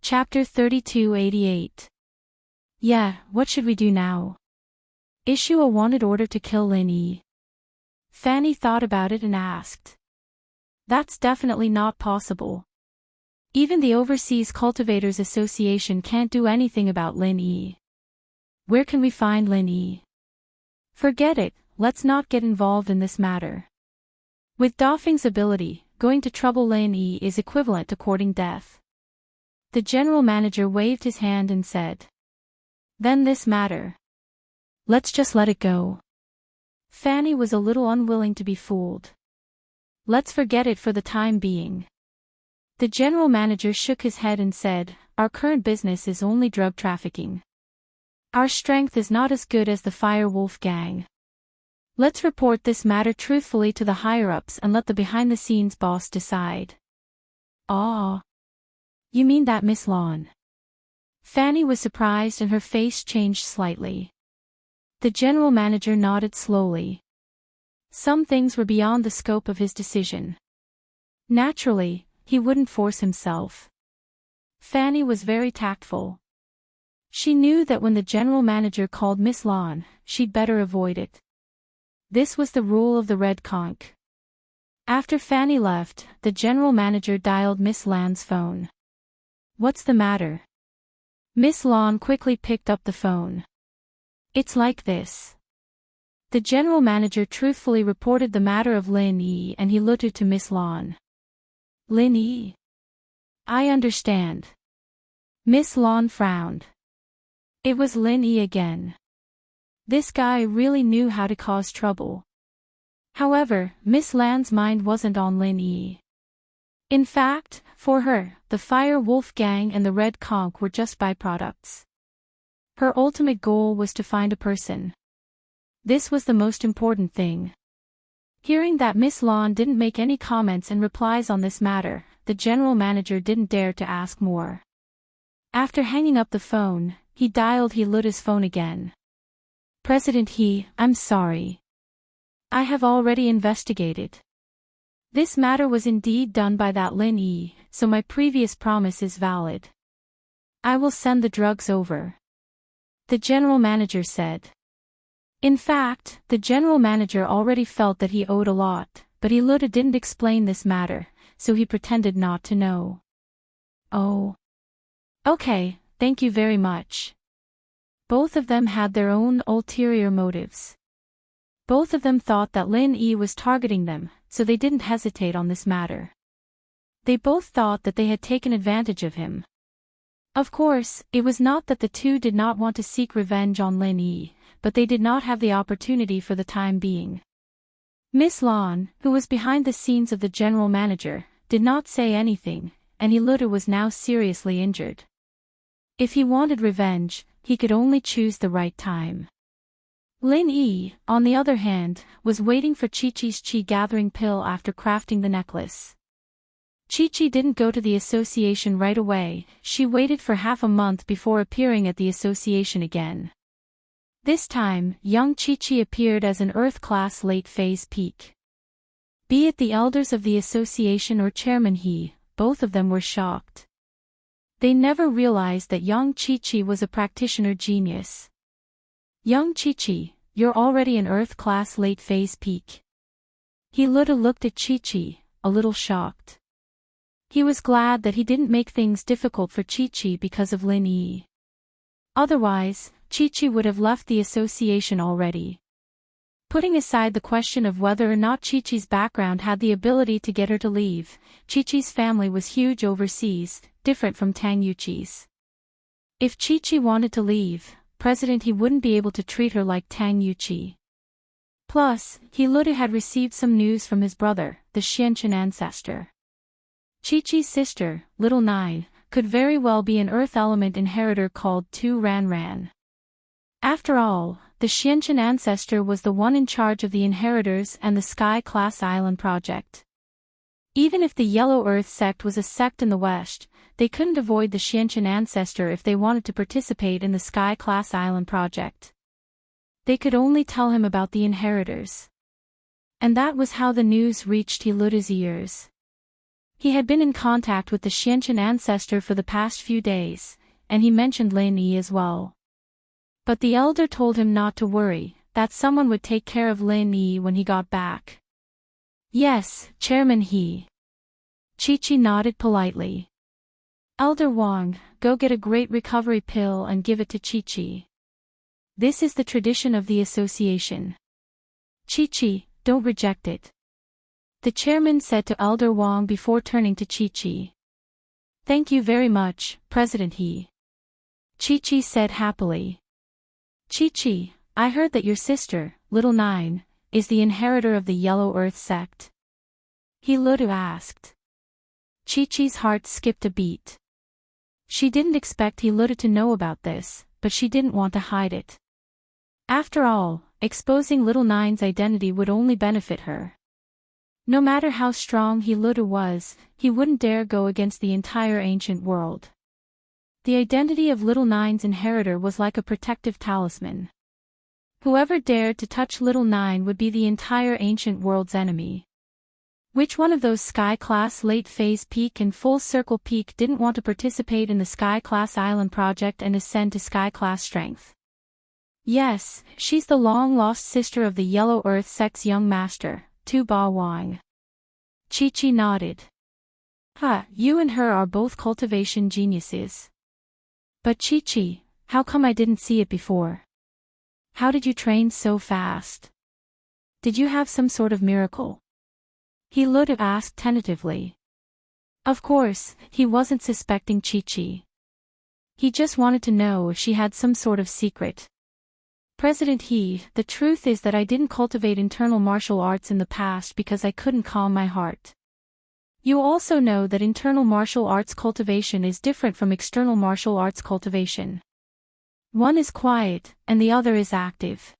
Chapter 3288. Yeah, what should we do now? Issue a wanted order to kill Lin Yi. Fanny thought about it and asked. That's definitely not possible. Even the Overseas Cultivators Association can't do anything about Lin Yi. Where can we find Lin Yi? Forget it, let's not get involved in this matter. With Dafeng's ability, going to trouble Lin Yi is equivalent to courting death. The general manager waved his hand and said. Then this matter. Let's just let it go. Fanny was a little unwilling to be fooled. Let's forget it for the time being. The general manager shook his head and said, our current business is only drug trafficking. Our strength is not as good as the Fire Wolf gang. Let's report this matter truthfully to the higher-ups and let the behind-the-scenes boss decide. Ah. You mean that Miss Lawn? Fanny was surprised and her face changed slightly. The general manager nodded slowly. Some things were beyond the scope of his decision. Naturally, he wouldn't force himself. Fanny was very tactful. She knew that when the general manager called Miss Lawn, she'd better avoid it. This was the rule of the Red Conch. After Fanny left, the general manager dialed Miss Lan's phone. What's the matter? Miss Lawn quickly picked up the phone. It's like this. The general manager truthfully reported the matter of Lin Yi and he looked to Miss Lawn. Lin Yi? I understand. Miss Lawn frowned. It was Lin Yi again. This guy really knew how to cause trouble. However, Miss Lan's mind wasn't on Lin Yi. In fact, for her, the Fire Wolf gang and the Red Conch were just byproducts. Her ultimate goal was to find a person. This was the most important thing. Hearing that Miss Lawn didn't make any comments and replies on this matter, the general manager didn't dare to ask more. After hanging up the phone, he dialed He-Luta's phone again. President He, I'm sorry. I have already investigated. This matter was indeed done by that Lin Yi, so my previous promise is valid. I will send the drugs over. The general manager said. In fact, the general manager already felt that he owed a lot, but He-Luta didn't explain this matter, so he pretended not to know. Oh. Okay, thank you very much. Both of them had their own ulterior motives. Both of them thought that Lin Yi was targeting them, so they didn't hesitate on this matter. They both thought that they had taken advantage of him. Of course, it was not that the two did not want to seek revenge on Lin Yi, but they did not have the opportunity for the time being. Miss Lawn, who was behind the scenes of the general manager, did not say anything, and He-Luta was now seriously injured. If he wanted revenge, he could only choose the right time. Lin Yi, on the other hand, was waiting for Chi-Chi's chi-gathering pill after crafting the necklace. Chi-Chi didn't go to the association right away, she waited for half a month before appearing at the association again. This time, young Chi-Chi appeared as an Earth-class late-phase peak. Be it the elders of the association or Chairman He, both of them were shocked. They never realized that young Chi-Chi was a practitioner genius. Young Chi-Chi, you're already an Earth-class late-phase peak. He-Luta looked at Chi-Chi, a little shocked. He was glad that he didn't make things difficult for Chi-Chi because of Lin Yi. Otherwise, Chi-Chi would have left the association already. Putting aside the question of whether or not Chi-Chi's background had the ability to get her to leave, Chi-Chi's family was huge overseas, different from Tang Yuchi's. If Chi-Chi wanted to leave, President He wouldn't be able to treat her like Tang Yuchi. Plus, He-Luta had received some news from his brother, the Xianchen ancestor. Chi-Chi's sister, Little Nine, could very well be an Earth element inheritor called Tu Ran Ran. After all, the Xianchen ancestor was the one in charge of the inheritors and the Sky-class island project. Even if the Yellow Earth sect was a sect in the West, they couldn't avoid the Xianchen ancestor if they wanted to participate in the Sky-class island project. They could only tell him about the inheritors. And that was how the news reached He-Luta's ears. He had been in contact with the Xianqian ancestor for the past few days, and he mentioned Lin Yi as well. But the elder told him not to worry, that someone would take care of Lin Yi when he got back. Yes, Chairman He. Chi-Chi nodded politely. Elder Wang, go get a great recovery pill and give it to Chi-Chi. This is the tradition of the association. Chi-Chi, don't reject it. The chairman said to Elder Wang before turning to Chi-Chi. Thank you very much, President He. Chi-Chi said happily. Chi-Chi, I heard that your sister, Little Nine, is the inheritor of the Yellow Earth sect. He Ludo asked. Chi-Chi's heart skipped a beat. She didn't expect He Ludo to know about this, but she didn't want to hide it. After all, exposing Little Nine's identity would only benefit her. No matter how strong He Ludo was, he wouldn't dare go against the entire ancient world. The identity of Little Nine's inheritor was like a protective talisman. Whoever dared to touch Little Nine would be the entire ancient world's enemy. Which one of those Sky-class late-phase peak and full-circle peak didn't want to participate in the Sky-class island project and ascend to Sky-class strength? Yes, she's the long-lost sister of the Yellow Earth sect's young master, Tu Ba Wang. Chi-Chi nodded. You and her are both cultivation geniuses. But Chi-Chi, how come I didn't see it before? How did you train so fast? Did you have some sort of miracle? He Ludo asked tentatively. Of course, he wasn't suspecting Chi-Chi. He just wanted to know if she had some sort of secret. President He, the truth is that I didn't cultivate internal martial arts in the past because I couldn't calm my heart. You also know that internal martial arts cultivation is different from external martial arts cultivation. One is quiet, and the other is active.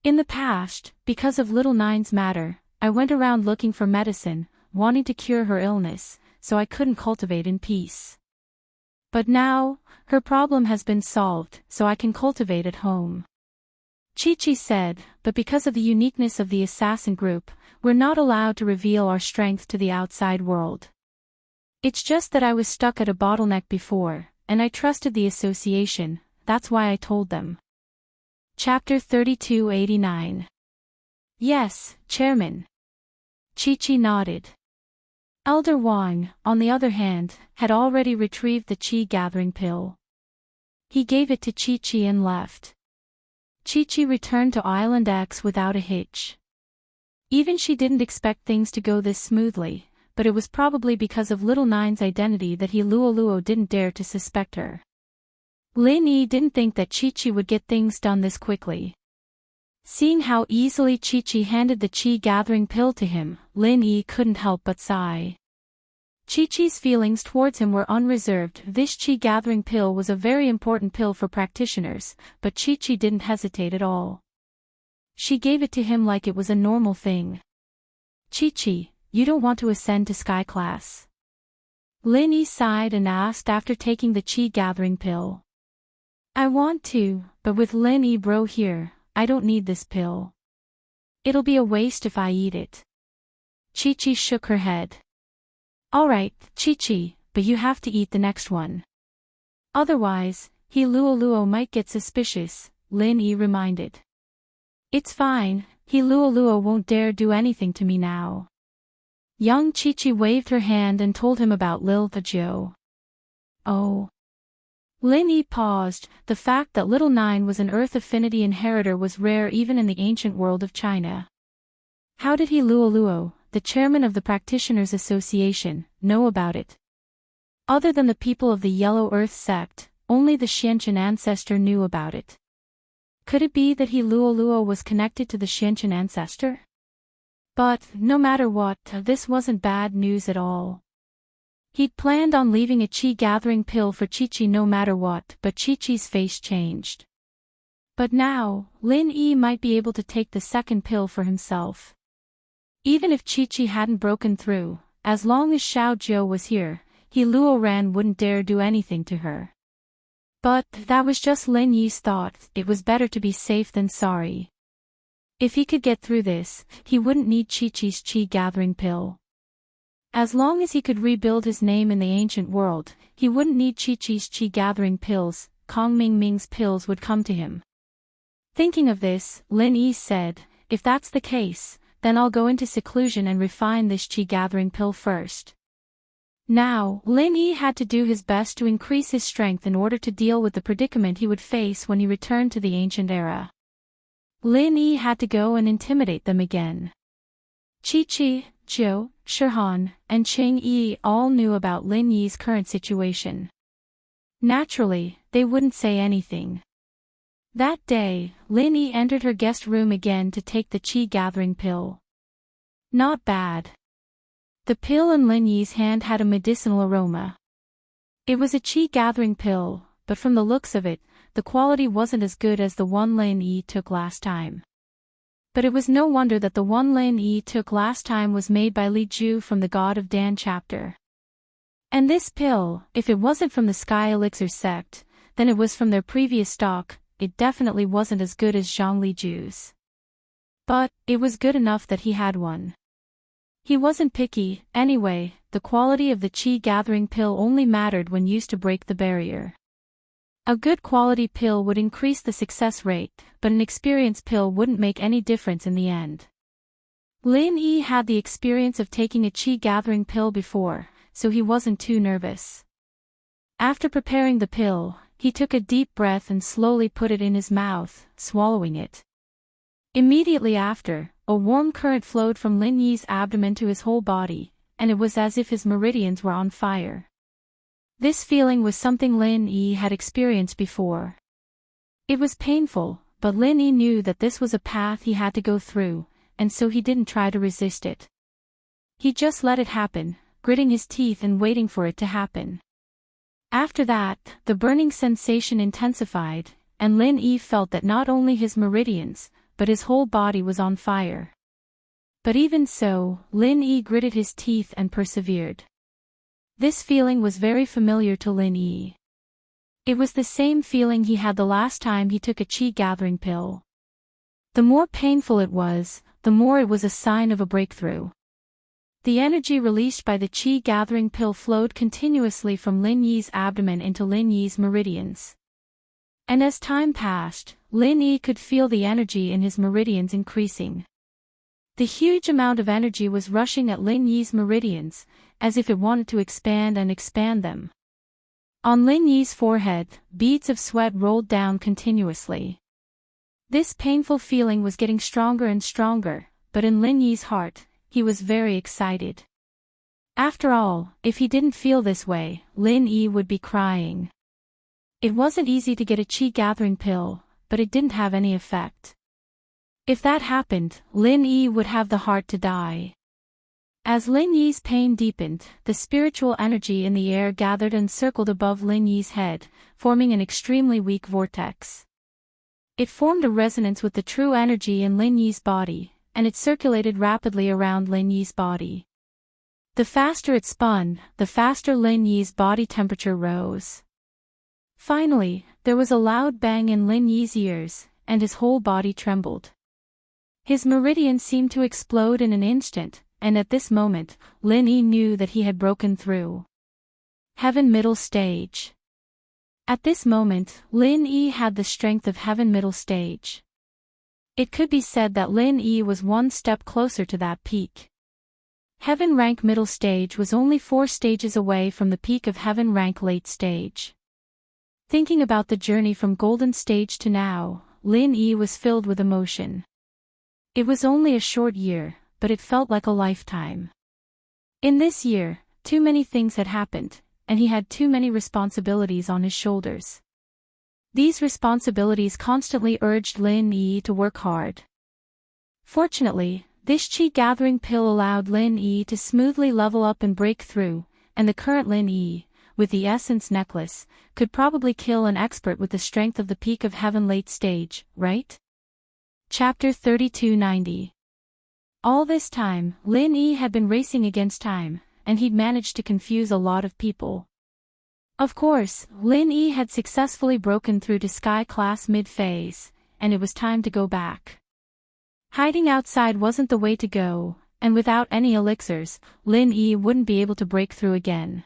In the past, because of Little Nine's matter, I went around looking for medicine, wanting to cure her illness, so I couldn't cultivate in peace. But now, her problem has been solved, so I can cultivate at home. Chi-Chi said, but because of the uniqueness of the assassin group, we're not allowed to reveal our strength to the outside world. It's just that I was stuck at a bottleneck before, and I trusted the association, that's why I told them. Chapter 3289. Yes, Chairman. Chi-Chi nodded. Elder Wang, on the other hand, had already retrieved the Qi-gathering pill. He gave it to Chi-Chi and left. Chi-Chi returned to Island X without a hitch. Even she didn't expect things to go this smoothly, but it was probably because of Little Nine's identity that He Luo didn't dare to suspect her. Lin Yi didn't think that Chi-Chi would get things done this quickly. Seeing how easily Chi-Chi handed the Qi-gathering pill to him, Lin Yi couldn't help but sigh. Chi-Chi's feelings towards him were unreserved. This Qi-gathering pill was a very important pill for practitioners, but Chi-Chi didn't hesitate at all. She gave it to him like it was a normal thing. Chi-Chi, you don't want to ascend to Sky class? Lin Yi sighed and asked after taking the Qi-gathering pill. I want to, but with Lin Yi bro here, I don't need this pill. It'll be a waste if I eat it. Chi-Chi shook her head. Alright, Chi-Chi, but you have to eat the next one. Otherwise, He Luo might get suspicious, Lin Yi reminded. It's fine, He Luo won't dare do anything to me now. Young Chi-Chi waved her hand and told him about Lil Thajio. Oh. Lin Yi paused. The fact that Little Nine was an Earth Affinity inheritor was rare even in the ancient world of China. How did He Luo, the chairman of the Practitioners Association, know about it? Other than the people of the Yellow Earth sect, only the Xianqian ancestor knew about it. Could it be that He Luo was connected to the Xianqian ancestor? But, no matter what, this wasn't bad news at all. He'd planned on leaving a Qi-gathering pill for Chi-Chi no matter what, but Chi-Chi's face changed. But now, Lin Yi might be able to take the second pill for himself. Even if Chi-Chi hadn't broken through, as long as Xiao Jiu was here, He Luo wouldn't dare do anything to her. But that was just Lin Yi's thought. It was better to be safe than sorry. If he could get through this, he wouldn't need Chi-Chi's Qi-gathering pill. As long as he could rebuild his name in the ancient world, he wouldn't need Chi-Chi's chi-gathering pills. Kong Ming-Ming's pills would come to him. Thinking of this, Lin Yi said, "If that's the case, then I'll go into seclusion and refine this chi-gathering pill first." Now, Lin Yi had to do his best to increase his strength in order to deal with the predicament he would face when he returned to the ancient era. Lin Yi had to go and intimidate them again. Chi-Chi, Zhou, Shihan, and Qing Yi all knew about Lin Yi's current situation. Naturally, they wouldn't say anything. That day, Lin Yi entered her guest room again to take the chi-gathering pill. Not bad. The pill in Lin Yi's hand had a medicinal aroma. It was a chi-gathering pill, but from the looks of it, the quality wasn't as good as the one Lin Yi took last time. But it was no wonder that the one Lin Yi took last time was made by Li Ju from the God of Dan chapter. And this pill, if it wasn't from the Sky Elixir sect, then it was from their previous stock. It definitely wasn't as good as Zhang Li Ju's. But, it was good enough that he had one. He wasn't picky, anyway. The quality of the chi-gathering pill only mattered when used to break the barrier. A good quality pill would increase the success rate, but an experienced pill wouldn't make any difference in the end. Lin Yi had the experience of taking a chi-gathering pill before, so he wasn't too nervous. After preparing the pill, he took a deep breath and slowly put it in his mouth, swallowing it. Immediately after, a warm current flowed from Lin Yi's abdomen to his whole body, and it was as if his meridians were on fire. This feeling was something Lin Yi had experienced before. It was painful, but Lin Yi knew that this was a path he had to go through, and so he didn't try to resist it. He just let it happen, gritting his teeth and waiting for it to happen. After that, the burning sensation intensified, and Lin Yi felt that not only his meridians, but his whole body was on fire. But even so, Lin Yi gritted his teeth and persevered. This feeling was very familiar to Lin Yi. It was the same feeling he had the last time he took a chi-gathering pill. The more painful it was, the more it was a sign of a breakthrough. The energy released by the chi-gathering pill flowed continuously from Lin Yi's abdomen into Lin Yi's meridians. And as time passed, Lin Yi could feel the energy in his meridians increasing. The huge amount of energy was rushing at Lin Yi's meridians, as if it wanted to expand and expand them. On Lin Yi's forehead, beads of sweat rolled down continuously. This painful feeling was getting stronger and stronger, but in Lin Yi's heart, he was very excited. After all, if he didn't feel this way, Lin Yi would be crying. It wasn't easy to get a chi-gathering pill, but it didn't have any effect. If that happened, Lin Yi would have the heart to die. As Lin Yi's pain deepened, the spiritual energy in the air gathered and circled above Lin Yi's head, forming an extremely weak vortex. It formed a resonance with the true energy in Lin Yi's body, and it circulated rapidly around Lin Yi's body. The faster it spun, the faster Lin Yi's body temperature rose. Finally, there was a loud bang in Lin Yi's ears, and his whole body trembled. His meridian seemed to explode in an instant, and at this moment, Lin Yi knew that he had broken through Heaven Middle Stage. At this moment, Lin Yi had the strength of Heaven Middle Stage. It could be said that Lin Yi was one step closer to that peak. Heaven Rank Middle Stage was only 4 stages away from the peak of Heaven Rank Late Stage. Thinking about the journey from Golden Stage to now, Lin Yi was filled with emotion. It was only a short year, but it felt like a lifetime. In this year, too many things had happened, and he had too many responsibilities on his shoulders. These responsibilities constantly urged Lin Yi to work hard. Fortunately, this chi-gathering pill allowed Lin Yi to smoothly level up and break through, and the current Lin Yi, with the essence necklace, could probably kill an expert with the strength of the peak of Heaven Late Stage, right? Chapter 3290. All this time, Lin Yi had been racing against time, and he'd managed to confuse a lot of people. Of course, Lin Yi had successfully broken through to Sky Class mid-phase, and it was time to go back. Hiding outside wasn't the way to go, and without any elixirs, Lin Yi wouldn't be able to break through again.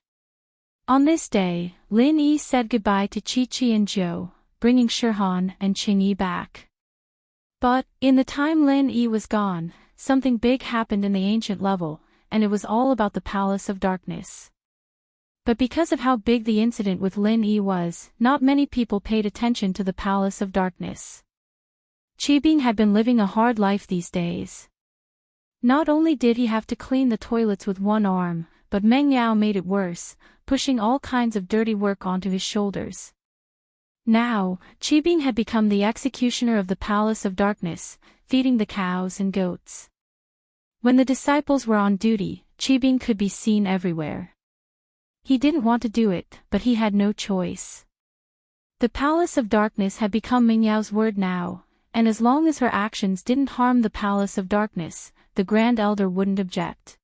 On this day, Lin Yi said goodbye to Chi-Chi and Zhou, bringing Shihan and Qing-Yi back. But, in the time Lin Yi was gone, something big happened in the ancient level, and it was all about the Palace of Darkness. But because of how big the incident with Lin Yi was, not many people paid attention to the Palace of Darkness. Qibing had been living a hard life these days. Not only did he have to clean the toilets with one arm, but Meng Yao made it worse, pushing all kinds of dirty work onto his shoulders. Now, Qibing had become the executioner of the Palace of Darkness, feeding the cows and goats. When the disciples were on duty, Qibing could be seen everywhere. He didn't want to do it, but he had no choice. The Palace of Darkness had become Meng Yao's word now, and as long as her actions didn't harm the Palace of Darkness, the Grand Elder wouldn't object.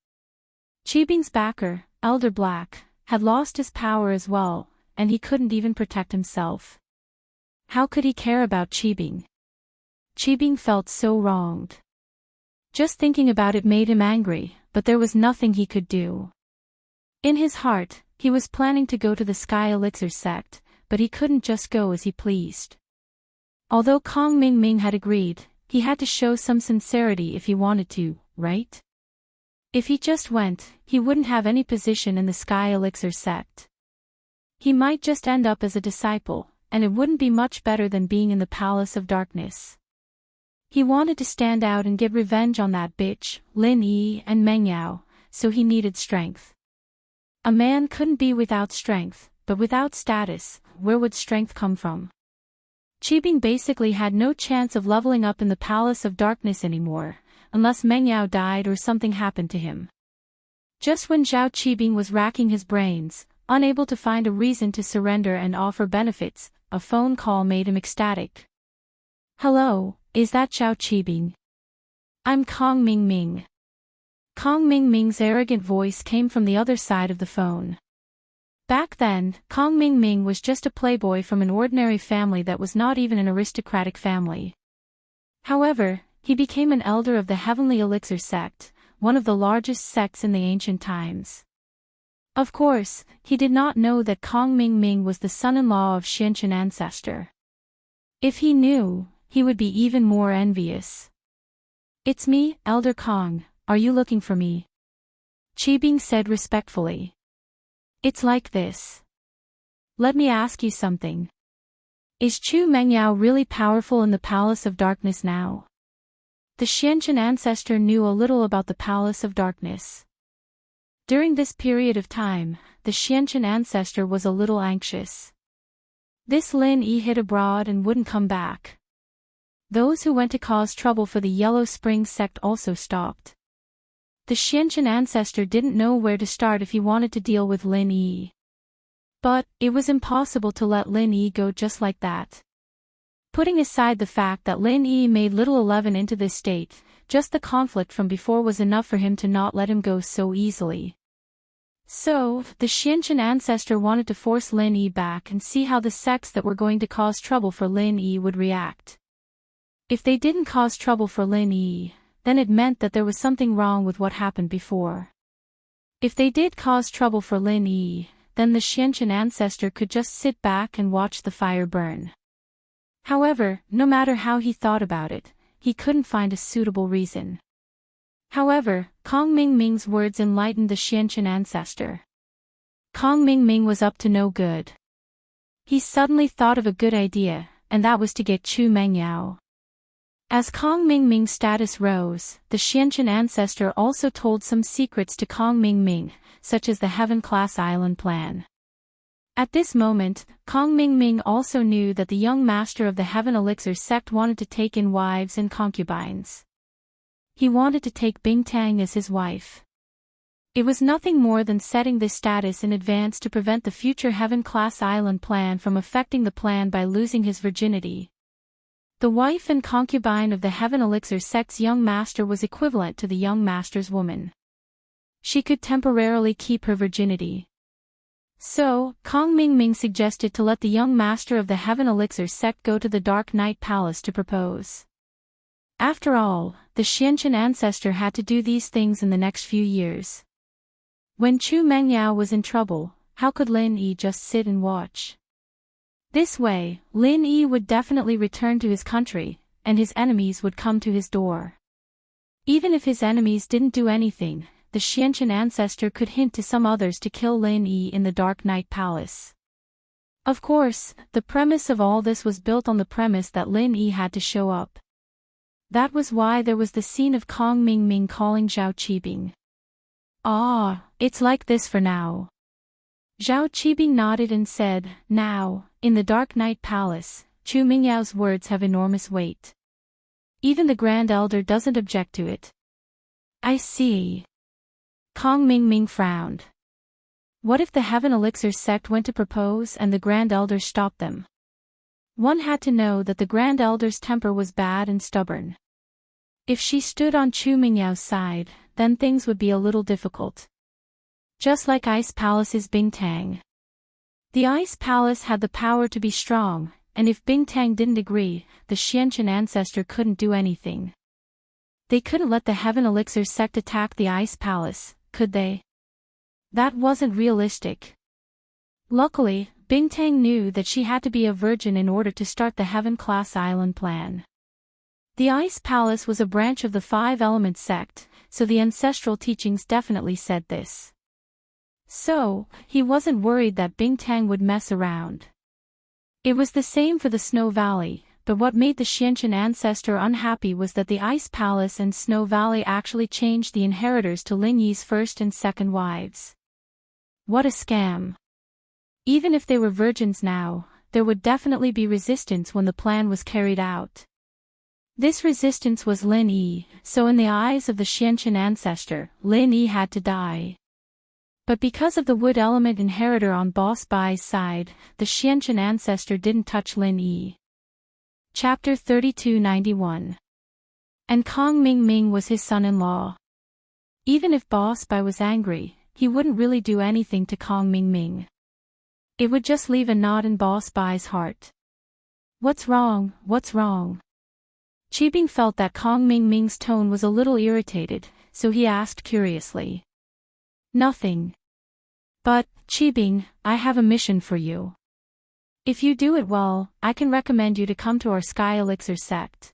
Qibing's backer, Elder Black, had lost his power as well, and he couldn't even protect himself. How could he care about Qibing? Qibing felt so wronged. Just thinking about it made him angry, but there was nothing he could do. In his heart, he was planning to go to the Sky Elixir sect, but he couldn't just go as he pleased. Although Kong Ming had agreed, he had to show some sincerity if he wanted to, right? If he just went, he wouldn't have any position in the Sky Elixir sect. He might just end up as a disciple, and it wouldn't be much better than being in the Palace of Darkness. He wanted to stand out and get revenge on that bitch, Lin Yi and Meng Yao, so he needed strength. A man couldn't be without strength, but without status, where would strength come from? Qibing basically had no chance of leveling up in the Palace of Darkness anymore, unless Meng Yao died or something happened to him. Just when Zhao Qibing was racking his brains, unable to find a reason to surrender and offer benefits, a phone call made him ecstatic. "Hello, is that Zhao Qibing? I'm Kong Ming. Kong Ming's arrogant voice came from the other side of the phone. Back then, Kong Ming was just a playboy from an ordinary family that was not even an aristocratic family. However, he became an elder of the Heavenly Elixir sect, one of the largest sects in the ancient times. Of course, he did not know that Kong Ming was the son-in-law of Xianchen ancestor. If he knew, he would be even more envious. "It's me, Elder Kong, are you looking for me?" Qibing said respectfully. "It's like this. Let me ask you something. Is Chu Mengyao really powerful in the Palace of Darkness now?" The Xianchen ancestor knew a little about the Palace of Darkness. During this period of time, the Xianchen ancestor was a little anxious. This Lin Yi hid abroad and wouldn't come back. Those who went to cause trouble for the Yellow Spring sect also stopped. The Xianchen ancestor didn't know where to start if he wanted to deal with Lin Yi. But, it was impossible to let Lin Yi go just like that. Putting aside the fact that Lin Yi made little 11 into this state, just the conflict from before was enough for him to not let him go so easily. So, the Xianchen ancestor wanted to force Lin Yi back and see how the sects that were going to cause trouble for Lin Yi would react. If they didn't cause trouble for Lin Yi, then it meant that there was something wrong with what happened before. If they did cause trouble for Lin Yi, then the Xianchen ancestor could just sit back and watch the fire burn. However, no matter how he thought about it, he couldn't find a suitable reason. However, Kong Ming's words enlightened the Xianchen ancestor. Kong Ming was up to no good. He suddenly thought of a good idea, and that was to get Chu Mengyao. As Kong Ming's status rose, the Xianchen ancestor also told some secrets to Kong Ming, such as the Heaven Class Island plan. At this moment, Kong Ming also knew that the young master of the Heaven Elixir sect wanted to take in wives and concubines. He wanted to take Bingtang as his wife. It was nothing more than setting this status in advance to prevent the future Heaven Class Island plan from affecting the plan by losing his virginity. The wife and concubine of the Heaven Elixir sect's young master was equivalent to the young master's woman. She could temporarily keep her virginity. So, Kong Ming suggested to let the young master of the Heaven Elixir sect go to the Dark Night Palace to propose. After all, the Xianqian ancestor had to do these things in the next few years. When Chu Mengyao was in trouble, how could Lin Yi just sit and watch? This way, Lin Yi would definitely return to his country, and his enemies would come to his door. Even if his enemies didn't do anything, the Xianqian ancestor could hint to some others to kill Lin Yi in the Dark Night Palace. Of course, the premise of all this was built on the premise that Lin Yi had to show up. That was why there was the scene of Kong Mingming calling Zhao Qibing. "Ah, it's like this for now." Zhao Qibing nodded and said, "Now, in the Dark Night Palace, Chu Mingyao's words have enormous weight. Even the Grand Elder doesn't object to it." "I see." Kong Mingming frowned. What if the Heaven Elixir sect went to propose and the Grand Elder stopped them? One had to know that the Grand Elder's temper was bad and stubborn. If she stood on Chu Mingyao's side, then things would be a little difficult. Just like Ice Palace's Bingtang. The Ice Palace had the power to be strong, and if Bingtang didn't agree, the Xianqian ancestor couldn't do anything. They couldn't let the Heaven Elixir sect attack the Ice Palace, could they? That wasn't realistic. Luckily, Bingtang knew that she had to be a virgin in order to start the Heaven-class island plan. The Ice Palace was a branch of the Five Elements sect, so the ancestral teachings definitely said this. So, he wasn't worried that Bingtang would mess around. It was the same for the Snow Valley, but what made the Xianqian ancestor unhappy was that the Ice Palace and Snow Valley actually changed the inheritors to Lin Yi's first and second wives. What a scam. Even if they were virgins now, there would definitely be resistance when the plan was carried out. This resistance was Lin Yi, so in the eyes of the Xianqian ancestor, Lin Yi had to die. But because of the wood element inheritor on Boss Bai's side, the Xianqian ancestor didn't touch Lin Yi. Chapter 3291. And Kong Mingming was his son-in-law. Even if Boss Bai was angry, he wouldn't really do anything to Kong Mingming. It would just leave a knot in Boss Bai's heart. "What's wrong, what's wrong?" Qibing felt that Kong Mingming's tone was a little irritated, so he asked curiously. "Nothing. But, Qibing, I have a mission for you. If you do it well, I can recommend you to come to our Sky Elixir sect.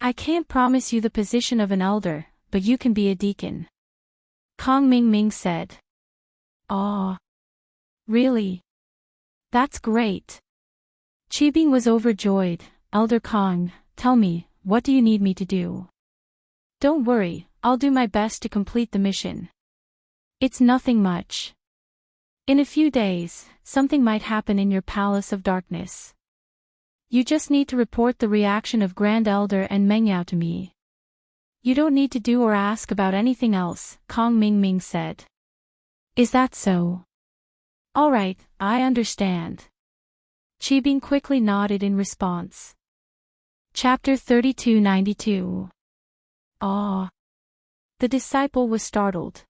I can't promise you the position of an elder, but you can be a deacon." Kong Mingming said. "Aw. Really? That's great." Qibing was overjoyed. "Elder Kong, tell me, what do you need me to do?" "Don't worry, I'll do my best to complete the mission. It's nothing much. In a few days, something might happen in your Palace of Darkness. You just need to report the reaction of Grand Elder and Mengyao to me. You don't need to do or ask about anything else," Kong Mingming said. "Is that so?" "All right, I understand." Qibing quickly nodded in response. Chapter 3292. "Aw." The disciple was startled.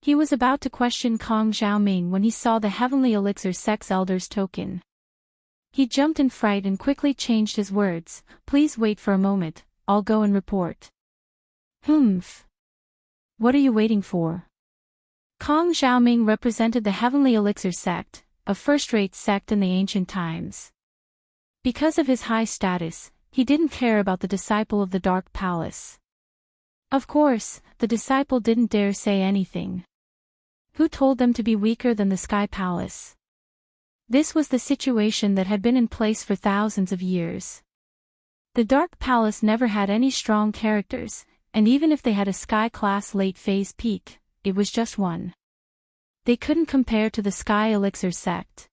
He was about to question Kong Xiaoming when he saw the Heavenly Elixir Sect's Elder's token. He jumped in fright and quickly changed his words. "Please wait for a moment, I'll go and report." "Humph. What are you waiting for?" Kong Xiaoming represented the Heavenly Elixir Sect, a first-rate sect in the ancient times. Because of his high status, he didn't care about the disciple of the Dark Palace. Of course, the disciple didn't dare say anything. Who told them to be weaker than the Sky Palace? This was the situation that had been in place for thousands of years. The Dark Palace never had any strong characters, and even if they had a Sky-class late-phase peak, it was just one. They couldn't compare to the Sky Elixir sect.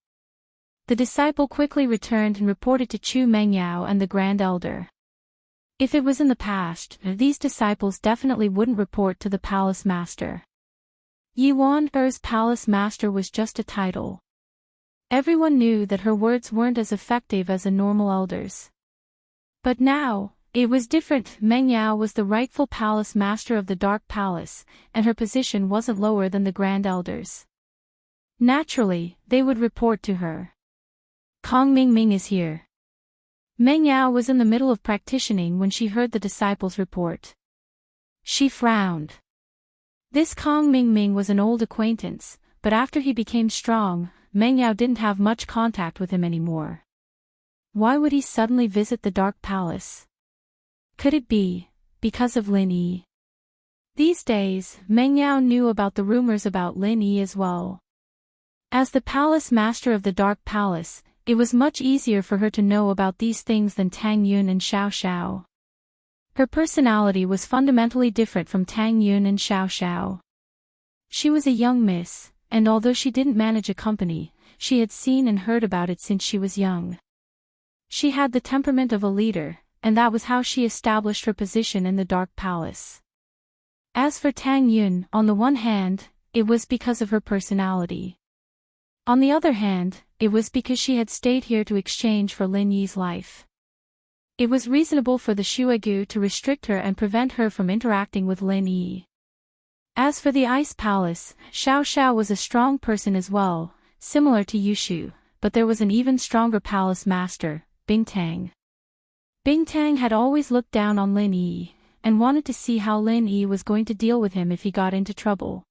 The disciple quickly returned and reported to Chu Mengyao and the Grand Elder. If it was in the past, these disciples definitely wouldn't report to the Palace Master. Yuan Er's Palace Master was just a title. Everyone knew that her words weren't as effective as a normal elder's. But now, it was different. Mengyao was the rightful Palace Master of the Dark Palace, and her position wasn't lower than the Grand Elder's. Naturally, they would report to her. "Kong Mingming is here." Meng Yao was in the middle of practicing when she heard the disciple's report. She frowned. This Kong Ming Ming was an old acquaintance, but after he became strong, Meng Yao didn't have much contact with him anymore. Why would he suddenly visit the Dark Palace? Could it be because of Lin Yi? These days, Meng Yao knew about the rumors about Lin Yi as well. As the palace master of the Dark Palace, it was much easier for her to know about these things than Tang Yun and Xiao Xiao. Her personality was fundamentally different from Tang Yun and Xiao Xiao. She was a young miss, and although she didn't manage a company, she had seen and heard about it since she was young. She had the temperament of a leader, and that was how she established her position in the Dark Palace. As for Tang Yun, on the one hand, it was because of her personality. On the other hand, it was because she had stayed here to exchange for Lin Yi's life. It was reasonable for the Shuegu to restrict her and prevent her from interacting with Lin Yi. As for the Ice Palace, Xiao Xiao was a strong person as well, similar to Yushu, but there was an even stronger palace master, Bing Tang. Bing Tang had always looked down on Lin Yi, and wanted to see how Lin Yi was going to deal with him if he got into trouble.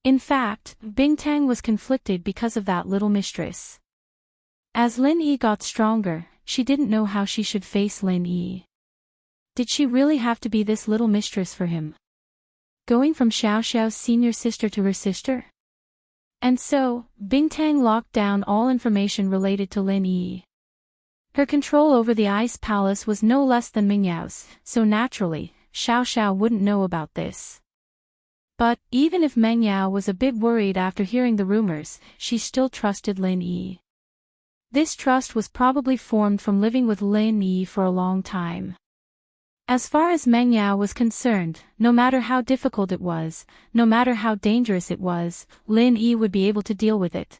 In fact, Bing Tang was conflicted because of that little mistress. As Lin Yi got stronger, she didn't know how she should face Lin Yi. Did she really have to be this little mistress for him? Going from Xiao Xiao's senior sister to her sister? And so, Bing Tang locked down all information related to Lin Yi. Her control over the Ice Palace was no less than Meng Yao's, so naturally, Xiao Xiao wouldn't know about this. But, even if Meng Yao was a bit worried after hearing the rumors, she still trusted Lin Yi. This trust was probably formed from living with Lin Yi for a long time. As far as Meng Yao was concerned, no matter how difficult it was, no matter how dangerous it was, Lin Yi would be able to deal with it.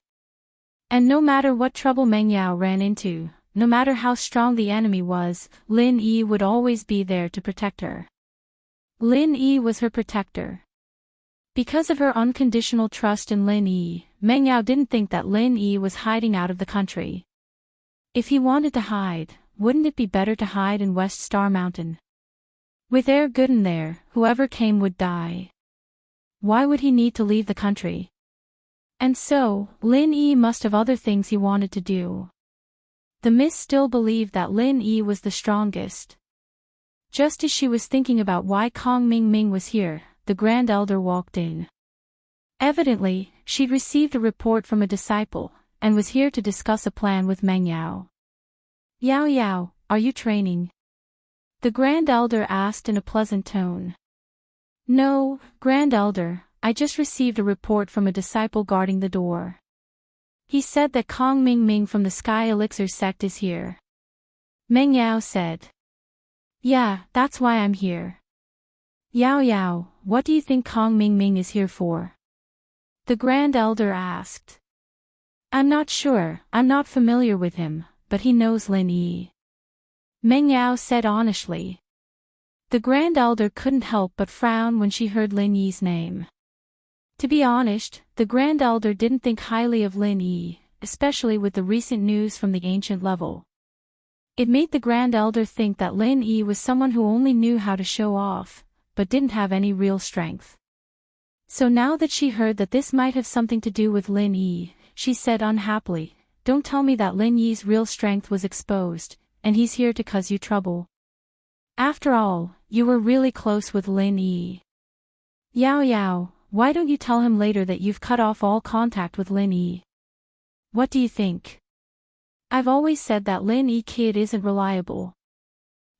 And no matter what trouble Meng Yao ran into, no matter how strong the enemy was, Lin Yi would always be there to protect her. Lin Yi was her protector. Because of her unconditional trust in Lin Yi, Meng Yao didn't think that Lin Yi was hiding out of the country. If he wanted to hide, wouldn't it be better to hide in West Star Mountain? With air good in there, whoever came would die. Why would he need to leave the country? And so, Lin Yi must have other things he wanted to do. The Miss still believed that Lin Yi was the strongest. Just as she was thinking about why Kong Ming Ming was here, the Grand Elder walked in. Evidently, she'd received a report from a disciple, and was here to discuss a plan with Meng Yao. Yao Yao, are you training? The Grand Elder asked in a pleasant tone. No, Grand Elder, I just received a report from a disciple guarding the door. He said that Kong Ming Ming from the Sky Elixir sect is here. Meng Yao said. Yeah, that's why I'm here. Yao Yao, what do you think Kong Ming Ming is here for? The Grand Elder asked. I'm not sure, I'm not familiar with him, but he knows Lin Yi. Meng Yao said honestly. The Grand Elder couldn't help but frown when she heard Lin Yi's name. To be honest, the Grand Elder didn't think highly of Lin Yi, especially with the recent news from the ancient level. It made the Grand Elder think that Lin Yi was someone who only knew how to show off, but didn't have any real strength. So now that she heard that this might have something to do with Lin Yi, she said unhappily, don't tell me that Lin Yi's real strength was exposed, and he's here to cause you trouble. After all, you were really close with Lin Yi. Yao Yao, why don't you tell him later that you've cut off all contact with Lin Yi? What do you think? I've always said that Lin Yi kid isn't reliable.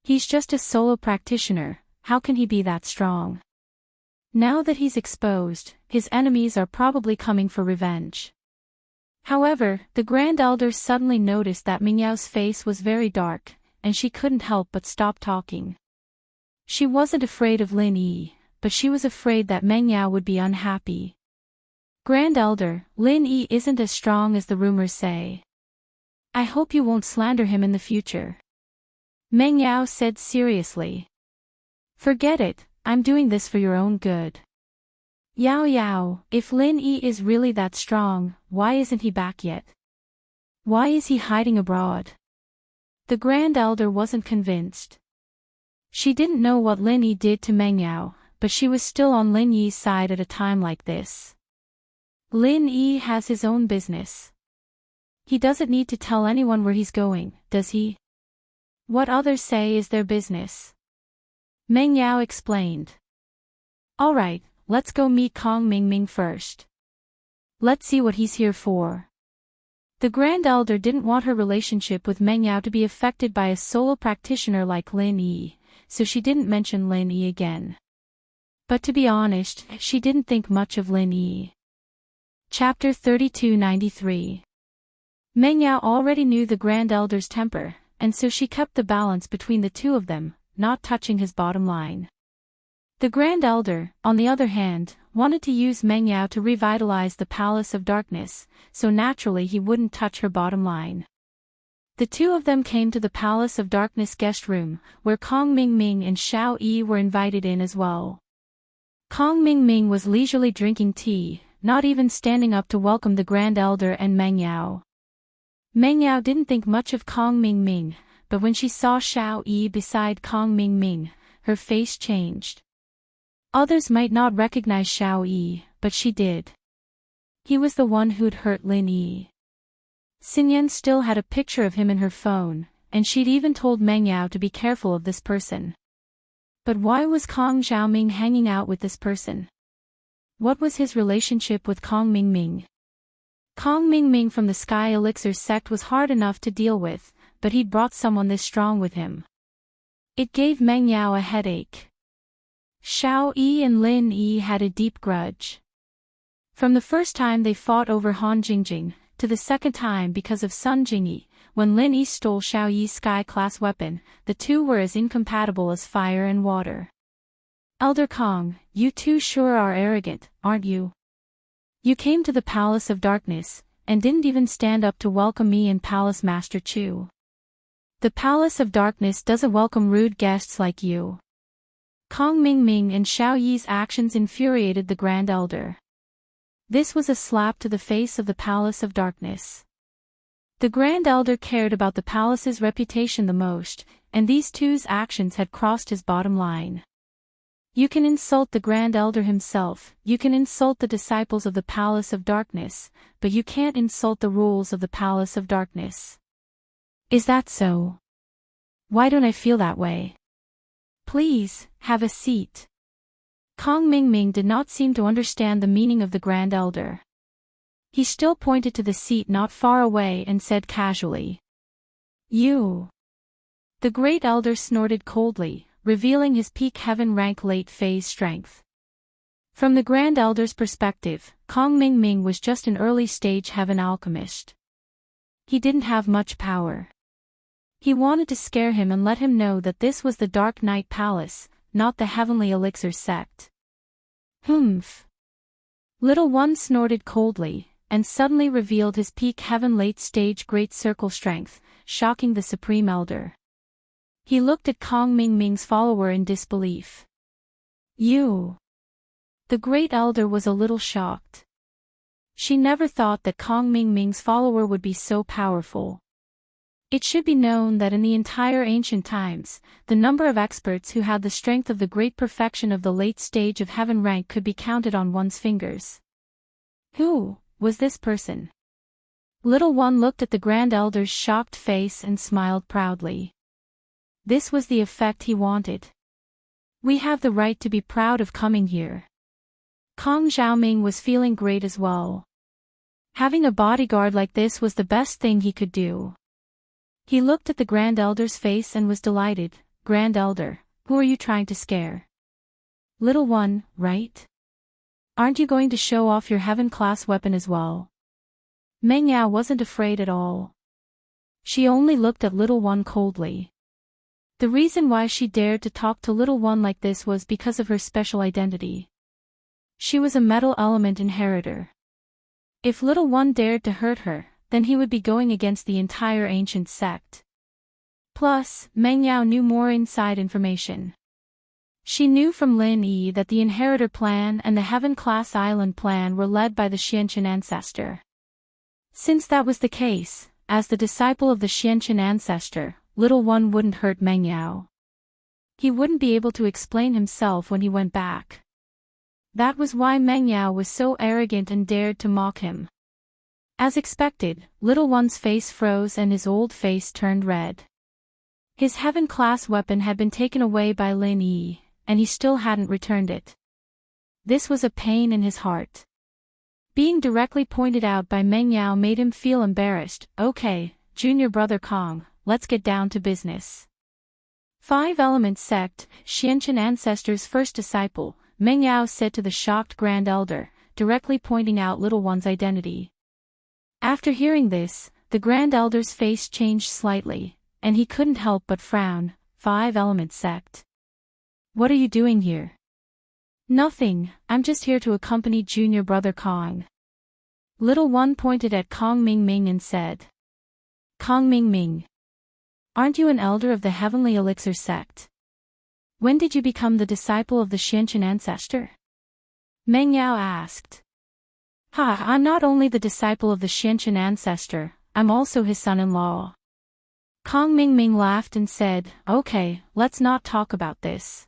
He's just a solo practitioner, how can he be that strong? Now that he's exposed, his enemies are probably coming for revenge. However, the Grand Elder suddenly noticed that Meng Yao's face was very dark, and she couldn't help but stop talking. She wasn't afraid of Lin Yi, but she was afraid that Meng Yao would be unhappy. Grand Elder, Lin Yi isn't as strong as the rumors say. I hope you won't slander him in the future. Meng Yao said seriously. Forget it, I'm doing this for your own good. Yao Yao, if Lin Yi is really that strong, why isn't he back yet? Why is he hiding abroad? The Grand Elder wasn't convinced. She didn't know what Lin Yi did to Meng Yao, but she was still on Lin Yi's side at a time like this. Lin Yi has his own business. He doesn't need to tell anyone where he's going, does he? What others say is their business. Meng Yao explained. Alright, let's go meet Kong Mingming first. Let's see what he's here for. The Grand Elder didn't want her relationship with Meng Yao to be affected by a solo practitioner like Lin Yi, so she didn't mention Lin Yi again. But to be honest, she didn't think much of Lin Yi. Chapter 3293. Meng Yao already knew the Grand Elder's temper, and so she kept the balance between the two of them, not touching his bottom line. The Grand Elder, on the other hand, wanted to use Meng Yao to revitalize the Palace of Darkness, so naturally he wouldn't touch her bottom line. The two of them came to the Palace of Darkness guest room, where Kong Mingming and Xiao Yi were invited in as well. Kong Mingming was leisurely drinking tea, not even standing up to welcome the Grand Elder and Meng Yao. Meng Yao didn't think much of Kong Mingming, but when she saw Xiao Yi beside Kong Mingming, her face changed. Others might not recognize Xiao Yi, but she did. He was the one who'd hurt Lin Yi. Xinyan still had a picture of him in her phone, and she'd even told Meng Yao to be careful of this person. But why was Kong Xiaoming hanging out with this person? What was his relationship with Kong Mingming? Kong Mingming from the Sky Elixir sect was hard enough to deal with, but he'd brought someone this strong with him. It gave Meng Yao a headache. Xiao Yi and Lin Yi had a deep grudge. From the first time they fought over Han Jingjing, to the second time because of Sun Jingyi, when Lin Yi stole Xiao Yi's sky-class weapon, the two were as incompatible as fire and water. Elder Kong, you two sure are arrogant, aren't you? You came to the Palace of Darkness, and didn't even stand up to welcome me and Palace Master Chu. The Palace of Darkness doesn't welcome rude guests like you. Kong Mingming and Xiao Yi's actions infuriated the Grand Elder. This was a slap to the face of the Palace of Darkness. The Grand Elder cared about the palace's reputation the most, and these two's actions had crossed his bottom line. You can insult the Grand Elder himself, you can insult the disciples of the Palace of Darkness, but you can't insult the rules of the Palace of Darkness. Is that so? Why don't I feel that way? Please, have a seat. Kong Mingming did not seem to understand the meaning of the Grand Elder. He still pointed to the seat not far away and said casually. You. The Great Elder snorted coldly, revealing his peak heaven rank late phase strength. From the Grand Elder's perspective, Kong Mingming was just an early stage heaven alchemist. He didn't have much power. He wanted to scare him and let him know that this was the Dark Knight Palace, not the Heavenly Elixir sect. Humph. Little One snorted coldly, and suddenly revealed his peak heaven late stage great circle strength, shocking the Supreme Elder. He looked at Kong Mingming's follower in disbelief. You. The Great Elder was a little shocked. She never thought that Kong Mingming's follower would be so powerful. It should be known that in the entire ancient times, the number of experts who had the strength of the great perfection of the late stage of heaven rank could be counted on one's fingers. Who was this person? Little One looked at the Grand Elder's shocked face and smiled proudly. This was the effect he wanted. We have the right to be proud of coming here. Kong Xiaoming was feeling great as well. Having a bodyguard like this was the best thing he could do. He looked at the Grand Elder's face and was delighted. Grand Elder, who are you trying to scare? Little One, right? Aren't you going to show off your heaven-class weapon as well? Meng Yao wasn't afraid at all. She only looked at Little One coldly. The reason why she dared to talk to Little One like this was because of her special identity. She was a metal element inheritor. If Little One dared to hurt her, then he would be going against the entire ancient sect. Plus, Meng Yao knew more inside information. She knew from Lin Yi that the Inheritor Plan and the Heaven-class Island Plan were led by the Xianqian ancestor. Since that was the case, as the disciple of the Xianqian ancestor, little one wouldn't hurt Meng Yao. He wouldn't be able to explain himself when he went back. That was why Meng Yao was so arrogant and dared to mock him. As expected, little one's face froze and his old face turned red. His heaven-class weapon had been taken away by Lin Yi, and he still hadn't returned it. This was a pain in his heart. Being directly pointed out by Meng Yao made him feel embarrassed. Okay, junior brother Kong, let's get down to business. Five Element Sect, Xianchen ancestors' first disciple, Meng Yao said to the shocked Grand Elder, directly pointing out little one's identity. After hearing this, the Grand Elder's face changed slightly, and he couldn't help but frown. Five Element Sect. What are you doing here? Nothing, I'm just here to accompany junior brother Kong. Little one pointed at Kong Ming Ming and said. Kong Ming Ming. Aren't you an elder of the Heavenly Elixir sect? When did you become the disciple of the Xianchen ancestor? Meng Yao asked. I'm not only the disciple of the Xianchen ancestor, I'm also his son-in-law. Kong Ming Ming laughed and said, Okay, let's not talk about this.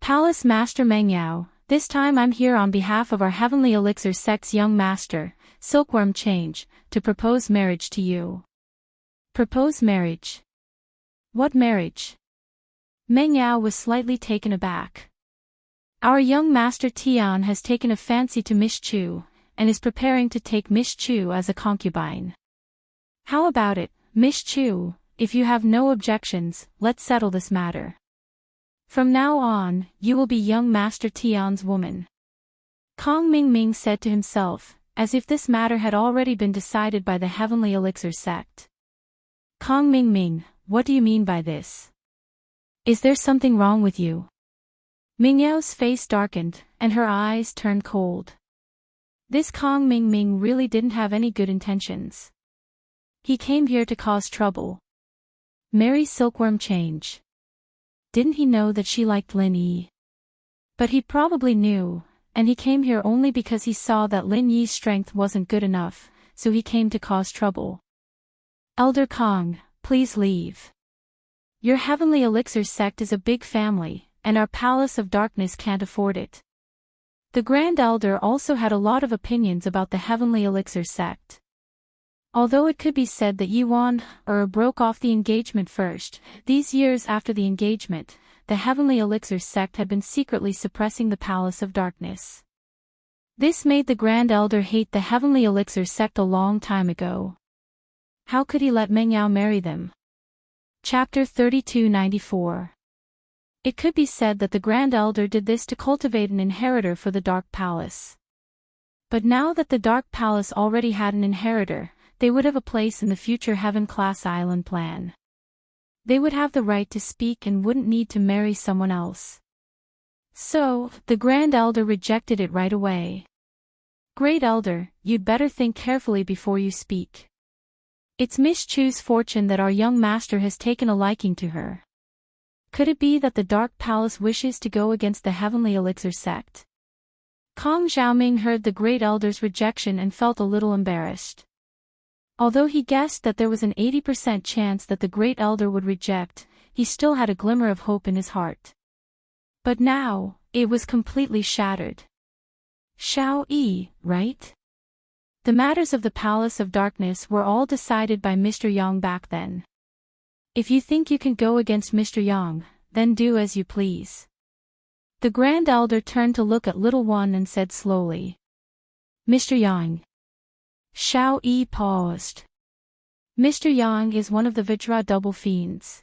Palace Master Meng Yao, this time I'm here on behalf of our Heavenly Elixir sect's young master, Silkworm Change, to propose marriage to you. Propose marriage? What marriage? Meng Yao was slightly taken aback. Our young master Tian has taken a fancy to Miss Chu, and is preparing to take Miss Chu as a concubine. How about it, Miss Chu? If you have no objections, let's settle this matter. From now on, you will be young Master Tian's woman. Kong Ming Ming said to himself, as if this matter had already been decided by the Heavenly Elixir sect. Kong Ming Ming, what do you mean by this? Is there something wrong with you? Ming Yao's face darkened, and her eyes turned cold. This Kong Ming Ming really didn't have any good intentions. He came here to cause trouble. Marry Silkworm Change. Didn't he know that she liked Lin Yi? But he probably knew, and he came here only because he saw that Lin Yi's strength wasn't good enough, so he came to cause trouble. Elder Kong, please leave. Your Heavenly Elixir sect is a big family, and our Palace of Darkness can't afford it. The Grand Elder also had a lot of opinions about the Heavenly Elixir sect. Although it could be said that Yuan broke off the engagement first, these years after the engagement, the Heavenly Elixir sect had been secretly suppressing the Palace of Darkness. This made the Grand Elder hate the Heavenly Elixir sect a long time ago. How could he let Meng Yao marry them? Chapter 3294. It could be said that the Grand Elder did this to cultivate an inheritor for the Dark Palace. But now that the Dark Palace already had an inheritor, they would have a place in the future Heaven-class island plan. They would have the right to speak and wouldn't need to marry someone else. So, the Grand Elder rejected it right away. Great Elder, you'd better think carefully before you speak. It's Miss Chu's fortune that our young master has taken a liking to her. Could it be that the Dark Palace wishes to go against the Heavenly Elixir sect? Kong Xiaoming heard the Great Elder's rejection and felt a little embarrassed. Although he guessed that there was an 80% chance that the Great Elder would reject, he still had a glimmer of hope in his heart. But now, it was completely shattered. Xiao Yi, right? The matters of the Palace of Darkness were all decided by Mr. Yang back then. If you think you can go against Mr. Yang, then do as you please. The Grand Elder turned to look at little one and said slowly. Mr. Yang. Xiao Yi paused. Mr. Yang is one of the Vajra double fiends.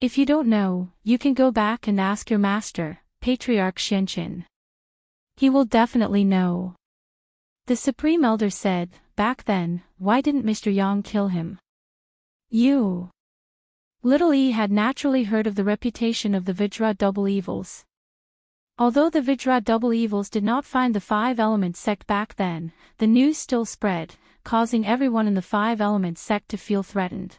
If you don't know, you can go back and ask your master, Patriarch Xianchen. He will definitely know. The Supreme Elder said, back then, why didn't Mr. Yang kill him? You. Little E had naturally heard of the reputation of the Vajra double evils. Although the Vajra double evils did not find the Five-Element sect back then, the news still spread, causing everyone in the Five-Element sect to feel threatened.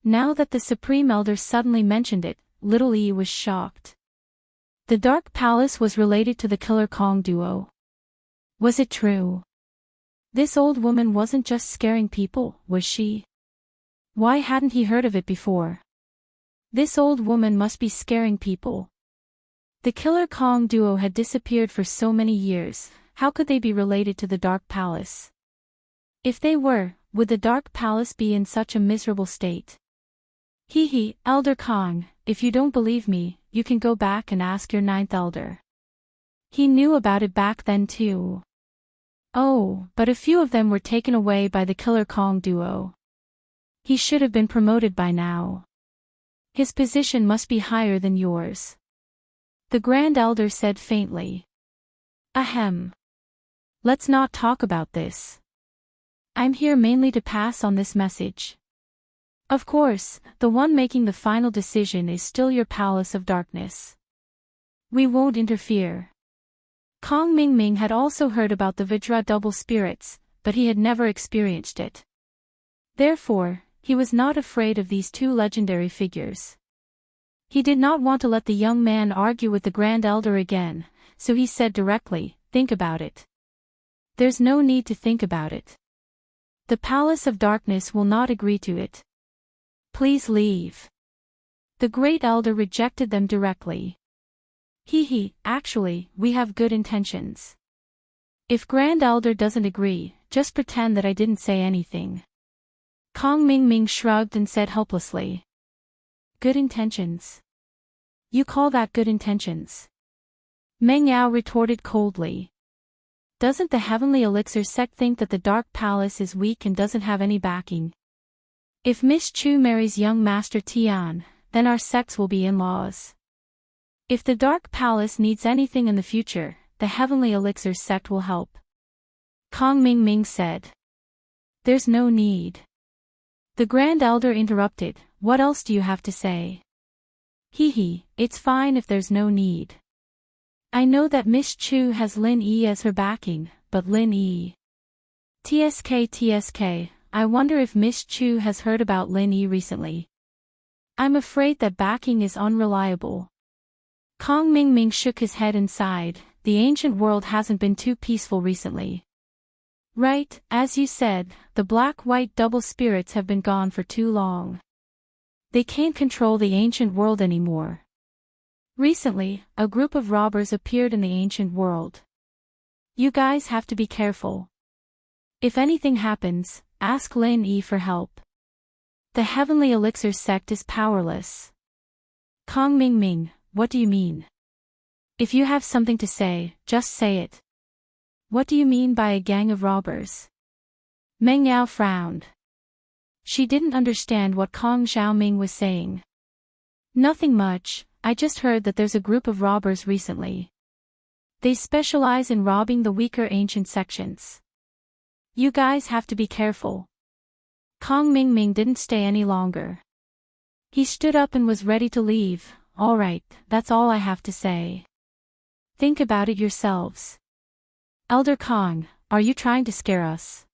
Now that the Supreme Elder suddenly mentioned it, Little E was shocked. The Dark Palace was related to the Killer Kong duo. Was it true? This old woman wasn't just scaring people, was she? Why hadn't he heard of it before? This old woman must be scaring people. The Killer Kong duo had disappeared for so many years, how could they be related to the Dark Palace? If they were, would the Dark Palace be in such a miserable state? Hee, Elder Kong, if you don't believe me, you can go back and ask your ninth elder. He knew about it back then too. Oh, but a few of them were taken away by the Killer Kong duo. He should have been promoted by now. His position must be higher than yours. The Grand Elder said faintly. Ahem. Let's not talk about this. I'm here mainly to pass on this message. Of course, the one making the final decision is still your Palace of Darkness. We won't interfere. Kong Ming Ming had also heard about the Vajra double spirits, but he had never experienced it. Therefore, he was not afraid of these two legendary figures. He did not want to let the young man argue with the Grand Elder again, so he said directly, think about it. There's no need to think about it. The Palace of Darkness will not agree to it. Please leave. The Great Elder rejected them directly. Actually, we have good intentions. If Grand Elder doesn't agree, just pretend that I didn't say anything. Kong Ming Ming shrugged and said helplessly. Good intentions. You call that good intentions? Meng Yao retorted coldly. Doesn't the Heavenly Elixir sect think that the Dark Palace is weak and doesn't have any backing? If Miss Chu marries young Master Tian, then our sects will be in-laws. If the Dark Palace needs anything in the future, the Heavenly Elixir sect will help. Kong Ming Ming said. There's no need. The Grand Elder interrupted, what else do you have to say? It's fine if there's no need. I know that Miss Chu has Lin Yi as her backing, but Lin Yi. TSK, I wonder if Miss Chu has heard about Lin Yi recently. I'm afraid that backing is unreliable. Kong Ming Ming shook his head and sighed, the ancient world hasn't been too peaceful recently. Right, as you said, the black-white double spirits have been gone for too long. They can't control the ancient world anymore. Recently, a group of robbers appeared in the ancient world. You guys have to be careful. If anything happens, ask Lin Yi for help. The Heavenly Elixir sect is powerless. Kong Ming Ming, what do you mean? If you have something to say, just say it. What do you mean by a gang of robbers? Meng Yao frowned. She didn't understand what Kong Xiaoming was saying. Nothing much, I just heard that there's a group of robbers recently. They specialize in robbing the weaker ancient sections. You guys have to be careful. Kong Ming Ming didn't stay any longer. He stood up and was ready to leave. All right, that's all I have to say. Think about it yourselves. Elder Kong, are you trying to scare us?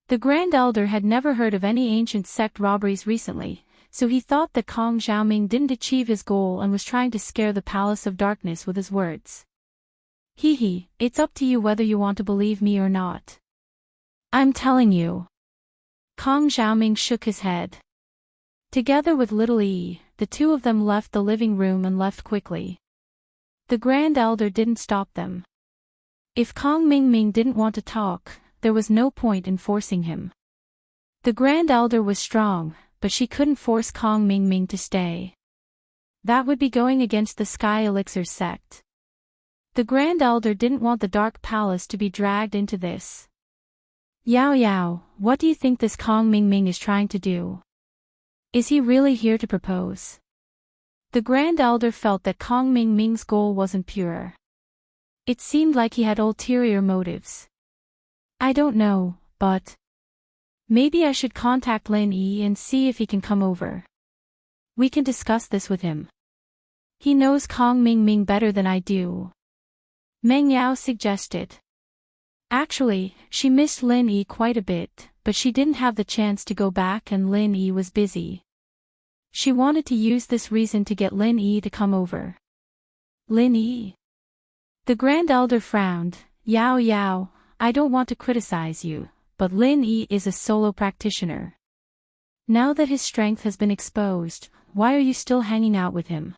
The Grand Elder had never heard of any ancient sect robberies recently, so he thought that Kong Xiaoming didn't achieve his goal and was trying to scare the Palace of Darkness with his words. It's up to you whether you want to believe me or not. I'm telling you. Kong Xiaoming shook his head. Together with Little E, the two of them left the living room and left quickly. The Grand Elder didn't stop them. If Kong Ming Ming didn't want to talk, there was no point in forcing him. The Grand Elder was strong, but she couldn't force Kong Ming Ming to stay. That would be going against the Sky Elixir sect. The Grand Elder didn't want the Dark Palace to be dragged into this. Yao, what do you think this Kong Ming Ming is trying to do? Is he really here to propose? The Grand Elder felt that Kong Ming Ming's goal wasn't pure. It seemed like he had ulterior motives. I don't know, but maybe I should contact Lin Yi and see if he can come over. We can discuss this with him. He knows Kong Ming Ming better than I do. Meng Yao suggested. Actually, she missed Lin Yi quite a bit, but she didn't have the chance to go back and Lin Yi was busy. She wanted to use this reason to get Lin Yi to come over. Lin Yi? The Grand Elder frowned. Yao, I don't want to criticize you, but Lin Yi is a solo practitioner. Now that his strength has been exposed, why are you still hanging out with him?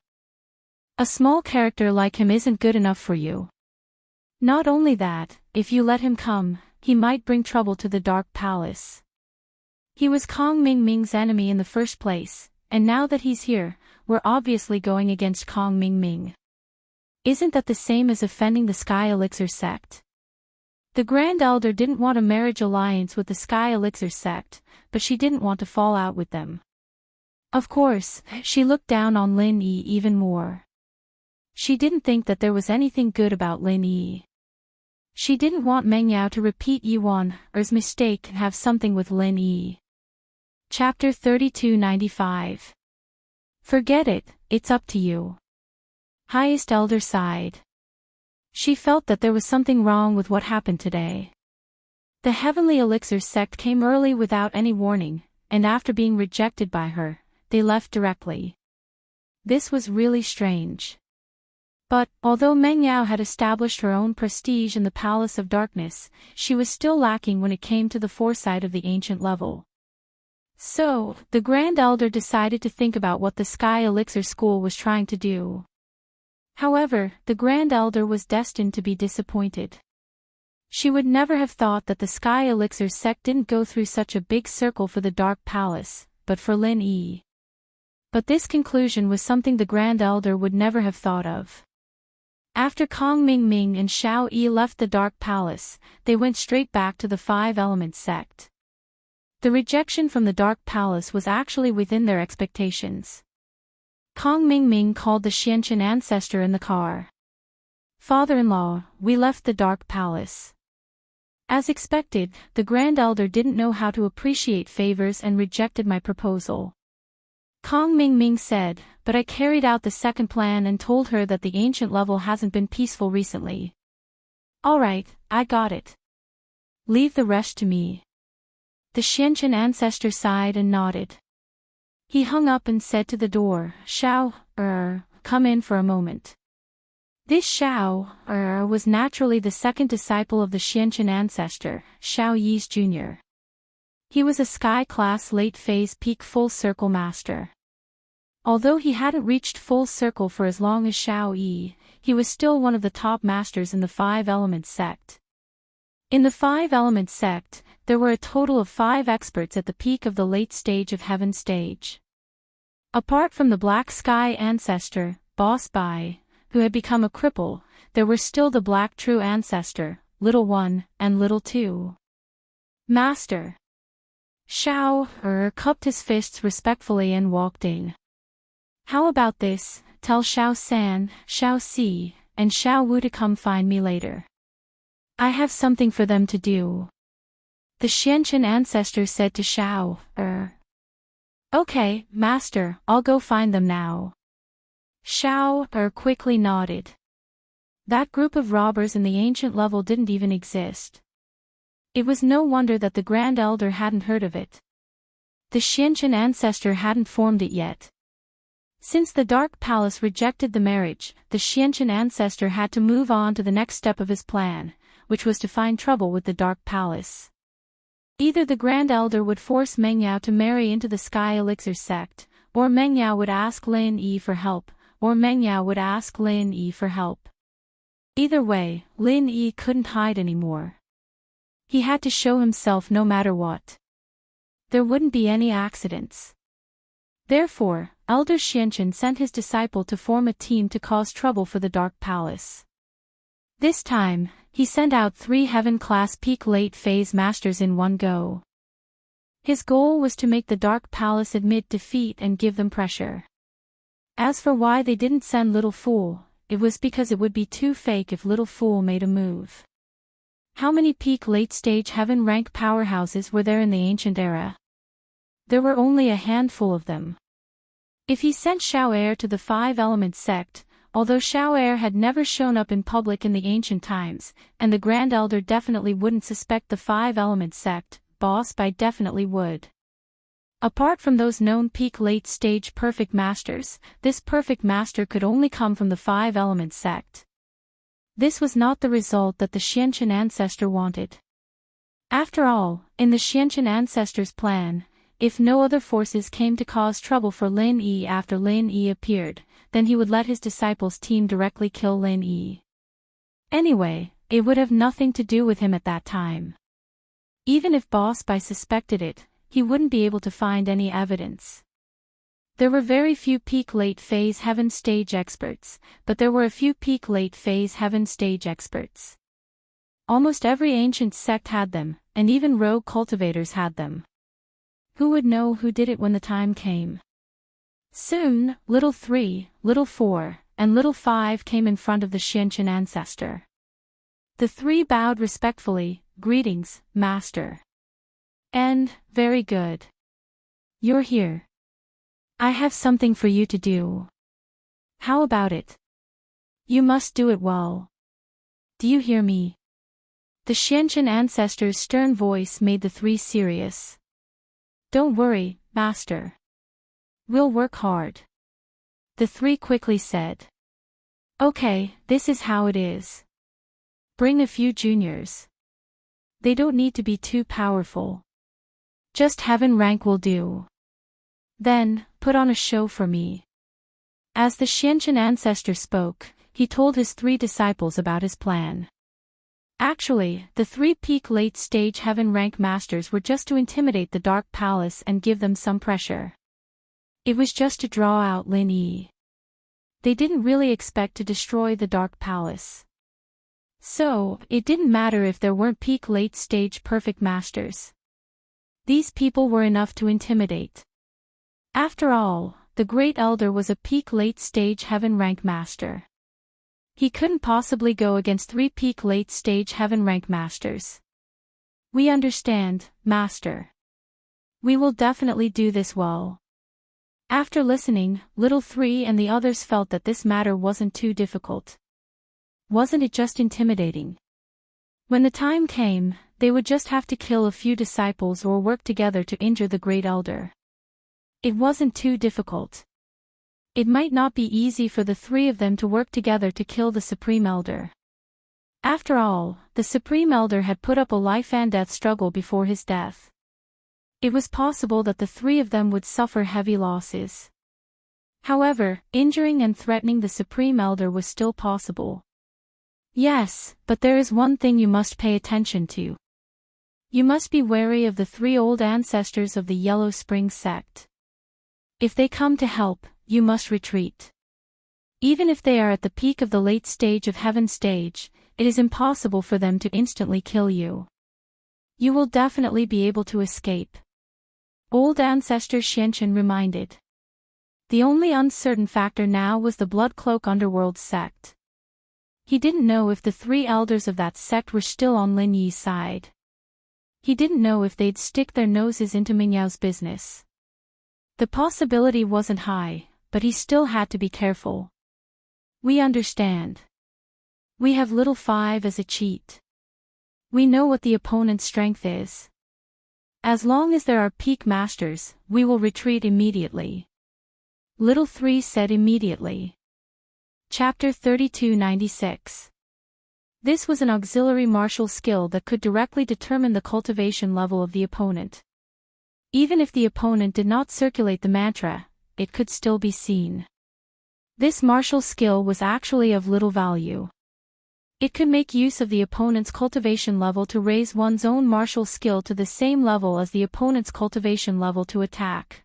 A small character like him isn't good enough for you. Not only that, if you let him come, he might bring trouble to the Dark Palace. He was Kong Ming Ming's enemy in the first place, and now that he's here, we're obviously going against Kong Ming Ming. Isn't that the same as offending the Sky Elixir sect? The Grand Elder didn't want a marriage alliance with the Sky Elixir sect, but she didn't want to fall out with them. Of course, she looked down on Lin Yi even more. She didn't think that there was anything good about Lin Yi. She didn't want Meng Yao to repeat Yuan's mistake and have something with Lin Yi. Chapter 3295. Forget it, it's up to you. Highest Elder sighed. She felt that there was something wrong with what happened today. The Heavenly Elixir sect came early without any warning, and after being rejected by her, they left directly. This was really strange. But, although Meng Yao had established her own prestige in the Palace of Darkness, she was still lacking when it came to the foresight of the ancient level. So, the Grand Elder decided to think about what the Sky Elixir School was trying to do. However, the Grand Elder was destined to be disappointed. She would never have thought that the Sky Elixir sect didn't go through such a big circle for the Dark Palace, but for Lin Yi. But this conclusion was something the Grand Elder would never have thought of. After Kong Ming Ming and Xiao Yi left the Dark Palace, they went straight back to the Five Elements sect. The rejection from the Dark Palace was actually within their expectations. Kong Ming Ming called the Xianchen ancestor in the car. Father-in-law, we left the Dark Palace. As expected, the Grand Elder didn't know how to appreciate favors and rejected my proposal. Kong Ming Ming said, but I carried out the second plan and told her that the ancient level hasn't been peaceful recently. Alright, I got it. Leave the rest to me. The Xianchen ancestor sighed and nodded. He hung up and said to the door, Xiao, come in for a moment. This Xiao, was naturally the second disciple of the Xianchen ancestor, Xiao Yi's junior. He was a sky-class late-phase peak full-circle master. Although he hadn't reached full circle for as long as Xiao Yi, he was still one of the top masters in the Five Elements sect. In the Five Elements sect, there were a total of 5 experts at the peak of the late stage of Heaven stage. Apart from the Black Sky ancestor, Boss Bai, who had become a cripple, there were still the Black True ancestor, Little One, and Little Two. Master. Xiao cupped his fists respectfully and walked in. How about this, tell Xiao San, Xiao Si, and Xiao Wu to come find me later. I have something for them to do. The Xianchen ancestor said to Xiao, Okay, master, I'll go find them now. Xiao quickly nodded. That group of robbers in the ancient level didn't even exist. It was no wonder that the Grand Elder hadn't heard of it. The Xianchen ancestor hadn't formed it yet. Since the Dark Palace rejected the marriage, the Xianchen ancestor had to move on to the next step of his plan, which was to find trouble with the Dark Palace. Either the Grand Elder would force Meng Yao to marry into the Sky Elixir sect, or Meng Yao would ask Lin Yi for help, or Meng Yao would ask Lin Yi for help. Either way, Lin Yi couldn't hide anymore. He had to show himself no matter what. There wouldn't be any accidents. Therefore, Elder Xianchen sent his disciple to form a team to cause trouble for the Dark Palace. This time, he sent out 3 Heaven-class peak late-phase masters in one go. His goal was to make the Dark Palace admit defeat and give them pressure. As for why they didn't send Little Fool, it was because it would be too fake if Little Fool made a move. How many peak late-stage Heaven-rank powerhouses were there in the ancient era? There were only a handful of them. If he sent Xiao Air to the Five Elements sect, although Xiao Air had never shown up in public in the ancient times, and the Grand Elder definitely wouldn't suspect the Five Elements sect, Boss Bai definitely would. Apart from those known peak late-stage perfect masters, this perfect master could only come from the Five Elements sect. This was not the result that the Xianchen ancestor wanted. After all, in the Xianchen ancestor's plan, if no other forces came to cause trouble for Lin Yi after Lin Yi appeared, then he would let his disciples' team directly kill Lin Yi. Anyway, it would have nothing to do with him at that time. Even if Boss Bai suspected it, he wouldn't be able to find any evidence. There were very few peak late phase heaven stage experts, but there were a few peak late phase heaven stage experts. Almost every ancient sect had them, and even rogue cultivators had them. Who would know who did it when the time came? Soon, Little 3, Little 4, and Little 5 came in front of the Xianchen ancestor. The three bowed respectfully, "Greetings, Master." And, "Very good. You're here. I have something for you to do. How about it? You must do it well. Do you hear me?" The Xianchen ancestor's stern voice made the three serious. "Don't worry, Master. We'll work hard." The three quickly said. "Okay, this is how it is. Bring a few juniors. They don't need to be too powerful. Just heaven rank will do. Then, put on a show for me." As the Xianchen ancestor spoke, he told his three disciples about his plan. Actually, the three peak late stage heaven rank masters were just to intimidate the Dark Palace and give them some pressure. It was just to draw out Lin Yi. They didn't really expect to destroy the Dark Palace. So, it didn't matter if there weren't peak late stage perfect masters. These people were enough to intimidate. After all, the Great Elder was a peak late stage heaven rank master. He couldn't possibly go against three peak late stage heaven rank masters. "We understand, Master. We will definitely do this well." After listening, Little 3 and the others felt that this matter wasn't too difficult. Wasn't it just intimidating? When the time came, they would just have to kill a few disciples or work together to injure the Great Elder. It wasn't too difficult. It might not be easy for the three of them to work together to kill the Supreme Elder. After all, the Supreme Elder had put up a life-and-death struggle before his death. It was possible that the three of them would suffer heavy losses. However, injuring and threatening the Supreme Elder was still possible. Yes, but there is one thing you must pay attention to. You must be wary of the three old ancestors of the Yellow Spring sect. If they come to help, you must retreat. Even if they are at the peak of the late stage of heaven stage, it is impossible for them to instantly kill you. You will definitely be able to escape. Old ancestor Xianchen reminded. The only uncertain factor now was the Blood Cloak Underworld sect. He didn't know if the three elders of that sect were still on Lin Yi's side. He didn't know if they'd stick their noses into Mingyao's business. The possibility wasn't high, but he still had to be careful. "We understand. We have Little 5 as a cheat. We know what the opponent's strength is. As long as there are peak masters, we will retreat immediately." Little 3 said immediately. Chapter 3296. This was an auxiliary martial skill that could directly determine the cultivation level of the opponent. Even if the opponent did not circulate the mantra, it could still be seen. This martial skill was actually of little value. It could make use of the opponent's cultivation level to raise one's own martial skill to the same level as the opponent's cultivation level to attack.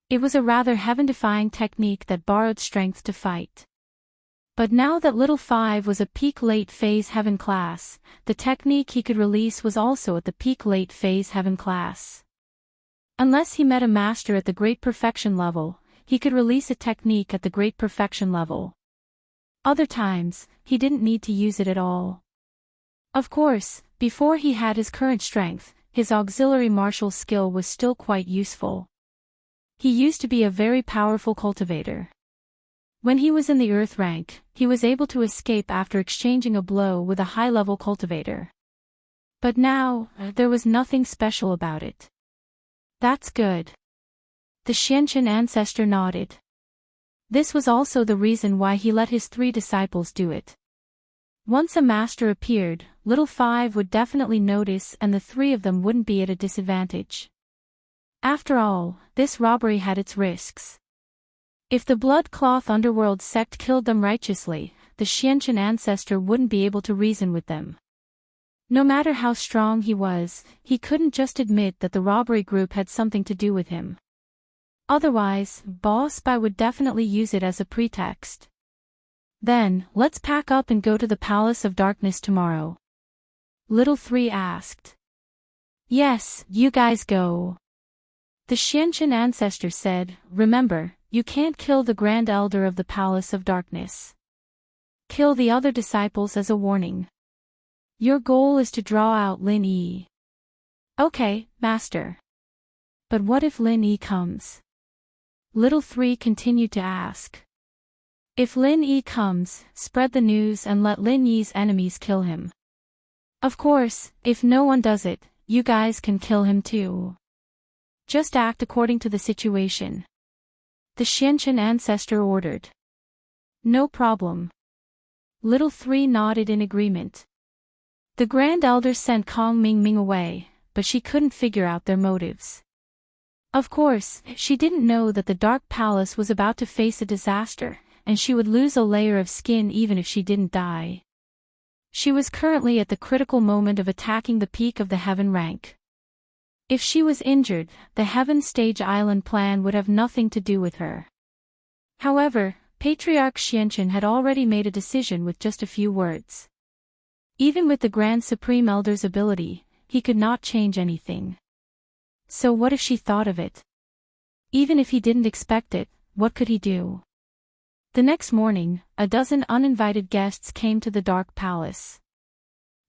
It was a rather heaven-defying technique that borrowed strength to fight. But now that Little 5 was a peak late phase heaven class, the technique he could release was also at the peak late phase heaven class. Unless he met a master at the Great Perfection level, he could release a technique at the Great Perfection level. Other times, he didn't need to use it at all. Of course, before he had his current strength, his auxiliary martial skill was still quite useful. He used to be a very powerful cultivator. When he was in the Earth rank, he was able to escape after exchanging a blow with a high-level cultivator. But now, there was nothing special about it. "That's good." The Xianchen ancestor nodded. This was also the reason why he let his three disciples do it. Once a master appeared, Little 5 would definitely notice and the three of them wouldn't be at a disadvantage. After all, this robbery had its risks. If the blood-cloth underworld sect killed them righteously, the Xianqian ancestor wouldn't be able to reason with them. No matter how strong he was, he couldn't just admit that the robbery group had something to do with him. Otherwise, Boss Bai would definitely use it as a pretext. Then, let's pack up and go to the Palace of Darkness tomorrow. Little Three asked. Yes, you guys go. The Xianqian ancestor said, remember, you can't kill the Grand Elder of the Palace of Darkness. Kill the other disciples as a warning. Your goal is to draw out Lin Yi. Okay, Master. But what if Lin Yi comes? Little Three continued to ask. If Lin Yi comes, spread the news and let Lin Yi's enemies kill him. Of course, if no one does it, you guys can kill him too. Just act according to the situation. The Xianqian ancestor ordered. No problem. Little Three nodded in agreement. The Grand Elder sent Kong Mingming away, but she couldn't figure out their motives. Of course, she didn't know that the Dark Palace was about to face a disaster, and she would lose a layer of skin even if she didn't die. She was currently at the critical moment of attacking the peak of the Heaven rank. If she was injured, the Heaven Stage Island plan would have nothing to do with her. However, Patriarch Xianqian had already made a decision with just a few words. Even with the Grand Supreme Elder's ability, he could not change anything. So what if she thought of it? Even if he didn't expect it, what could he do? The next morning, a dozen uninvited guests came to the Dark Palace.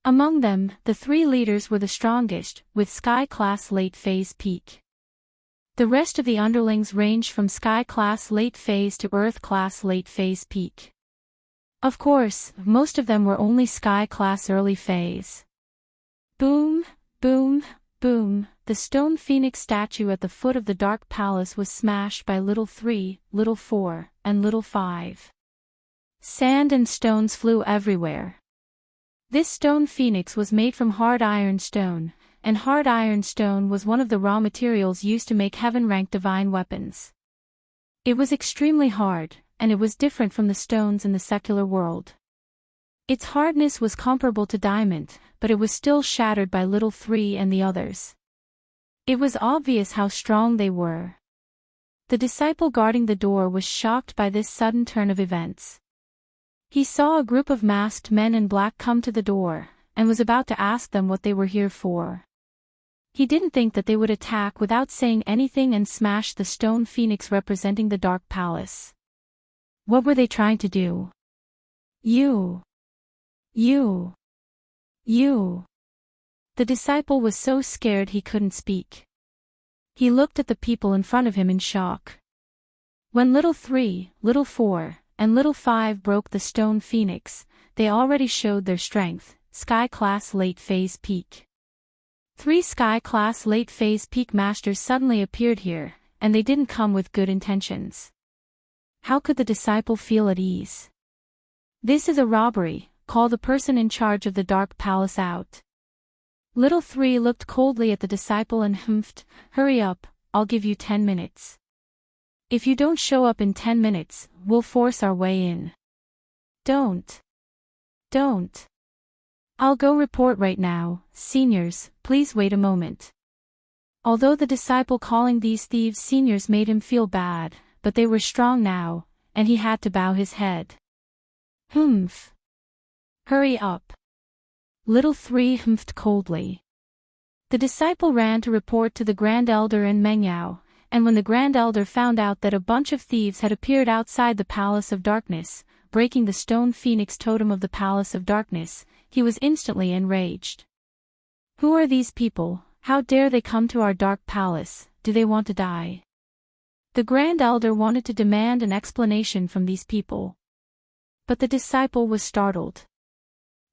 Among them, the three leaders were the strongest, with Sky-class late-phase peak. The rest of the underlings ranged from Sky-class late-phase to Earth-class late-phase peak. Of course, most of them were only Sky-class early phase. Boom, boom, boom, the stone phoenix statue at the foot of the Dark Palace was smashed by Little Three, Little Four, and Little Five. Sand and stones flew everywhere. This stone phoenix was made from hard iron stone, and hard iron stone was one of the raw materials used to make heaven-rank divine weapons. It was extremely hard, and it was different from the stones in the secular world. Its hardness was comparable to diamond, but it was still shattered by Little Three and the others. It was obvious how strong they were. The disciple guarding the door was shocked by this sudden turn of events. He saw a group of masked men in black come to the door, and was about to ask them what they were here for. He didn't think that they would attack without saying anything and smash the stone phoenix representing the Dark Palace. What were they trying to do? You. The disciple was so scared he couldn't speak. He looked at the people in front of him in shock. When Little Three, Little Four, and Little Five broke the stone phoenix, they already showed their strength, Sky-class late-phase peak. 3 Sky-class late-phase peak masters suddenly appeared here, and they didn't come with good intentions. How could the disciple feel at ease? This is a robbery, call the person in charge of the Dark Palace out. Little Three looked coldly at the disciple and humphed, hurry up, I'll give you 10 minutes. If you don't show up in 10 minutes, we'll force our way in. Don't. I'll go report right now, seniors, please wait a moment. Although the disciple calling these thieves seniors made him feel bad, but they were strong now, and he had to bow his head. Humph. Hurry up. Little Three humphed coldly. The disciple ran to report to the Grand Elder and Mengyao, and when the Grand Elder found out that a bunch of thieves had appeared outside the Palace of Darkness, breaking the stone phoenix totem of the Palace of Darkness, he was instantly enraged. Who are these people? How dare they come to our Dark Palace? Do they want to die? The Grand Elder wanted to demand an explanation from these people. But the disciple was startled.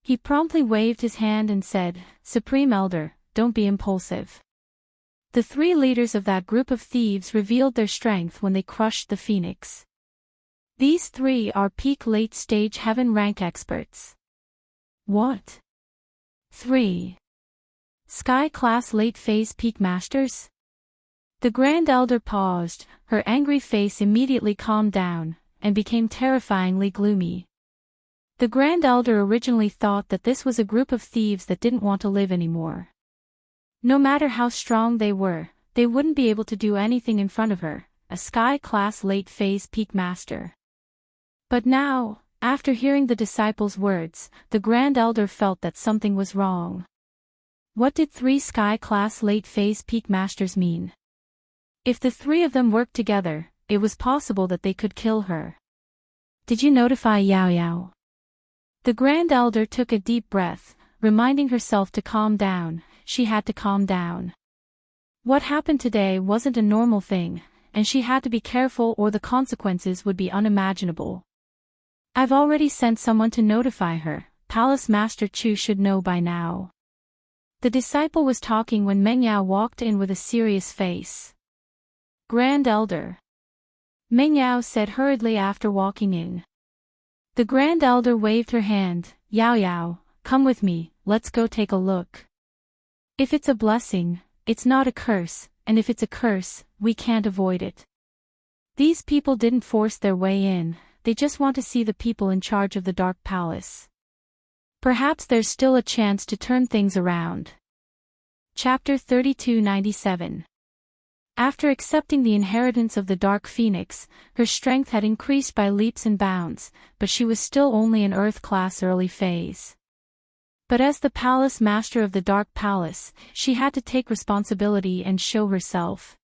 He promptly waved his hand and said, Supreme Elder, don't be impulsive. The 3 leaders of that group of thieves revealed their strength when they crushed the phoenix. These 3 are peak late-stage heaven rank experts. What? 3 Sky-class late-phase peak masters? The Grand Elder paused, her angry face immediately calmed down, and became terrifyingly gloomy. The Grand Elder originally thought that this was a group of thieves that didn't want to live anymore. No matter how strong they were, they wouldn't be able to do anything in front of her, a Sky-class late-phase peak master. But now, after hearing the disciples' words, the Grand Elder felt that something was wrong. What did 3 Sky-class late-phase peak masters mean? If the 3 of them worked together, it was possible that they could kill her. Did you notify Yao Yao? The Grand Elder took a deep breath, reminding herself to calm down. She had to calm down. What happened today wasn't a normal thing, and she had to be careful or the consequences would be unimaginable. I've already sent someone to notify her. Palace Master Chu should know by now. The disciple was talking when Meng Yao walked in with a serious face. Grand Elder. Meng Yao said hurriedly after walking in. The Grand Elder waved her hand. Yao Yao, come with me, let's go take a look. If it's a blessing, it's not a curse, and if it's a curse, we can't avoid it. These people didn't force their way in, they just want to see the people in charge of the Dark Palace. Perhaps there's still a chance to turn things around. Chapter 3297. After accepting the inheritance of the Dark Phoenix, her strength had increased by leaps and bounds, but she was still only an Earth-class early phase. But as the Palace Master of the Dark Palace, she had to take responsibility and show herself.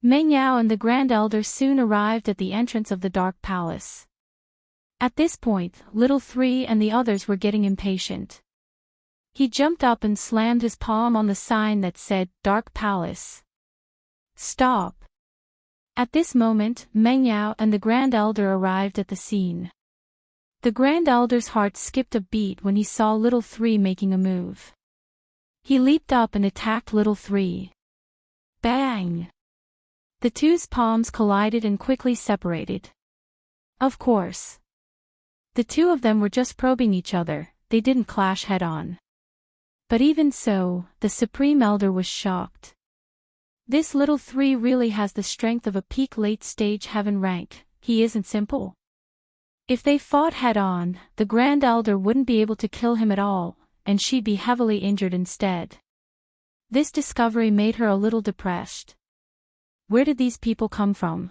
Meng Yao and the Grand Elder soon arrived at the entrance of the Dark Palace. At this point, Little Three and the others were getting impatient. He jumped up and slammed his palm on the sign that said, Dark Palace. Stop. At this moment, Meng Yao and the Grand Elder arrived at the scene. The Grand Elder's heart skipped a beat when he saw Little Three making a move. He leaped up and attacked Little Three. Bang! The two's palms collided and quickly separated. Of course. The two of them were just probing each other, they didn't clash head-on. But even so, the Supreme Elder was shocked. This Little Three really has the strength of a peak late-stage heaven rank, he isn't simple. If they fought head-on, the Grand Elder wouldn't be able to kill him at all, and she'd be heavily injured instead. This discovery made her a little depressed. Where did these people come from?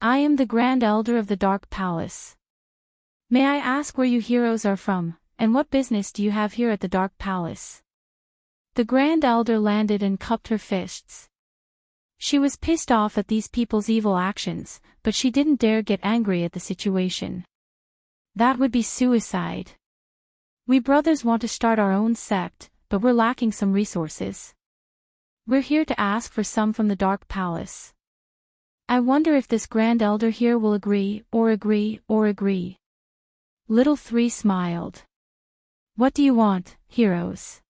I am the Grand Elder of the Dark Palace. May I ask where you heroes are from, and what business do you have here at the Dark Palace? The Grand Elder landed and cupped her fists. She was pissed off at these people's evil actions, but she didn't dare get angry at the situation. That would be suicide. We brothers want to start our own sect, but we're lacking some resources. We're here to ask for some from the Dark Palace. I wonder if this Grand Elder here will agree, or agree, or agree. Little Three smiled. What do you want, heroes?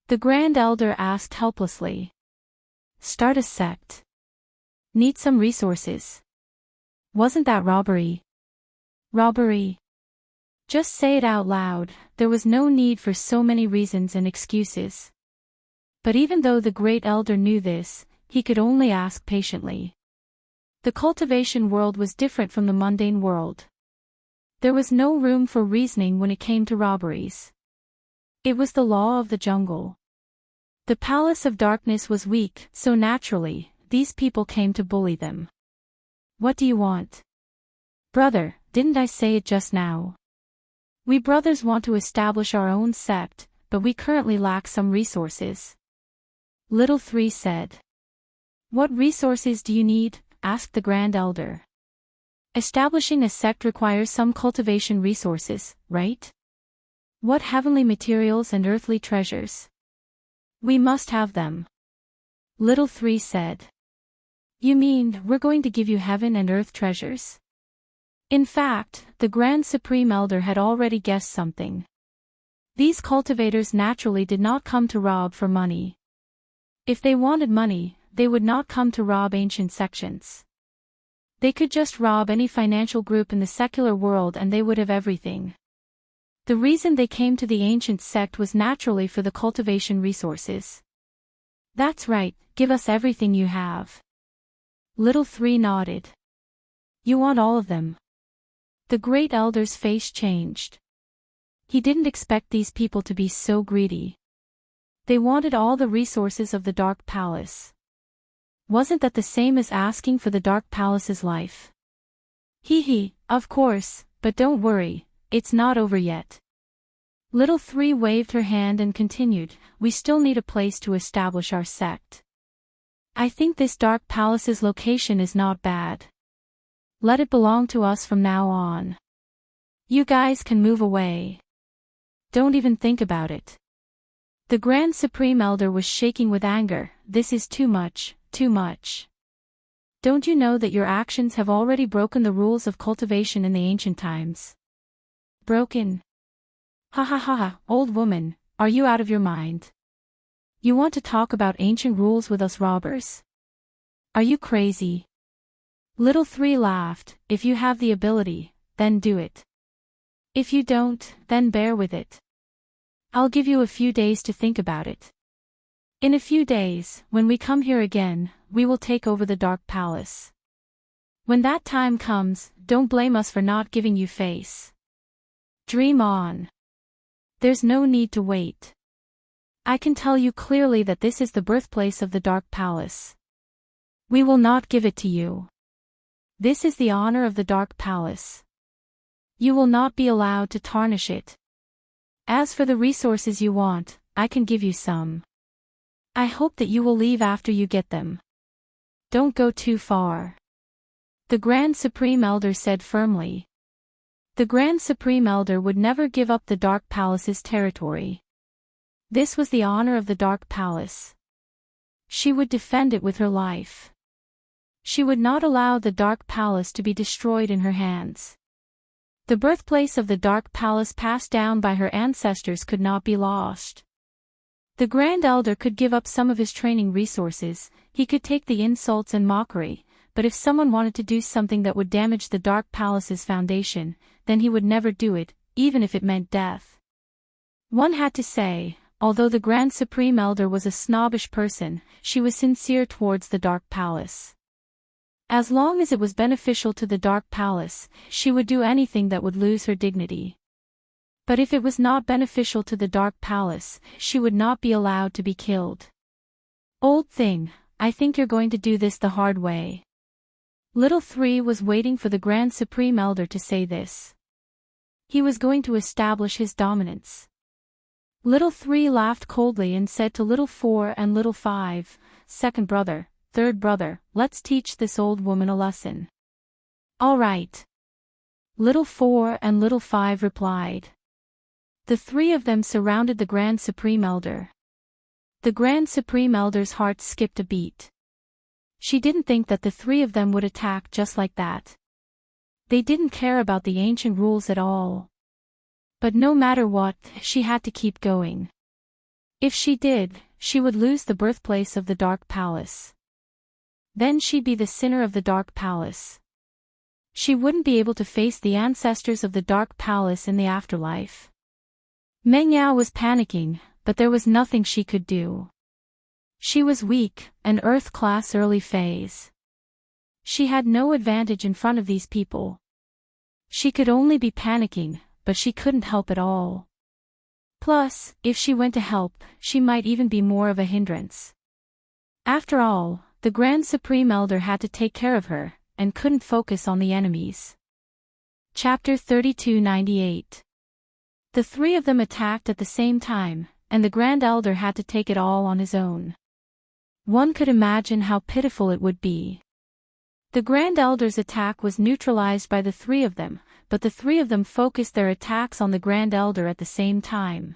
The Grand Elder asked helplessly. Start a sect. Need some resources. Wasn't that robbery? Robbery. Just say it out loud, there was no need for so many reasons and excuses. But even though the Great Elder knew this, he could only ask patiently. The cultivation world was different from the mundane world. There was no room for reasoning when it came to robberies. It was the law of the jungle. The Palace of Darkness was weak, so naturally, these people came to bully them. What do you want? Brother, didn't I say it just now? We brothers want to establish our own sect, but we currently lack some resources. Little Three said. What resources do you need? Asked the Grand Elder. Establishing a sect requires some cultivation resources, right? What heavenly materials and earthly treasures? We must have them. Little Three said. You mean, we're going to give you heaven and earth treasures? In fact, the Grand Supreme Elder had already guessed something. These cultivators naturally did not come to rob for money. If they wanted money, they would not come to rob ancient sections. They could just rob any financial group in the secular world and they would have everything. The reason they came to the ancient sect was naturally for the cultivation resources. That's right, give us everything you have. Little Three nodded. You want all of them? The great elder's face changed. He didn't expect these people to be so greedy. They wanted all the resources of the Dark Palace. Wasn't that the same as asking for the Dark Palace's life? Hee, of course, but don't worry, it's not over yet. Little Three waved her hand and continued, we still need a place to establish our sect. I think this Dark Palace's location is not bad. Let it belong to us from now on. You guys can move away. Don't even think about it. The Grand Supreme Elder was shaking with anger. This is too much, too much. Don't you know that your actions have already broken the rules of cultivation in the ancient times? Broken? Ha, old woman, are you out of your mind? You want to talk about ancient rules with us robbers? Are you crazy? Little Three laughed. If you have the ability, then do it. If you don't, then bear with it. I'll give you a few days to think about it. In a few days, when we come here again, we will take over the Dark Palace. When that time comes, don't blame us for not giving you face. Dream on. There's no need to wait. I can tell you clearly that this is the birthplace of the Dark Palace. We will not give it to you. This is the honor of the Dark Palace. You will not be allowed to tarnish it. As for the resources you want, I can give you some. I hope that you will leave after you get them. Don't go too far. The Grand Supreme Elder said firmly. The Grand Supreme Elder would never give up the Dark Palace's territory. This was the honor of the Dark Palace. She would defend it with her life. She would not allow the Dark Palace to be destroyed in her hands. The birthplace of the Dark Palace passed down by her ancestors could not be lost. The Grand Elder could give up some of his training resources, he could take the insults and mockery, but if someone wanted to do something that would damage the Dark Palace's foundation, then he would never do it, even if it meant death. One had to say, although the Grand Supreme Elder was a snobbish person, she was sincere towards the Dark Palace. As long as it was beneficial to the Dark Palace, she would do anything that would lose her dignity. But if it was not beneficial to the Dark Palace, she would not be allowed to be killed. Old thing, I think you're going to do this the hard way. Little Three was waiting for the Grand Supreme Elder to say this. He was going to establish his dominance. Little Three laughed coldly and said to Little Four and Little Five, second brother, third brother, let's teach this old woman a lesson. All right. Little Four and Little Five replied. The three of them surrounded the Grand Supreme Elder. The Grand Supreme Elder's heart skipped a beat. She didn't think that the three of them would attack just like that. They didn't care about the ancient rules at all. But no matter what, she had to keep going. If she did, she would lose the birthplace of the Dark Palace. Then she'd be the sinner of the Dark Palace. She wouldn't be able to face the ancestors of the Dark Palace in the afterlife. Meng Yao was panicking, but there was nothing she could do. She was weak, an Earth-class early phase. She had no advantage in front of these people. She could only be panicking, but she couldn't help at all. Plus, if she went to help, she might even be more of a hindrance. After all, the Grand Supreme Elder had to take care of her, and couldn't focus on the enemies. Chapter 3298. The three of them attacked at the same time, and the Grand Elder had to take it all on his own. One could imagine how pitiful it would be. The Grand Elder's attack was neutralized by the three of them, but the three of them focused their attacks on the Grand Elder at the same time.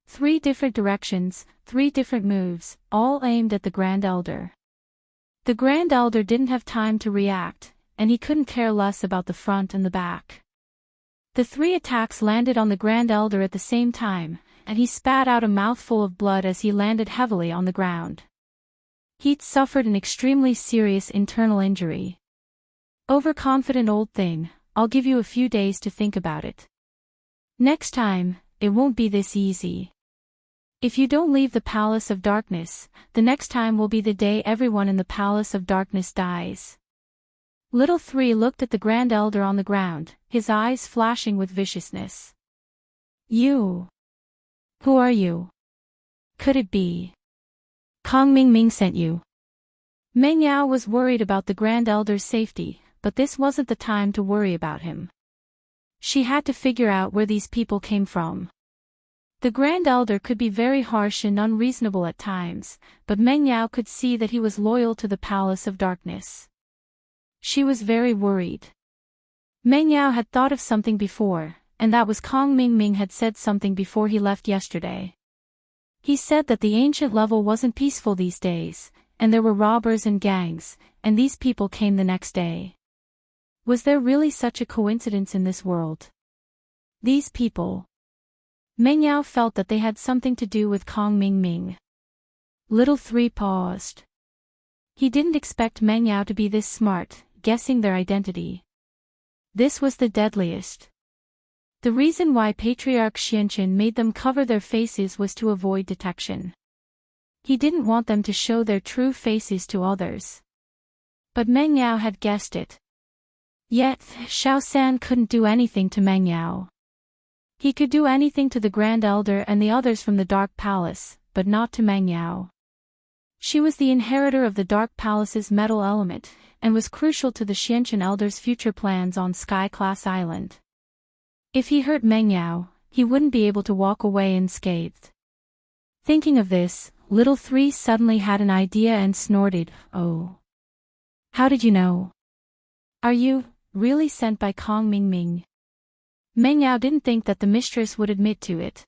3 different directions, 3 different moves, all aimed at the Grand Elder. The Grand Elder didn't have time to react, and he couldn't care less about the front and the back. The 3 attacks landed on the Grand Elder at the same time, and he spat out a mouthful of blood as he landed heavily on the ground. He'd suffered an extremely serious internal injury. Overconfident old thing, I'll give you a few days to think about it. Next time, it won't be this easy. If you don't leave the Palace of Darkness, the next time will be the day everyone in the Palace of Darkness dies. Little Three looked at the Grand Elder on the ground, his eyes flashing with viciousness. You. Who are you? Could it be Kong Ming Ming sent you? Meng Yao was worried about the Grand Elder's safety, but this wasn't the time to worry about him. She had to figure out where these people came from. The Grand Elder could be very harsh and unreasonable at times, but Meng Yao could see that he was loyal to the Palace of Darkness. She was very worried. Meng Yao had thought of something before, and that was Kong Ming Ming had said something before he left yesterday. He said that the ancient level wasn't peaceful these days, and there were robbers and gangs, and these people came the next day. Was there really such a coincidence in this world? These people. Meng Yao felt that they had something to do with Kong Ming Ming. Little Three paused. He didn't expect Meng Yao to be this smart, guessing their identity. This was the deadliest. The reason why Patriarch Xianqin made them cover their faces was to avoid detection. He didn't want them to show their true faces to others. But Meng Yao had guessed it. Yet, Xiao San couldn't do anything to Meng Yao. He could do anything to the Grand Elder and the others from the Dark Palace, but not to Meng Yao. She was the inheritor of the Dark Palace's metal element, and was crucial to the Xianqin Elder's future plans on Sky-class Island. If he hurt Meng Yao, he wouldn't be able to walk away unscathed. Thinking of this, Little Three suddenly had an idea and snorted, "Oh. How did you know? Are you really sent by Kong Ming Ming?" Meng Yao didn't think that the mistress would admit to it.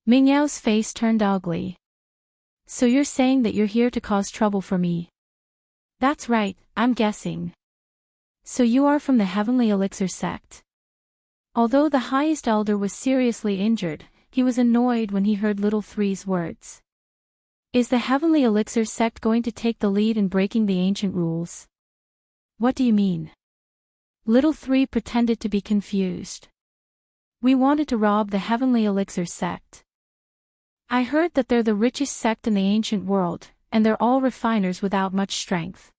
Meng Yao's face turned ugly. "So you're saying that you're here to cause trouble for me?" "That's right, I'm guessing. So you are from the Heavenly Elixir sect." Although the highest elder was seriously injured, he was annoyed when he heard Little Three's words. Is the Heavenly Elixir sect going to take the lead in breaking the ancient rules? What do you mean? Little Three pretended to be confused. We wanted to rob the Heavenly Elixir sect. I heard that they're the richest sect in the ancient world, and they're all refiners without much strength.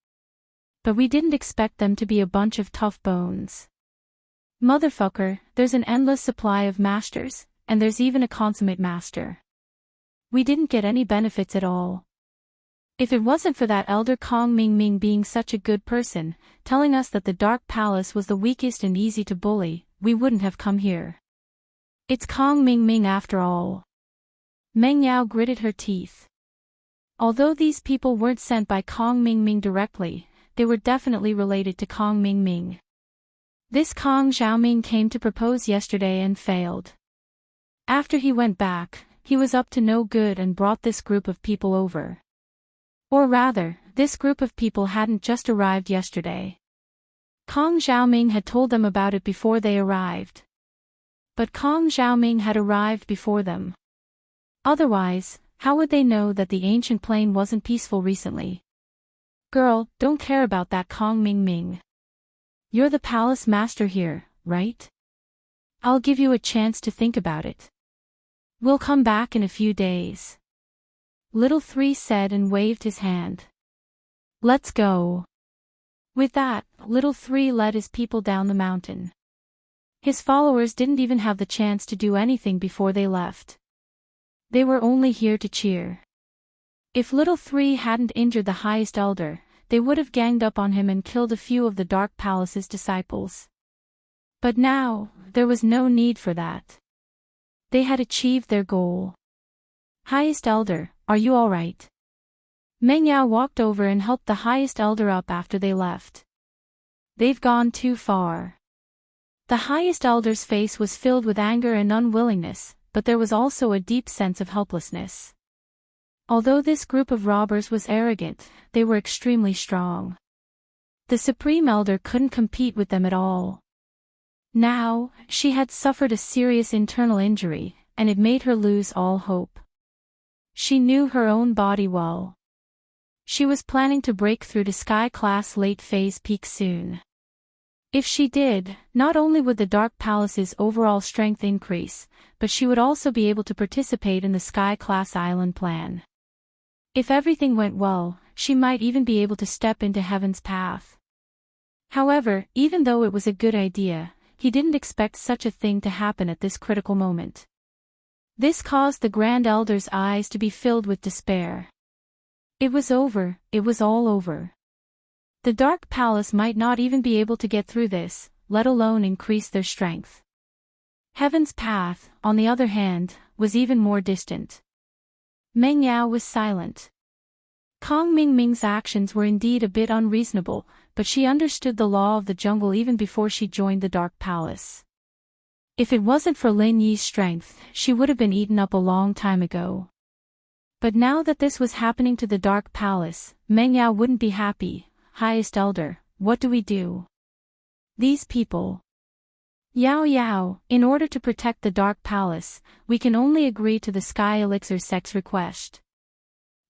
But we didn't expect them to be a bunch of tough bones. Motherfucker, there's an endless supply of masters, and there's even a consummate master. We didn't get any benefits at all. If it wasn't for that elder Kong Ming Ming being such a good person, telling us that the Dark Palace was the weakest and easy to bully, we wouldn't have come here. It's Kong Ming Ming after all. Meng Yao gritted her teeth. Although these people weren't sent by Kong Ming Ming directly, they were definitely related to Kong Ming Ming. This Kong Xiaoming came to propose yesterday and failed. After he went back, he was up to no good and brought this group of people over. Or rather, this group of people hadn't just arrived yesterday. Kong Xiaoming had told them about it before they arrived. But Kong Xiaoming had arrived before them. Otherwise, how would they know that the ancient plane wasn't peaceful recently? Girl, don't care about that Kong Ming Ming. You're the palace master here, right? I'll give you a chance to think about it. We'll come back in a few days. Little Three said and waved his hand. Let's go. With that, Little Three led his people down the mountain. His followers didn't even have the chance to do anything before they left. They were only here to cheer. If Little Three hadn't injured the highest elder, they would have ganged up on him and killed a few of the Dark Palace's disciples. But now, there was no need for that. They had achieved their goal. Highest elder, are you all right? Meng Yao walked over and helped the highest elder up after they left. They've gone too far. The highest elder's face was filled with anger and unwillingness, but there was also a deep sense of helplessness. Although this group of robbers was arrogant, they were extremely strong. The Supreme Elder couldn't compete with them at all. Now, she had suffered a serious internal injury, and it made her lose all hope. She knew her own body well. She was planning to break through to Sky-class late phase peak soon. If she did, not only would the Dark Palace's overall strength increase, but she would also be able to participate in the Sky-class island plan. If everything went well, she might even be able to step into Heaven's path. However, even though it was a good idea, he didn't expect such a thing to happen at this critical moment. This caused the Grand Elder's eyes to be filled with despair. It was over, it was all over. The Dark Palace might not even be able to get through this, let alone increase their strength. Heaven's path, on the other hand, was even more distant. Meng Yao was silent. Kong Mingming's actions were indeed a bit unreasonable, but she understood the law of the jungle even before she joined the Dark Palace. If it wasn't for Lin Yi's strength, she would have been eaten up a long time ago. But now that this was happening to the Dark Palace, Meng Yao wouldn't be happy. Highest Elder, what do we do? These people. Yao, in order to protect the Dark Palace, we can only agree to the Sky Elixir sect's request.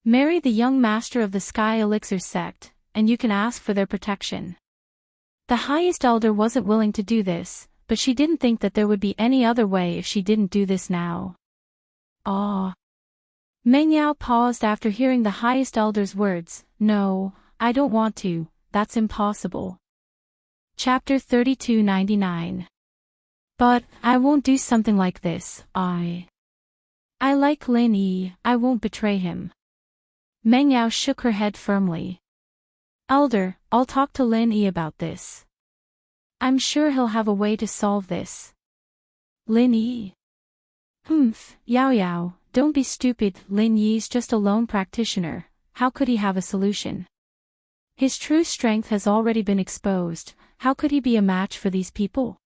Marry the young master of the Sky Elixir sect, and you can ask for their protection. The Highest Elder wasn't willing to do this, but she didn't think that there would be any other way if she didn't do this now. Meng Yao paused after hearing the Highest Elder's words. No, I don't want to, that's impossible. Chapter 3299. But, I won't do something like this, I like Lin Yi, I won't betray him. Meng Yao shook her head firmly. Elder, I'll talk to Lin Yi about this. I'm sure he'll have a way to solve this. Lin Yi. Yao, don't be stupid, Lin Yi's just a lone practitioner, how could he have a solution? His true strength has already been exposed, how could he be a match for these people?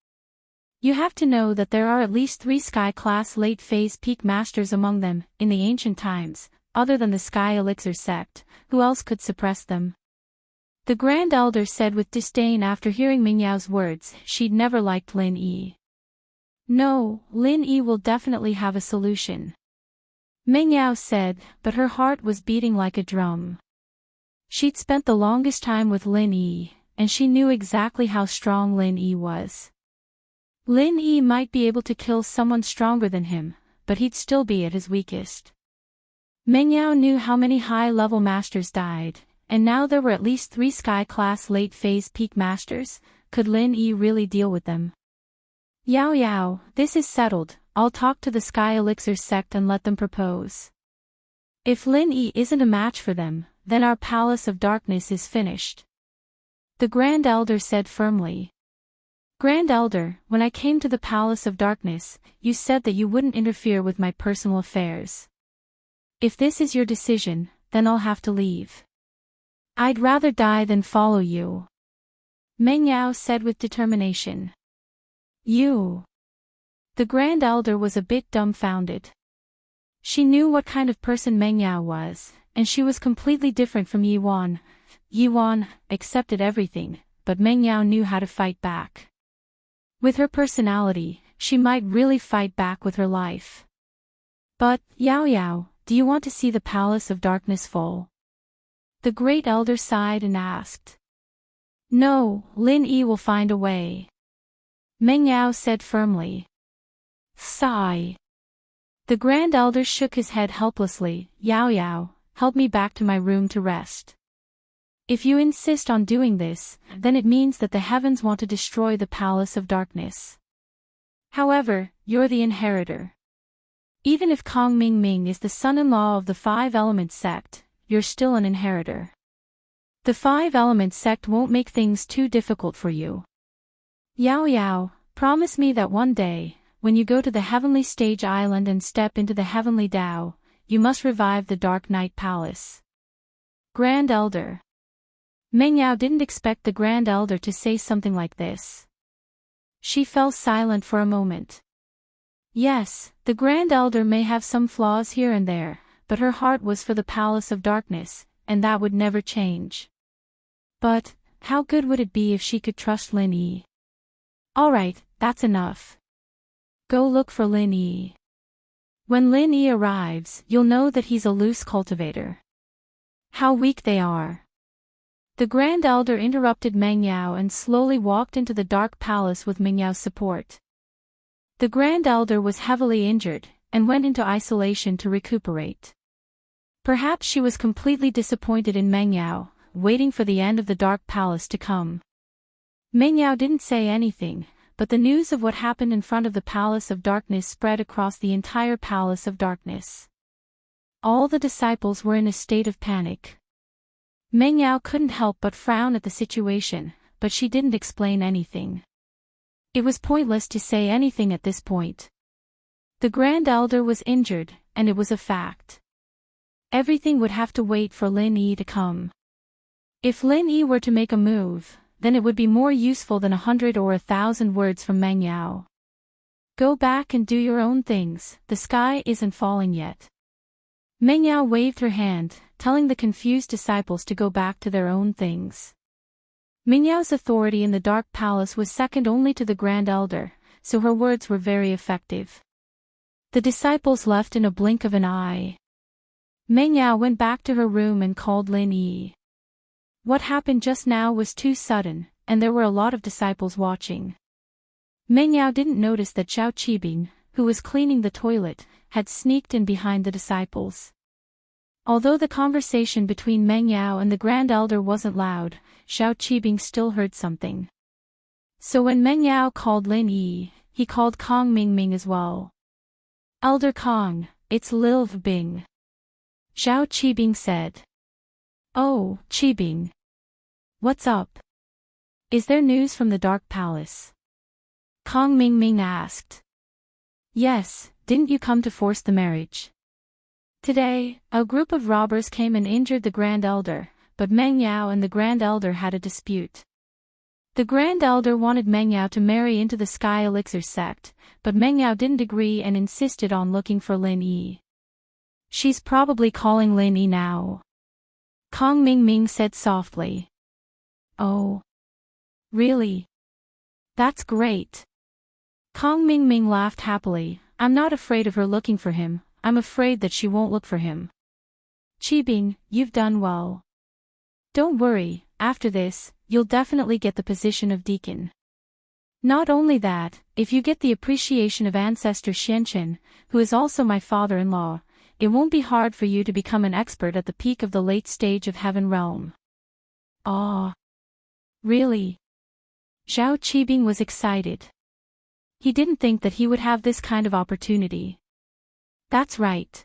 You have to know that there are at least 3 Sky-class late-phase peak masters among them, in the ancient times, other than the Sky Elixir sect, who else could suppress them? The Grand Elder said with disdain after hearing Meng Yao's words, she'd never liked Lin Yi. No, Lin Yi will definitely have a solution. Meng Yao said, but her heart was beating like a drum. She'd spent the longest time with Lin Yi, and she knew exactly how strong Lin Yi was. Lin Yi might be able to kill someone stronger than him, but he'd still be at his weakest. Meng Yao knew how many high-level masters died, and now there were at least 3 Sky-class late-phase peak masters. Could Lin Yi really deal with them? Yao, this is settled, I'll talk to the Sky Elixir sect and let them propose. If Lin Yi isn't a match for them, then our Palace of Darkness is finished. The Grand Elder said firmly. Grand Elder, when I came to the Palace of Darkness, you said that you wouldn't interfere with my personal affairs. If this is your decision, then I'll have to leave. I'd rather die than follow you. Meng Yao said with determination. You. The Grand Elder was a bit dumbfounded. She knew what kind of person Meng Yao was, and she was completely different from Yi Wan. Yi Wan accepted everything, but Meng Yao knew how to fight back. With her personality, she might really fight back with her life. But, Yao, do you want to see the Palace of Darkness fall? The Great Elder sighed and asked. No, Lin Yi will find a way. Meng Yao said firmly. Sigh. The Grand Elder shook his head helplessly. Yao, help me back to my room to rest. If you insist on doing this, then it means that the heavens want to destroy the Palace of Darkness. However, you're the inheritor. Even if Kong Mingming is the son-in-law of the 5 Elements sect, you're still an inheritor. The 5 Elements sect won't make things too difficult for you. Yao, promise me that one day, when you go to the Heavenly Stage Island and step into the Heavenly Dao, you must revive the Dark Knight Palace. Grand Elder. Meng Yao didn't expect the Grand Elder to say something like this. She fell silent for a moment. Yes, the Grand Elder may have some flaws here and there, but her heart was for the Palace of Darkness, and that would never change. But, how good would it be if she could trust Lin Yi? Alright, that's enough. Go look for Lin Yi. When Lin Yi arrives, you'll know that he's a loose cultivator. How weak they are. The Grand Elder interrupted Meng Yao and slowly walked into the dark palace with Meng Yao's support. The Grand Elder was heavily injured, and went into isolation to recuperate. Perhaps she was completely disappointed in Meng Yao, waiting for the end of the dark palace to come. Meng Yao didn't say anything, but the news of what happened in front of the Palace of Darkness spread across the entire Palace of Darkness. All the disciples were in a state of panic. Meng Yao couldn't help but frown at the situation, but she didn't explain anything. It was pointless to say anything at this point. The Grand Elder was injured, and it was a fact. Everything would have to wait for Lin Yi to come. If Lin Yi were to make a move, then it would be more useful than 100 or 1,000 words from Meng Yao. Go back and do your own things, the sky isn't falling yet. Meng Yao waved her hand, telling the confused disciples to go back to their own things. Meng Yao's authority in the Dark Palace was second only to the Grand Elder, so her words were very effective. The disciples left in a blink of an eye. Meng Yao went back to her room and called Lin Yi. What happened just now was too sudden, and there were a lot of disciples watching. Meng Yao didn't notice that Zhao Qibing, who was cleaning the toilet, had sneaked in behind the disciples. Although the conversation between Meng Yao and the Grand Elder wasn't loud, Zhao Qibing still heard something. So when Meng Yao called Lin Yi, he called Kong Mingming as well. Elder Kong, it's Lil Bing. Zhao Qibing said. Oh, Qibing. What's up? Is there news from the Dark Palace? Kong Mingming asked. Yes, didn't you come to force the marriage? Today, a group of robbers came and injured the Grand Elder, but Meng Yao and the Grand Elder had a dispute. The Grand Elder wanted Meng Yao to marry into the Sky Elixir sect, but Meng Yao didn't agree and insisted on looking for Lin Yi. She's probably calling Lin Yi now. Kong Mingming said softly. Oh. Really? That's great. Kong Mingming laughed happily. I'm not afraid of her looking for him, I'm afraid that she won't look for him. Qibing, you've done well. Don't worry, after this, you'll definitely get the position of deacon. Not only that, if you get the appreciation of ancestor Xianchen, who is also my father-in-law, it won't be hard for you to become an expert at the peak of the late stage of Heaven Realm. Ah. Really? Zhao Qibing was excited. He didn't think that he would have this kind of opportunity. That's right.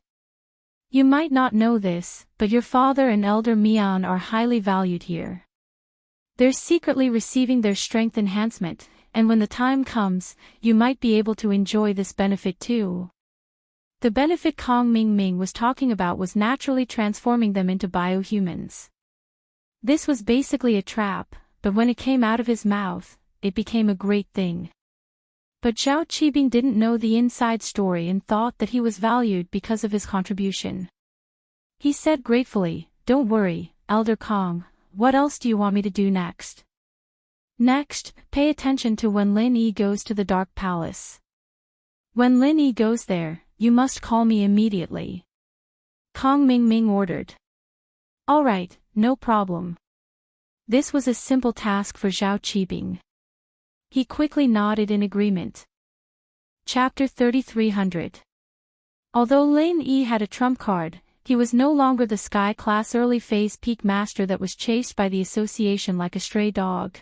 You might not know this, but your father and Elder Mian are highly valued here. They're secretly receiving their strength enhancement, and when the time comes, you might be able to enjoy this benefit too. The benefit Kong Mingming was talking about was naturally transforming them into biohumans. This was basically a trap, but when it came out of his mouth, it became a great thing. But Zhao Qibing didn't know the inside story and thought that he was valued because of his contribution. He said gratefully, "Don't worry, Elder Kong, what else do you want me to do next?" Next, pay attention to when Lin Yi goes to the Dark Palace. When Lin Yi goes there, you must call me immediately. Kong Mingming ordered. All right, no problem. This was a simple task for Zhao Qibing. He quickly nodded in agreement. Chapter 3300. Although Lin Yi had a trump card, he was no longer the Sky-class early phase peak master that was chased by the association like a stray dog.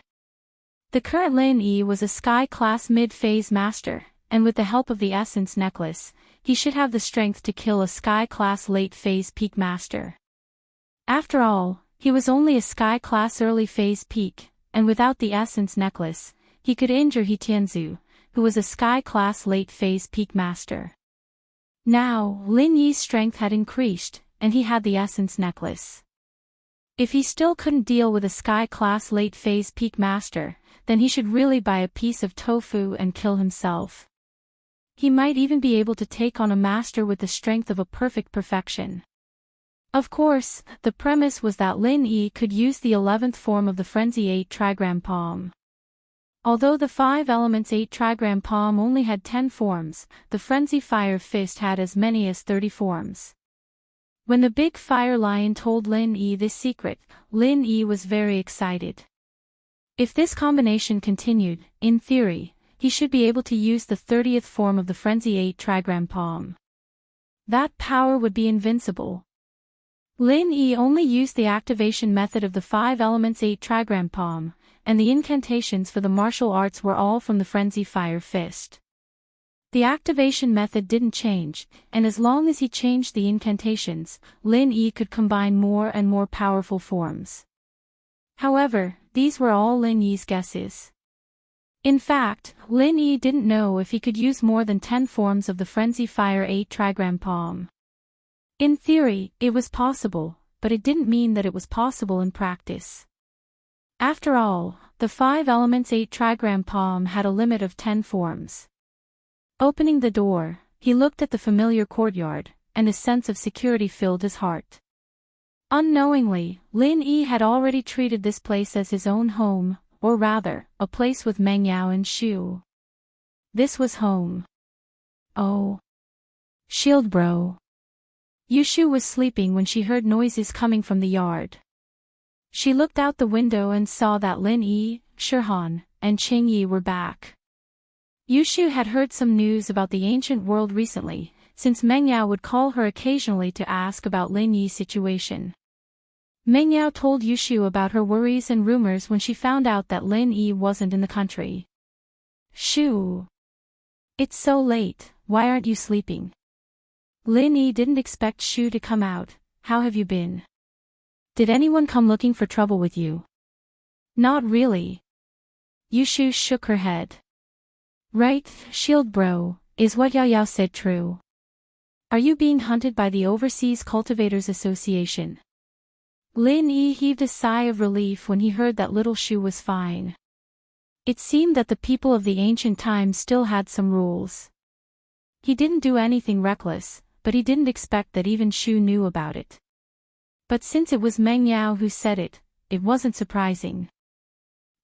The current Lin Yi was a Sky-class mid-phase master, and with the help of the Essence Necklace, he should have the strength to kill a Sky-class late-phase peak master. After all, he was only a Sky-class early phase peak, and without the Essence Necklace, he could injure He Tianzu, who was a Sky-class late-phase peak master. Now, Lin Yi's strength had increased, and he had the Essence Necklace. If he still couldn't deal with a Sky-class late-phase peak master, then he should really buy a piece of tofu and kill himself. He might even be able to take on a master with the strength of a perfect perfection. Of course, the premise was that Lin Yi could use the 11th form of the Frenzy 8 trigram palm. Although the 5 elements 8 trigram palm only had 10 forms, the Frenzy Fire Fist had as many as 30 forms. When the big fire lion told Lin Yi this secret, Lin Yi was very excited. If this combination continued, in theory, he should be able to use the 30th form of the Frenzy 8 trigram palm. That power would be invincible. Lin Yi only used the activation method of the 5 elements 8 trigram palm, and the incantations for the martial arts were all from the Frenzy Fire Fist. The activation method didn't change, and as long as he changed the incantations, Lin Yi could combine more and more powerful forms. However, these were all Lin Yi's guesses. In fact, Lin Yi didn't know if he could use more than 10 forms of the Frenzy Fire 8 trigram palm. In theory, it was possible, but it didn't mean that it was possible in practice. After all, the 5 elements 8 trigram palm had a limit of 10 forms. Opening the door, he looked at the familiar courtyard, and a sense of security filled his heart. Unknowingly, Lin Yi had already treated this place as his own home, or rather, a place with Meng Yao and Shu. This was home. Oh. Shield bro. Yushu was sleeping when she heard noises coming from the yard. She looked out the window and saw that Lin Yi, Shirhan, and Qing Yi were back. Yushu had heard some news about the ancient world recently, since Meng Yao would call her occasionally to ask about Lin Yi's situation. Meng Yao told Yushu about her worries and rumors when she found out that Lin Yi wasn't in the country. Shu. It's so late, why aren't you sleeping? Lin Yi didn't expect Shu to come out. How have you been? Did anyone come looking for trouble with you? Not really. Yushu shook her head. Right, Shield bro, is what Yao Yao said true? Are you being hunted by the Overseas Cultivators Association? Lin Yi heaved a sigh of relief when he heard that little Shu was fine. It seemed that the people of the ancient times still had some rules. He didn't do anything reckless, but he didn't expect that even Shu knew about it. But since it was Meng Yao who said it, it wasn't surprising.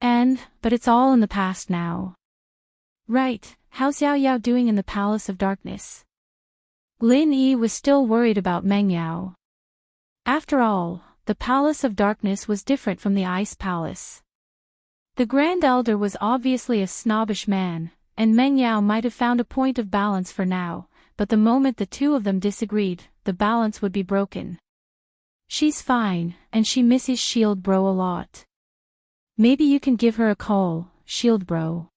But it's all in the past now. Right, how's Yao Yao doing in the Palace of Darkness? Lin Yi was still worried about Meng Yao. After all, the Palace of Darkness was different from the Ice Palace. The Grand Elder was obviously a snobbish man, and Meng Yao might have found a point of balance for now, but the moment the two of them disagreed, the balance would be broken. She's fine, and she misses Shield bro a lot. Maybe you can give her a call, Shield bro.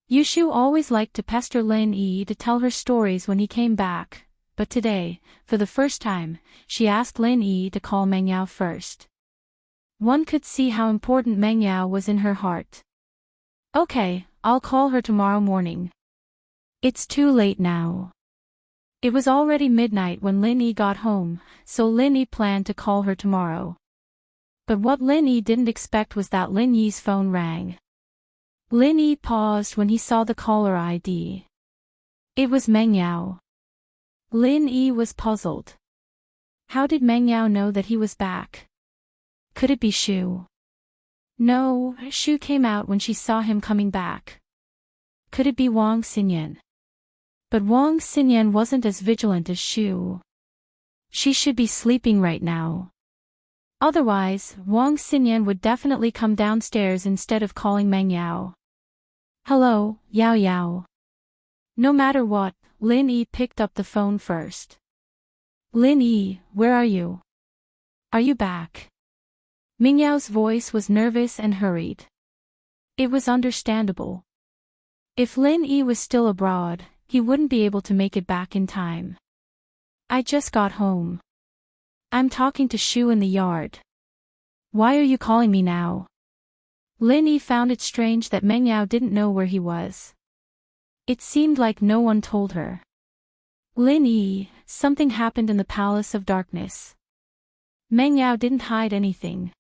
Yushu always liked to pester Lin Yi to tell her stories when he came back, but today, for the first time, she asked Lin Yi to call Meng Yao first. One could see how important Meng Yao was in her heart. Okay, I'll call her tomorrow morning. It's too late now. It was already midnight when Lin Yi got home, so Lin Yi planned to call her tomorrow. But what Lin Yi didn't expect was that Lin Yi's phone rang. Lin Yi paused when he saw the caller ID. It was Meng Yao. Lin Yi was puzzled. How did Meng Yao know that he was back? Could it be Shu? No, Shu came out when she saw him coming back. Could it be Wang Xinyan? But Wang Xinyan wasn't as vigilant as Shu. She should be sleeping right now. Otherwise, Wang Xinyan would definitely come downstairs instead of calling Meng Yao. Hello, Yao Yao. No matter what, Lin Yi picked up the phone first. Lin Yi, where are you? Are you back? Meng Yao's voice was nervous and hurried. It was understandable. If Lin Yi was still abroad, he wouldn't be able to make it back in time. I just got home. I'm talking to Shu in the yard. Why are you calling me now? Lin Yi found it strange that Meng Yao didn't know where he was. It seemed like no one told her. Lin Yi, something happened in the Palace of Darkness. Meng Yao didn't hide anything.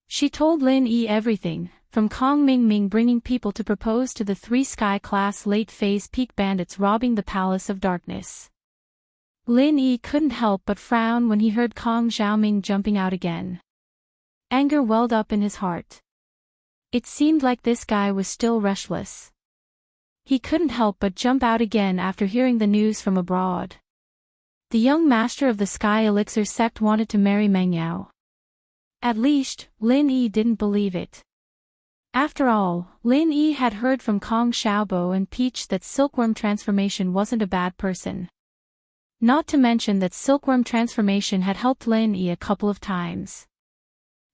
She told Lin Yi everything, from Kong Ming Ming bringing people to propose to the 3 Sky-class late-phase peak bandits robbing the Palace of Darkness. Lin Yi couldn't help but frown when he heard Kong Xiaoming jumping out again. Anger welled up in his heart. It seemed like this guy was still restless. He couldn't help but jump out again after hearing the news from abroad. The young master of the Sky Elixir sect wanted to marry Meng Yao. At least, Lin Yi didn't believe it. After all, Lin Yi had heard from Kong Xiaobo and Peach that silkworm transformation wasn't a bad person. Not to mention that silkworm transformation had helped Lin Yi a couple of times.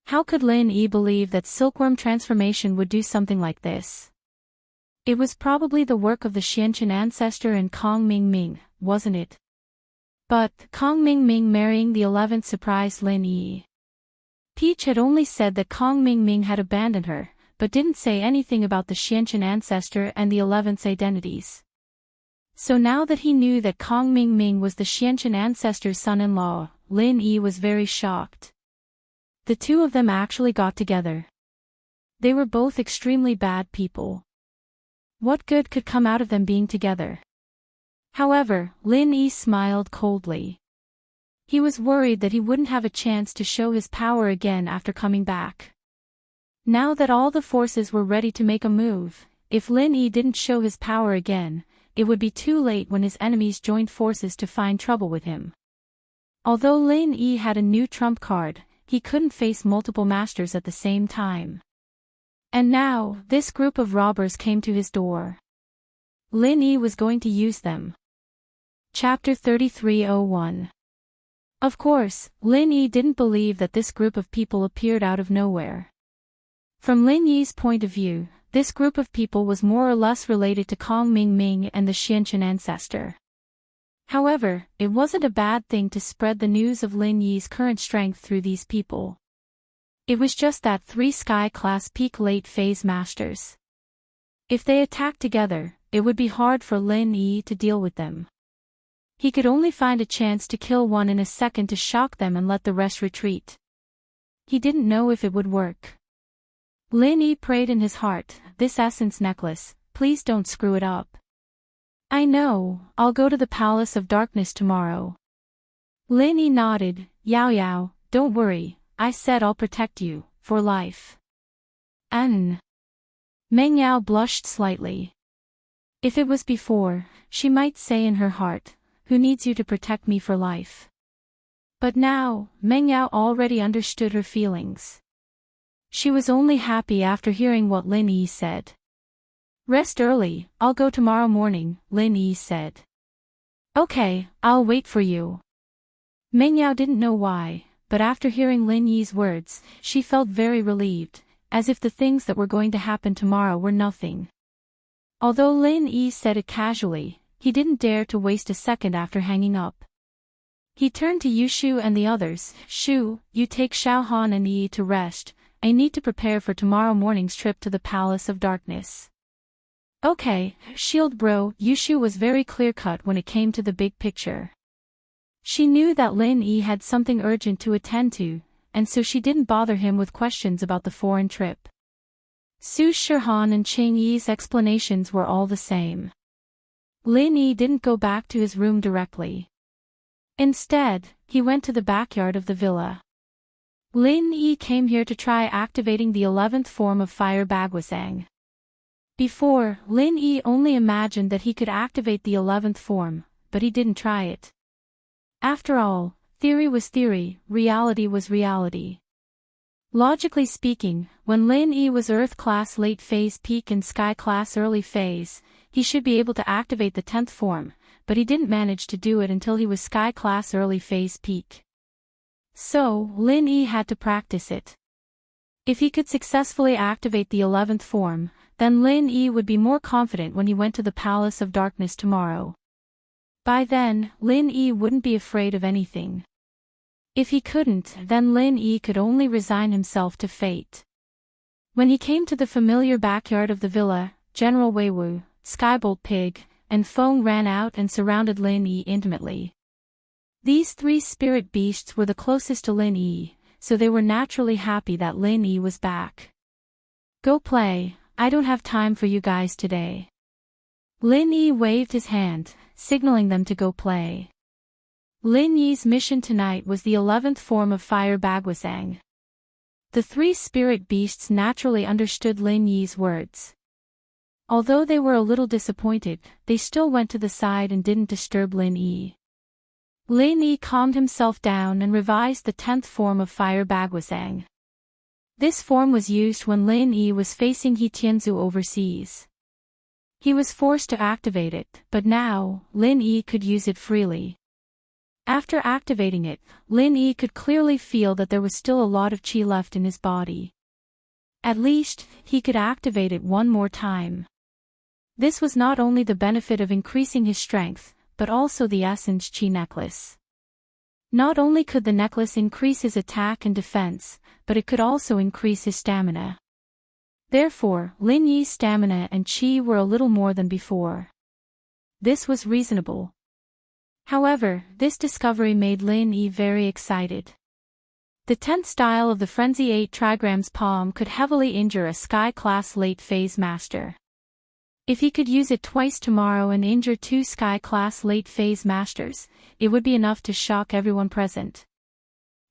How could Lin Yi believe that silkworm transformation would do something like this? It was probably the work of the Xianchen ancestor and Kong Mingming, wasn't it? But Kong Mingming marrying the 11th surprised Lin Yi. Peach had only said that Kong Mingming had abandoned her, but didn't say anything about the Xianchen ancestor and the 11th's identities. So now that he knew that Kong Mingming was the Xianchen ancestor's son-in-law, Lin Yi was very shocked. The two of them actually got together. They were both extremely bad people. What good could come out of them being together? However, Lin Yi smiled coldly. He was worried that he wouldn't have a chance to show his power again after coming back. Now that all the forces were ready to make a move, if Lin Yi didn't show his power again, it would be too late when his enemies joined forces to find trouble with him. Although Lin Yi had a new trump card, he couldn't face multiple masters at the same time. And now, this group of robbers came to his door. Lin Yi was going to use them. Chapter 3301. Of course, Lin Yi didn't believe that this group of people appeared out of nowhere. From Lin Yi's point of view, this group of people was more or less related to Kong Mingming and the Xianchen ancestor. However, it wasn't a bad thing to spread the news of Lin Yi's current strength through these people. It was just that 3 Sky-class peak late-phase masters. If they attacked together, it would be hard for Lin Yi to deal with them. He could only find a chance to kill one in a second to shock them and let the rest retreat. He didn't know if it would work. Lin Yi prayed in his heart, "This essence necklace, please don't screw it up." "I know, I'll go to the Palace of Darkness tomorrow." Lin Yi nodded. "Yao Yao, don't worry, I said I'll protect you, for life." Meng Yao blushed slightly. If it was before, she might say in her heart, "Who needs you to protect me for life?" But now, Meng Yao already understood her feelings. She was only happy after hearing what Lin Yi said. "Rest early, I'll go tomorrow morning," Lin Yi said. "Okay, I'll wait for you." Meng Yao didn't know why, but after hearing Lin Yi's words, she felt very relieved, as if the things that were going to happen tomorrow were nothing. Although Lin Yi said it casually, he didn't dare to waste a second after hanging up. He turned to Yushu and the others. "Shu, you take Xiaohan and Yi to rest. I need to prepare for tomorrow morning's trip to the Palace of Darkness." "Okay, Shield Bro." Yushu was very clear-cut when it came to the big picture. She knew that Lin Yi had something urgent to attend to, and so she didn't bother him with questions about the foreign trip. Su Shihan and Qing Yi's explanations were all the same. Lin Yi didn't go back to his room directly. Instead, he went to the backyard of the villa. Lin Yi came here to try activating the 11th form of Fire Bagwasang. Before, Lin Yi only imagined that he could activate the 11th form, but he didn't try it. After all, theory was theory, reality was reality. Logically speaking, when Lin Yi was Earth-class late-phase peak and Sky-class early-phase, he should be able to activate the 10th form, but he didn't manage to do it until he was Sky-class early-phase peak. So, Lin Yi had to practice it. If he could successfully activate the 11th form, then Lin Yi would be more confident when he went to the Palace of Darkness tomorrow. By then, Lin Yi wouldn't be afraid of anything. If he couldn't, then Lin Yi could only resign himself to fate. When he came to the familiar backyard of the villa, General Weiwu, Skybolt Pig, and Feng ran out and surrounded Lin Yi intimately. These 3 spirit beasts were the closest to Lin Yi, so they were naturally happy that Lin Yi was back. "Go play, I don't have time for you guys today." Lin Yi waved his hand, signaling them to go play. Lin Yi's mission tonight was the 11th form of Fire Bagwasang. The 3 spirit beasts naturally understood Lin Yi's words. Although they were a little disappointed, they still went to the side and didn't disturb Lin Yi. Lin Yi calmed himself down and revised the 10th form of Fire Bagwasang. This form was used when Lin Yi was facing He Tianzu overseas. He was forced to activate it, but now, Lin Yi could use it freely. After activating it, Lin Yi could clearly feel that there was still a lot of qi left in his body. At least, he could activate it one more time. This was not only the benefit of increasing his strength, but also the Essence Qi necklace. Not only could the necklace increase his attack and defense, but it could also increase his stamina. Therefore, Lin Yi's stamina and qi were a little more than before. This was reasonable. However, this discovery made Lin Yi very excited. The 10th style of the Frenzy 8 trigrams palm could heavily injure a Sky-class late-phase master. If he could use it twice tomorrow and injure 2 Sky-class late-phase masters, it would be enough to shock everyone present.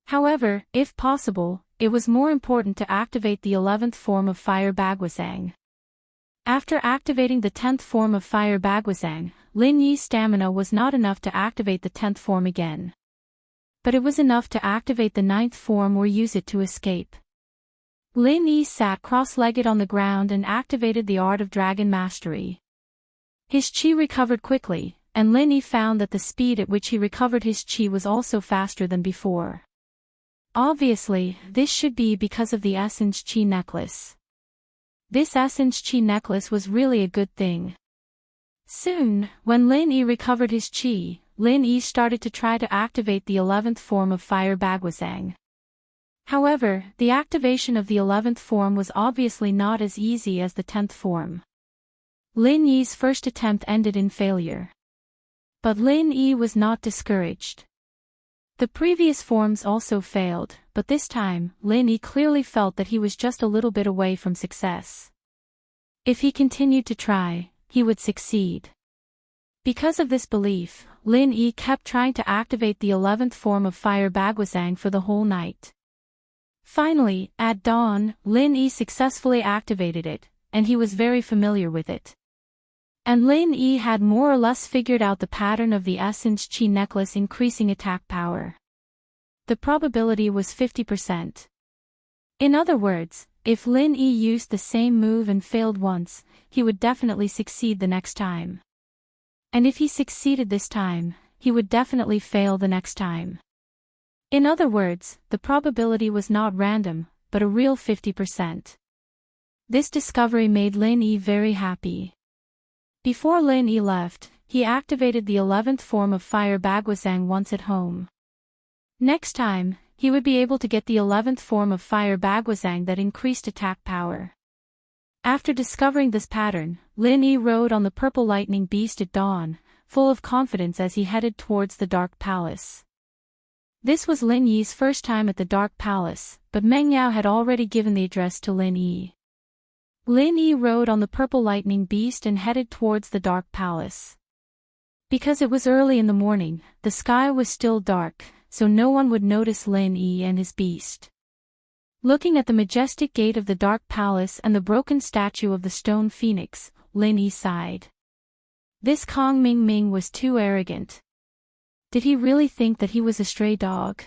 However, if possible, it was more important to activate the 11th form of Fire Bagwasang. After activating the 10th form of Fire Bagwasang, Lin Yi's stamina was not enough to activate the 10th form again. But it was enough to activate the 9th form or use it to escape. Lin Yi sat cross-legged on the ground and activated the Art of Dragon Mastery. His qi recovered quickly, and Lin Yi found that the speed at which he recovered his qi was also faster than before. Obviously, this should be because of the Essence Qi necklace. This Essence Qi necklace was really a good thing. Soon, when Lin Yi recovered his qi, Lin Yi started to try to activate the 11th form of Fire Bagwasang. However, the activation of the 11th form was obviously not as easy as the 10th form. Lin Yi's first attempt ended in failure. But Lin Yi was not discouraged. The previous forms also failed, but this time, Lin Yi clearly felt that he was just a little bit away from success. If he continued to try, he would succeed. Because of this belief, Lin Yi kept trying to activate the 11th form of Fire Bagwasang for the whole night. Finally, at dawn, Lin Yi successfully activated it, and he was very familiar with it. And Lin Yi had more or less figured out the pattern of the Essence Qi necklace increasing attack power. The probability was 50%. In other words, if Lin Yi used the same move and failed once, he would definitely succeed the next time. And if he succeeded this time, he would definitely fail the next time. In other words, the probability was not random, but a real 50%. This discovery made Lin Yi very happy. Before Lin Yi left, he activated the 11th form of Fire Bagwasang once at home. Next time, he would be able to get the 11th form of Fire Bagwasang that increased attack power. After discovering this pattern, Lin Yi rode on the purple lightning beast at dawn, full of confidence as he headed towards the Dark Palace. This was Lin Yi's first time at the Dark Palace, but Meng Yao had already given the address to Lin Yi. Lin Yi rode on the purple lightning beast and headed towards the Dark Palace. Because it was early in the morning, the sky was still dark, so no one would notice Lin Yi and his beast. Looking at the majestic gate of the Dark Palace and the broken statue of the stone phoenix, Lin Yi sighed. This Kong Ming Ming was too arrogant. Did he really think that he was a stray dog?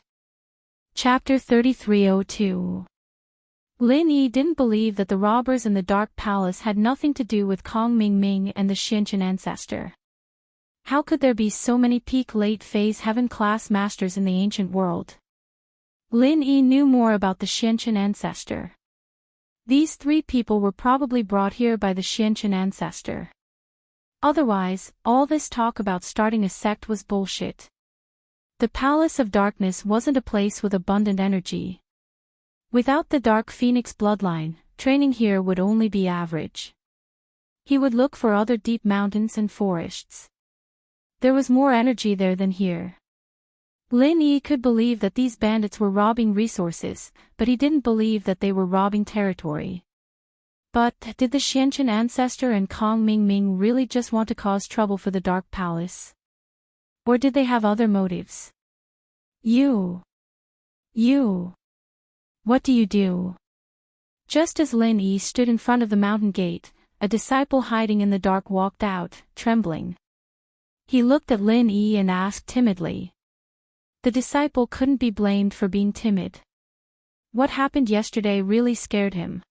Chapter 3302. Lin Yi didn't believe that the robbers in the Dark Palace had nothing to do with Kong Ming Ming and the Xianchen ancestor. How could there be so many peak late-phase heaven-class masters in the ancient world? Lin Yi knew more about the Xianchen ancestor. These 3 people were probably brought here by the Xianchen ancestor. Otherwise, all this talk about starting a sect was bullshit. The Palace of Darkness wasn't a place with abundant energy. Without the Dark Phoenix bloodline, training here would only be average. He would look for other deep mountains and forests. There was more energy there than here. Lin Yi could believe that these bandits were robbing resources, but he didn't believe that they were robbing territory. But, did the Xianchen ancestor and Kong Ming Ming really just want to cause trouble for the Dark Palace? Or did they have other motives? You. What do you do? Just as Lin Yi stood in front of the mountain gate, a disciple hiding in the dark walked out, trembling. He looked at Lin Yi and asked timidly. The disciple couldn't be blamed for being timid. What happened yesterday really scared him.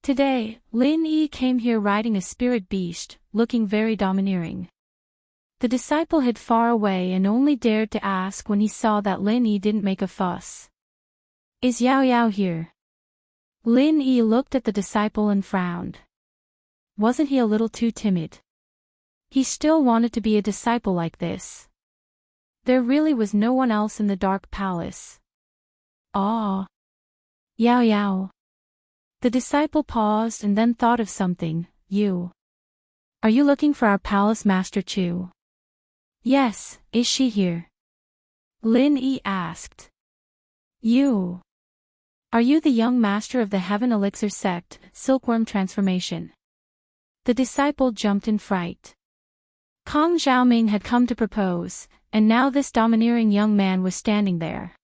Today, Lin Yi came here riding a spirit beast, looking very domineering. The disciple hid far away and only dared to ask when he saw that Lin Yi didn't make a fuss. Is Yao Yao here? Lin Yi looked at the disciple and frowned. Wasn't he a little too timid? He still wanted to be a disciple like this. There really was no one else in the dark palace. Ah. Yao Yao. The disciple paused and then thought of something. You. Are you looking for our palace master Chu? Yes, is she here? Lin Yi asked. You. Are you the young master of the Heaven Elixir sect, Silkworm transformation? The disciple jumped in fright. Kong Xiaoming had come to propose, and now this domineering young man was standing there.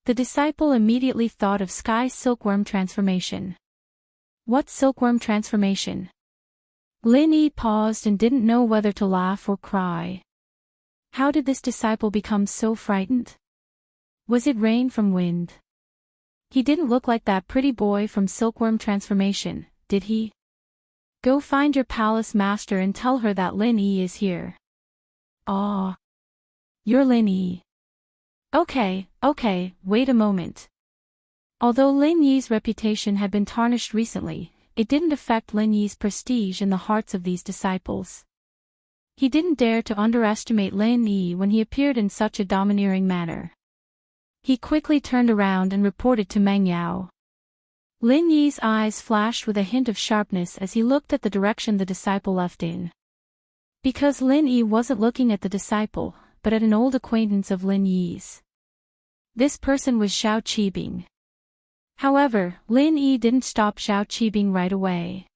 The disciple immediately thought of Sky Silkworm transformation. What silkworm transformation? Lin Yi paused and didn't know whether to laugh or cry. How did this disciple become so frightened? Was it rain from wind? He didn't look like that pretty boy from Silkworm transformation, did he? Go find your palace master and tell her that Lin Yi is here. Ah. You're Lin Yi. Okay, wait a moment. Although Lin Yi's reputation had been tarnished recently, it didn't affect Lin Yi's prestige in the hearts of these disciples. He didn't dare to underestimate Lin Yi when he appeared in such a domineering manner. He quickly turned around and reported to Meng Yao. Lin Yi's eyes flashed with a hint of sharpness as he looked at the direction the disciple left in. Because Lin Yi wasn't looking at the disciple, but at an old acquaintance of Lin Yi's. This person was Xiao Qibing. However, Lin Yi didn't stop Xiao Qibing right away.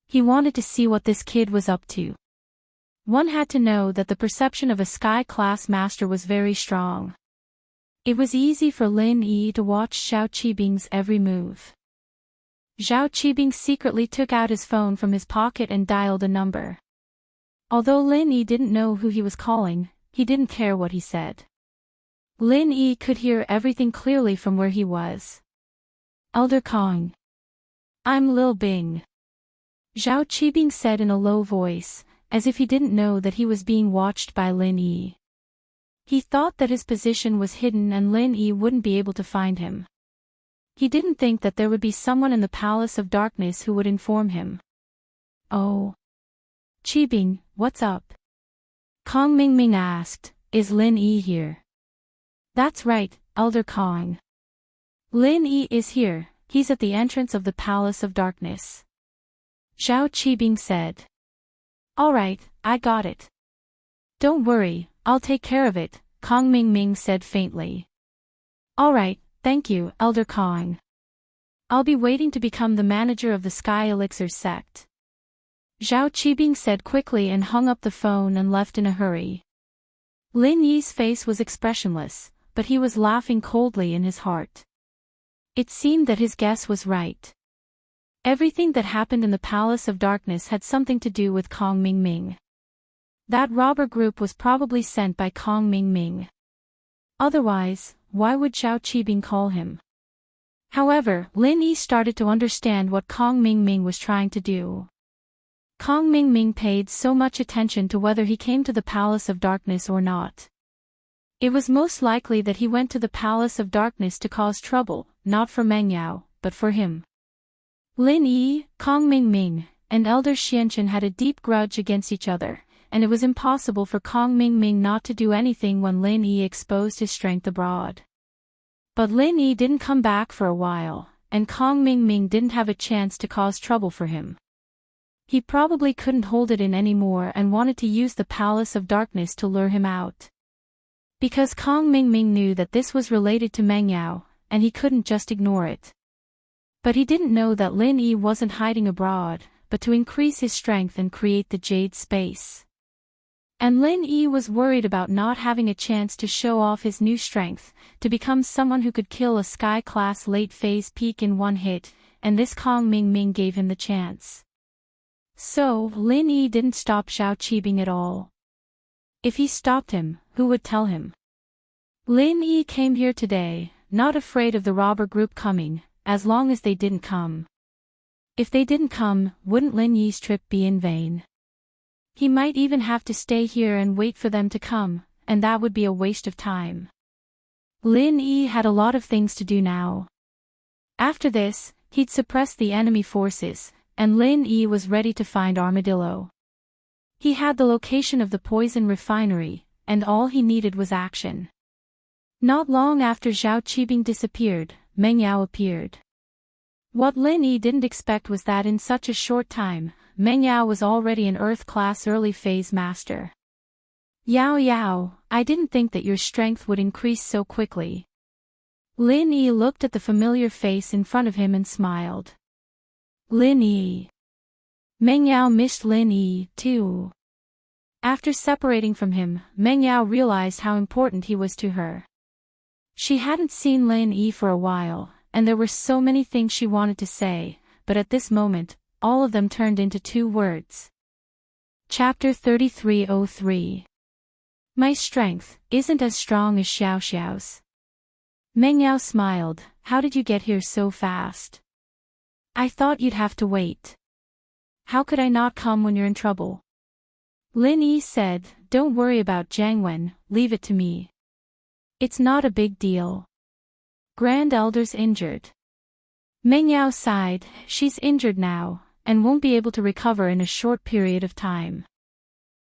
He wanted to see what this kid was up to. One had to know that the perception of a sky-class master was very strong. It was easy for Lin Yi to watch Xiao Qibing's every move. Xiao Qibing secretly took out his phone from his pocket and dialed a number. Although Lin Yi didn't know who he was calling, he didn't care what he said. Lin Yi could hear everything clearly from where he was. Elder Kong. I'm Lil Bing. Xiao Qibing said in a low voice, as if he didn't know that he was being watched by Lin Yi. He thought that his position was hidden and Lin Yi wouldn't be able to find him. He didn't think that there would be someone in the Palace of Darkness who would inform him. Oh. Qibing, what's up? Kong Mingming asked, is Lin Yi here? That's right, Elder Kong. Lin Yi is here, he's at the entrance of the Palace of Darkness. Xiao Qibing said. Alright, I got it. Don't worry, I'll take care of it, Kong Mingming said faintly. Alright, thank you, Elder Kong. I'll be waiting to become the manager of the Sky Elixir sect. Xiao Qibing said quickly and hung up the phone and left in a hurry. Lin Yi's face was expressionless, but he was laughing coldly in his heart. It seemed that his guess was right. Everything that happened in the Palace of Darkness had something to do with Kong Mingming. That robber group was probably sent by Kong Mingming. Otherwise, why would Xiao Qibing call him? However, Lin Yi started to understand what Kong Mingming was trying to do. Kong Mingming paid so much attention to whether he came to the Palace of Darkness or not. It was most likely that he went to the Palace of Darkness to cause trouble, not for Meng Yao, but for him. Lin Yi, Kong Mingming, and Elder Xianchen had a deep grudge against each other, and it was impossible for Kong Mingming not to do anything when Lin Yi exposed his strength abroad. But Lin Yi didn't come back for a while, and Kong Mingming didn't have a chance to cause trouble for him. He probably couldn't hold it in anymore and wanted to use the Palace of Darkness to lure him out. Because Kong Mingming knew that this was related to Meng Yao, and he couldn't just ignore it. But he didn't know that Lin Yi wasn't hiding abroad, but to increase his strength and create the Jade Space. And Lin Yi was worried about not having a chance to show off his new strength, to become someone who could kill a Sky-class late-phase peak in one hit, and this Kong Mingming gave him the chance. So, Lin Yi didn't stop Xiao Qibing at all. If he stopped him, who would tell him? Lin Yi came here today, not afraid of the robber group coming, as long as they didn't come. If they didn't come, wouldn't Lin Yi's trip be in vain? He might even have to stay here and wait for them to come, and that would be a waste of time. Lin Yi had a lot of things to do now. After this, he'd suppress the enemy forces, and Lin Yi was ready to find Armadillo. He had the location of the poison refinery, and all he needed was action. Not long after Zhao Qibing disappeared, Meng Yao appeared. What Lin Yi didn't expect was that in such a short time, Meng Yao was already an Earth-class early-phase master. Yao Yao, I didn't think that your strength would increase so quickly. Lin Yi looked at the familiar face in front of him and smiled. Lin Yi. Meng Yao missed Lin Yi, too. After separating from him, Meng Yao realized how important he was to her. She hadn't seen Lin Yi for a while, and there were so many things she wanted to say, but at this moment, all of them turned into 2 words. Chapter 3303. My strength isn't as strong as Xiao Xiao's. Meng Yao smiled. How did you get here so fast? I thought you'd have to wait. How could I not come when you're in trouble? Lin Yi said, don't worry about Jiang Wen, leave it to me. It's not a big deal. Grand Elder's injured. Meng Yao sighed. She's injured now, and won't be able to recover in a short period of time.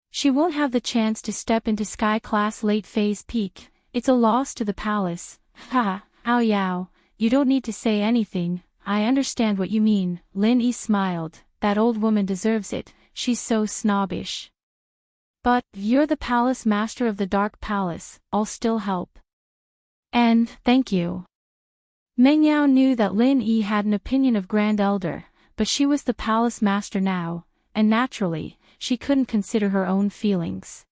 She won't have the chance to step into Sky-class late-phase peak. It's a loss to the palace. Ha, Ao Yao, you don't need to say anything, I understand what you mean. Lin Yi smiled. That old woman deserves it, she's so snobbish. But, you're the palace master of the Dark Palace, I'll still help. And, thank you. Meng Yao knew that Lin Yi had an opinion of Grand Elder, but she was the palace master now, and naturally, she couldn't consider her own feelings.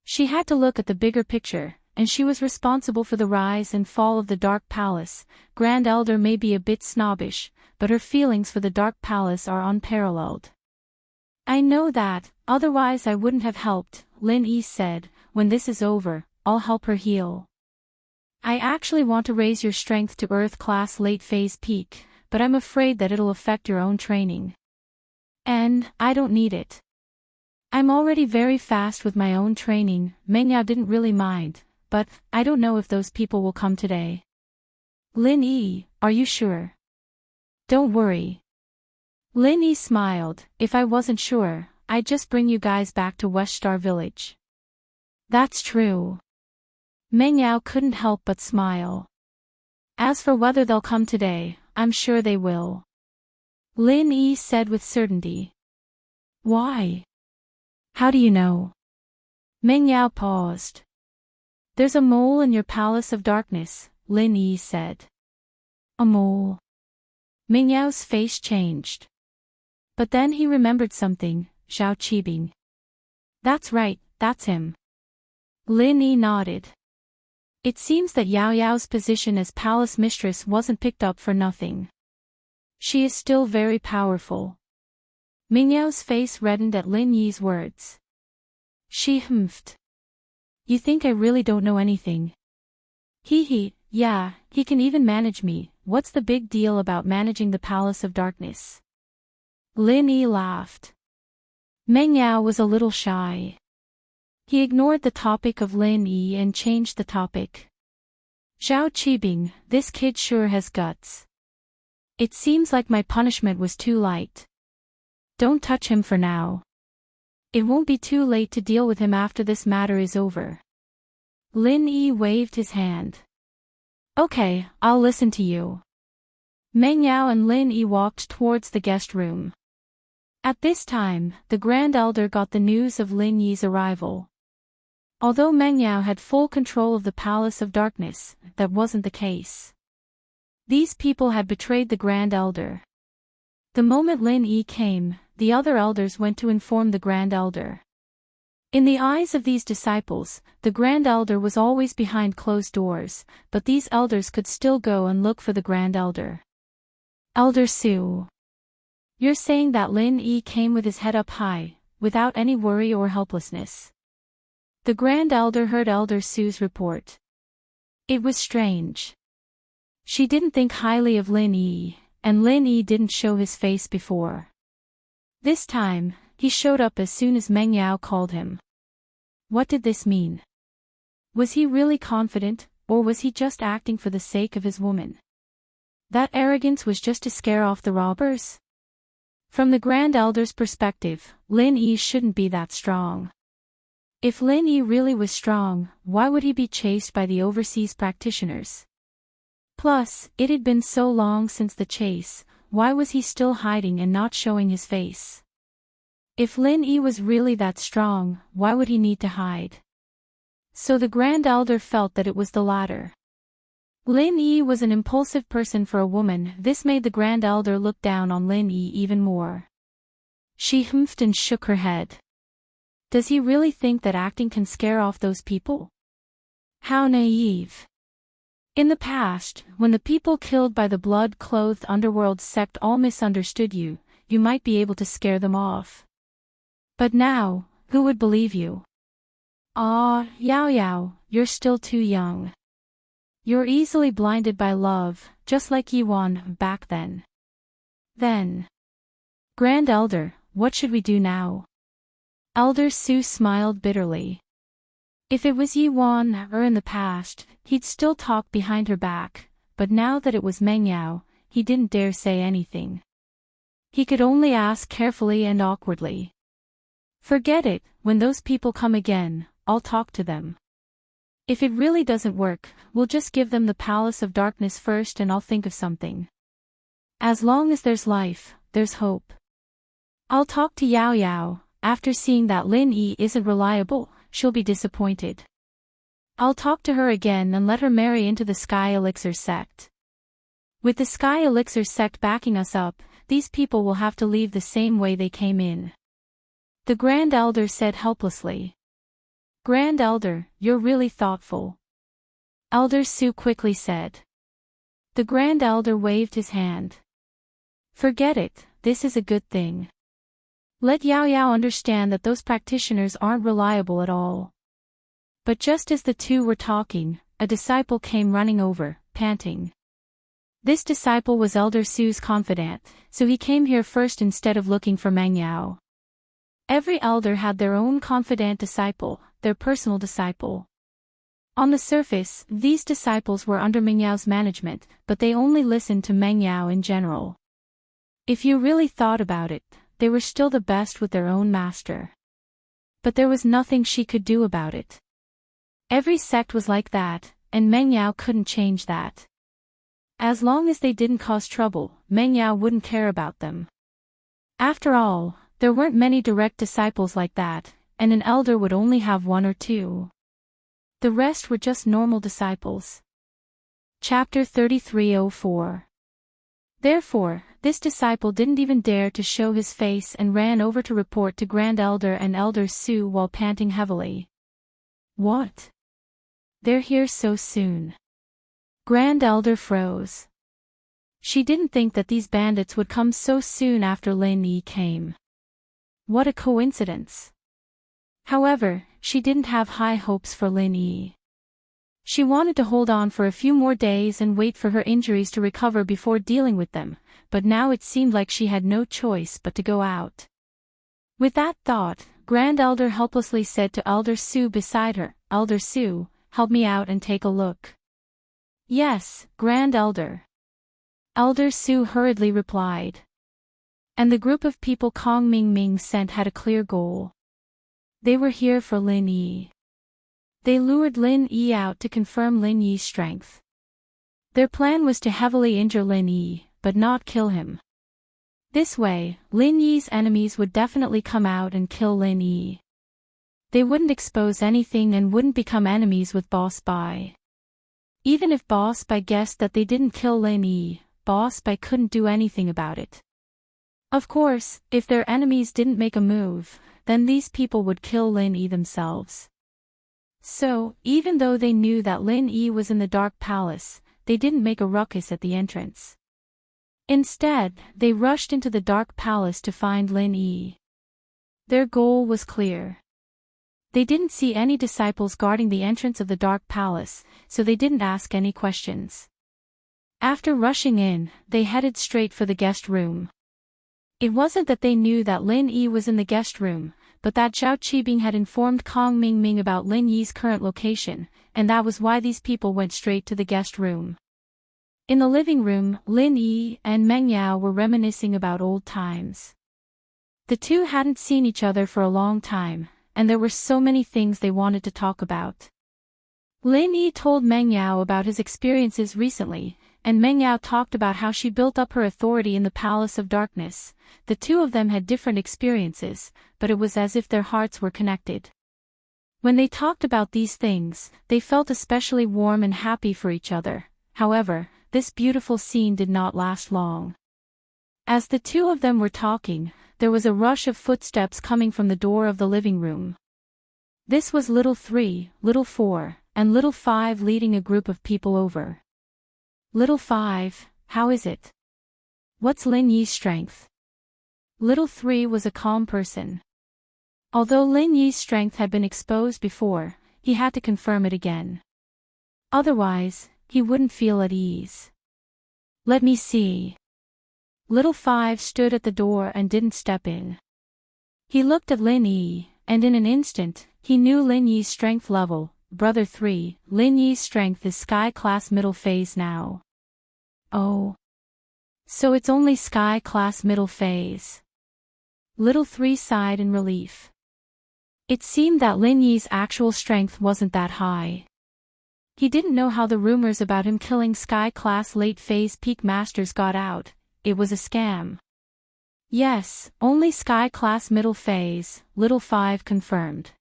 She had to look at the bigger picture, and she was responsible for the rise and fall of the Dark Palace. Grand Elder may be a bit snobbish, but her feelings for the Dark Palace are unparalleled. I know that, otherwise I wouldn't have helped, Lin Yi said. When this is over, I'll help her heal. I actually want to raise your strength to Earth-class late-phase peak, but I'm afraid that it'll affect your own training. And, I don't need it. I'm already very fast with my own training. Meng Yao didn't really mind, but, I don't know if those people will come today. Lin Yi, are you sure? Don't worry. Lin Yi smiled. If I wasn't sure, I'd just bring you guys back to West Star Village. That's true. Meng Yao couldn't help but smile. As for whether they'll come today, I'm sure they will. Lin Yi said with certainty. Why? How do you know? Meng Yao paused. There's a mole in your Palace of Darkness, Lin Yi said. A mole. Meng Yao's face changed. But then he remembered something. Zhao Qibing. That's right, that's him. Lin Yi nodded. It seems that Yao Yao's position as palace mistress wasn't picked up for nothing. She is still very powerful. Meng Yao's face reddened at Lin Yi's words. She humphed. You think I really don't know anything? Yeah, he can even manage me. What's the big deal about managing the Palace of Darkness? Lin Yi laughed. Meng Yao was a little shy. He ignored the topic of Lin Yi and changed the topic. Zhao Qibing, this kid sure has guts. It seems like my punishment was too light. Don't touch him for now. It won't be too late to deal with him after this matter is over. Lin Yi waved his hand. Okay, I'll listen to you. Meng Yao and Lin Yi walked towards the guest room. At this time, the Grand Elder got the news of Lin Yi's arrival. Although Meng Yao had full control of the Palace of Darkness, that wasn't the case. These people had betrayed the Grand Elder. The moment Lin Yi came, the other elders went to inform the Grand Elder. In the eyes of these disciples, the Grand Elder was always behind closed doors, but these elders could still go and look for the Grand Elder. Elder Su. You're saying that Lin Yi came with his head up high, without any worry or helplessness. The Grand Elder heard Elder Su's report. It was strange. She didn't think highly of Lin Yi, and Lin Yi didn't show his face before. This time, he showed up as soon as Meng Yao called him. What did this mean? Was he really confident, or was he just acting for the sake of his woman? That arrogance was just to scare off the robbers? From the Grand Elder's perspective, Lin Yi shouldn't be that strong. If Lin Yi really was strong, why would he be chased by the overseas practitioners? Plus, it had been so long since the chase, why was he still hiding and not showing his face? If Lin Yi was really that strong, why would he need to hide? So the Grand Elder felt that it was the latter. Lin Yi was an impulsive person for a woman. This made the Grand Elder look down on Lin Yi even more. She humphed and shook her head. Does he really think that acting can scare off those people? How naive. In the past, when the people killed by the blood-clothed underworld sect all misunderstood you, you might be able to scare them off. But now, who would believe you? Ah, Yao Yao, you're still too young. You're easily blinded by love, just like Yiwan back then. Grand Elder, what should we do now? Elder Su smiled bitterly. If it was Yiwan or in the past, he'd still talk behind her back, but now that it was Meng Yao, he didn't dare say anything. He could only ask carefully and awkwardly. Forget it, when those people come again, I'll talk to them. If it really doesn't work, we'll just give them the Palace of Darkness first and I'll think of something. As long as there's life, there's hope. I'll talk to Yao Yao. After seeing that Lin Yi isn't reliable, she'll be disappointed. I'll talk to her again and let her marry into the Sky Elixir sect. With the Sky Elixir sect backing us up, these people will have to leave the same way they came in. The Grand Elder said helplessly. Grand Elder, you're really thoughtful. Elder Su quickly said. The Grand Elder waved his hand. Forget it, this is a good thing. Let Yao Yao understand that those practitioners aren't reliable at all. But just as the two were talking, a disciple came running over, panting. This disciple was Elder Su's confidant, so he came here first instead of looking for Meng Yao. Every elder had their own confidant disciple, their personal disciple. On the surface, these disciples were under Meng Yao's management, but they only listened to Meng Yao in general. If you really thought about it, they were still the best with their own master. But there was nothing she could do about it. Every sect was like that, and Meng Yao couldn't change that. As long as they didn't cause trouble, Meng Yao wouldn't care about them. After all, there weren't many direct disciples like that, and an elder would only have one or two. The rest were just normal disciples. Chapter 3304. Therefore, this disciple didn't even dare to show his face and ran over to report to Grand Elder and Elder Su while panting heavily. What? They're here so soon. Grand Elder froze. She didn't think that these bandits would come so soon after Lin Yi came. What a coincidence. However, she didn't have high hopes for Lin Yi. She wanted to hold on for a few more days and wait for her injuries to recover before dealing with them, but now it seemed like she had no choice but to go out. With that thought, Grand Elder helplessly said to Elder Su beside her, Elder Su, help me out and take a look. Yes, Grand Elder. Elder Su hurriedly replied. And the group of people Kong Ming Ming sent had a clear goal. They were here for Lin Yi. They lured Lin Yi out to confirm Lin Yi's strength. Their plan was to heavily injure Lin Yi, but not kill him. This way, Lin Yi's enemies would definitely come out and kill Lin Yi. They wouldn't expose anything and wouldn't become enemies with Boss Bai. Even if Boss Bai guessed that they didn't kill Lin Yi, Boss Bai couldn't do anything about it. Of course, if their enemies didn't make a move, then these people would kill Lin Yi themselves. So, even though they knew that Lin Yi was in the Dark Palace, they didn't make a ruckus at the entrance. Instead, they rushed into the Dark Palace to find Lin Yi. Their goal was clear. They didn't see any disciples guarding the entrance of the dark palace, so they didn't ask any questions. After rushing in, they headed straight for the guest room. It wasn't that they knew that Lin Yi was in the guest room, but that Zhao Qibing had informed Kong Mingming about Lin Yi's current location, and that was why these people went straight to the guest room. In the living room, Lin Yi and Meng Yao were reminiscing about old times. The two hadn't seen each other for a long time, and there were so many things they wanted to talk about. Lin Yi told Meng Yao about his experiences recently, and Meng Yao talked about how she built up her authority in the Palace of Darkness. The two of them had different experiences, but it was as if their hearts were connected. When they talked about these things, they felt especially warm and happy for each other. However, this beautiful scene did not last long. As the two of them were talking, there was a rush of footsteps coming from the door of the living room. This was Little 3, Little 4, and Little 5 leading a group of people over. Little 5, how is it? What's Lin Yi's strength? Little 3 was a calm person. Although Lin Yi's strength had been exposed before, he had to confirm it again. Otherwise, he wouldn't feel at ease. Let me see. Little 5 stood at the door and didn't step in. He looked at Lin Yi, and in an instant, he knew Lin Yi's strength level. Brother 3, Lin Yi's strength is Sky Class Middle Phase now. Oh. So it's only Sky Class Middle Phase. Little 3 sighed in relief. It seemed that Lin Yi's actual strength wasn't that high. He didn't know how the rumors about him killing Sky Class Late Phase Peak Masters got out. It was a scam. Yes, only Sky Class Middle Phase, Little 5 confirmed.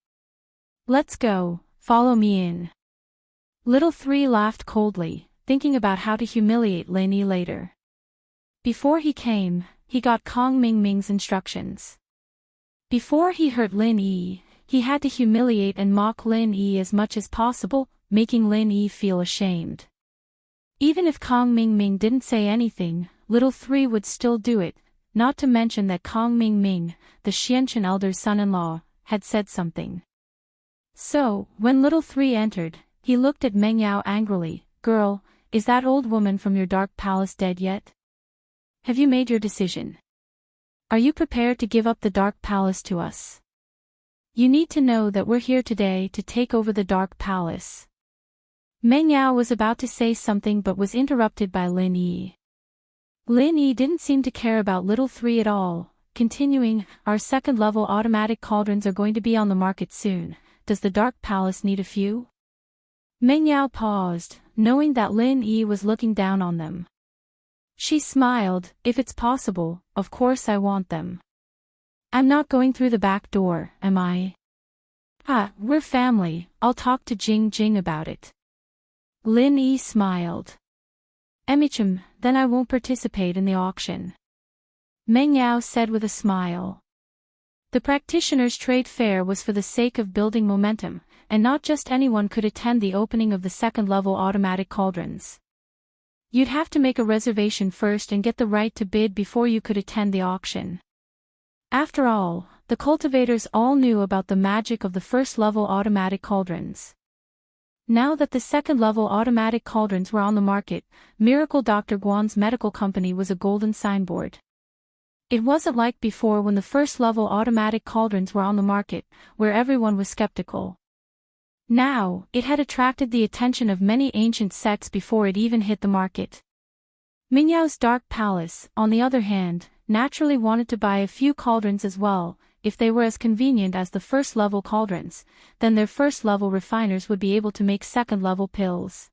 Let's go, follow me in. Little 3 laughed coldly, thinking about how to humiliate Lin Yi later. Before he came, he got Kong Mingming's instructions. Before he hurt Lin Yi, he had to humiliate and mock Lin Yi as much as possible, making Lin Yi feel ashamed. Even if Kong Mingming didn't say anything, Little 3 would still do it, not to mention that Kong Mingming, the Xianchen elder's son-in-law, had said something. So, when Little 3 entered, he looked at Meng Yao angrily. Girl, is that old woman from your dark palace dead yet? Have you made your decision? Are you prepared to give up the dark palace to us? You need to know that we're here today to take over the dark palace. Meng Yao was about to say something but was interrupted by Lin Yi. Lin Yi didn't seem to care about Little 3 at all, continuing, our second-level automatic cauldrons are going to be on the market soon. Does the dark palace need a few? Meng Yao paused, knowing that Lin Yi was looking down on them. She smiled, if it's possible, of course I want them. I'm not going through the back door, am I? We're family, I'll talk to Jing Jing about it. Lin Yi smiled. Emichim, then I won't participate in the auction. Meng Yao said with a smile. The practitioners' trade fair was for the sake of building momentum, and not just anyone could attend the opening of the second-level automatic cauldrons. You'd have to make a reservation first and get the right to bid before you could attend the auction. After all, the cultivators all knew about the magic of the first-level automatic cauldrons. Now that the second-level automatic cauldrons were on the market, Miracle Dr. Guan's medical company was a golden signboard. It wasn't like before when the first-level automatic cauldrons were on the market, where everyone was skeptical. Now, it had attracted the attention of many ancient sects before it even hit the market. Mingyao's Dark Palace, on the other hand, naturally wanted to buy a few cauldrons as well. If they were as convenient as the first-level cauldrons, then their first-level refiners would be able to make second-level pills.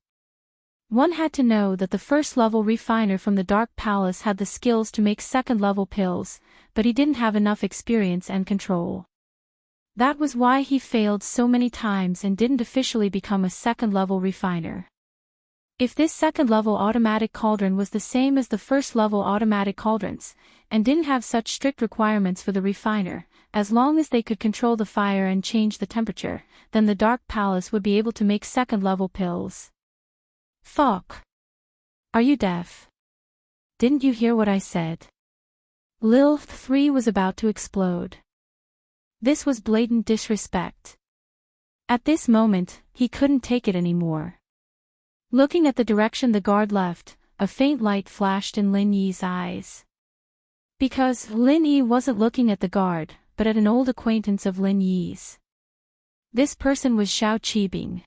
One had to know that the first-level refiner from the Dark Palace had the skills to make second-level pills, but he didn't have enough experience and control. That was why he failed so many times and didn't officially become a second-level refiner. If this second-level automatic cauldron was the same as the first-level automatic cauldrons, and didn't have such strict requirements for the refiner, as long as they could control the fire and change the temperature, then the Dark Palace would be able to make second-level pills. Fuck. Are you deaf? Didn't you hear what I said? Lil 3 was about to explode. This was blatant disrespect. At this moment, he couldn't take it anymore. Looking at the direction the guard left, a faint light flashed in Lin Yi's eyes. Because Lin Yi wasn't looking at the guard, but at an old acquaintance of Lin Yi's. This person was Xiao Qibing.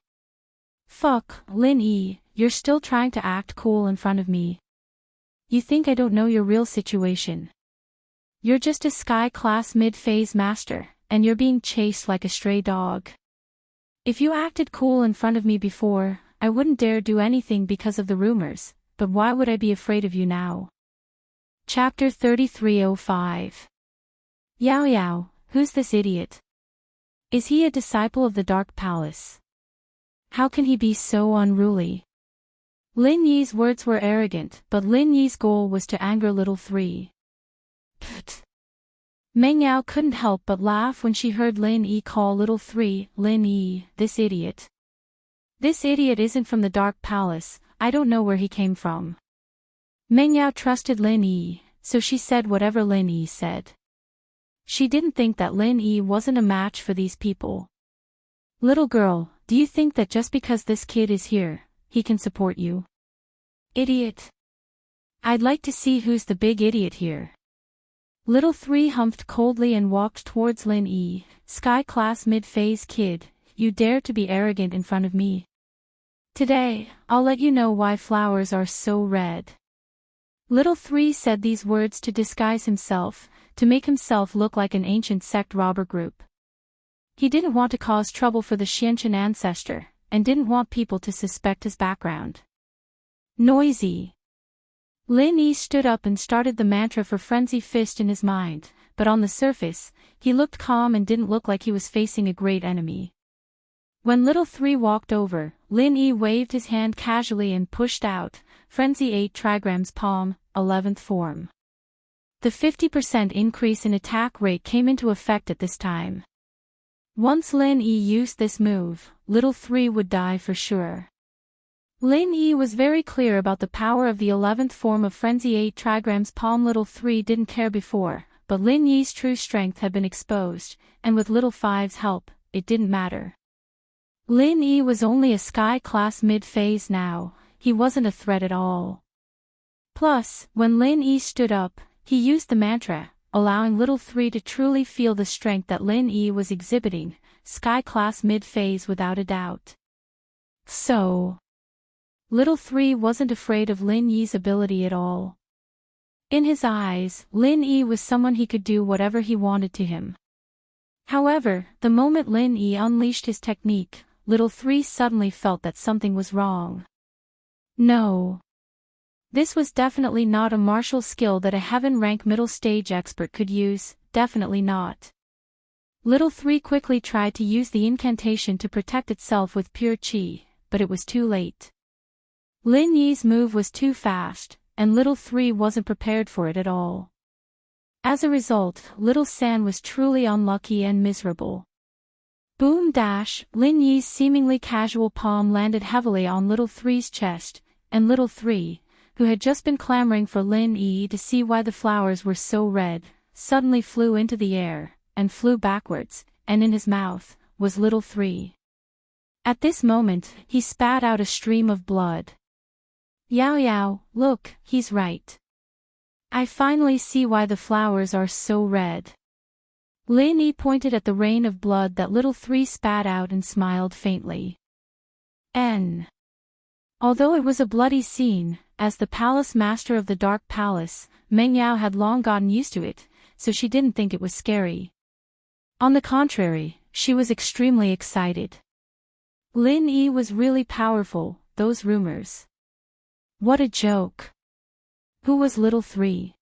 Fuck, Lin Yi, you're still trying to act cool in front of me. You think I don't know your real situation. You're just a sky-class mid-phase master, and you're being chased like a stray dog. If you acted cool in front of me before, I wouldn't dare do anything because of the rumors, but why would I be afraid of you now? Chapter 3305. Yao Yao, who's this idiot? Is he a disciple of the Dark Palace? How can he be so unruly? Lin Yi's words were arrogant, but Lin Yi's goal was to anger Little Three. Pfft. Meng Yao couldn't help but laugh when she heard Lin Yi call Little Three, Lin Yi, this idiot. This idiot isn't from the Dark Palace, I don't know where he came from. Meng Yao trusted Lin Yi, so she said whatever Lin Yi said. She didn't think that Lin Yi wasn't a match for these people. Little girl, do you think that just because this kid is here, he can support you? Idiot. I'd like to see who's the big idiot here. Little Three humphed coldly and walked towards Lin Yi. Sky-class mid-phase kid, you dare to be arrogant in front of me. Today, I'll let you know why flowers are so red. Little Three said these words to disguise himself, to make himself look like an ancient sect robber group. He didn't want to cause trouble for the Xianchen ancestor, and didn't want people to suspect his background. Noisy. Lin Yi stood up and started the mantra for Frenzy Fist in his mind, but on the surface, he looked calm and didn't look like he was facing a great enemy. When Little Three walked over, Lin Yi waved his hand casually and pushed out, Frenzy 8 trigrams palm, 11th form. The 50% increase in attack rate came into effect at this time. Once Lin Yi used this move, Little Three would die for sure. Lin Yi was very clear about the power of the 11th form of Frenzy 8 trigrams palm. Little Three didn't care before, but Lin Yi's true strength had been exposed, and with Little Five's help, it didn't matter. Lin Yi was only a sky-class mid-phase now, he wasn't a threat at all. Plus, when Lin Yi stood up, he used the mantra, allowing Little Three to truly feel the strength that Lin Yi was exhibiting, sky-class mid-phase without a doubt. So, Little Three wasn't afraid of Lin Yi's ability at all. In his eyes, Lin Yi was someone he could do whatever he wanted to him. However, the moment Lin Yi unleashed his technique, Little Three suddenly felt that something was wrong. No. This was definitely not a martial skill that a heaven-rank middle-stage expert could use, definitely not. Little Three quickly tried to use the incantation to protect itself with pure qi, but it was too late. Lin Yi's move was too fast, and Little Three wasn't prepared for it at all. As a result, Little San was truly unlucky and miserable. Boom dash, Lin Yi's seemingly casual palm landed heavily on Little Three's chest, and Little Three, who had just been clamoring for Lin Yi to see why the flowers were so red, suddenly flew into the air, and flew backwards, and in his mouth, was Little Three. At this moment, he spat out a stream of blood. Yao Yao, look, he's right. I finally see why the flowers are so red. Lin Yi pointed at the rain of blood that Little Three spat out and smiled faintly. Although it was a bloody scene, as the palace master of the Dark Palace, Meng Yao had long gotten used to it, so she didn't think it was scary. On the contrary, she was extremely excited. Lin Yi was really powerful, those rumors. What a joke. Who was Little Three?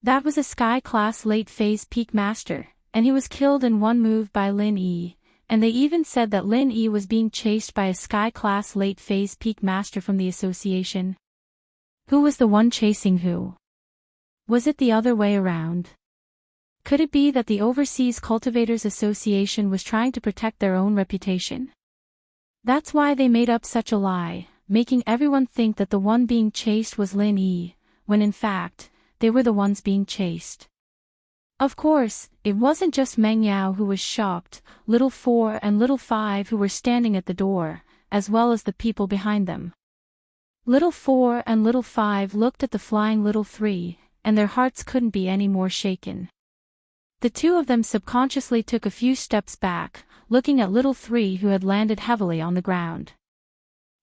That was a sky-class late-phase peak master, and he was killed in one move by Lin Yi, and they even said that Lin Yi was being chased by a sky-class late-phase peak master from the association. Who was the one chasing who? Was it the other way around? Could it be that the Overseas Cultivators Association was trying to protect their own reputation? That's why they made up such a lie, making everyone think that the one being chased was Lin Yi, when in fact, they were the ones being chased. Of course, it wasn't just Meng Yao who was shocked, Little 4 and Little 5 who were standing at the door, as well as the people behind them. Little 4 and Little 5 looked at the flying Little 3, and their hearts couldn't be any more shaken. The two of them subconsciously took a few steps back, looking at Little 3 who had landed heavily on the ground.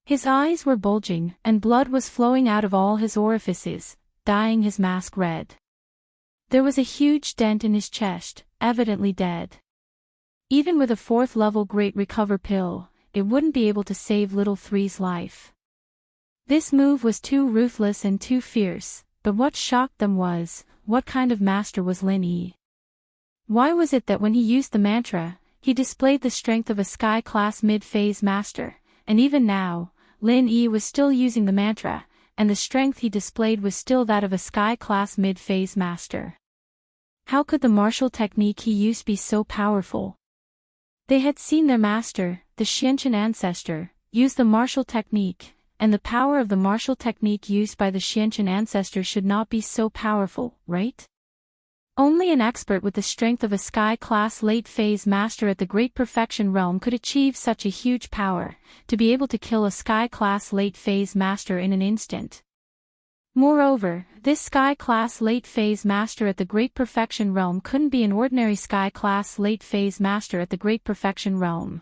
His eyes were bulging, and blood was flowing out of all his orifices, dyeing his mask red. There was a huge dent in his chest, evidently dead. Even with a 4th level Great Recover pill, it wouldn't be able to save Little 3's life. This move was too ruthless and too fierce, but what shocked them was, what kind of master was Lin Yi? Why was it that when he used the mantra, he displayed the strength of a Sky-class mid-phase master, and even now, Lin Yi was still using the mantra, and the strength he displayed was still that of a Sky-class mid-phase master. How could the martial technique he used be so powerful? They had seen their master, the Xianqian ancestor, use the martial technique, and the power of the martial technique used by the Xianqian ancestor should not be so powerful, right? Only an expert with the strength of a Sky-class late-phase master at the Great Perfection Realm could achieve such a huge power, to be able to kill a Sky-class late-phase master in an instant. Moreover, this Sky-class late-phase master at the Great Perfection Realm couldn't be an ordinary Sky-class late-phase master at the Great Perfection Realm.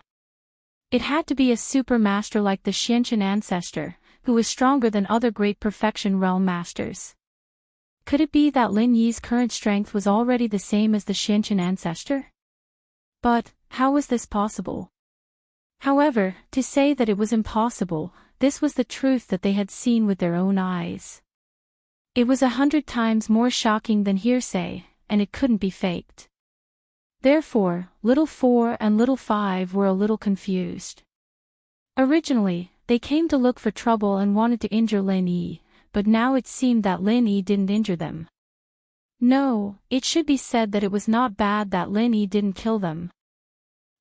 It had to be a super master like the Xianqian ancestor, who was stronger than other Great Perfection Realm masters. Could it be that Lin Yi's current strength was already the same as the Xianqian ancestor? But, how was this possible? However, to say that it was impossible, this was the truth that they had seen with their own eyes. It was 100 times more shocking than hearsay, and it couldn't be faked. Therefore, Little 4 and Little 5 were a little confused. Originally, they came to look for trouble and wanted to injure Lin Yi, but now it seemed that Lin Yi didn't injure them. No, it should be said that it was not bad that Lin Yi didn't kill them.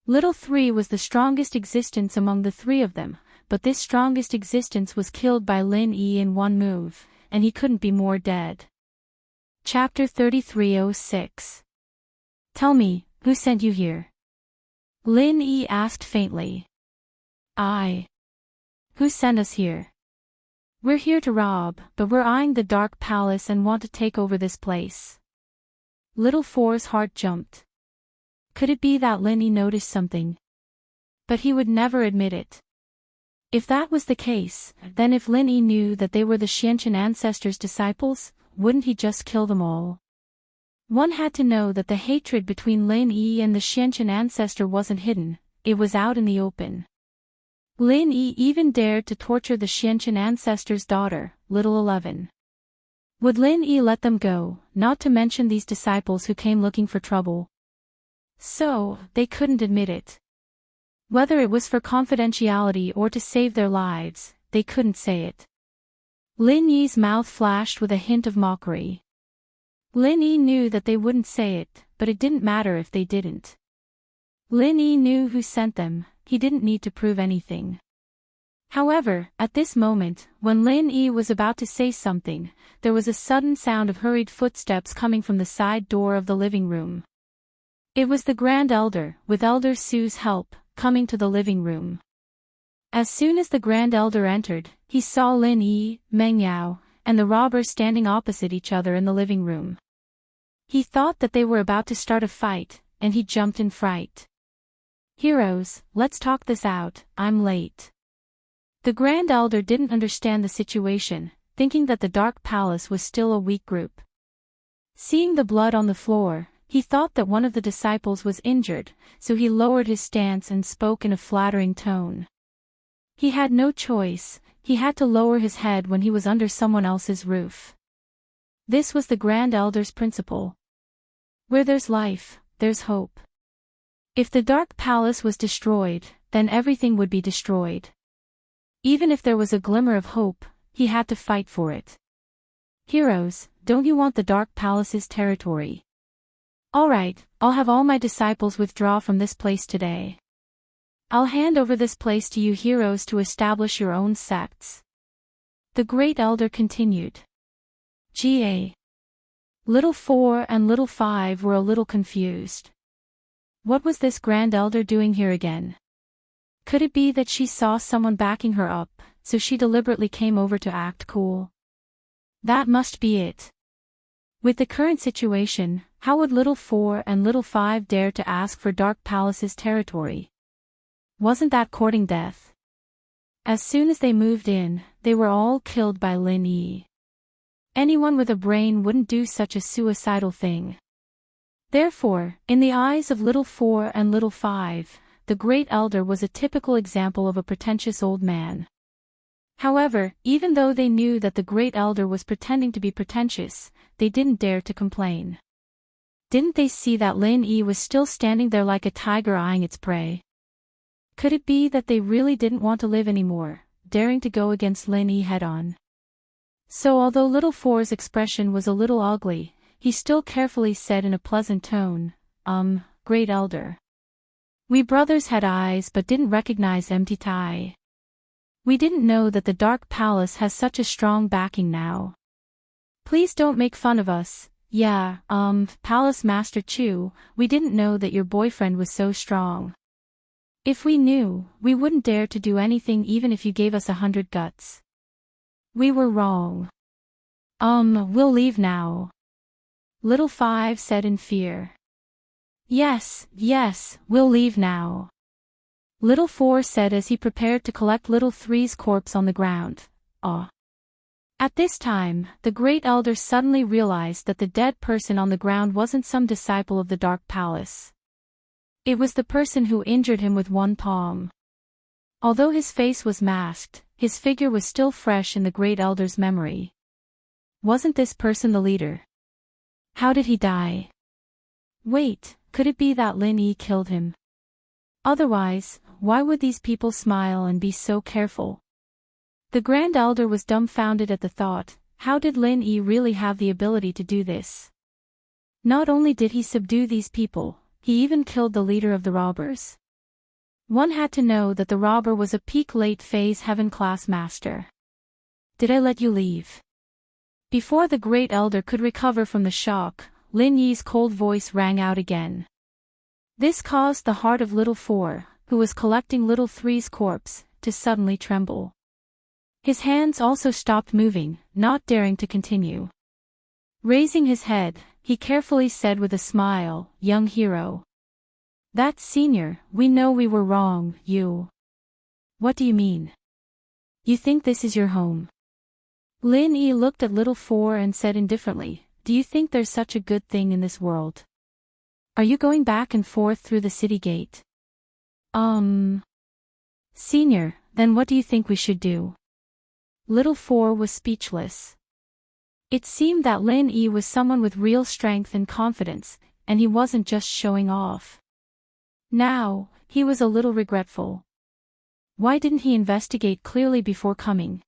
Little 3 was the strongest existence among the three of them, but this strongest existence was killed by Lin Yi in one move, and he couldn't be more dead. Chapter 3306. Tell me, who sent you here? Lin Yi asked faintly. Who sent us here? We're here to rob, but we're eyeing the Dark Palace and want to take over this place. Little 4's heart jumped. Could it be that Lin Yi noticed something? But he would never admit it. If that was the case, then if Lin Yi knew that they were the Xianqian ancestors' disciples, wouldn't he just kill them all? One had to know that the hatred between Lin Yi and the Xianqian ancestor wasn't hidden, it was out in the open. Lin Yi even dared to torture the Xianqian ancestor's daughter, Little 11. Would Lin Yi let them go, not to mention these disciples who came looking for trouble? So, they couldn't admit it. Whether it was for confidentiality or to save their lives, they couldn't say it. Lin Yi's mouth flashed with a hint of mockery. Lin Yi knew that they wouldn't say it, but it didn't matter if they didn't. Lin Yi knew who sent them, he didn't need to prove anything. However, at this moment, when Lin Yi was about to say something, there was a sudden sound of hurried footsteps coming from the side door of the living room. It was the Grand Elder, with Elder Su's help, coming to the living room. As soon as the Grand Elder entered, he saw Lin Yi, Meng Yao, and the robbers standing opposite each other in the living room. He thought that they were about to start a fight, and he jumped in fright. Heroes, let's talk this out, I'm late. The Grand Elder didn't understand the situation, thinking that the Dark Palace was still a weak group. Seeing the blood on the floor, he thought that one of the disciples was injured, so he lowered his stance and spoke in a flattering tone. He had no choice, he had to lower his head when he was under someone else's roof. This was the Grand Elder's principle. Where there's life, there's hope. If the Dark Palace was destroyed, then everything would be destroyed. Even if there was a glimmer of hope, he had to fight for it. Heroes, don't you want the Dark Palace's territory? Alright, I'll have all my disciples withdraw from this place today. I'll hand over this place to you heroes to establish your own sects. The Great Elder continued. Little 4 and little 5 were a little confused. What was this Grand Elder doing here again? Could it be that she saw someone backing her up, so she deliberately came over to act cool? That must be it. With the current situation, how would little 4 and little 5 dare to ask for Dark Palace's territory? Wasn't that courting death? As soon as they moved in, they were all killed by Lin Yi. Anyone with a brain wouldn't do such a suicidal thing. Therefore, in the eyes of little 4 and little 5, the Great Elder was a typical example of a pretentious old man. However, even though they knew that the Great Elder was pretending to be pretentious, they didn't dare to complain. Didn't they see that Lin Yi was still standing there like a tiger eyeing its prey? Could it be that they really didn't want to live anymore, daring to go against Lin Yi head-on? So although little 4's expression was a little ugly, he still carefully said in a pleasant tone, Great Elder. We brothers had eyes but didn't recognize empty tie. We didn't know that the Dark Palace has such a strong backing now. Please don't make fun of us. Yeah, Palace Master Chu, we didn't know that your boyfriend was so strong. If we knew, we wouldn't dare to do anything even if you gave us 100 guts. We were wrong. We'll leave now. Little 5 said in fear. Yes, we'll leave now. Little 4 said as he prepared to collect little 3's corpse on the ground. At this time, the Great Elder suddenly realized that the dead person on the ground wasn't some disciple of the Dark Palace. It was the person who injured him with one palm. Although his face was masked, his figure was still fresh in the Great Elder's memory. Wasn't this person the leader? How did he die? Wait, could it be that Lin Yi killed him? Otherwise, why would these people smile and be so careful? The Grand Elder was dumbfounded at the thought. How did Lin Yi really have the ability to do this? Not only did he subdue these people, he even killed the leader of the robbers. One had to know that the robber was a peak late phase heaven class master. Did I let you leave? Before the Great Elder could recover from the shock, Lin Yi's cold voice rang out again. This caused the heart of little 4, who was collecting little 3's corpse, to suddenly tremble. His hands also stopped moving, not daring to continue. Raising his head, he carefully said with a smile, Young hero. That's Senior, we know we were wrong, you. What do you mean? You think this is your home? Lin Yi looked at little 4 and said indifferently, Do you think there's such a good thing in this world? Are you going back and forth through the city gate? Senior, then what do you think we should do? Little 4 was speechless. It seemed that Lin Yi was someone with real strength and confidence, and he wasn't just showing off. Now, he was a little regretful. Why didn't he investigate clearly before coming?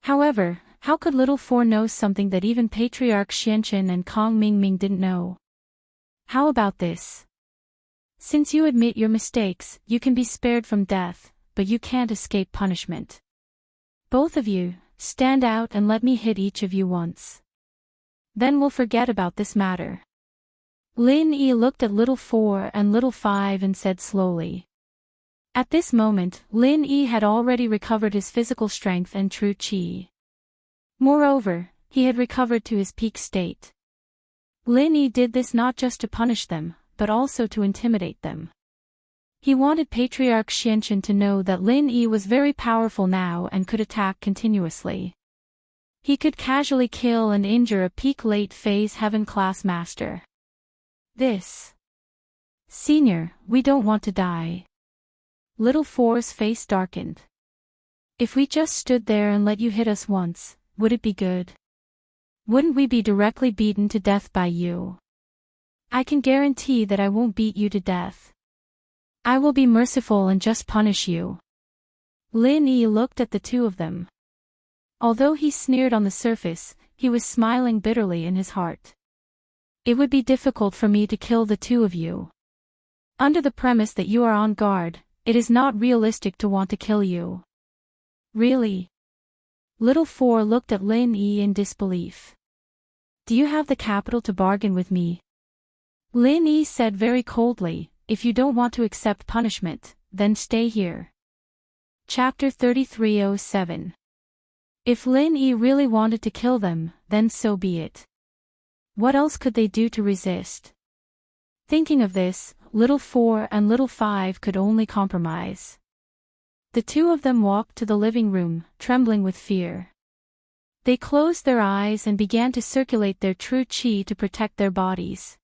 However, how could little 4 know something that even Patriarch Xianchen and Kong Mingming didn't know? How about this? Since you admit your mistakes, you can be spared from death, but you can't escape punishment. Both of you, stand out and let me hit each of you once. Then we'll forget about this matter. Lin Yi looked at little 4 and little 5 and said slowly. At this moment, Lin Yi had already recovered his physical strength and true qi. Moreover, he had recovered to his peak state. Lin Yi did this not just to punish them, but also to intimidate them. He wanted Patriarch Xianchen to know that Lin Yi was very powerful now and could attack continuously. He could casually kill and injure a peak late phase heaven class master. This. Senior, we don't want to die. Little 4's face darkened. If we just stood there and let you hit us once, would it be good? Wouldn't we be directly beaten to death by you? I can guarantee that I won't beat you to death. I will be merciful and just punish you. Lin Yi looked at the two of them. Although he sneered on the surface, he was smiling bitterly in his heart. It would be difficult for me to kill the two of you. Under the premise that you are on guard, it is not realistic to want to kill you. Really? Little 4 looked at Lin Yi in disbelief. Do you have the capital to bargain with me? Lin Yi said very coldly, if you don't want to accept punishment, then stay here. Chapter 3307. If Lin Yi really wanted to kill them, then so be it. What else could they do to resist? Thinking of this, Little 4 and Little 5 could only compromise. The two of them walked to the living room, trembling with fear. They closed their eyes and began to circulate their true qi to protect their bodies.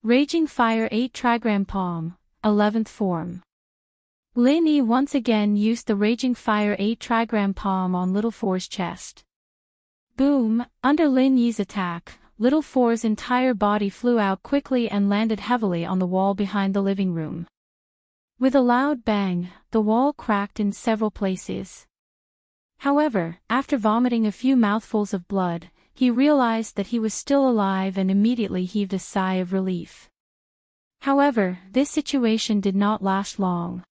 Raging Fire 8 Trigram Palm, 11th form. Lin Yi once again used the Raging Fire 8 Trigram Palm on Little 4's chest. Boom! Under Lin Yi's attack, Little 4's entire body flew out quickly and landed heavily on the wall behind the living room. With a loud bang, the wall cracked in several places. However, after vomiting a few mouthfuls of blood, he realized that he was still alive and immediately heaved a sigh of relief. However, this situation did not last long.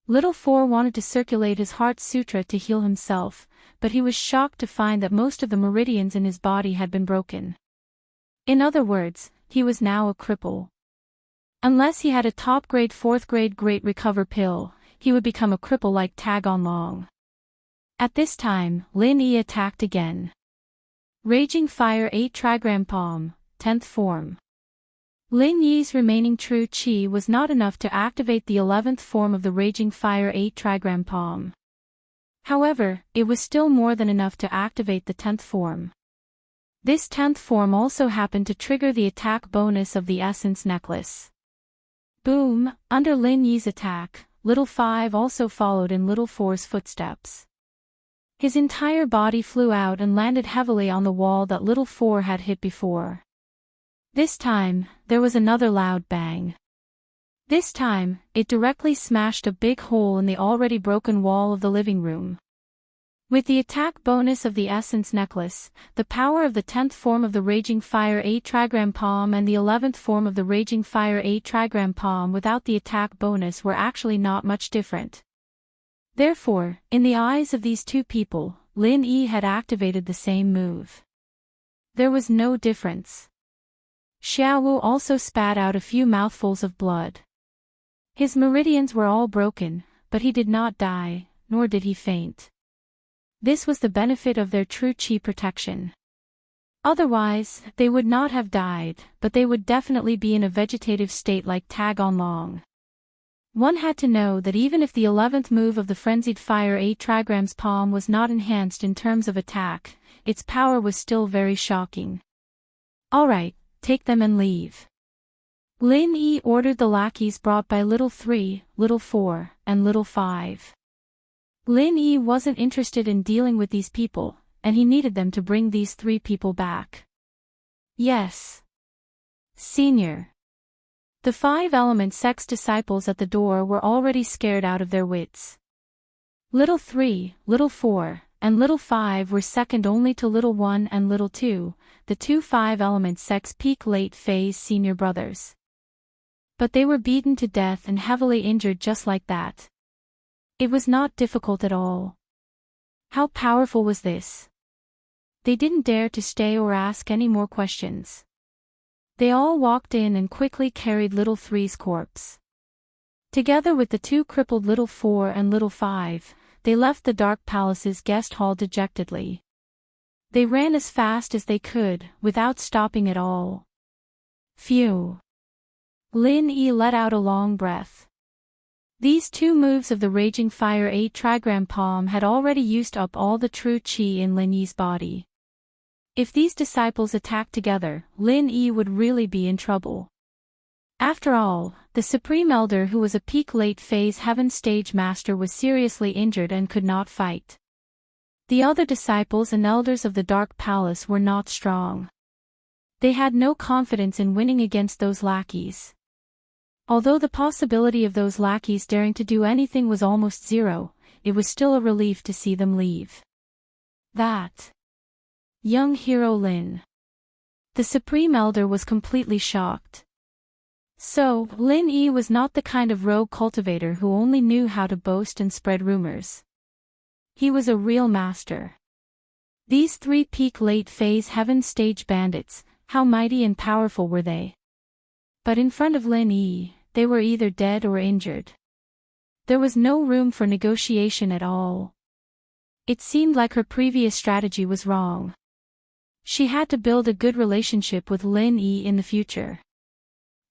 Little 4 wanted to circulate his Heart Sutra to heal himself, but he was shocked to find that most of the meridians in his body had been broken. In other words, he was now a cripple. Unless he had a top-grade 4th-grade Great Recover pill, he would become a cripple like Tag On Long. At this time, Lin Yi attacked again. Raging Fire 8 Trigram Palm, 10th form. Lin Yi's remaining true qi was not enough to activate the 11th form of the Raging Fire 8 Trigram Palm. However, it was still more than enough to activate the 10th form. This 10th form also happened to trigger the attack bonus of the Essence Necklace. Boom! Under Lin Yi's attack, Little 5 also followed in Little 4's footsteps. His entire body flew out and landed heavily on the wall that Little 4 had hit before. This time, there was another loud bang. This time, it directly smashed a big hole in the already broken wall of the living room. With the attack bonus of the Essence Necklace, the power of the 10th form of the Raging Fire 8 Trigram Palm and the 11th form of the Raging Fire 8 Trigram Palm without the attack bonus were actually not much different. Therefore, in the eyes of these two people, Lin Yi had activated the same move. There was no difference. Xiao Wu also spat out a few mouthfuls of blood. His meridians were all broken, but he did not die, nor did he faint. This was the benefit of their true qi protection. Otherwise, they would not have died, but they would definitely be in a vegetative state like Tag On Long. One had to know that even if the 11th move of the Frenzied Fire 8 Trigrams Palm was not enhanced in terms of attack, its power was still very shocking. Alright, take them and leave. Lin Yi ordered the lackeys brought by Little 3, Little 4, and Little 5. Lin Yi wasn't interested in dealing with these people, and he needed them to bring these 3 people back. Yes. Senior. The 5 element sex disciples at the door were already scared out of their wits. Little 3, Little 4, and Little 5 were second only to Little 1 and Little 2, the 2 5 element sex peak late phase senior brothers. But they were beaten to death and heavily injured just like that. It was not difficult at all. How powerful was this? They didn't dare to stay or ask any more questions. They all walked in and quickly carried Little 3's corpse. Together with the 2 crippled Little 4 and Little 5, they left the Dark Palace's guest hall dejectedly. They ran as fast as they could, without stopping at all. Phew. Lin Yi let out a long breath. These 2 moves of the Raging Fire 8 Trigram Palm had already used up all the true qi in Lin Yi's body. If these disciples attacked together, Lin Yi would really be in trouble. After all, the Supreme Elder who was a peak late phase Heaven Stage Master was seriously injured and could not fight. The other disciples and elders of the Dark Palace were not strong. They had no confidence in winning against those lackeys. Although the possibility of those lackeys daring to do anything was almost zero, it was still a relief to see them leave. That young hero Lin. The Supreme Elder was completely shocked. So, Lin Yi was not the kind of rogue cultivator who only knew how to boast and spread rumors. He was a real master. These three peak late phase heaven stage bandits, how mighty and powerful were they? But in front of Lin Yi, they were either dead or injured. There was no room for negotiation at all. It seemed like her previous strategy was wrong. She had to build a good relationship with Lin Yi in the future.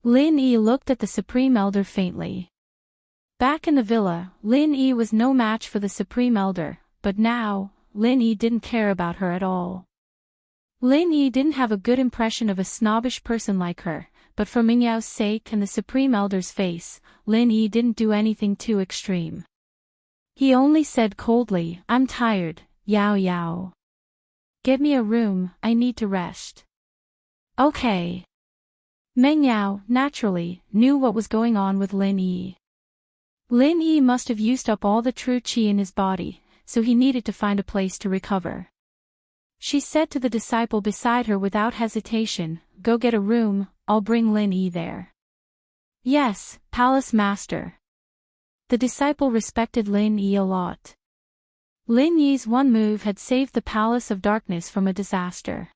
Lin Yi looked at the Supreme Elder faintly. Back in the villa, Lin Yi was no match for the Supreme Elder, but now, Lin Yi didn't care about her at all. Lin Yi didn't have a good impression of a snobbish person like her, but for Mingyao's sake and the Supreme Elder's face, Lin Yi didn't do anything too extreme. He only said coldly, "I'm tired, Yao Yao. Get me a room, I need to rest." Okay. Meng Yao, naturally, knew what was going on with Lin Yi. Lin Yi must have used up all the true qi in his body, so he needed to find a place to recover. She said to the disciple beside her without hesitation, "Go get a room, I'll bring Lin Yi there." "Yes, Palace Master." The disciple respected Lin Yi a lot. Lin Yi's one move had saved the Palace of Darkness from a disaster.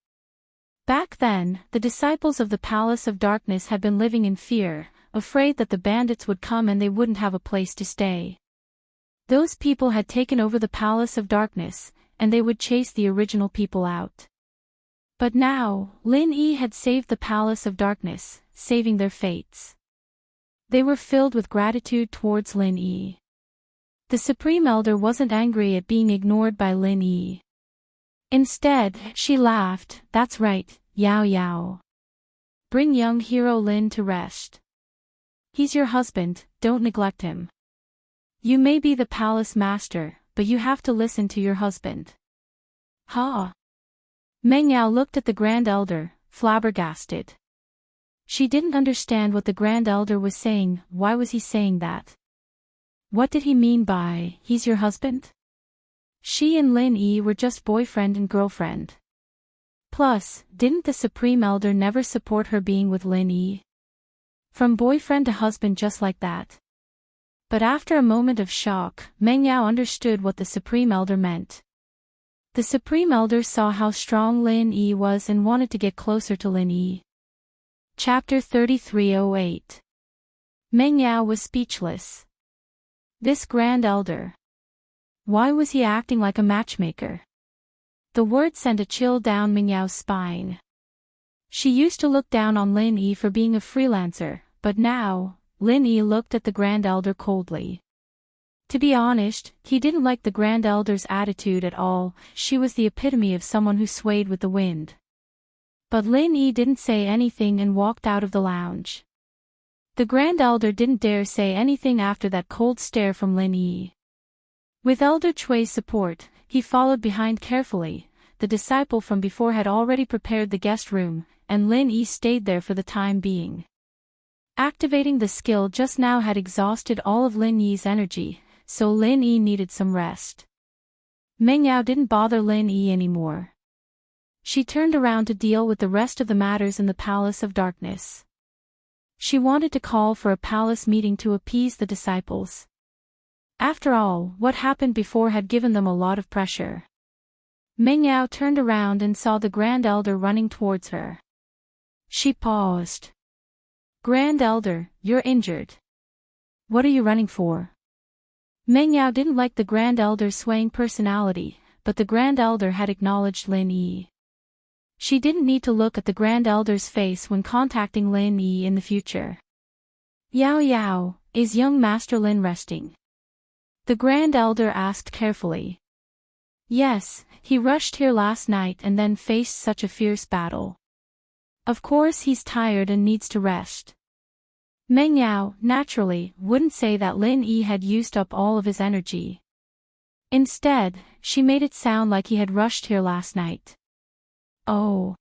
Back then, the disciples of the Palace of Darkness had been living in fear, afraid that the bandits would come and they wouldn't have a place to stay. Those people had taken over the Palace of Darkness, and they would chase the original people out. But now, Lin Yi had saved the Palace of Darkness, saving their fates. They were filled with gratitude towards Lin Yi. The Supreme Elder wasn't angry at being ignored by Lin Yi. Instead, she laughed, "That's right, Yao Yao. Bring young hero Lin to rest. He's your husband, don't neglect him. You may be the palace master, but you have to listen to your husband." "Huh?" Meng Yao looked at the Grand Elder, flabbergasted. She didn't understand what the Grand Elder was saying. Why was he saying that? What did he mean by, "he's your husband"? She and Lin Yi were just boyfriend and girlfriend. Plus, didn't the Supreme Elder never support her being with Lin Yi? From boyfriend to husband just like that. But after a moment of shock, Meng Yao understood what the Supreme Elder meant. The Supreme Elder saw how strong Lin Yi was and wanted to get closer to Lin Yi. Chapter 3308. Meng Yao was speechless. This Grand Elder. Why was he acting like a matchmaker? The word sent a chill down Meng Yao's spine. She used to look down on Lin Yi for being a freelancer, but now, Lin Yi looked at the Grand Elder coldly. To be honest, he didn't like the Grand Elder's attitude at all. She was the epitome of someone who swayed with the wind. But Lin Yi didn't say anything and walked out of the lounge. The Grand Elder didn't dare say anything after that cold stare from Lin Yi. With Elder Chui's support, he followed behind carefully. The disciple from before had already prepared the guest room, and Lin Yi stayed there for the time being. Activating the skill just now had exhausted all of Lin Yi's energy, so Lin Yi needed some rest. Meng Yao didn't bother Lin Yi anymore. She turned around to deal with the rest of the matters in the Palace of Darkness. She wanted to call for a palace meeting to appease the disciples. After all, what happened before had given them a lot of pressure. Meng Yao turned around and saw the Grand Elder running towards her. She paused. "Grand Elder, you're injured. What are you running for?" Meng Yao didn't like the Grand Elder's swaying personality, but the Grand Elder had acknowledged Lin Yi. She didn't need to look at the Grand Elder's face when contacting Lin Yi in the future. "Yao Yao, is young Master Lin resting?" The Grand Elder asked carefully. "Yes, he rushed here last night and then faced such a fierce battle. Of course he's tired and needs to rest." Meng Yao, naturally, wouldn't say that Lin Yi had used up all of his energy. Instead, she made it sound like he had rushed here last night. Oh.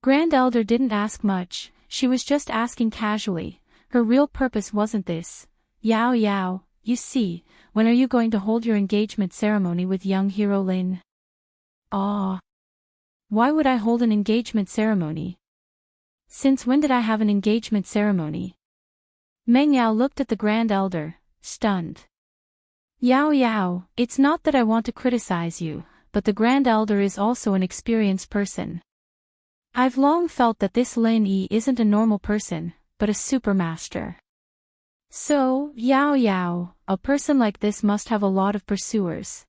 Grand Elder didn't ask much, she was just asking casually. Her real purpose wasn't this. "Yao Yao, you see, when are you going to hold your engagement ceremony with young hero Lin?" "Ah. Why would I hold an engagement ceremony? Since when did I have an engagement ceremony?" Meng Yao looked at the Grand Elder, stunned. "Yao Yao, it's not that I want to criticize you, but the Grand Elder is also an experienced person. I've long felt that this Lin Yi isn't a normal person, but a supermaster. So, Yao, a person like this must have a lot of pursuers.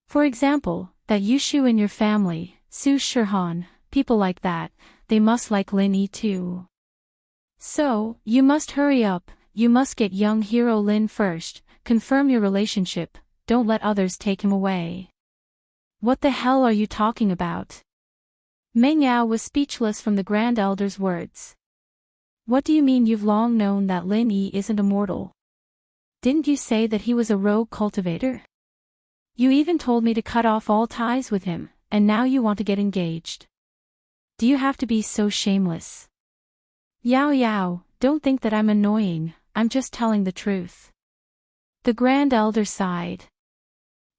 For example, that Yushu in your family, Su Shihan, people like that, they must like Lin Yi too. So, you must hurry up, you must get young hero Lin first, confirm your relationship, don't let others take him away. What the hell are you talking about? Meng Yao was speechless from the Grand Elder's words. What do you mean you've long known that Lin Yi isn't immortal? Didn't you say that he was a rogue cultivator? You even told me to cut off all ties with him, and now you want to get engaged. Do you have to be so shameless? Yao, don't think that I'm annoying, I'm just telling the truth. The Grand Elder sighed.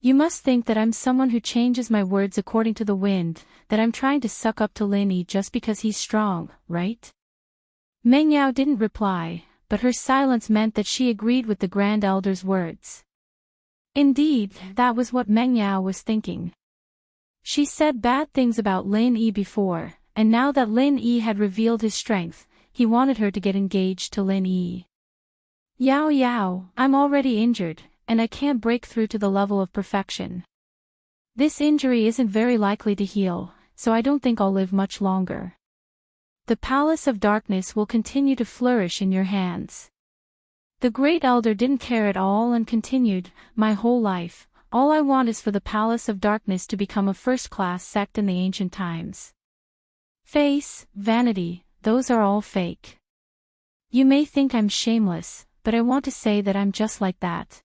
You must think that I'm someone who changes my words according to the wind, that I'm trying to suck up to Lin Yi just because he's strong, right? Meng Yao didn't reply, but her silence meant that she agreed with the Grand Elder's words. Indeed, that was what Meng Yao was thinking. She said bad things about Lin Yi before, and now that Lin Yi had revealed his strength, he wanted her to get engaged to Lin Yi. Yao, I'm already injured, and I can't break through to the level of perfection. This injury isn't very likely to heal, so I don't think I'll live much longer. The Palace of Darkness will continue to flourish in your hands. The Great Elder didn't care at all and continued, my whole life, all I want is for the Palace of Darkness to become a first-class sect in the ancient times. Face, vanity, those are all fake. You may think I'm shameless, but I want to say that I'm just like that.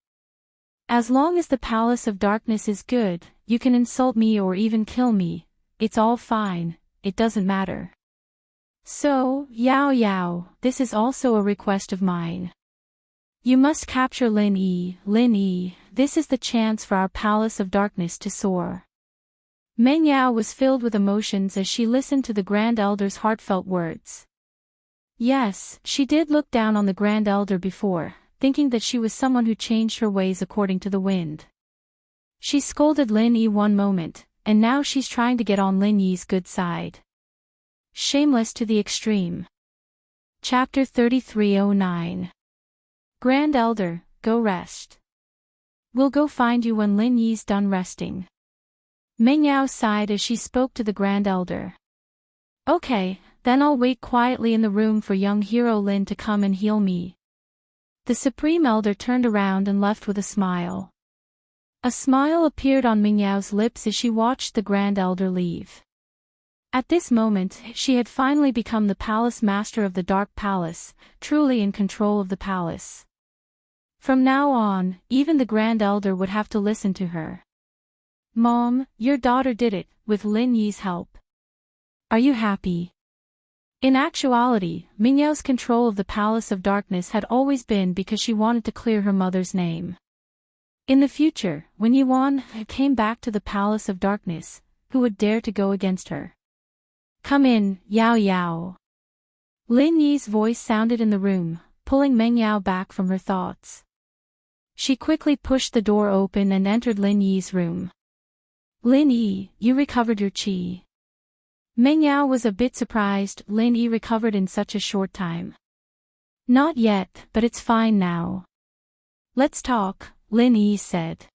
As long as the Palace of Darkness is good, you can insult me or even kill me, it's all fine, it doesn't matter. So, Yao, this is also a request of mine. You must capture Lin Yi, this is the chance for our Palace of Darkness to soar. Meng Yao was filled with emotions as she listened to the Grand Elder's heartfelt words. Yes, she did look down on the Grand Elder before, thinking that she was someone who changed her ways according to the wind. She scolded Lin Yi one moment, and now she's trying to get on Lin Yi's good side. Shameless to the extreme. Chapter 3309. Grand Elder, go rest. We'll go find you when Lin Yi's done resting. Meng Yao sighed as she spoke to the Grand Elder. Okay, then I'll wait quietly in the room for young hero Lin to come and heal me. The Supreme Elder turned around and left with a smile. A smile appeared on Meng Yao's lips as she watched the Grand Elder leave. At this moment, she had finally become the palace master of the Dark Palace, truly in control of the palace. From now on, even the Grand Elder would have to listen to her. Mom, your daughter did it, with Lin Yi's help. Are you happy? In actuality, Meng Yao's control of the Palace of Darkness had always been because she wanted to clear her mother's name. In the future, when Yuan came back to the Palace of Darkness, who would dare to go against her? Come in, Yao. Lin Yi's voice sounded in the room, pulling Meng Yao back from her thoughts. She quickly pushed the door open and entered Lin Yi's room. Lin Yi, you recovered your qi. Meng Yao was a bit surprised Lin Yi recovered in such a short time. Not yet, but it's fine now. Let's talk, Lin Yi said.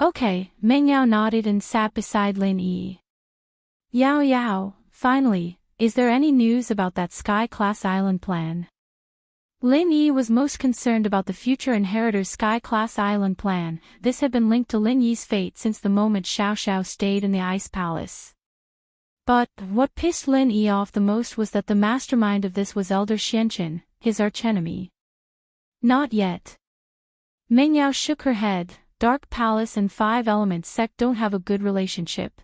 Okay, Meng Yao nodded and sat beside Lin Yi. Yao, finally, is there any news about that Sky-class island plan? Lin Yi was most concerned about the future inheritor's Sky-class island plan. This had been linked to Lin Yi's fate since the moment Xiao stayed in the Ice Palace. But, what pissed Lin Yi off the most was that the mastermind of this was Elder Xianqun, his archenemy. Not yet. Meng Yao shook her head, Dark Palace and Five Elements sect don't have a good relationship.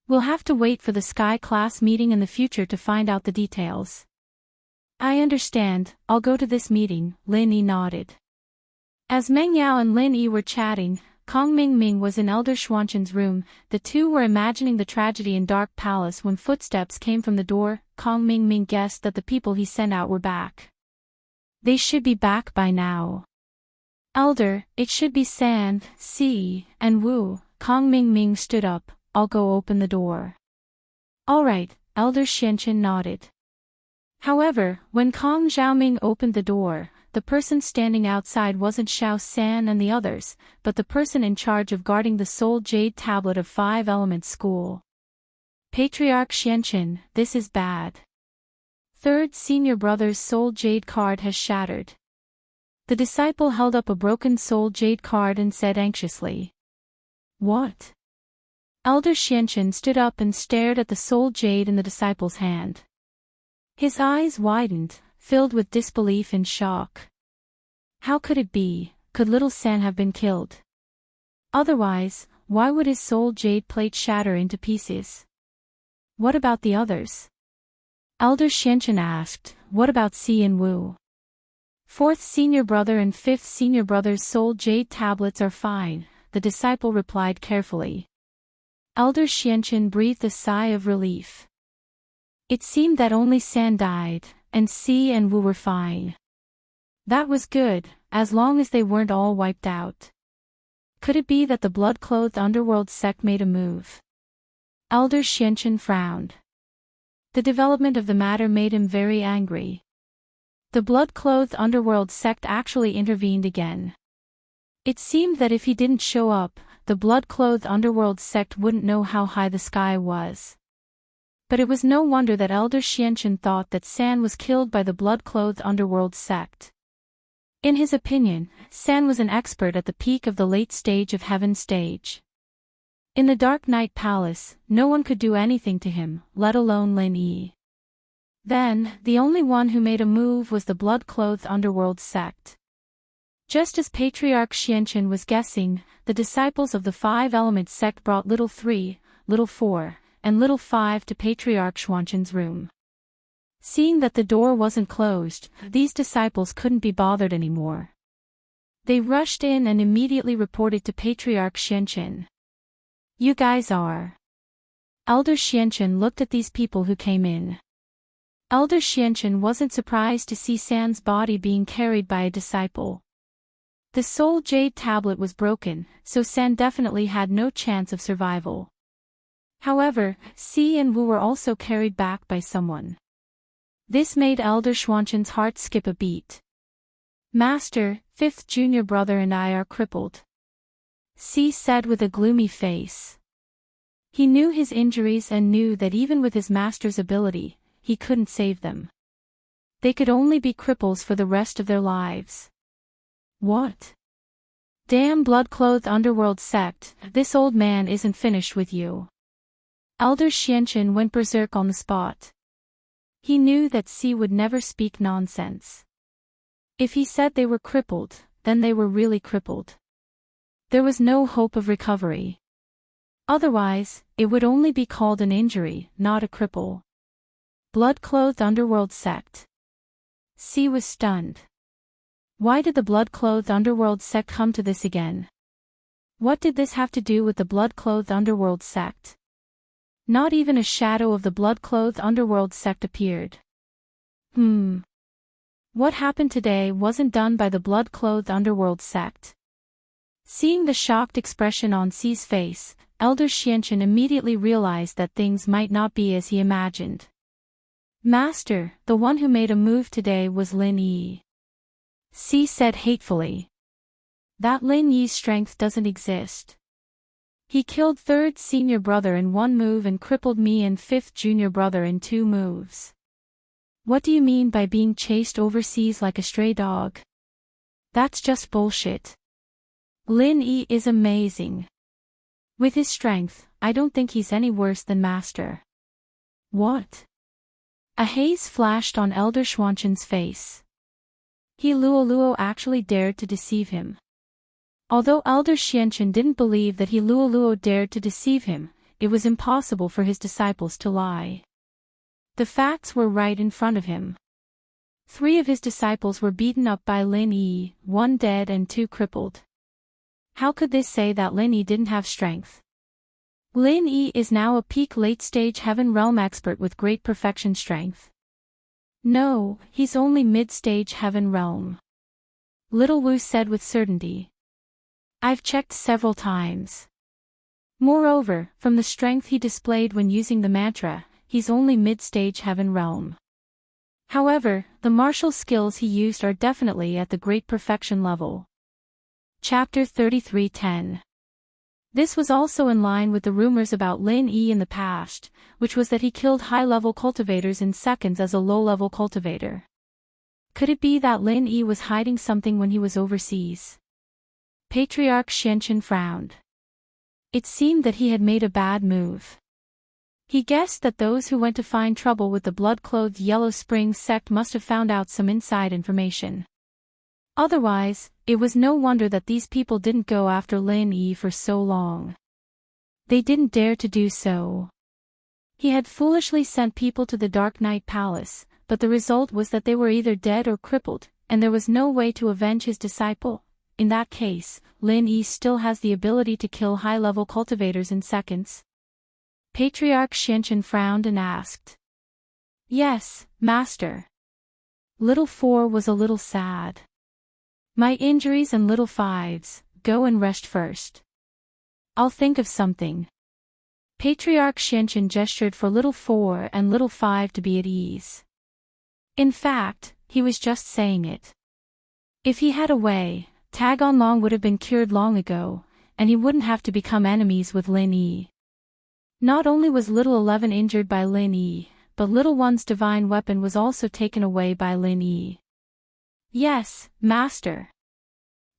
We'll have to wait for the Sky-class meeting in the future to find out the details. I understand, I'll go to this meeting, Lin Yi nodded. As Meng Yao and Lin Yi were chatting, Kong Mingming was in Elder Xuanqun's room. The two were imagining the tragedy in Dark Palace when footsteps came from the door. Kong Mingming guessed that the people he sent out were back. They should be back by now. Elder, it should be San, Si, and Wu. Kong Ming Ming stood up. I'll go open the door. All right, Elder Xianqin nodded. However, when Kong Xiaoming opened the door, the person standing outside wasn't Xiao San and the others, but the person in charge of guarding the Soul Jade Tablet of 5 Elements School. Patriarch Xianqin, this is bad. Third senior brother's Soul Jade card has shattered. The disciple held up a broken Soul Jade card and said anxiously. What? Elder Xianqin stood up and stared at the Soul Jade in the disciple's hand. His eyes widened, filled with disbelief and shock. How could it be? Could little San have been killed? Otherwise, why would his Soul Jade plate shatter into pieces? What about the others? Elder Xianqin asked, what about Si and Wu? Fourth senior brother and fifth senior brother's Soul Jade tablets are fine, the disciple replied carefully. Elder Xianqin breathed a sigh of relief. It seemed that only San died, and Si and Wu were fine. That was good, as long as they weren't all wiped out. Could it be that the blood-clothed underworld sect made a move? Elder Xianqin frowned. The development of the matter made him very angry. The blood-clothed underworld sect actually intervened again. It seemed that if he didn't show up, the blood-clothed underworld sect wouldn't know how high the sky was. But it was no wonder that Elder Xianqin thought that San was killed by the blood-clothed underworld sect. In his opinion, San was an expert at the peak of the late stage of Heaven stage. In the Dark Knight Palace, no one could do anything to him, let alone Lin Yi. Then, the only one who made a move was the blood-clothed underworld sect. Just as Patriarch Xianqin was guessing, the disciples of the 5 Elements sect brought Little 3, Little 4, and Little 5 to Patriarch Xianqin's room. Seeing that the door wasn't closed, these disciples couldn't be bothered anymore. They rushed in and immediately reported to Patriarch Xianqin. You guys are. Elder Xianqin looked at these people who came in. Elder Xianqin wasn't surprised to see San's body being carried by a disciple. The Soul Jade tablet was broken, so San definitely had no chance of survival. However, Si and Wu were also carried back by someone. This made Elder Xianqin's heart skip a beat. Master, 5th junior brother and I are crippled. Si said with a gloomy face. He knew his injuries and knew that even with his master's ability, he couldn't save them. They could only be cripples for the rest of their lives. What? Damn blood-clothed underworld sect, this old man isn't finished with you. Elder Xianqin went berserk on the spot. He knew that Si would never speak nonsense. If he said they were crippled, then they were really crippled. There was no hope of recovery. Otherwise, it would only be called an injury, not a cripple. Blood-clothed underworld sect. Si was stunned. Why did the blood-clothed underworld sect come to this again? What did this have to do with the blood-clothed underworld sect? Not even a shadow of the blood-clothed underworld sect appeared. What happened today wasn't done by the blood-clothed underworld sect. Seeing the shocked expression on Si's face, Elder Xianqin immediately realized that things might not be as he imagined. Master, the one who made a move today was Lin Yi. Si said hatefully. That Lin Yi's strength doesn't exist. He killed 3rd senior brother in 1 move and crippled me and 5th junior brother in 2 moves. What do you mean by being chased overseas like a stray dog? That's just bullshit. Lin Yi is amazing. With his strength, I don't think he's any worse than Master. What? A haze flashed on Elder Xianqin's face. He Luoluo actually dared to deceive him. Although Elder Xianqin didn't believe that he Luoluo dared to deceive him, it was impossible for his disciples to lie. The facts were right in front of him. 3 of his disciples were beaten up by Lin Yi, 1 dead and 2 crippled. How could this say that Lin Yi didn't have strength? Lin Yi is now a peak late-stage Heaven Realm expert with great perfection strength. No, he's only mid-stage Heaven Realm. Little Wu said with certainty. I've checked several times. Moreover, from the strength he displayed when using the mantra, he's only mid-stage heaven realm. However, the martial skills he used are definitely at the great perfection level. Chapter 33:10. This was also in line with the rumors about Lin Yi in the past, which was that he killed high-level cultivators in seconds as a low-level cultivator. Could it be that Lin Yi was hiding something when he was overseas? Patriarch Xianchen frowned. It seemed that he had made a bad move. He guessed that those who went to find trouble with the blood-clothed Yellow Springs sect must have found out some inside information. Otherwise, it was no wonder that these people didn't go after Lin Yi for so long. They didn't dare to do so. He had foolishly sent people to the Dark Knight Palace, but the result was that they were either dead or crippled, and there was no way to avenge his disciple. In that case, Lin Yi still has the ability to kill high-level cultivators in seconds. Patriarch Xianchen frowned and asked. Yes, Master. Little 4 was a little sad. My injuries and little 5s, go and rest first. I'll think of something. Patriarch Xianchen gestured for little 4 and little 5 to be at ease. In fact, he was just saying it. If he had a way, Tag On Long would have been cured long ago, and he wouldn't have to become enemies with Lin Yi. Not only was little 11 injured by Lin Yi, but little 1's divine weapon was also taken away by Lin Yi. Yes, Master.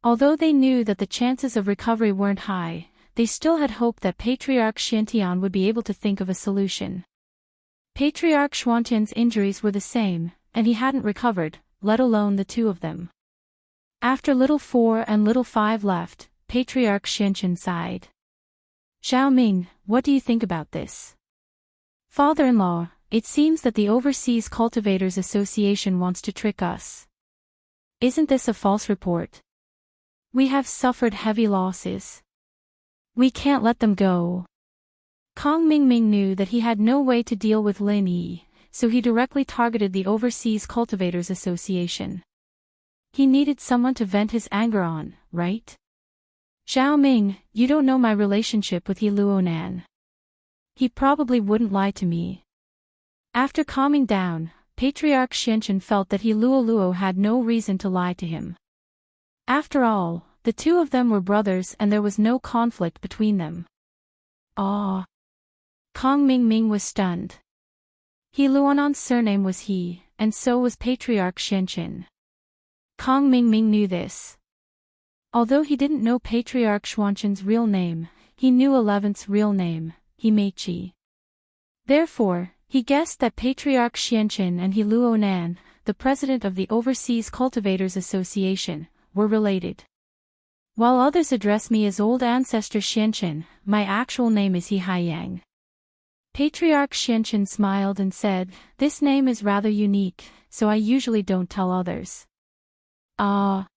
Although they knew that the chances of recovery weren't high, they still had hope that Patriarch Xiantian would be able to think of a solution. Patriarch Xuantian's injuries were the same, and he hadn't recovered, let alone the two of them. After little 4 and little 5 left, Patriarch Xianchen sighed. Zhao Ming, what do you think about this? Father-in-law, it seems that the Overseas Cultivators Association wants to trick us. Isn't this a false report? We have suffered heavy losses. We can't let them go. Kong Mingming knew that he had no way to deal with Lin Yi, so he directly targeted the Overseas Cultivators Association. He needed someone to vent his anger on, right? Zhao Ming, you don't know my relationship with He Luonan. He probably wouldn't lie to me. After calming down, Patriarch Xianchen felt that He Luo had no reason to lie to him. After all, the two of them were brothers and there was no conflict between them. Ah! Kong Mingming was stunned. He Luonan's surname was He, and so was Patriarch Xianchen. Kong Mingming knew this. Although he didn't know Patriarch Xuanchen's real name, he knew 11th's real name, He Meiqi. Therefore, he guessed that Patriarch Xianchen and He Luonan, the president of the Overseas Cultivators Association, were related. While others address me as Old Ancestor Xianchen, my actual name is He Haiyang. Patriarch Xianchen smiled and said, this name is rather unique, so I usually don't tell others. Ah!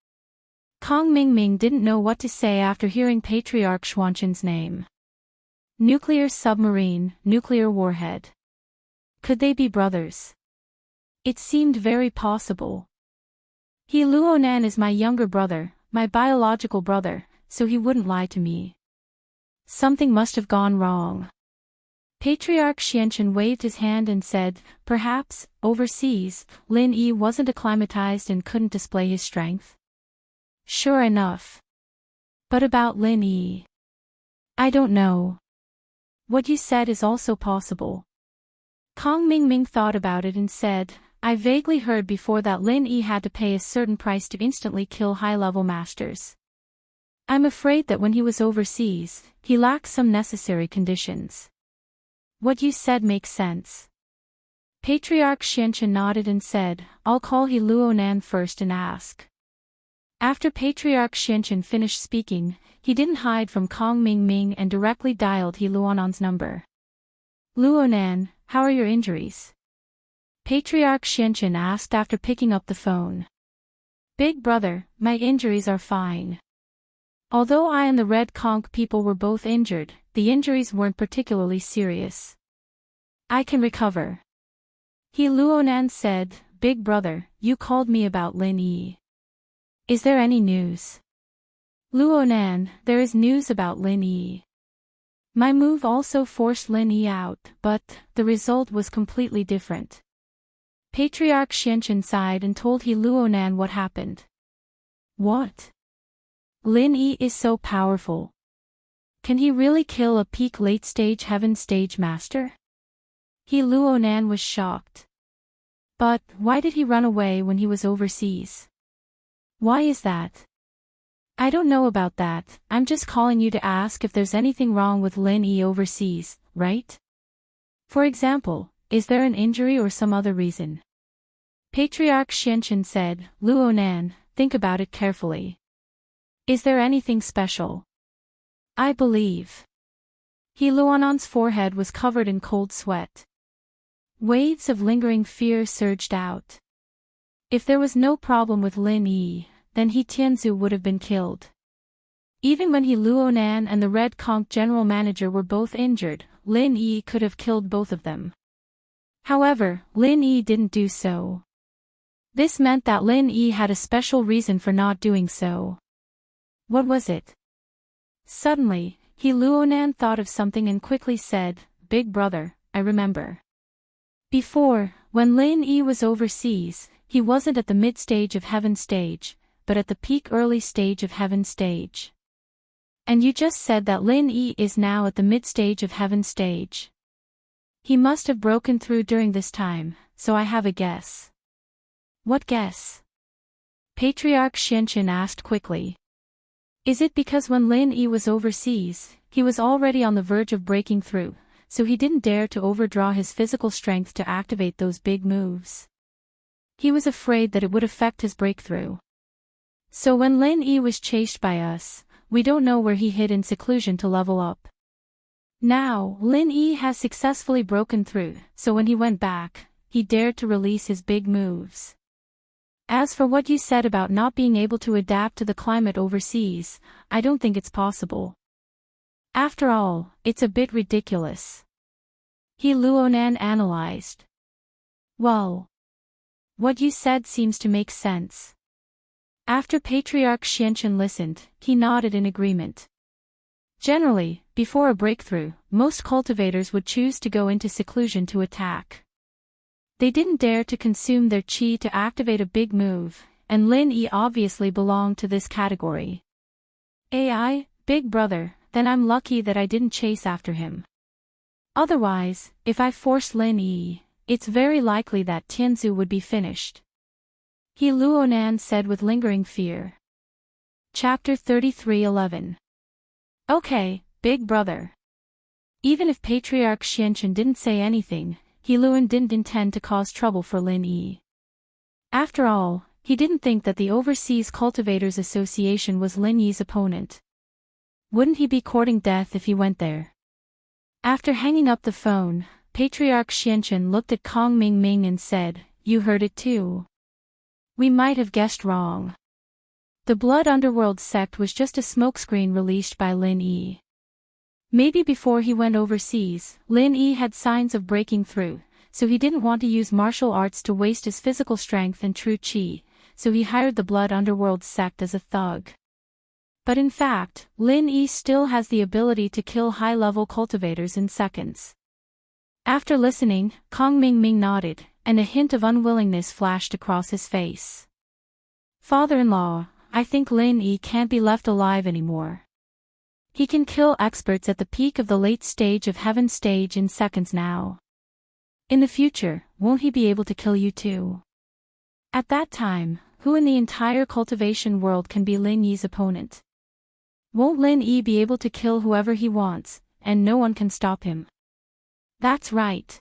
Kong Mingming didn't know what to say after hearing Patriarch Xuanchen's name. Nuclear submarine, nuclear warhead. Could they be brothers? It seemed very possible. He Luonan is my younger brother, my biological brother, so he wouldn't lie to me. Something must have gone wrong. Patriarch Xianchen waved his hand and said, perhaps, overseas, Lin Yi wasn't acclimatized and couldn't display his strength. Sure enough. But about Lin Yi? I don't know. What you said is also possible. Kong Mingming thought about it and said, I vaguely heard before that Lin Yi had to pay a certain price to instantly kill high-level masters. I'm afraid that when he was overseas, he lacked some necessary conditions. What you said makes sense. Patriarch Xianchen nodded and said, I'll call He Luonan first and ask. After Patriarch Xianchen finished speaking, he didn't hide from Kong Mingming and directly dialed He Luonan's number. Luonan, how are your injuries? Patriarch Xianchen asked after picking up the phone. Big brother, my injuries are fine. Although I and the Red Conch people were both injured, the injuries weren't particularly serious. I can recover. He Luonan said, Big brother, you called me about Lin Yi. Is there any news? Luonan, there is news about Lin Yi. My move also forced Lin Yi out, but the result was completely different. Patriarch Xianchen sighed and told He Luonan what happened. What? Lin Yi is so powerful. Can he really kill a peak late-stage heaven stage master? He Luonan was shocked. But why did he run away when he was overseas? Why is that? I don't know about that, I'm just calling you to ask if there's anything wrong with Lin Yi overseas, right? For example, is there an injury or some other reason? Patriarch Xianchen said, Luonan, think about it carefully. Is there anything special? I believe. He Luonan's forehead was covered in cold sweat. Waves of lingering fear surged out. If there was no problem with Lin Yi, then He Tianzu would have been killed. Even when He Luonan and the Red Conch general manager were both injured, Lin Yi could have killed both of them. However, Lin Yi didn't do so. This meant that Lin Yi had a special reason for not doing so. What was it? Suddenly, He Luonan thought of something and quickly said, Big brother, I remember. Before, when Lin Yi was overseas, he wasn't at the mid-stage of heaven stage, but at the peak early stage of heaven stage. And you just said that Lin Yi is now at the mid-stage of heaven stage. He must have broken through during this time, so I have a guess. What guess? Patriarch Xianchen asked quickly. Is it because when Lin Yi was overseas, he was already on the verge of breaking through, so he didn't dare to overdraw his physical strength to activate those big moves? He was afraid that it would affect his breakthrough. So when Lin Yi was chased by us, we don't know where he hid in seclusion to level up. Now, Lin Yi has successfully broken through, so when he went back, he dared to release his big moves. As for what you said about not being able to adapt to the climate overseas, I don't think it's possible. After all, it's a bit ridiculous. He Luonan analyzed. Well, what you said seems to make sense. After Patriarch Xianchen listened, he nodded in agreement. Generally, before a breakthrough, most cultivators would choose to go into seclusion to attack. They didn't dare to consume their qi to activate a big move, and Lin Yi obviously belonged to this category. AI, big brother, then I'm lucky that I didn't chase after him. Otherwise, if I forced Lin Yi, it's very likely that Tianzu would be finished. He Luonan said with lingering fear. Chapter 33:11. Okay, big brother. Even if Patriarch Xianchen didn't say anything, He Luon didn't intend to cause trouble for Lin Yi. After all, he didn't think that the Overseas Cultivators Association was Lin Yi's opponent. Wouldn't he be courting death if he went there? After hanging up the phone, Patriarch Xianchen looked at Kong Ming and said, You heard it too. We might have guessed wrong. The Blood Underworld sect was just a smokescreen released by Lin Yi. Maybe before he went overseas, Lin Yi had signs of breaking through, so he didn't want to use martial arts to waste his physical strength and true qi, so he hired the Blood Underworld sect as a thug. But in fact, Lin Yi still has the ability to kill high-level cultivators in seconds. After listening, Kong Ming nodded, and a hint of unwillingness flashed across his face. Father-in-law, I think Lin Yi can't be left alive anymore. He can kill experts at the peak of the late stage of heaven stage in seconds now. In the future, won't he be able to kill you too? At that time, who in the entire cultivation world can be Lin Yi's opponent? Won't Lin Yi be able to kill whoever he wants, and no one can stop him? That's right.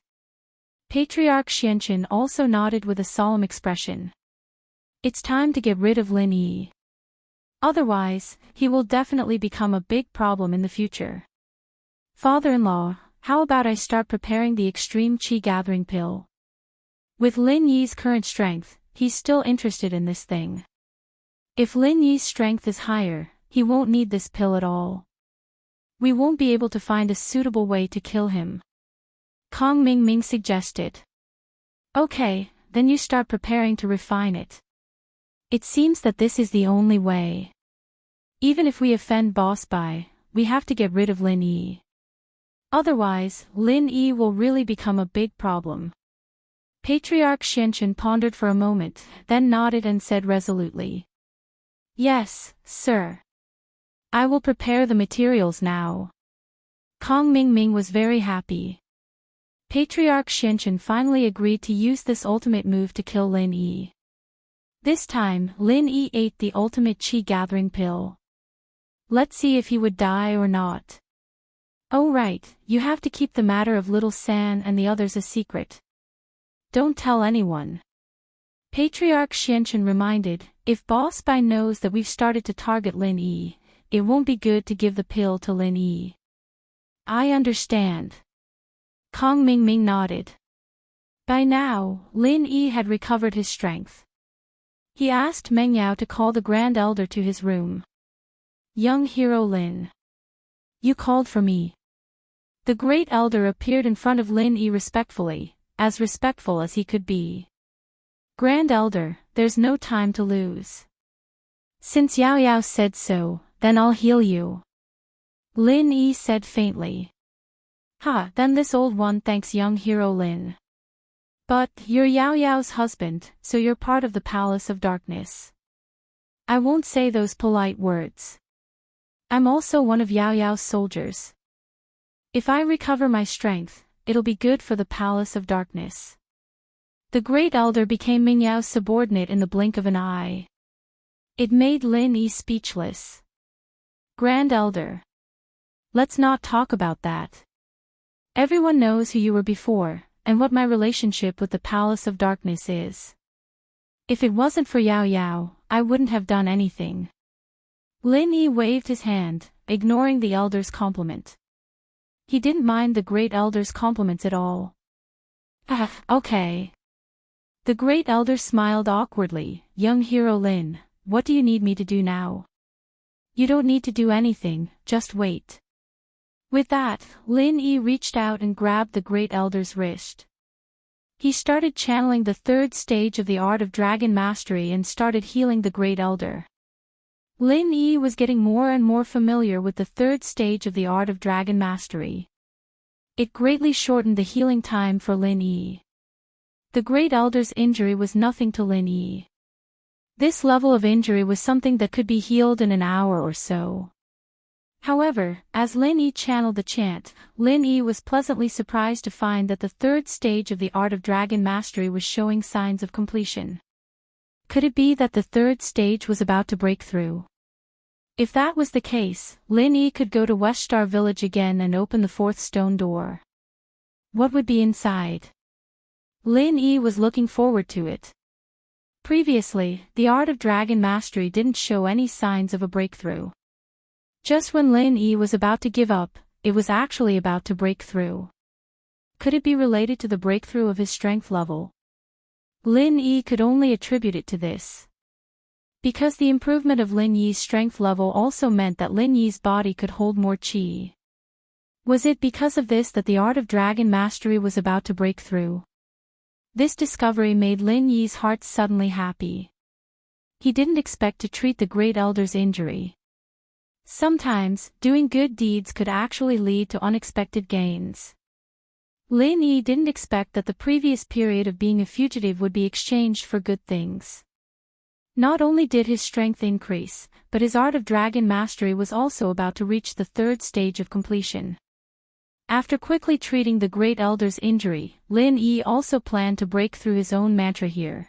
Patriarch Xianchen also nodded with a solemn expression. It's time to get rid of Lin Yi. Otherwise, he will definitely become a big problem in the future. Father-in-law, how about I start preparing the extreme qi gathering pill? With Lin Yi's current strength, he's still interested in this thing. If Lin Yi's strength is higher, he won't need this pill at all. We won't be able to find a suitable way to kill him. Kong Ming suggested. Okay, then you start preparing to refine it. It seems that this is the only way. Even if we offend Boss Bai, we have to get rid of Lin Yi. Otherwise, Lin Yi will really become a big problem. Patriarch Xianchen pondered for a moment, then nodded and said resolutely. Yes, sir. I will prepare the materials now. Kong Mingming was very happy. Patriarch Xianchen finally agreed to use this ultimate move to kill Lin Yi. This time, Lin Yi ate the ultimate qi-gathering pill. Let's see if he would die or not. Oh right, you have to keep the matter of Little San and the others a secret. Don't tell anyone. Patriarch Xianchen reminded, if Boss Bai knows that we've started to target Lin Yi, it won't be good to give the pill to Lin Yi. I understand. Kong Mingming nodded. By now, Lin Yi had recovered his strength. He asked Meng Yao to call the Grand Elder to his room. Young hero Lin. You called for me. The Great Elder appeared in front of Lin Yi respectfully, as respectful as he could be. Grand Elder, there's no time to lose. Since Yao Yao said so, then I'll heal you. Lin Yi said faintly. Then this old one thanks young hero Lin. But, you're Yao Yao's husband, so you're part of the Palace of Darkness. I won't say those polite words. I'm also one of Yao Yao's soldiers. If I recover my strength, it'll be good for the Palace of Darkness. The Great Elder became Ming Yao's subordinate in the blink of an eye. It made Lin Yi speechless. Grand Elder. Let's not talk about that. Everyone knows who you were before, and what my relationship with the Palace of Darkness is. If it wasn't for Yao Yao, I wouldn't have done anything. Lin Yi waved his hand, ignoring the Elder's compliment. He didn't mind the Great Elder's compliments at all. Okay. The Great Elder smiled awkwardly. Young hero Lin, what do you need me to do now? You don't need to do anything, just wait. With that, Lin Yi reached out and grabbed the Great Elder's wrist. He started channeling the third stage of the Art of Dragon Mastery and started healing the Great Elder. Lin Yi was getting more and more familiar with the third stage of the Art of Dragon Mastery. It greatly shortened the healing time for Lin Yi. The Great Elder's injury was nothing to Lin Yi. This level of injury was something that could be healed in an hour or so. However, as Lin Yi channeled the chant, Lin Yi was pleasantly surprised to find that the third stage of the Art of Dragon Mastery was showing signs of completion. Could it be that the third stage was about to break through? If that was the case, Lin Yi could go to Weststar Village again and open the fourth stone door. What would be inside? Lin Yi was looking forward to it. Previously, the Art of Dragon Mastery didn't show any signs of a breakthrough. Just when Lin Yi was about to give up, it was actually about to break through. Could it be related to the breakthrough of his strength level? Lin Yi could only attribute it to this. Because the improvement of Lin Yi's strength level also meant that Lin Yi's body could hold more qi. Was it because of this that the Art of Dragon Mastery was about to break through? This discovery made Lin Yi's heart suddenly happy. He didn't expect to treat the Great Elder's injury. Sometimes, doing good deeds could actually lead to unexpected gains. Lin Yi didn't expect that the previous period of being a fugitive would be exchanged for good things. Not only did his strength increase, but his Art of Dragon Mastery was also about to reach the third stage of completion. After quickly treating the Great Elder's injury, Lin Yi also planned to break through his own mantra here.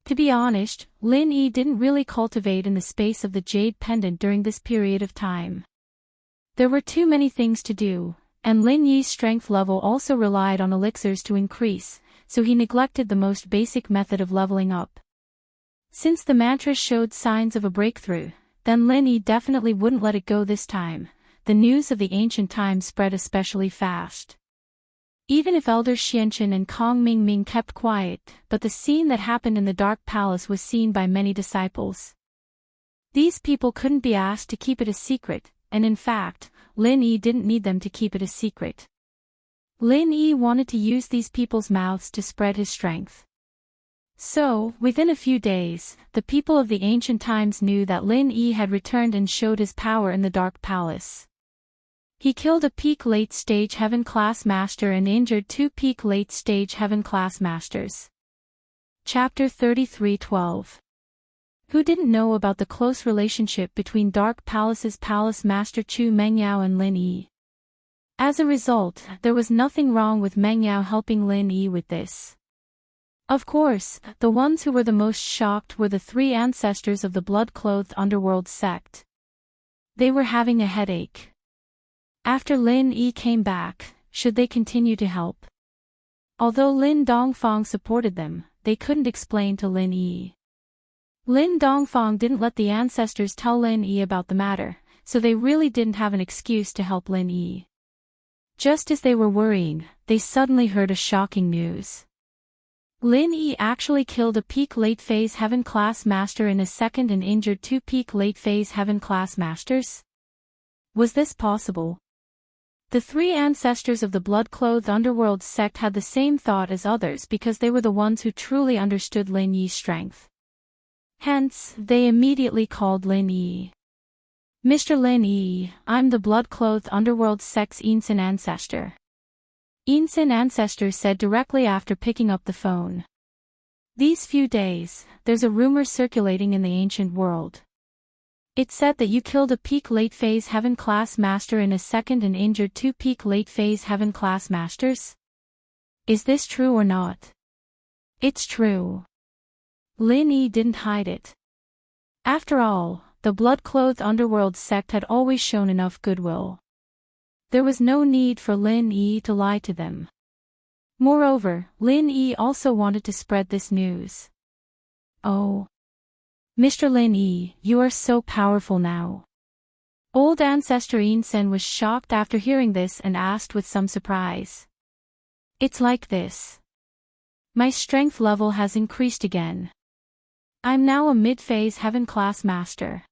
To be honest, Lin Yi didn't really cultivate in the space of the Jade Pendant during this period of time. There were too many things to do, and Lin Yi's strength level also relied on elixirs to increase, so he neglected the most basic method of leveling up. Since the mantra showed signs of a breakthrough, then Lin Yi definitely wouldn't let it go this time. The news of the ancient times spread especially fast. Even if Elder Xianchen and Kong Mingming kept quiet, but the scene that happened in the Dark Palace was seen by many disciples. These people couldn't be asked to keep it a secret, and in fact, Lin Yi didn't need them to keep it a secret. Lin Yi wanted to use these people's mouths to spread his strength. So, within a few days, the people of the ancient times knew that Lin Yi had returned and showed his power in the Dark Palace. He killed a peak late-stage Heaven class master and injured 2 peak late-stage Heaven class masters. Chapter 33:12. Who didn't know about the close relationship between Dark Palace's Palace Master Chu Mengyao and Lin Yi? As a result, there was nothing wrong with Mengyao helping Lin Yi with this. Of course, the ones who were the most shocked were the 3 ancestors of the blood-clothed underworld sect. They were having a headache. After Lin Yi came back, should they continue to help? Although Lin Dongfang supported them, they couldn't explain to Lin Yi. Lin Dongfang didn't let the ancestors tell Lin Yi about the matter, so they really didn't have an excuse to help Lin Yi. Just as they were worrying, they suddenly heard a shocking news. Lin Yi actually killed a peak late phase Heaven class master in a second and injured 2 peak late phase Heaven class masters? Was this possible? The 3 ancestors of the blood-clothed underworld sect had the same thought as others because they were the ones who truly understood Lin Yi's strength. Hence, they immediately called Lin Yi. Mr. Lin Yi, I'm the blood-clothed underworld sect's Ensign ancestor. Ensign ancestor said directly after picking up the phone. These few days, there's a rumor circulating in the ancient world. It said that you killed a peak late phase Heaven class master in a second and injured 2 peak late phase Heaven class masters? Is this true or not? It's true. Lin Yi didn't hide it. After all, the blood-clothed underworld sect had always shown enough goodwill. There was no need for Lin Yi to lie to them. Moreover, Lin Yi also wanted to spread this news. Oh. Mr. Lin Yi, you are so powerful now. Old ancestor Ensign was shocked after hearing this and asked with some surprise. It's like this. My strength level has increased again. I'm now a mid-phase Heaven class master.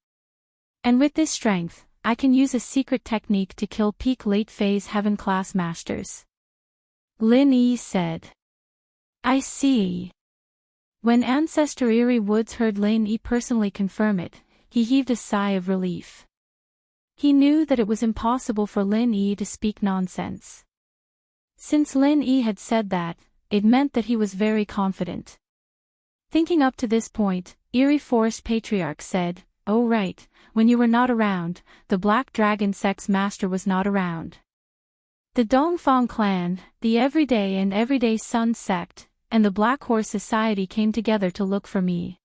And with this strength, I can use a secret technique to kill peak late phase Heaven class masters. Lin Yi said. I see. When Ancestor Eerie Woods heard Lin Yi personally confirm it, he heaved a sigh of relief. He knew that it was impossible for Lin Yi to speak nonsense. Since Lin Yi had said that, it meant that he was very confident. Thinking up to this point, Eerie Forest Patriarch said, Oh right, when you were not around, the Black Dragon Sect's master was not around. The Dongfang clan, the Everyday and Everyday Sun sect, and the Black Horse Society came together to look for me.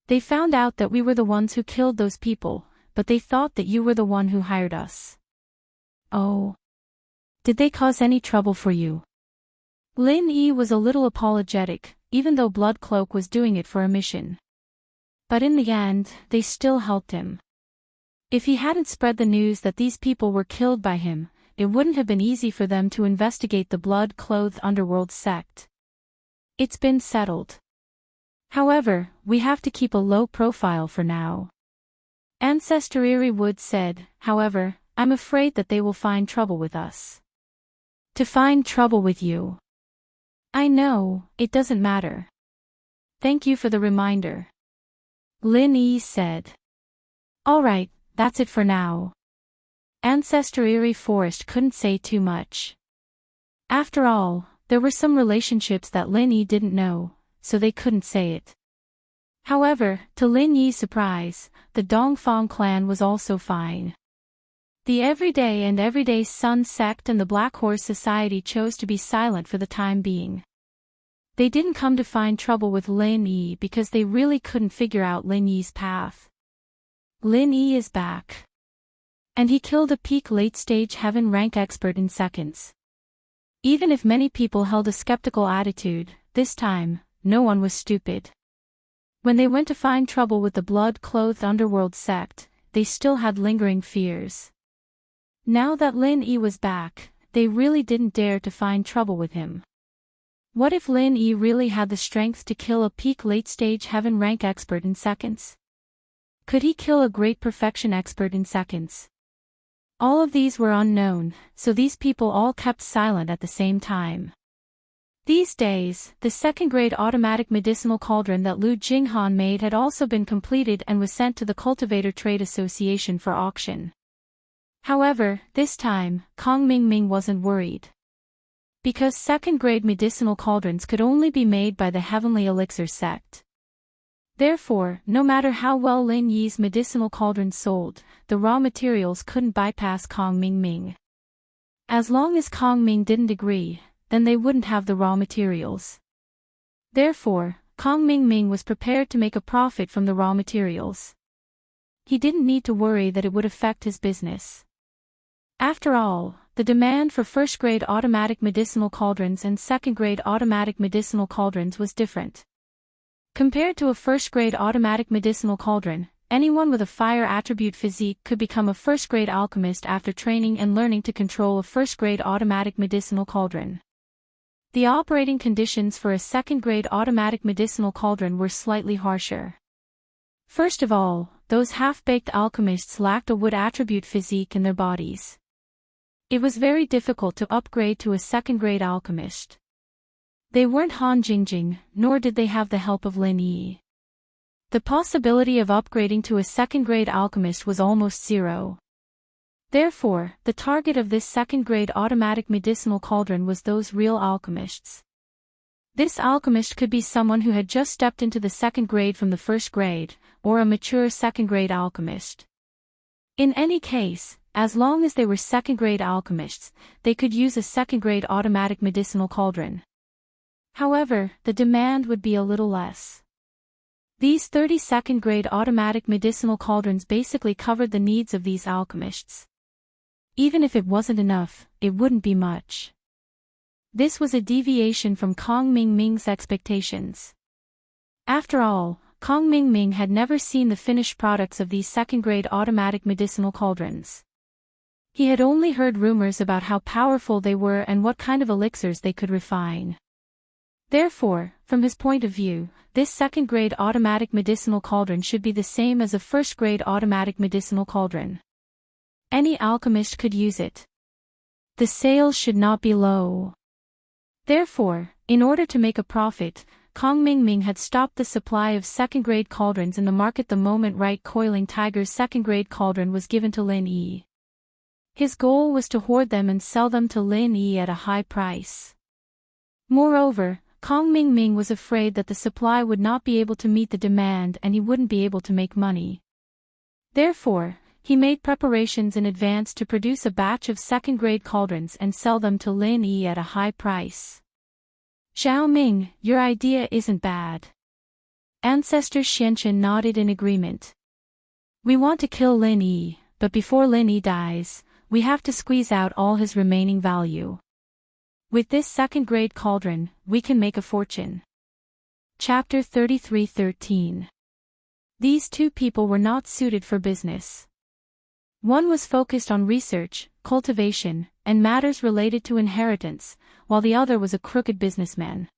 They found out that we were the ones who killed those people, but they thought that you were the one who hired us. Oh. Did they cause any trouble for you? Lin Yi was a little apologetic, even though Blood Cloak was doing it for a mission. But in the end, they still helped him. If he hadn't spread the news that these people were killed by him, it wouldn't have been easy for them to investigate the blood-clothed underworld sect. It's been settled. However, we have to keep a low profile for now. Ancestor Eerie Wood said, however, I'm afraid that they will find trouble with us. To find trouble with you. I know, it doesn't matter. Thank you for the reminder. Lin Yi said. Alright, that's it for now. Ancestor Eerie Forest couldn't say too much. After all, there were some relationships that Lin Yi didn't know, so they couldn't say it. However, to Lin Yi's surprise, the Dongfang clan was also fine. The Everyday and Everyday Sun sect and the Black Horse Society chose to be silent for the time being. They didn't come to find trouble with Lin Yi because they really couldn't figure out Lin Yi's path. Lin Yi is back. And he killed a peak late-stage Heaven rank expert in seconds. Even if many people held a skeptical attitude, this time, no one was stupid. When they went to find trouble with the blood-clothed underworld sect, they still had lingering fears. Now that Lin Yi was back, they really didn't dare to find trouble with him. What if Lin Yi really had the strength to kill a peak late-stage Heaven rank expert in seconds? Could he kill a great perfection expert in seconds? All of these were unknown, so these people all kept silent at the same time. These days, the second-grade automatic medicinal cauldron that Lu Jinghan made had also been completed and was sent to the Cultivator Trade Association for auction. However, this time, Kong Ming Ming wasn't worried. Because second-grade medicinal cauldrons could only be made by the Heavenly Elixir sect. Therefore, no matter how well Lin Yi's medicinal cauldrons sold, the raw materials couldn't bypass Kong Ming Ming. As long as Kong Ming didn't agree, then they wouldn't have the raw materials. Therefore, Kong Ming Ming was prepared to make a profit from the raw materials. He didn't need to worry that it would affect his business. After all, the demand for first-grade automatic medicinal cauldrons and second-grade automatic medicinal cauldrons was different. Compared to a first-grade automatic medicinal cauldron, anyone with a fire attribute physique could become a first-grade alchemist after training and learning to control a first-grade automatic medicinal cauldron. The operating conditions for a second-grade automatic medicinal cauldron were slightly harsher. First of all, those half-baked alchemists lacked a wood attribute physique in their bodies. It was very difficult to upgrade to a second-grade alchemist. They weren't Han Jingjing, nor did they have the help of Lin Yi. The possibility of upgrading to a second-grade alchemist was almost zero. Therefore, the target of this second-grade automatic medicinal cauldron was those real alchemists. This alchemist could be someone who had just stepped into the second grade from the first grade, or a mature second-grade alchemist. In any case, as long as they were second-grade alchemists, they could use a second-grade automatic medicinal cauldron. However, the demand would be a little less. These 30 second-grade automatic medicinal cauldrons basically covered the needs of these alchemists. Even if it wasn't enough, it wouldn't be much. This was a deviation from Kong Ming Ming's expectations. After all, Kong Ming Ming had never seen the finished products of these second-grade automatic medicinal cauldrons. He had only heard rumors about how powerful they were and what kind of elixirs they could refine. Therefore, from his point of view, this second-grade automatic medicinal cauldron should be the same as a first-grade automatic medicinal cauldron. Any alchemist could use it. The sales should not be low. Therefore, in order to make a profit, Kong Ming Ming had stopped the supply of second-grade cauldrons in the market the moment Right Coiling Tiger's second-grade cauldron was given to Lin Yi. His goal was to hoard them and sell them to Lin Yi at a high price. Moreover, Kong Ming Ming was afraid that the supply would not be able to meet the demand and he wouldn't be able to make money. Therefore, he made preparations in advance to produce a batch of second-grade cauldrons and sell them to Lin Yi at a high price. Xiao Ming, your idea isn't bad. Ancestor Xianchen nodded in agreement. We want to kill Lin Yi, but before Lin Yi dies, we have to squeeze out all his remaining value. With this second-grade cauldron, we can make a fortune. Chapter 33:13. These two people were not suited for business. One was focused on research, cultivation, and matters related to inheritance, while the other was a crooked businessman.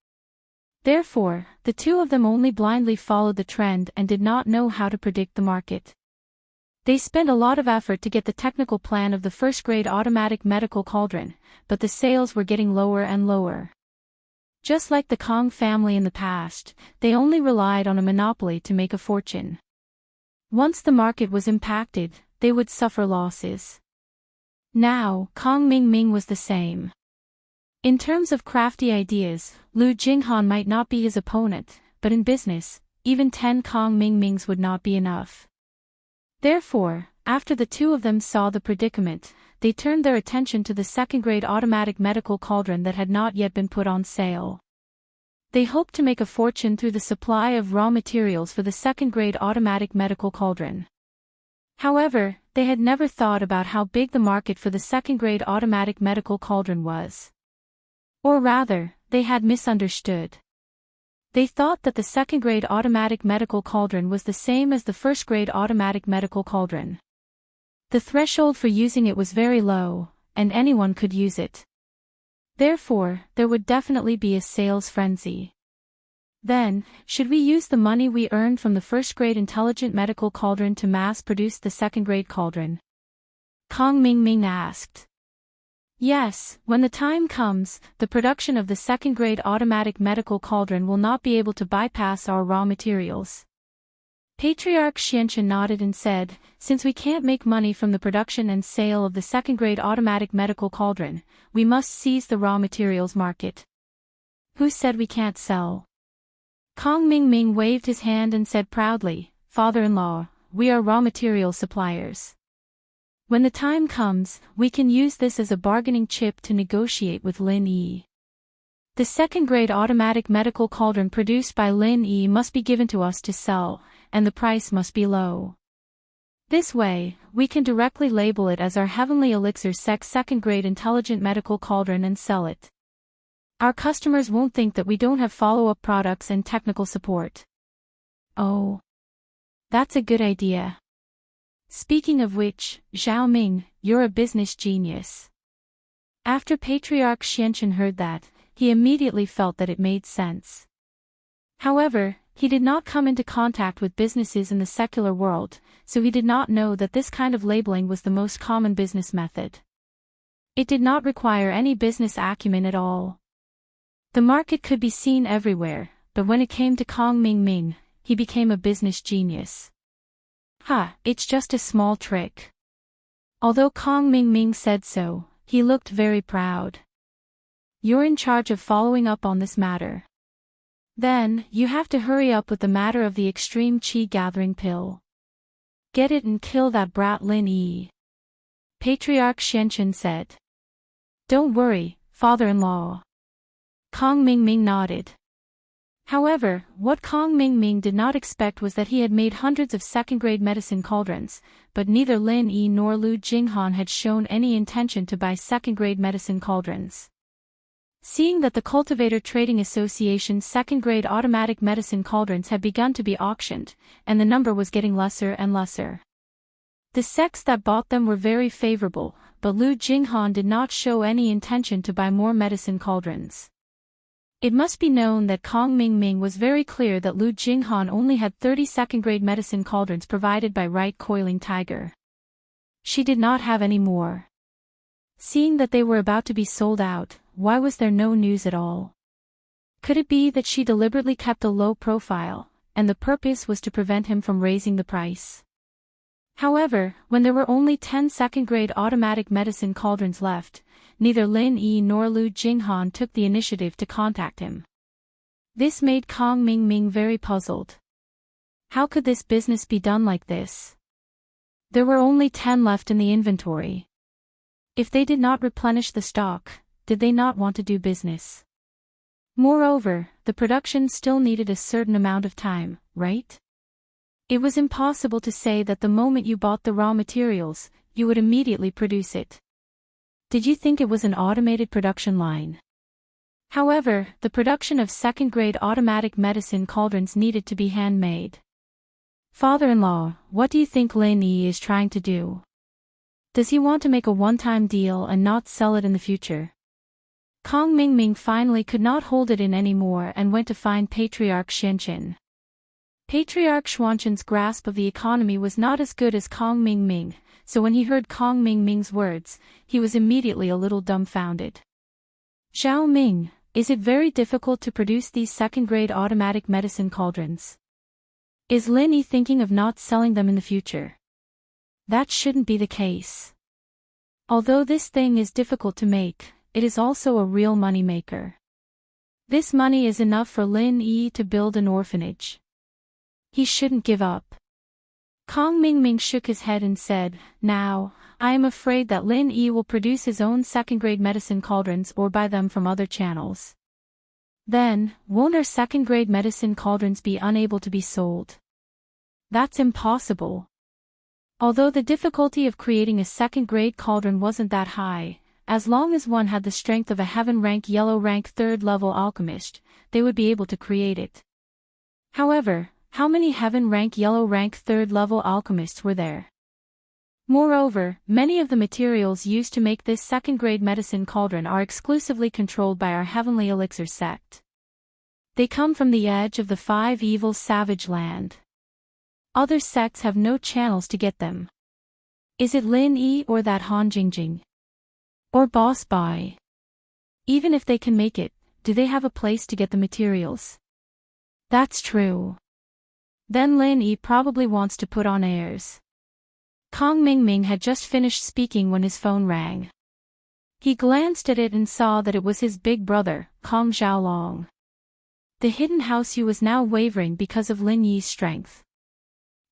Therefore, the two of them only blindly followed the trend and did not know how to predict the market. They spent a lot of effort to get the technical plan of the first-grade automatic medical cauldron, but the sales were getting lower and lower. Just like the Kong family in the past, they only relied on a monopoly to make a fortune. Once the market was impacted, they would suffer losses. Now, Kong Ming Ming was the same. In terms of crafty ideas, Lu Jinghan might not be his opponent, but in business, even 10 Kong Ming Mings would not be enough. Therefore, after the two of them saw the predicament, they turned their attention to the second-grade automatic medical cauldron that had not yet been put on sale. They hoped to make a fortune through the supply of raw materials for the second-grade automatic medical cauldron. However, they had never thought about how big the market for the second-grade automatic medical cauldron was. Or rather, they had misunderstood. They thought that the second-grade automatic medical cauldron was the same as the first-grade automatic medical cauldron. The threshold for using it was very low, and anyone could use it. Therefore, there would definitely be a sales frenzy. Then, should we use the money we earned from the first-grade intelligent medical cauldron to mass-produce the second-grade cauldron? Kong Ming Ming asked. Yes, when the time comes, the production of the second-grade automatic medical cauldron will not be able to bypass our raw materials. Patriarch Xianchen nodded and said, "Since we can't make money from the production and sale of the second-grade automatic medical cauldron, we must seize the raw materials market." "Who said we can't sell?" Kong Mingming waved his hand and said proudly, "Father-in-law, we are raw material suppliers. When the time comes, we can use this as a bargaining chip to negotiate with Lin Yi. The second-grade automatic medical cauldron produced by Lin Yi must be given to us to sell, and the price must be low. This way, we can directly label it as our Heavenly Elixir second-grade intelligent medical cauldron and sell it. Our customers won't think that we don't have follow-up products and technical support." "Oh, that's a good idea. Speaking of which, Zhao Ming, you're a business genius." After Patriarch Xianchen heard that, he immediately felt that it made sense. However, he did not come into contact with businesses in the secular world, so he did not know that this kind of labeling was the most common business method. It did not require any business acumen at all. The market could be seen everywhere, but when it came to Kong Mingming, he became a business genius. It's just a small trick." Although Kong Mingming said so, he looked very proud. "You're in charge of following up on this matter. Then, you have to hurry up with the matter of the extreme qi gathering pill. Get it and kill that brat Lin Yi," Patriarch Xianchen said. "Don't worry, father-in-law." Kong Mingming nodded. However, what Kong Mingming did not expect was that he had made hundreds of second-grade medicine cauldrons, but neither Lin Yi nor Lu Jinghan had shown any intention to buy second-grade medicine cauldrons. Seeing that the Cultivator Trading Association's second-grade automatic medicine cauldrons had begun to be auctioned, and the number was getting lesser and lesser. The sects that bought them were very favorable, but Lu Jinghan did not show any intention to buy more medicine cauldrons. It must be known that Kong Mingming was very clear that Lu Jinghan only had 30 second-grade medicine cauldrons provided by Right Coiling Tiger. She did not have any more. Seeing that they were about to be sold out, why was there no news at all? Could it be that she deliberately kept a low profile, and the purpose was to prevent him from raising the price? However, when there were only 10 second-grade automatic medicine cauldrons left, neither Lin Yi nor Lu Jinghan took the initiative to contact him. This made Kong Mingming very puzzled. How could this business be done like this? There were only 10 left in the inventory. If they did not replenish the stock, did they not want to do business? Moreover, the production still needed a certain amount of time, right? It was impossible to say that the moment you bought the raw materials, you would immediately produce it. Did you think it was an automated production line? However, the production of second-grade automatic medicine cauldrons needed to be handmade. Father-in-law, what do you think Lin Yi is trying to do? Does he want to make a one-time deal and not sell it in the future? Kong Mingming finally could not hold it in anymore and went to find Patriarch Xianchen. Patriarch Xuanchen's grasp of the economy was not as good as Kong Mingming, so when he heard Kong Mingming's words, he was immediately a little dumbfounded. "Zhao Ming, is it very difficult to produce these second-grade automatic medicine cauldrons? Is Lin Yi thinking of not selling them in the future? That shouldn't be the case. Although this thing is difficult to make, it is also a real money-maker. This money is enough for Lin Yi to build an orphanage. He shouldn't give up." Kong Mingming shook his head and said, "Now, I am afraid that Lin Yi will produce his own second-grade medicine cauldrons or buy them from other channels. Then, won't our second-grade medicine cauldrons be unable to be sold? That's impossible." Although the difficulty of creating a second-grade cauldron wasn't that high, as long as one had the strength of a heaven-rank yellow-rank third-level alchemist, they would be able to create it. However, how many heaven-rank yellow-rank third-level alchemists were there? Moreover, many of the materials used to make this second-grade medicine cauldron are exclusively controlled by our Heavenly Elixir sect. They come from the edge of the Five Evils Savage Land. Other sects have no channels to get them. Is it Lin Yi or that Han Jingjing? Or Boss Bai? Even if they can make it, do they have a place to get the materials? That's true. Then Lin Yi probably wants to put on airs. Kong Mingming had just finished speaking when his phone rang. He glanced at it and saw that it was his big brother, Kong Xiaolong. The hidden house was now wavering because of Lin Yi's strength.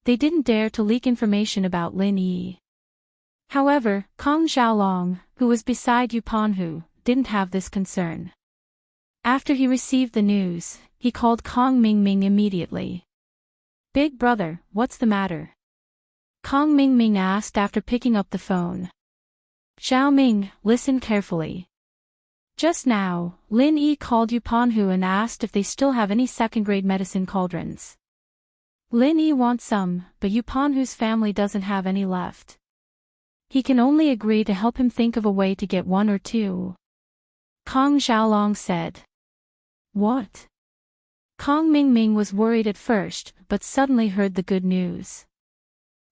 They didn't dare to leak information about Lin Yi. However, Kong Xiaolong, who was beside Yu Panhu, didn't have this concern. After he received the news, he called Kong Mingming immediately. "Big brother, what's the matter?" Kong Mingming asked after picking up the phone. "Xiaoming, listen carefully. Just now, Lin Yi called Yu Panhu and asked if they still have any second-grade medicine cauldrons. Lin Yi wants some, but Yu Panhu's family doesn't have any left. He can only agree to help him think of a way to get one or two." Kong Xiaolong said. "What?" Kong Mingming was worried at first, but suddenly heard the good news.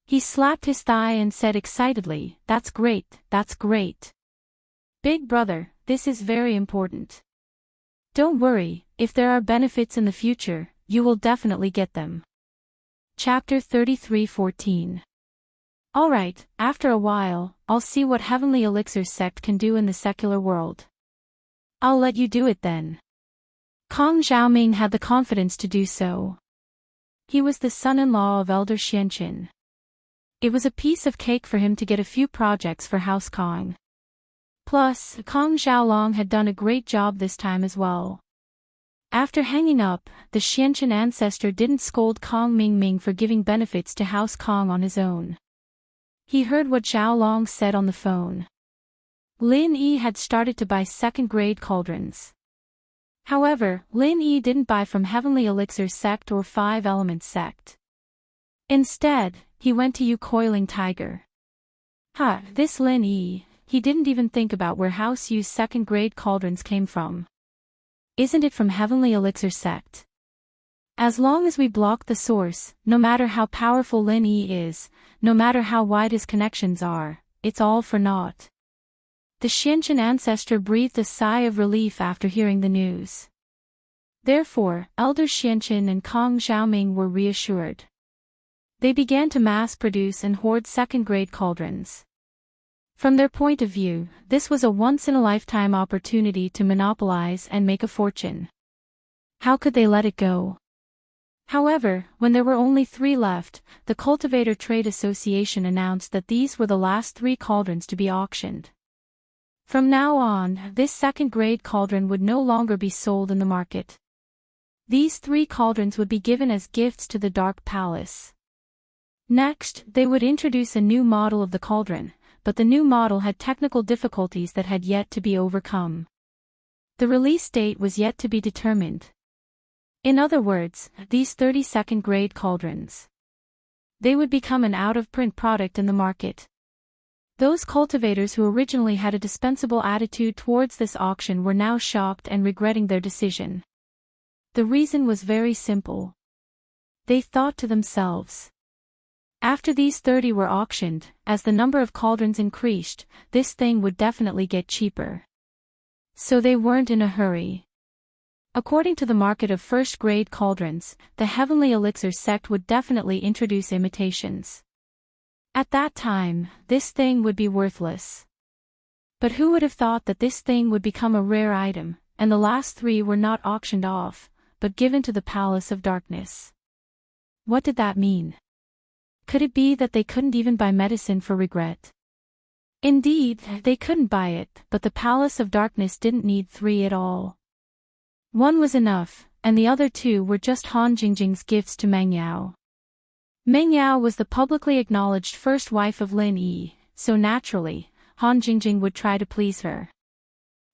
He slapped his thigh and said excitedly, "That's great, that's great. Big brother, this is very important. Don't worry, if there are benefits in the future, you will definitely get them." Chapter 33:14. Alright, after a while, I'll see what Heavenly Elixir sect can do in the secular world. I'll let you do it then. Kong Xiaoming had the confidence to do so. He was the son-in-law of Elder Xianqin. It was a piece of cake for him to get a few projects for House Kong. Plus, Kong Xiaolong had done a great job this time as well. After hanging up, the Xianqin ancestor didn't scold Kong Mingming for giving benefits to House Kong on his own. He heard what Xiaolong said on the phone. Lin Yi had started to buy second-grade cauldrons. However, Lin Yi didn't buy from Heavenly Elixir sect or Five Elements sect. Instead, he went to Yu Coiling Tiger. This Lin Yi, he didn't even think about where House Yu's second-grade cauldrons came from. Isn't it from Heavenly Elixir sect? As long as we block the source, no matter how powerful Lin Yi is, no matter how wide his connections are, it's all for naught. The Xianqin ancestor breathed a sigh of relief after hearing the news. Therefore, Elder Xianqin and Kong Xiaoming were reassured. They began to mass-produce and hoard second-grade cauldrons. From their point of view, this was a once-in-a-lifetime opportunity to monopolize and make a fortune. How could they let it go? However, when there were only 3 left, the Cultivator Trade Association announced that these were the last 3 cauldrons to be auctioned. From now on, this second-grade cauldron would no longer be sold in the market. These 3 cauldrons would be given as gifts to the Dark Palace. Next, they would introduce a new model of the cauldron, but the new model had technical difficulties that had yet to be overcome. The release date was yet to be determined. In other words, these 32nd-grade cauldrons. They would become an out-of-print product in the market. Those cultivators who originally had a dispensable attitude towards this auction were now shocked and regretting their decision. The reason was very simple. They thought to themselves, after these 30 were auctioned, as the number of cauldrons increased, this thing would definitely get cheaper. So they weren't in a hurry. According to the market of first-grade cauldrons, the Heavenly Elixir sect would definitely introduce imitations. At that time, this thing would be worthless. But who would have thought that this thing would become a rare item, and the last 3 were not auctioned off, but given to the Palace of Darkness? What did that mean? Could it be that they couldn't even buy medicine for regret? Indeed, they couldn't buy it, but the Palace of Darkness didn't need 3 at all. 1 was enough, and the other 2 were just Han Jingjing's gifts to Meng Yao. Meng Yao was the publicly acknowledged first wife of Lin Yi, so naturally, Han Jingjing would try to please her.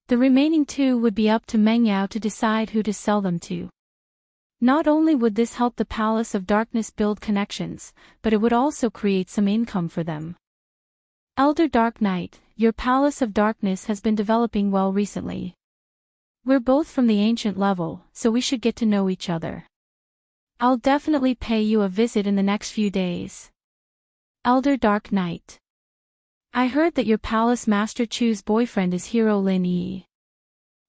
The remaining 2 would be up to Meng Yao to decide who to sell them to. Not only would this help the Palace of Darkness build connections, but it would also create some income for them. Elder Dark Knight, your Palace of Darkness has been developing well recently. We're both from the ancient level, so we should get to know each other. I'll definitely pay you a visit in the next few days. Elder Dark Knight. I heard that your Palace Master Chu's boyfriend is Hero Lin Yi.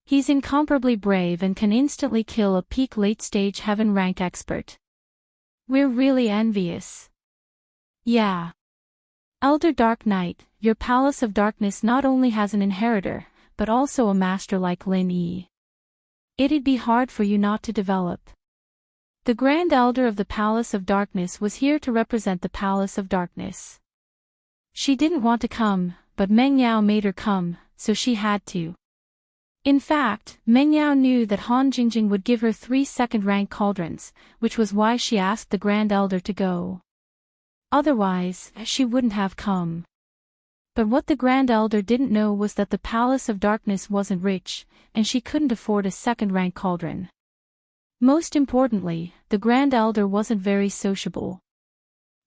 He's incomparably brave and can instantly kill a peak late-stage heaven-rank expert. We're really envious. Yeah. Elder Dark Knight, your Palace of Darkness not only has an inheritor, but also a master like Lin Yi. It'd be hard for you not to develop. The Grand Elder of the Palace of Darkness was here to represent the Palace of Darkness. She didn't want to come, but Meng Yao made her come, so she had to. In fact, Meng Yao knew that Han Jingjing would give her 3 second-rank cauldrons, which was why she asked the Grand Elder to go. Otherwise, she wouldn't have come. But what the Grand Elder didn't know was that the Palace of Darkness wasn't rich, and she couldn't afford a second-rank cauldron. Most importantly, the Grand Elder wasn't very sociable.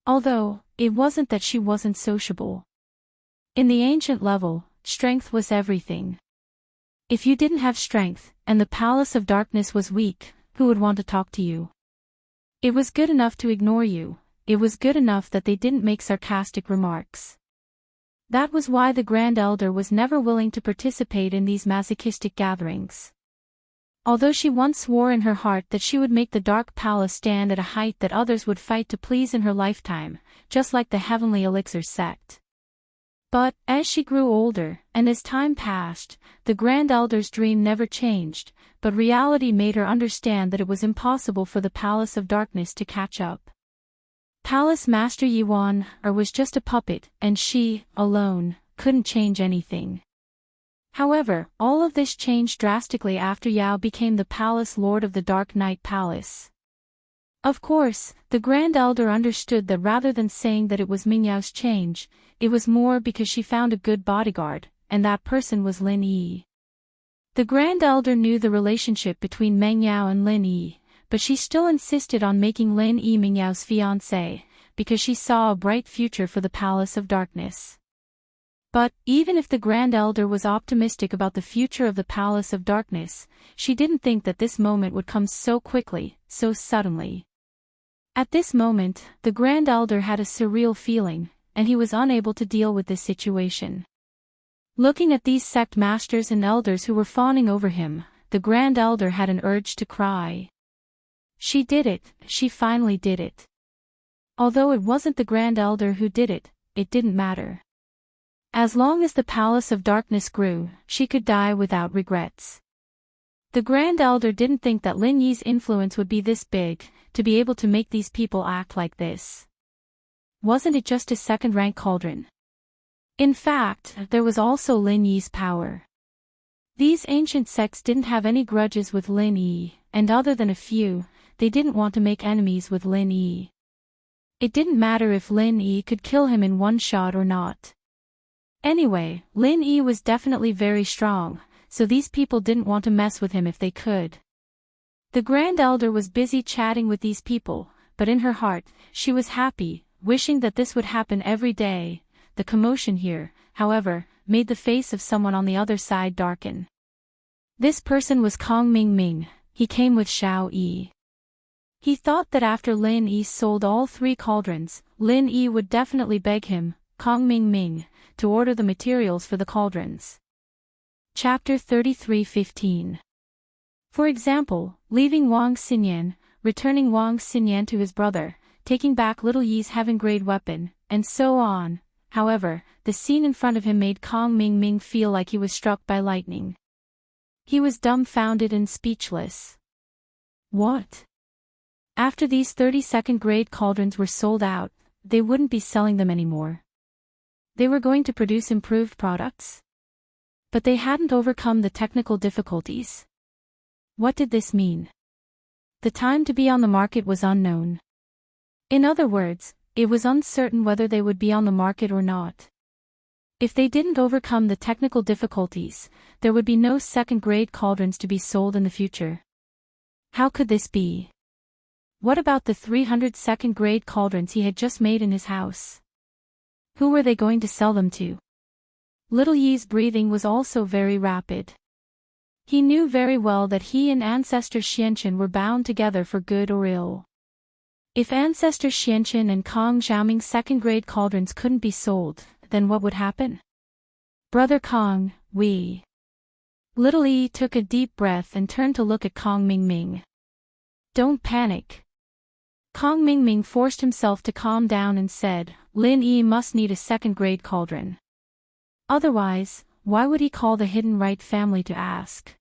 Although, it wasn't that she wasn't sociable. In the ancient level, strength was everything. If you didn't have strength, and the Palace of Darkness was weak, who would want to talk to you? It was good enough to ignore you, it was good enough that they didn't make sarcastic remarks. That was why the Grand Elder was never willing to participate in these masochistic gatherings. Although she once swore in her heart that she would make the Dark Palace stand at a height that others would fight to please in her lifetime, just like the Heavenly Elixir sect. But, as she grew older, and as time passed, the Grand Elder's dream never changed, but reality made her understand that it was impossible for the Palace of Darkness to catch up. Palace Master Yuan was just a puppet, and she, alone, couldn't change anything. However, all of this changed drastically after Yao became the Palace Lord of the Dark Knight Palace. Of course, the Grand Elder understood that rather than saying that it was Ming Yao's change, it was more because she found a good bodyguard, and that person was Lin Yi. The Grand Elder knew the relationship between Meng Yao and Lin Yi, but she still insisted on making Lin Yi Ming Yao's fiancé, because she saw a bright future for the Palace of Darkness. But, even if the Grand Elder was optimistic about the future of the Palace of Darkness, she didn't think that this moment would come so quickly, so suddenly. At this moment, the Grand Elder had a surreal feeling, and he was unable to deal with this situation. Looking at these sect masters and elders who were fawning over him, the Grand Elder had an urge to cry. She did it, she finally did it. Although it wasn't the Grand Elder who did it, it didn't matter. As long as the Palace of Darkness grew, she could die without regrets. The Grand Elder didn't think that Lin Yi's influence would be this big, to be able to make these people act like this. Wasn't it just a second-rank cauldron? In fact, there was also Lin Yi's power. These ancient sects didn't have any grudges with Lin Yi, and other than a few, they didn't want to make enemies with Lin Yi. It didn't matter if Lin Yi could kill him in one shot or not. Anyway, Lin Yi was definitely very strong, so these people didn't want to mess with him if they could. The Grand Elder was busy chatting with these people, but in her heart, she was happy, wishing that this would happen every day. The commotion here, however, made the face of someone on the other side darken. This person was Kong Ming Ming. He came with Xiao Yi. He thought that after Lin Yi sold all 3 cauldrons, Lin Yi would definitely beg him, Kong Ming Ming, to order the materials for the cauldrons. Chapter 33:15. For example, leaving Wang Xinyan, returning Wang Xinyan to his brother, taking back Little Yi's heaven-grade weapon, and so on. However, the scene in front of him made Kong Ming Ming feel like he was struck by lightning. He was dumbfounded and speechless. What? After these 32nd-grade cauldrons were sold out, they wouldn't be selling them anymore. They were going to produce improved products? But they hadn't overcome the technical difficulties. What did this mean? The time to be on the market was unknown. In other words, it was uncertain whether they would be on the market or not. If they didn't overcome the technical difficulties, there would be no second-grade cauldrons to be sold in the future. How could this be? What about the 300 second-grade cauldrons he had just made in his house? Who were they going to sell them to? Little Yi's breathing was also very rapid. He knew very well that he and Ancestor Xianqin were bound together for good or ill. If Ancestor Xianqin and Kong Xiaoming's second-grade cauldrons couldn't be sold, then what would happen? Brother Kong, we. Little Yi took a deep breath and turned to look at Kong Ming Ming. Don't panic. Kong Mingming forced himself to calm down and said, Lin Yi must need a second-grade cauldron. Otherwise, why would he call the Hidden Right family to ask?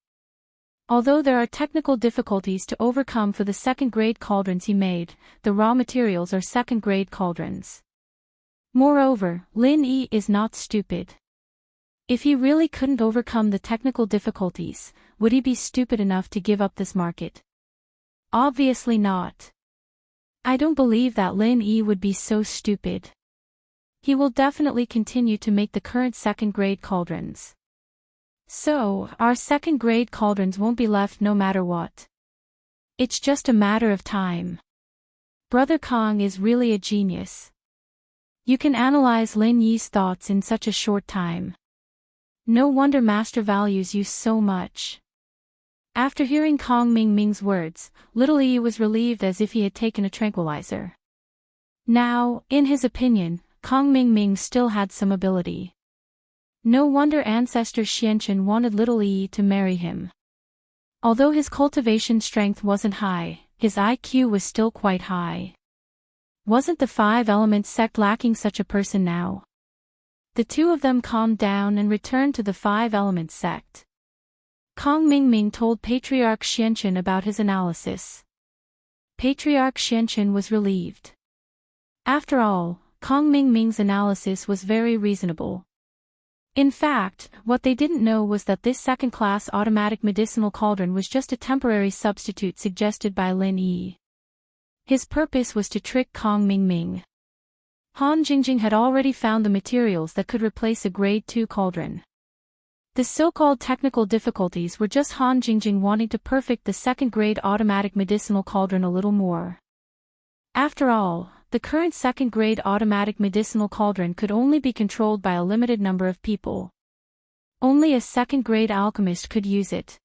Although there are technical difficulties to overcome for the second-grade cauldrons he made, the raw materials are second-grade cauldrons. Moreover, Lin Yi is not stupid. If he really couldn't overcome the technical difficulties, would he be stupid enough to give up this market? Obviously not. I don't believe that Lin Yi would be so stupid. He will definitely continue to make the current second-grade cauldrons. So, our second-grade cauldrons won't be left no matter what. It's just a matter of time. Brother Kong is really a genius. You can analyze Lin Yi's thoughts in such a short time. No wonder Master values you so much. After hearing Kong Mingming's words, Little Yi was relieved as if he had taken a tranquilizer. Now, in his opinion, Kong Mingming still had some ability. No wonder ancestor Xianchen wanted Little Yi to marry him. Although his cultivation strength wasn't high, his IQ was still quite high. Wasn't the Five-Element sect lacking such a person now? The two of them calmed down and returned to the Five-Element sect. Kong Mingming told Patriarch Xianchen about his analysis. Patriarch Xianchen was relieved. After all, Kong Mingming's analysis was very reasonable. In fact, what they didn't know was that this second-class automatic medicinal cauldron was just a temporary substitute suggested by Lin Yi. His purpose was to trick Kong Mingming. Han Jingjing had already found the materials that could replace a Grade 2 cauldron. The so-called technical difficulties were just Han Jingjing wanting to perfect the second-grade automatic medicinal cauldron a little more. After all, the current second-grade automatic medicinal cauldron could only be controlled by a limited number of people. Only a second-grade alchemist could use it.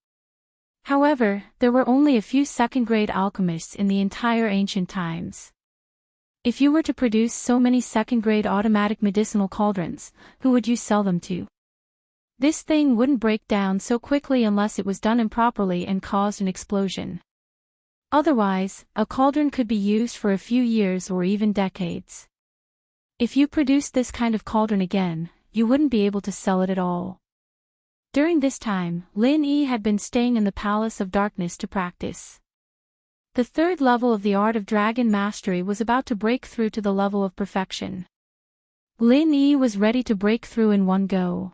However, there were only a few second-grade alchemists in the entire ancient times. If you were to produce so many second-grade automatic medicinal cauldrons, who would you sell them to? This thing wouldn't break down so quickly unless it was done improperly and caused an explosion. Otherwise, a cauldron could be used for a few years or even decades. If you produced this kind of cauldron again, you wouldn't be able to sell it at all. During this time, Lin Yi had been staying in the Palace of Darkness to practice. The third level of the Art of Dragon Mastery was about to break through to the level of perfection. Lin Yi was ready to break through in one go.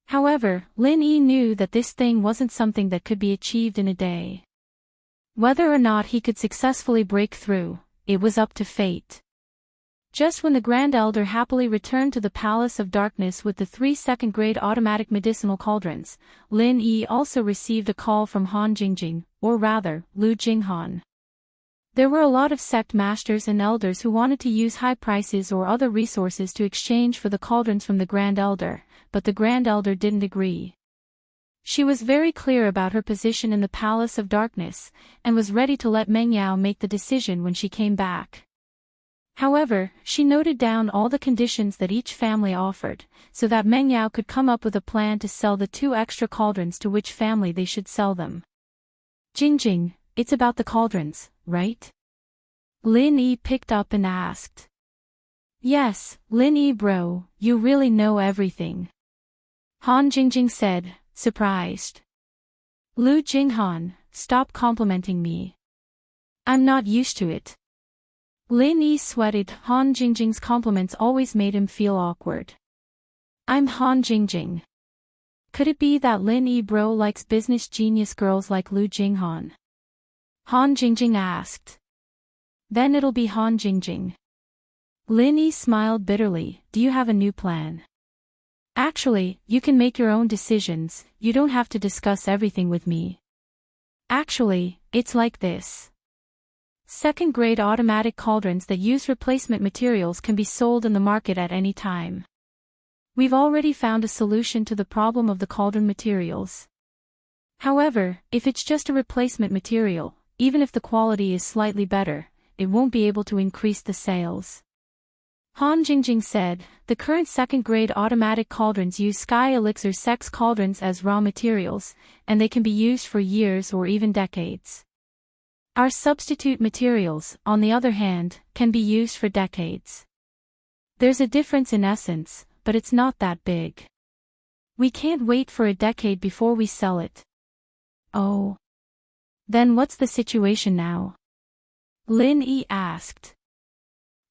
However, Lin Yi knew that this thing wasn't something that could be achieved in a day. Whether or not he could successfully break through, it was up to fate. Just when the Grand Elder happily returned to the Palace of Darkness with the 3 second-grade automatic medicinal cauldrons, Lin Yi also received a call from Han Jingjing, or rather, Lu Jinghan. There were a lot of sect masters and elders who wanted to use high prices or other resources to exchange for the cauldrons from the Grand Elder, but the Grand Elder didn't agree. She was very clear about her position in the Palace of Darkness, and was ready to let Meng Yao make the decision when she came back. However, she noted down all the conditions that each family offered, so that Meng Yao could come up with a plan to sell the 2 extra cauldrons to which family they should sell them. Jingjing, it's about the cauldrons, right? Lin Yi picked up and asked. Yes, Lin Yi bro, you really know everything. Han Jingjing said, surprised. Lu Jinghan, stop complimenting me. I'm not used to it. Lin Yi sweated. Han Jingjing's compliments always made him feel awkward. I'm Han Jingjing. Could it be that Lin Yi bro likes business genius girls like Lu Jinghan? Han Jingjing asked. Then it'll be Han Jingjing. Lin Yi smiled bitterly. Do you have a new plan? Actually, you can make your own decisions, you don't have to discuss everything with me. Actually, it's like this. Second-grade automatic cauldrons that use replacement materials can be sold in the market at any time. We've already found a solution to the problem of the cauldron materials. However, if it's just a replacement material, even if the quality is slightly better, it won't be able to increase the sales. Han Jingjing said, the current second-grade automatic cauldrons use Sky Elixir Sex cauldrons as raw materials, and they can be used for years or even decades. Our substitute materials, on the other hand, can be used for decades. There's a difference in essence, but it's not that big. We can't wait for a decade before we sell it. Oh. Then what's the situation now? Lin Yi asked.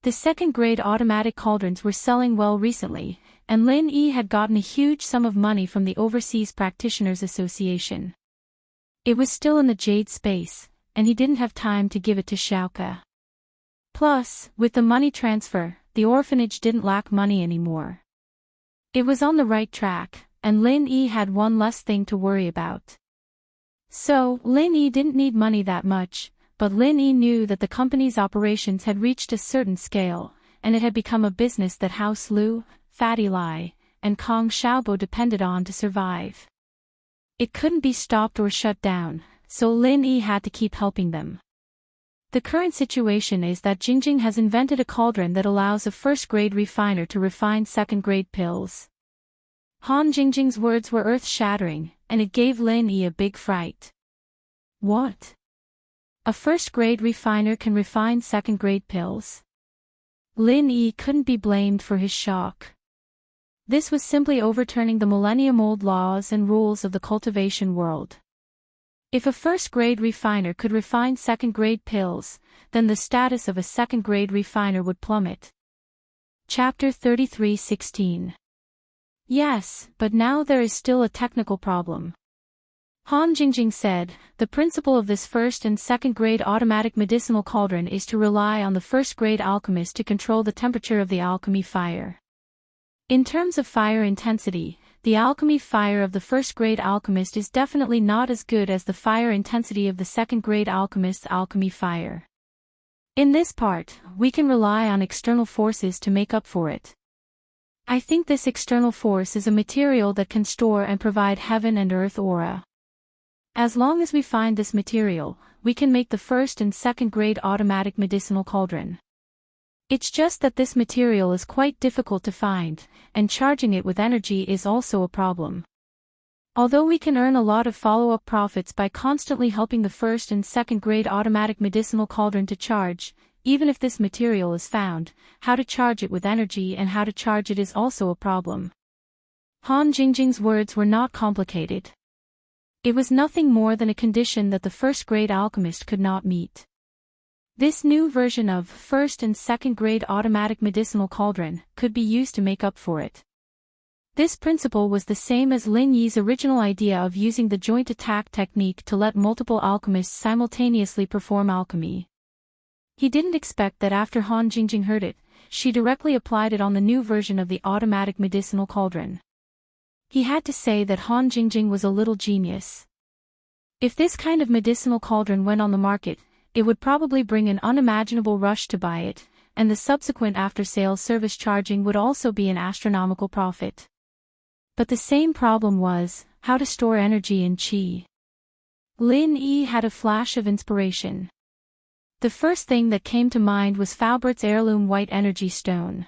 The second-grade automatic cauldrons were selling well recently, and Lin Yi had gotten a huge sum of money from the Overseas Practitioners Association. It was still in the jade space, and he didn't have time to give it to Xiaoke. Plus, with the money transfer, the orphanage didn't lack money anymore. It was on the right track, and Lin Yi had one less thing to worry about. So, Lin Yi didn't need money that much, but Lin Yi knew that the company's operations had reached a certain scale, and it had become a business that House Lu, Fatty Lai, and Kong Xiaobo depended on to survive. It couldn't be stopped or shut down, so Lin Yi had to keep helping them. The current situation is that Jingjing has invented a cauldron that allows a first-grade refiner to refine second-grade pills. Han Jingjing's words were earth-shattering, and it gave Lin Yi a big fright. What? A first-grade refiner can refine second-grade pills? Lin Yi couldn't be blamed for his shock. This was simply overturning the millennium-old laws and rules of the cultivation world. If a first-grade refiner could refine second-grade pills, then the status of a second-grade refiner would plummet. Chapter 33:16. Yes, but now there is still a technical problem. Han Jingjing said, the principle of this first and second-grade automatic medicinal cauldron is to rely on the first-grade alchemist to control the temperature of the alchemy fire. In terms of fire intensity, the alchemy fire of the first-grade alchemist is definitely not as good as the fire intensity of the second-grade alchemist's alchemy fire. In this part, we can rely on external forces to make up for it. I think this external force is a material that can store and provide heaven and earth aura. As long as we find this material, we can make the first and second-grade automatic medicinal cauldron. It's just that this material is quite difficult to find, and charging it with energy is also a problem. Although we can earn a lot of follow-up profits by constantly helping the first and second-grade automatic medicinal cauldron to charge, even if this material is found, how to charge it with energy and how to charge it is also a problem. Han Jingjing's words were not complicated. It was nothing more than a condition that the first-grade alchemist could not meet. This new version of first and second-grade automatic medicinal cauldron could be used to make up for it. This principle was the same as Lin Yi's original idea of using the joint attack technique to let multiple alchemists simultaneously perform alchemy. He didn't expect that after Han Jingjing heard it, she directly applied it on the new version of the automatic medicinal cauldron. He had to say that Han Jingjing was a little genius. If this kind of medicinal cauldron went on the market, it would probably bring an unimaginable rush to buy it, and the subsequent after-sales service charging would also be an astronomical profit. But the same problem was, how to store energy in qi. Lin Yi had a flash of inspiration. The first thing that came to mind was Faubert's heirloom white energy stone.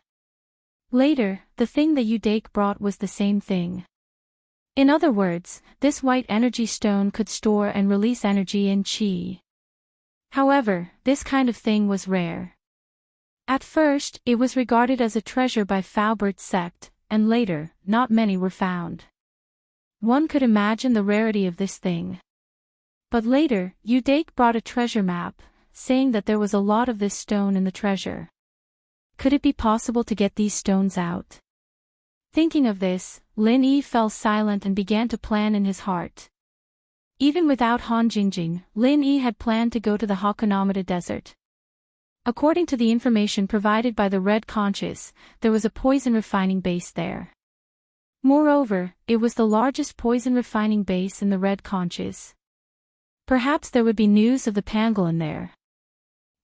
Later, the thing that Udake brought was the same thing. In other words, this white energy stone could store and release energy in qi. However, this kind of thing was rare. At first, it was regarded as a treasure by Faubert's sect, and later, not many were found. One could imagine the rarity of this thing. But later, Udake brought a treasure map, saying that there was a lot of this stone in the treasure. Could it be possible to get these stones out? Thinking of this, Lin Yi fell silent and began to plan in his heart. Even without Han Jingjing, Lin Yi had planned to go to the Hakonamata Desert. According to the information provided by the Red Conches, there was a poison refining base there. Moreover, it was the largest poison refining base in the Red Conches. Perhaps there would be news of the pangolin there.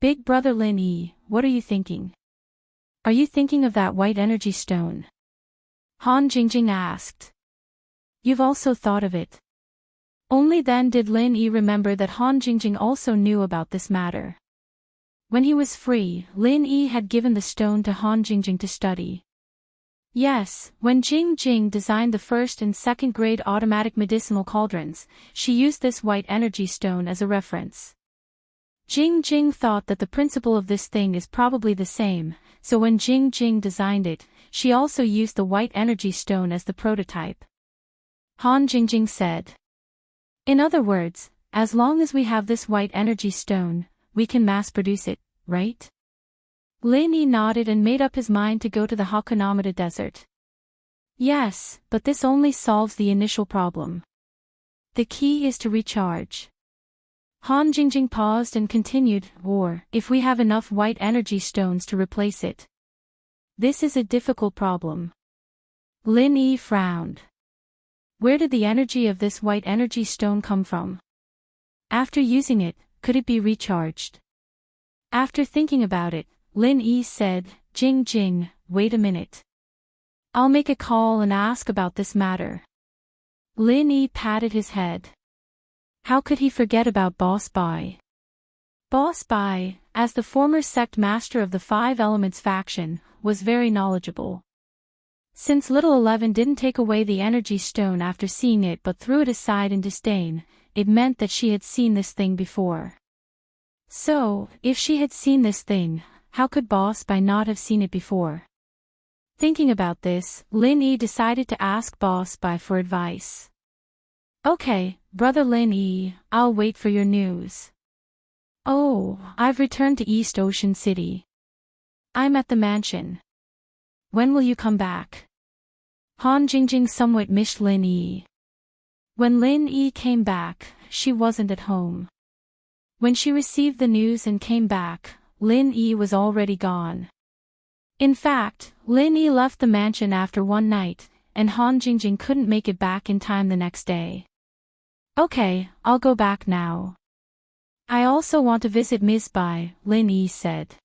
Big brother Lin Yi, what are you thinking? Are you thinking of that white energy stone? Han Jingjing asked. You've also thought of it. Only then did Lin Yi remember that Han Jingjing also knew about this matter. When he was free, Lin Yi had given the stone to Han Jingjing to study. Yes, when Jingjing designed the first and second-grade automatic medicinal cauldrons, she used this white energy stone as a reference. Jing Jing thought that the principle of this thing is probably the same, so when Jing Jing designed it, she also used the white energy stone as the prototype. Han Jingjing said. In other words, as long as we have this white energy stone, we can mass produce it, right? Lin Yi nodded and made up his mind to go to the Hakonamada Desert. Yes, but this only solves the initial problem. The key is to recharge. Han Jingjing paused and continued, or, if we have enough white energy stones to replace it. This is a difficult problem. Lin Yi frowned. Where did the energy of this white energy stone come from? After using it, could it be recharged? After thinking about it, Lin Yi said, Jing Jing, wait a minute. I'll make a call and ask about this matter. Lin Yi patted his head. How could he forget about Boss Bai? Boss Bai, as the former sect master of the Five Elements faction, was very knowledgeable. Since Little 11 didn't take away the energy stone after seeing it but threw it aside in disdain, it meant that she had seen this thing before. So, if she had seen this thing, how could Boss Bai not have seen it before? Thinking about this, Lin Yi decided to ask Boss Bai for advice. Okay, Brother Lin Yi, I'll wait for your news. Oh, I've returned to East Ocean City. I'm at the mansion. When will you come back? Han Jingjing somewhat missed Lin Yi. When Lin Yi came back, she wasn't at home. When she received the news and came back, Lin Yi was already gone. In fact, Lin Yi left the mansion after one night, and Han Jingjing couldn't make it back in time the next day. Okay, I'll go back now. I also want to visit Ms. Bai, Lin Yi said.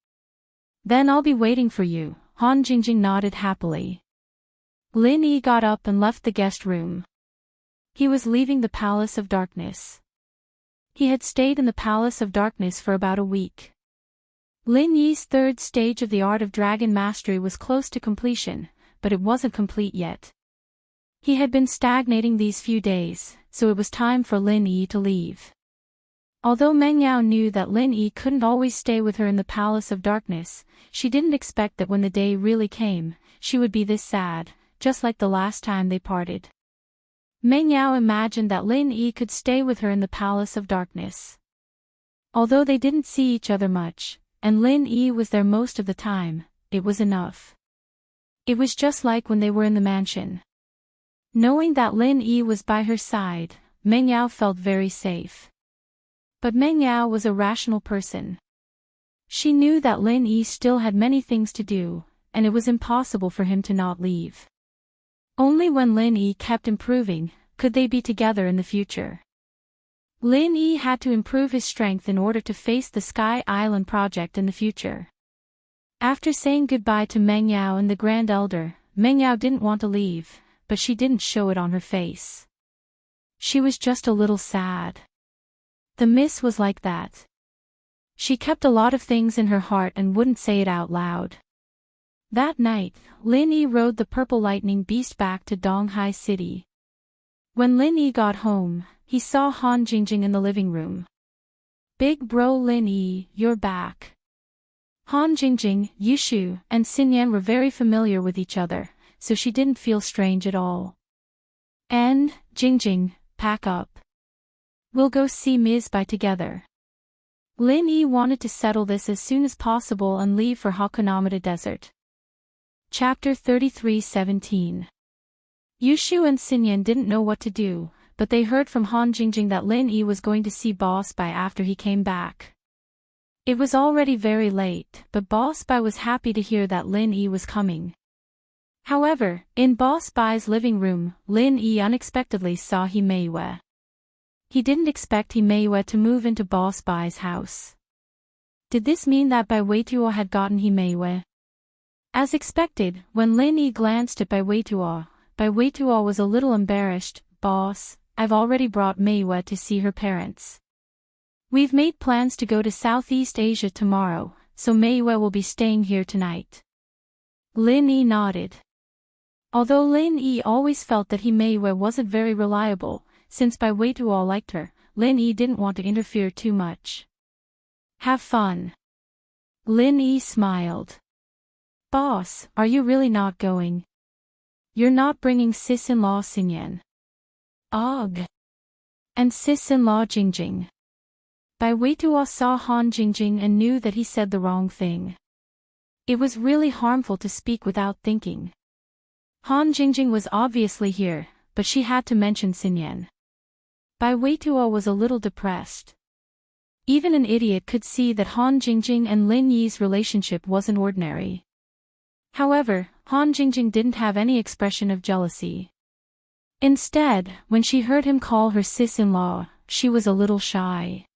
Then I'll be waiting for you, Han Jingjing nodded happily. Lin Yi got up and left the guest room. He was leaving the Palace of Darkness. He had stayed in the Palace of Darkness for about a week. Lin Yi's third stage of the Art of Dragon Mastery was close to completion, but it wasn't complete yet. He had been stagnating these few days, so it was time for Lin Yi to leave. Although Meng Yao knew that Lin Yi couldn't always stay with her in the Palace of Darkness, she didn't expect that when the day really came, she would be this sad, just like the last time they parted. Meng Yao imagined that Lin Yi could stay with her in the Palace of Darkness. Although they didn't see each other much, and Lin Yi was there most of the time, it was enough. It was just like when they were in the mansion. Knowing that Lin Yi was by her side, Meng Yao felt very safe. But Meng Yao was a rational person. She knew that Lin Yi still had many things to do, and it was impossible for him to not leave. Only when Lin Yi kept improving, could they be together in the future. Lin Yi had to improve his strength in order to face the Sky Island project in the future. After saying goodbye to Meng Yao and the Grand Elder, Meng Yao didn't want to leave, but she didn't show it on her face. She was just a little sad. The Miss was like that. She kept a lot of things in her heart and wouldn't say it out loud. That night, Lin Yi rode the Purple Lightning Beast back to Donghai City. When Lin Yi got home, he saw Han Jingjing in the living room. Big bro Lin Yi, you're back. Han Jingjing, Yushu, and Xinyan were very familiar with each other, so she didn't feel strange at all. And, Jingjing, pack up. We'll go see Ms. Bai together. Lin Yi wanted to settle this as soon as possible and leave for Hakonamada Desert. Chapter 33:17. Yushu and Xinyan didn't know what to do, but they heard from Han Jingjing that Lin Yi was going to see Boss Bai after he came back. It was already very late, but Boss Bai was happy to hear that Lin Yi was coming. However, in Boss Bai's living room, Lin Yi unexpectedly saw Himeiwe. He didn't expect Himeiwe to move into Boss Bai's house. Did this mean that Bai Weituo had gotten Himeiwe? As expected, when Lin Yi glanced at Bai Weituo was a little embarrassed. Boss, I've already brought Meiwe to see her parents. We've made plans to go to Southeast Asia tomorrow, so Meiwe will be staying here tonight. Lin Yi nodded. Although Lin Yi always felt that Meiwe wasn't very reliable, since Bai Weituo liked her, Lin Yi didn't want to interfere too much. Have fun. Lin Yi smiled. Boss, are you really not going? You're not bringing sis-in-law Xinyan. Ugh. And sis-in-law Jingjing. Bai Weituo saw Han Jingjing and knew that he said the wrong thing. It was really harmful to speak without thinking. Han Jingjing was obviously here, but she had to mention Xinyan. Bai Weituo was a little depressed. Even an idiot could see that Han Jingjing and Lin Yi's relationship wasn't ordinary. However, Han Jingjing didn't have any expression of jealousy. Instead, when she heard him call her sis-in-law, she was a little shy.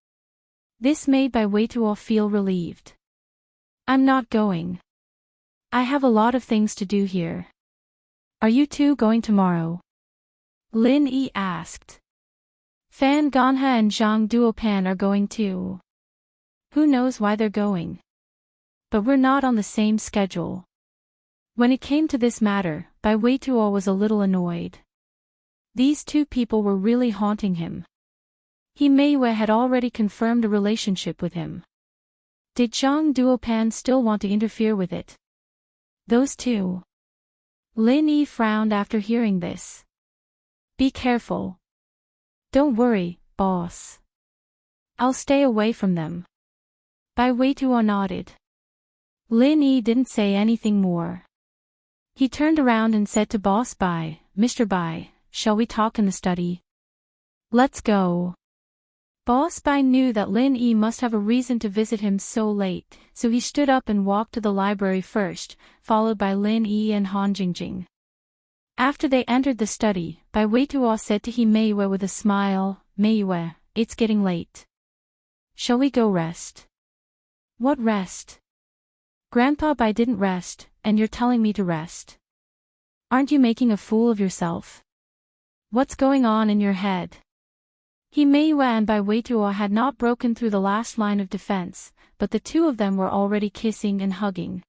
This made Bai Weituo feel relieved. I'm not going. I have a lot of things to do here. Are you two going tomorrow? Lin Yi asked. Fan Ganhe and Zhang Duopan are going too. Who knows why they're going? But we're not on the same schedule. When it came to this matter, Bai Weituo was a little annoyed. These two people were really haunting him. He Meiyue had already confirmed a relationship with him. Did Zhang Duopan still want to interfere with it? Those two. Lin Yi frowned after hearing this. Be careful. Don't worry, boss. I'll stay away from them. Bai Weituo nodded. Lin Yi didn't say anything more. He turned around and said to Boss Bai, Mr. Bai, shall we talk in the study? Let's go. Boss Bai knew that Lin Yi must have a reason to visit him so late, so he stood up and walked to the library first, followed by Lin Yi and Han Jingjing. After they entered the study, Bai Weituo said to Meiyue with a smile, Meiyue, it's getting late. Shall we go rest? What rest? Grandpa Bai didn't rest, and you're telling me to rest. Aren't you making a fool of yourself? What's going on in your head? Meiyue and Bai Weituo had not broken through the last line of defense, but the two of them were already kissing and hugging.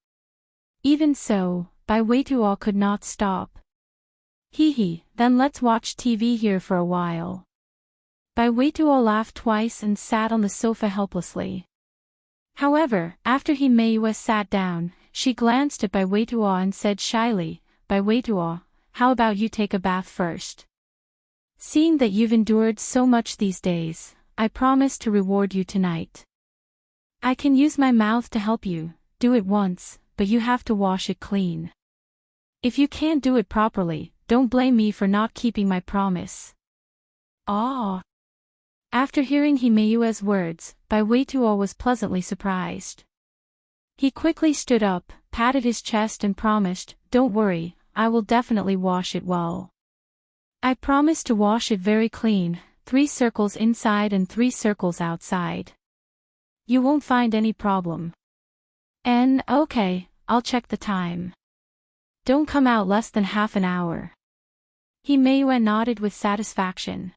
Even so, Bai Weituo could not stop. Then let's watch TV here for a while. Bai Weituo laughed twice and sat on the sofa helplessly. However, after Meiyue sat down, she glanced at Bai Weituo and said shyly, Bai Weituo, how about you take a bath first? Seeing that you've endured so much these days, I promise to reward you tonight. I can use my mouth to help you, do it once, but you have to wash it clean. If you can't do it properly, don't blame me for not keeping my promise. Ah. After hearing Meiyue's words, Bai Weituo was pleasantly surprised. He quickly stood up, patted his chest and promised, don't worry, I will definitely wash it well. I promise to wash it very clean, 3 circles inside and 3 circles outside. You won't find any problem. Okay, I'll check the time. Don't come out less than half an hour. Meiyue nodded with satisfaction.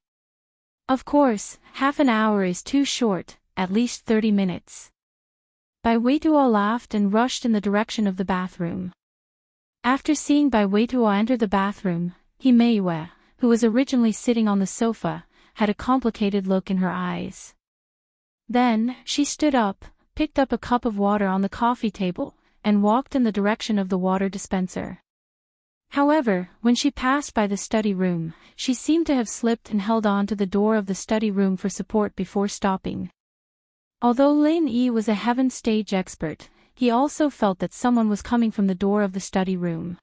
Of course, half an hour is too short, at least 30 minutes. Bai Weituo laughed and rushed in the direction of the bathroom. After seeing Bai Weituo enter the bathroom, Meiyue, who was originally sitting on the sofa, had a complicated look in her eyes. Then, she stood up, picked up a cup of water on the coffee table, and walked in the direction of the water dispenser. However, when she passed by the study room, she seemed to have slipped and held on to the door of the study room for support before stopping. Although Lin Yi was a heaven stage expert, he also felt that someone was coming from the door of the study room.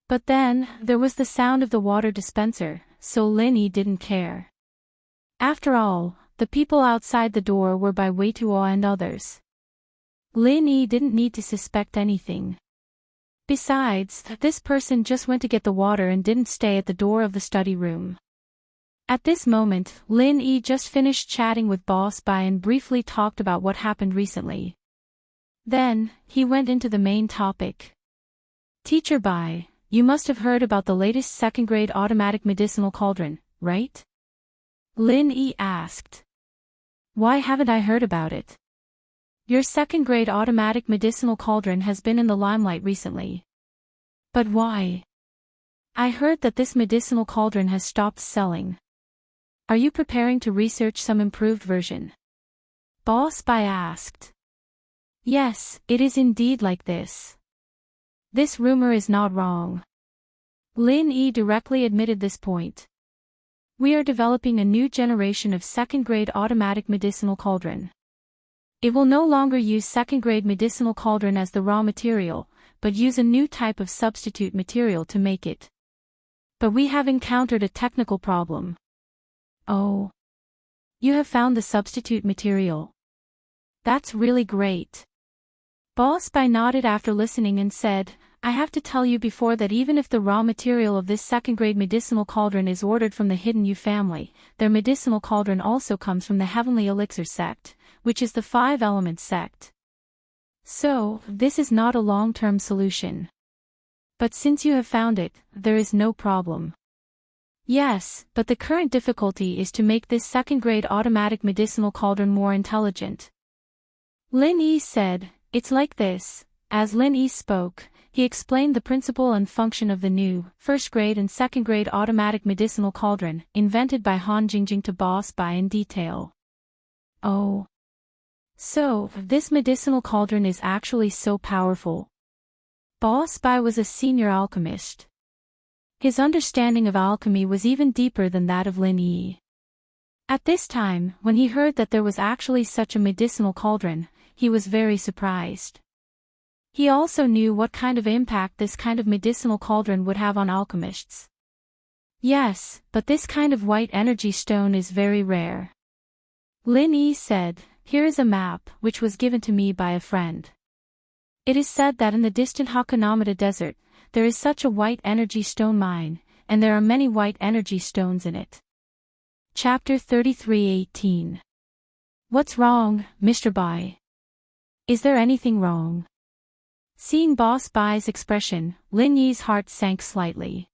But then, there was the sound of the water dispenser, so Lin Yi didn't care. After all, the people outside the door were Bai Weituo and others. Lin Yi didn't need to suspect anything. Besides, this person just went to get the water and didn't stay at the door of the study room. At this moment, Lin Yi just finished chatting with Boss Bai and briefly talked about what happened recently. Then, he went into the main topic. Teacher Bai, you must have heard about the latest second-grade automatic medicinal cauldron, right? Lin Yi asked. Why haven't I heard about it? Your second-grade automatic medicinal cauldron has been in the limelight recently. But why? I heard that this medicinal cauldron has stopped selling. Are you preparing to research some improved version? Boss Bai asked. Yes, it is indeed like this. This rumor is not wrong. Lin Yi directly admitted this point. We are developing a new generation of second-grade automatic medicinal cauldron. It will no longer use second-grade medicinal cauldron as the raw material, but use a new type of substitute material to make it. But we have encountered a technical problem. Oh. You have found the substitute material. That's really great. Boss Bai nodded after listening and said, I have to tell you before that even if the raw material of this second-grade medicinal cauldron is ordered from the Hidden Yu family, their medicinal cauldron also comes from the Heavenly Elixir sect, which is the 5-element sect. So, this is not a long-term solution. But since you have found it, there is no problem. Yes, but the current difficulty is to make this second-grade automatic medicinal cauldron more intelligent. Lin Yi said, it's like this. As Lin Yi spoke, he explained the principle and function of the new, first-grade and second-grade automatic medicinal cauldron, invented by Han Jingjing to Boss Bai in detail. Oh. So, this medicinal cauldron is actually so powerful. Boss Bai was a senior alchemist. His understanding of alchemy was even deeper than that of Lin Yi. At this time, when he heard that there was actually such a medicinal cauldron, he was very surprised. He also knew what kind of impact this kind of medicinal cauldron would have on alchemists. Yes, but this kind of white energy stone is very rare. Lin Yi said, here is a map, which was given to me by a friend. It is said that in the distant Hakonamata desert, there is such a white energy stone mine, and there are many white energy stones in it. Chapter 33:18. What's wrong, Mr. Bai? Is there anything wrong? Seeing Boss Bai's expression, Lin Yi's heart sank slightly.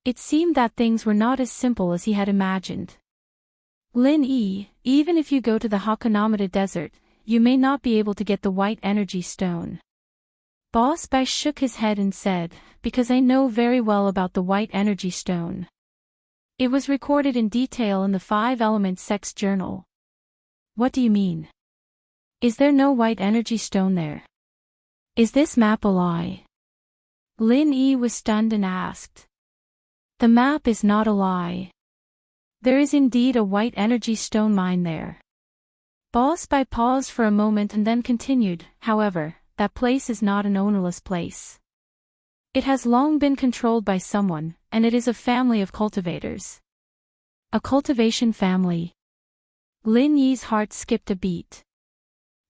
It seemed that things were not as simple as he had imagined. Lin Yi, even if you go to the Hakonamata desert, you may not be able to get the white energy stone. Boss Bai shook his head and said, because I know very well about the white energy stone. It was recorded in detail in the 5-element sect's journal. What do you mean? Is there no white energy stone there? Is this map a lie? Lin Yi was stunned and asked. The map is not a lie. There is indeed a white energy stone mine there. Boss Bai paused for a moment and then continued, however, that place is not an ownerless place. It has long been controlled by someone, and it is a family of cultivators. A cultivation family. Lin Yi's heart skipped a beat.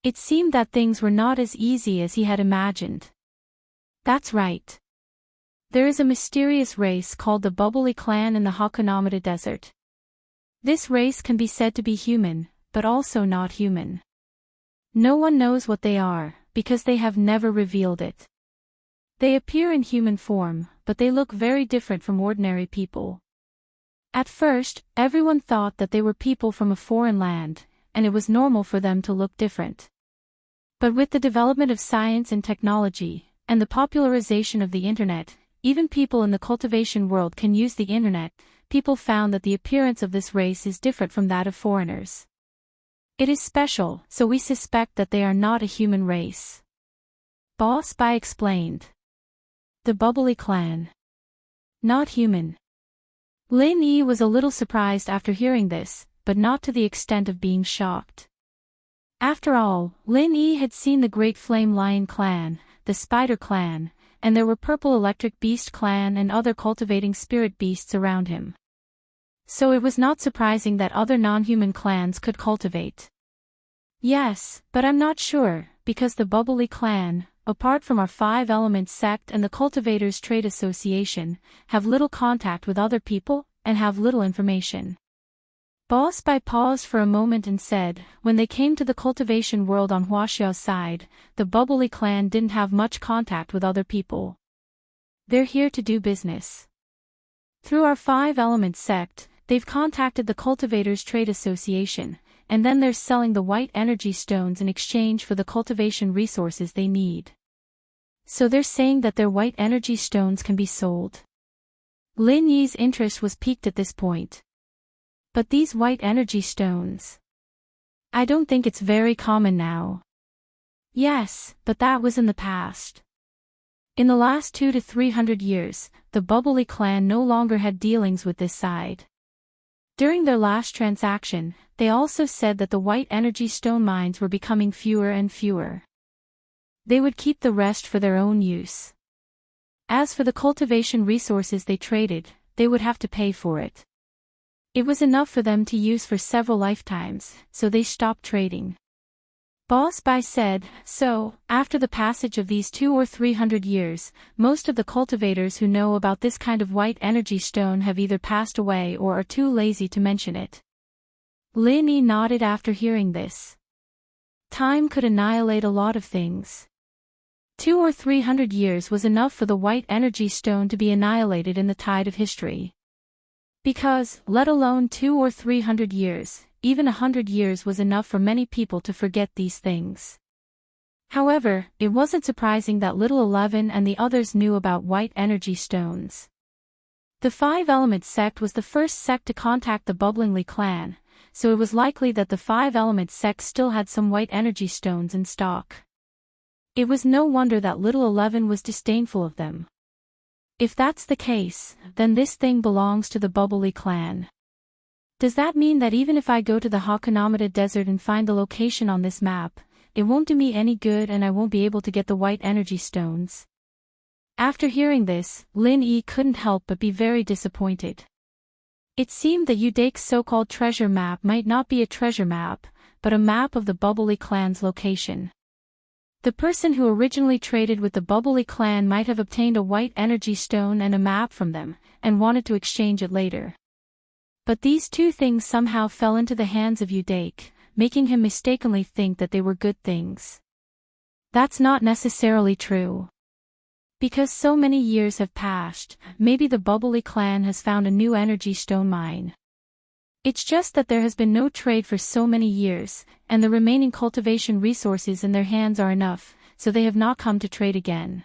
It seemed that things were not as easy as he had imagined. That's right. There is a mysterious race called the Bubbly Clan in the Hakonamata Desert. This race can be said to be human, but also not human. No one knows what they are, because they have never revealed it. They appear in human form, but they look very different from ordinary people. At first, everyone thought that they were people from a foreign land, and it was normal for them to look different. But with the development of science and technology, and the popularization of the internet, even people in the cultivation world can use the internet. People found that the appearance of this race is different from that of foreigners. It is special, so we suspect that they are not a human race. Boss Bai explained. The Bubbly Clan. Not human. Lin Yi was a little surprised after hearing this, but not to the extent of being shocked. After all, Lin Yi had seen the Great Flame Lion Clan, the Spider Clan, and there were Purple Electric Beast Clan and other cultivating spirit beasts around him. So it was not surprising that other non-human clans could cultivate. Yes, but I'm not sure, because the Bubbly Clan, apart from our 5-element sect and the Cultivators Trade Association, have little contact with other people, and have little information. Boss Bai paused for a moment and said, when they came to the cultivation world on Huaxiao's side, the Bubbly Clan didn't have much contact with other people. They're here to do business. Through our 5-element sect, they've contacted the Cultivators Trade Association, and then they're selling the white energy stones in exchange for the cultivation resources they need. So they're saying that their white energy stones can be sold. Lin Yi's interest was piqued at this point. But these white energy stones. I don't think it's very common now. Yes, but that was in the past. In the last 200 to 300 years, the Bubbly clan no longer had dealings with this side. During their last transaction, they also said that the white energy stone mines were becoming fewer and fewer. They would keep the rest for their own use. As for the cultivation resources they traded, they would have to pay for it. It was enough for them to use for several lifetimes, so they stopped trading. Boss Bai said, so, after the passage of these 200 or 300 years, most of the cultivators who know about this kind of white energy stone have either passed away or are too lazy to mention it. Lin Yi nodded after hearing this. Time could annihilate a lot of things. 200 or 300 years was enough for the white energy stone to be annihilated in the tide of history. Because, let alone 200 or 300 years, even 100 years was enough for many people to forget these things. However, it wasn't surprising that Little 11 and the others knew about white energy stones. The Five Elements sect was the first sect to contact the Bubblingly clan, so it was likely that the Five Elements sect still had some white energy stones in stock. It was no wonder that Little 11 was disdainful of them. If that's the case, then this thing belongs to the Bubbly clan. Does that mean that even if I go to the Hakonamata Desert and find the location on this map, it won't do me any good and I won't be able to get the white energy stones? After hearing this, Lin Yi couldn't help but be very disappointed. It seemed that Udake's so-called treasure map might not be a treasure map, but a map of the Bubbly clan's location. The person who originally traded with the Bubbly clan might have obtained a white energy stone and a map from them, and wanted to exchange it later. But these two things somehow fell into the hands of Udake, making him mistakenly think that they were good things. That's not necessarily true. Because so many years have passed, maybe the Bubbly clan has found a new energy stone mine. It's just that there has been no trade for so many years, and the remaining cultivation resources in their hands are enough, so they have not come to trade again.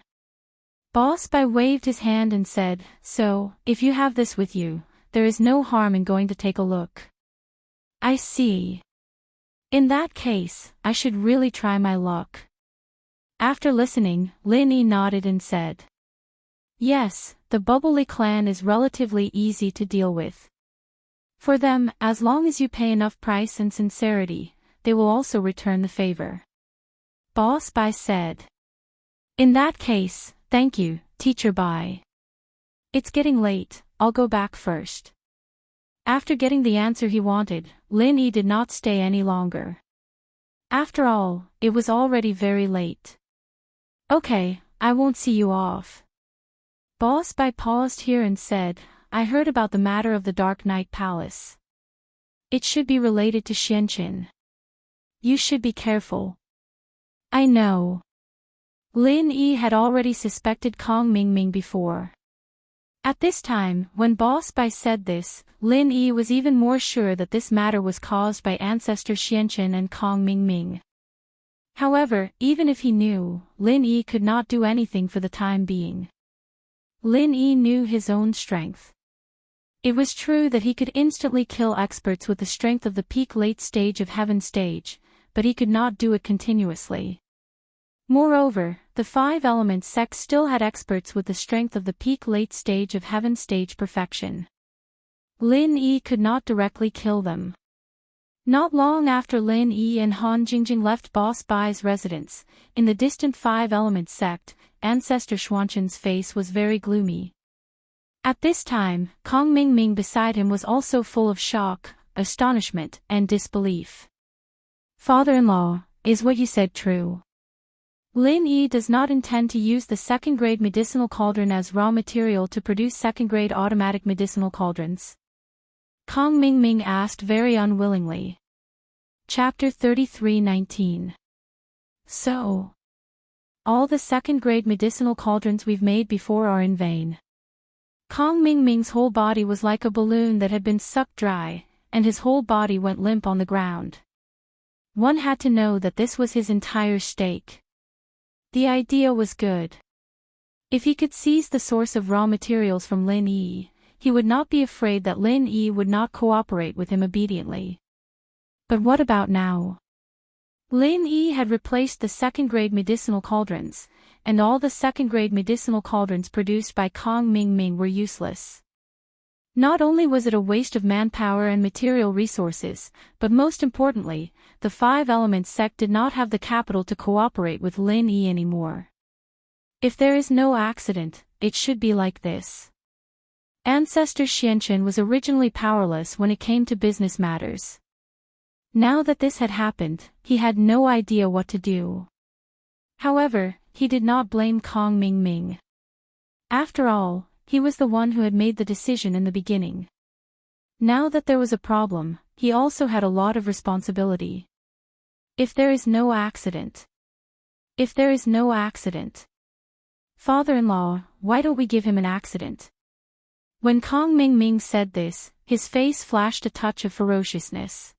Boss Bai waved his hand and said, so, if you have this with you, there is no harm in going to take a look. I see. In that case, I should really try my luck. After listening, Lin Yi nodded and said, yes, the Bubbly clan is relatively easy to deal with. For them, as long as you pay enough price and sincerity, they will also return the favor. Boss Bai said. In that case, thank you, Teacher Bai. It's getting late, I'll go back first. After getting the answer he wanted, Lin Yi did not stay any longer. After all, it was already very late. Okay, I won't see you off. Boss Bai paused here and said, I heard about the matter of the Dark Knight Palace. It should be related to Xianqin. You should be careful. I know. Lin Yi had already suspected Kong Mingming before. At this time, when Boss Bai said this, Lin Yi was even more sure that this matter was caused by ancestor Xianqin and Kong Mingming. However, even if he knew, Lin Yi could not do anything for the time being. Lin Yi knew his own strength. It was true that he could instantly kill experts with the strength of the peak late stage of heaven stage, but he could not do it continuously. Moreover, the Five Elements sect still had experts with the strength of the peak late stage of heaven stage perfection. Lin Yi could not directly kill them. Not long after Lin Yi and Han Jingjing left Boss Bai's residence, in the distant Five Elements sect, ancestor Xuanqin's face was very gloomy. At this time, Kong Mingming beside him was also full of shock, astonishment, and disbelief. Father-in-law, is what you said true? Lin Yi does not intend to use the second-grade medicinal cauldron as raw material to produce second-grade automatic medicinal cauldrons. Kong Mingming asked very unwillingly. Chapter 33:19. So, all the second-grade medicinal cauldrons we've made before are in vain. Kong Mingming's whole body was like a balloon that had been sucked dry, and his whole body went limp on the ground. One had to know that this was his entire stake. The idea was good. If he could seize the source of raw materials from Lin Yi, he would not be afraid that Lin Yi would not cooperate with him obediently. But what about now? Lin Yi had replaced the second-grade medicinal cauldrons, and all the second-grade medicinal cauldrons produced by Kong Ming were useless. Not only was it a waste of manpower and material resources, but most importantly, the Five Elements sect did not have the capital to cooperate with Lin Yi anymore. If there is no accident, it should be like this. Ancestor Xianchen was originally powerless when it came to business matters. Now that this had happened, he had no idea what to do. However, he did not blame Kong Ming. After all, he was the one who had made the decision in the beginning. Now that there was a problem, he also had a lot of responsibility. If there is no accident. Father-in-law, why don't we give him an accident? When Kong Ming said this, his face flashed a touch of ferociousness.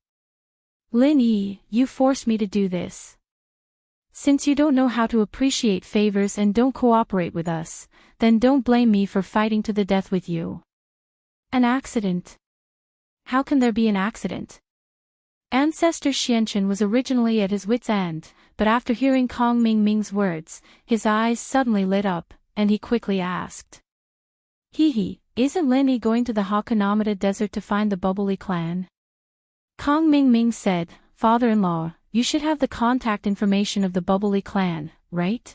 Lin Yi, you forced me to do this. Since you don't know how to appreciate favors and don't cooperate with us, then don't blame me for fighting to the death with you. An accident? How can there be an accident? Ancestor Xianchen was originally at his wit's end, but after hearing Kong Ming's words, his eyes suddenly lit up, and he quickly asked. Isn't Lin Yi going to the Hakanamata desert to find the Bubbly clan? Kong Ming said, Father-in-law, you should have the contact information of the Bubbly clan, right?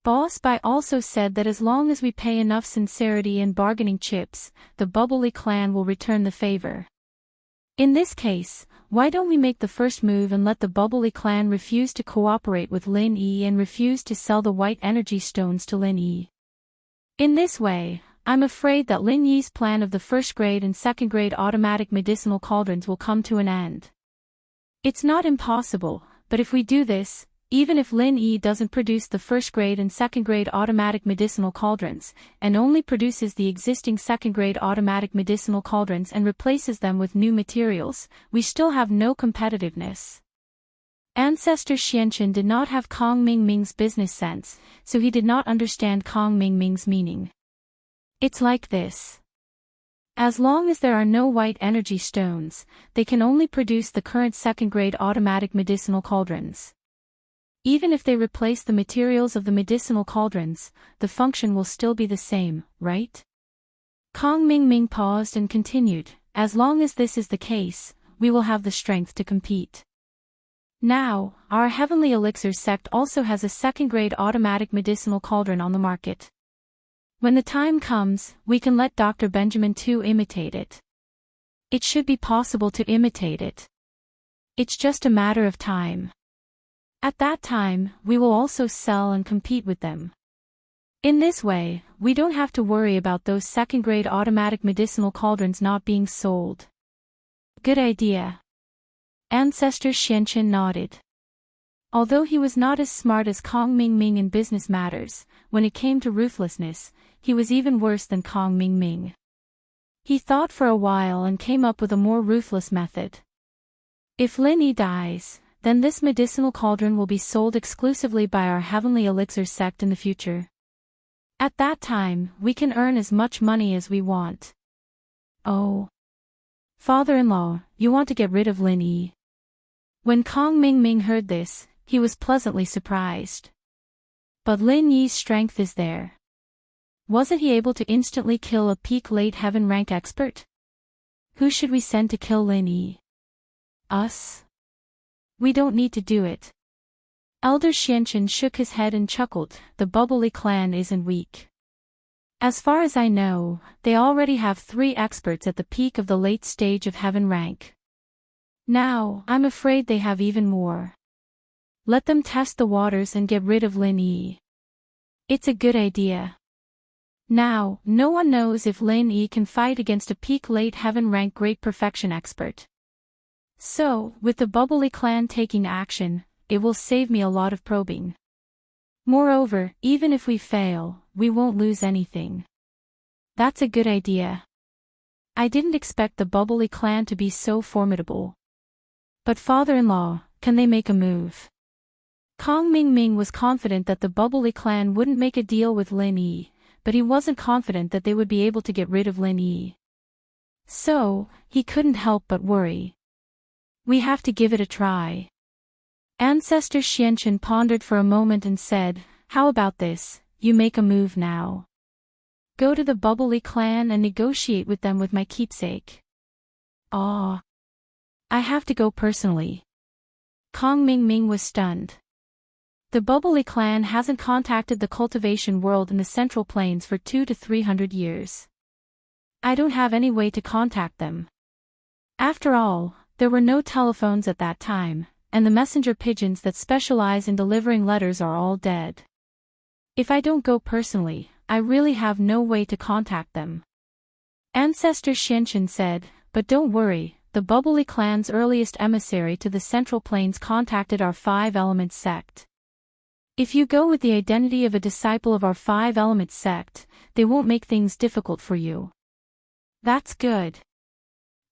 Boss Bai also said that as long as we pay enough sincerity and bargaining chips, the Bubbly clan will return the favor. In this case, why don't we make the first move and let the Bubbly clan refuse to cooperate with Lin Yi and refuse to sell the white energy stones to Lin Yi? In this way, I'm afraid that Lin Yi's plan of the first-grade and second-grade automatic medicinal cauldrons will come to an end. It's not impossible, but if we do this, even if Lin Yi doesn't produce the first-grade and second-grade automatic medicinal cauldrons, and only produces the existing second-grade automatic medicinal cauldrons and replaces them with new materials, we still have no competitiveness. Ancestor Xianchen did not have Kong Ming's business sense, so he did not understand Kong Ming's meaning. It's like this. As long as there are no white energy stones, they can only produce the current second-grade automatic medicinal cauldrons. Even if they replace the materials of the medicinal cauldrons, the function will still be the same, right? Kong Ming paused and continued, as long as this is the case, we will have the strength to compete. Now, our Heavenly Elixir sect also has a second-grade automatic medicinal cauldron on the market. When the time comes, we can let Dr. Benjamin too imitate it. It should be possible to imitate it. It's just a matter of time. At that time, we will also sell and compete with them. In this way, we don't have to worry about those second-grade automatic medicinal cauldrons not being sold. Good idea. Ancestor Xianchen nodded. Although he was not as smart as Kong Ming in business matters, when it came to ruthlessness, he was even worse than Kong Ming. He thought for a while and came up with a more ruthless method. If Lin Yi dies, then this medicinal cauldron will be sold exclusively by our Heavenly Elixir sect in the future. At that time, we can earn as much money as we want. Oh. Father-in-law, you want to get rid of Lin Yi? When Kong Ming heard this, he was pleasantly surprised. But Lin Yi's strength is there. Wasn't he able to instantly kill a peak late heaven rank expert? Who should we send to kill Lin Yi? Us? We don't need to do it. Elder Xianchen shook his head and chuckled, the Bubbly clan isn't weak. As far as I know, they already have 3 experts at the peak of the late stage of heaven rank. Now, I'm afraid they have even more. Let them test the waters and get rid of Lin Yi. It's a good idea. Now, no one knows if Lin Yi can fight against a peak late heaven rank great perfection expert. So, with the Bubbly clan taking action, it will save me a lot of probing. Moreover, even if we fail, we won't lose anything. That's a good idea. I didn't expect the Bubbly clan to be so formidable. But father-in-law, can they make a move? Kong Ming was confident that the Bubbly clan wouldn't make a deal with Lin Yi, but he wasn't confident that they would be able to get rid of Lin Yi. So, he couldn't help but worry. We have to give it a try. Ancestor Xianchen pondered for a moment and said, how about this, you make a move now. Go to the Bubbly clan and negotiate with them with my keepsake. Ah. I have to go personally. Kong Mingming was stunned. The Bubbly clan hasn't contacted the cultivation world in the Central Plains for 200 to 300 years. I don't have any way to contact them. After all, there were no telephones at that time, and the messenger pigeons that specialize in delivering letters are all dead. If I don't go personally, I really have no way to contact them. Ancestor Xianchen said, but don't worry, the Bubbly clan's earliest emissary to the Central Plains contacted our Five-Element sect. If you go with the identity of a disciple of our Five-Element sect, they won't make things difficult for you. That's good.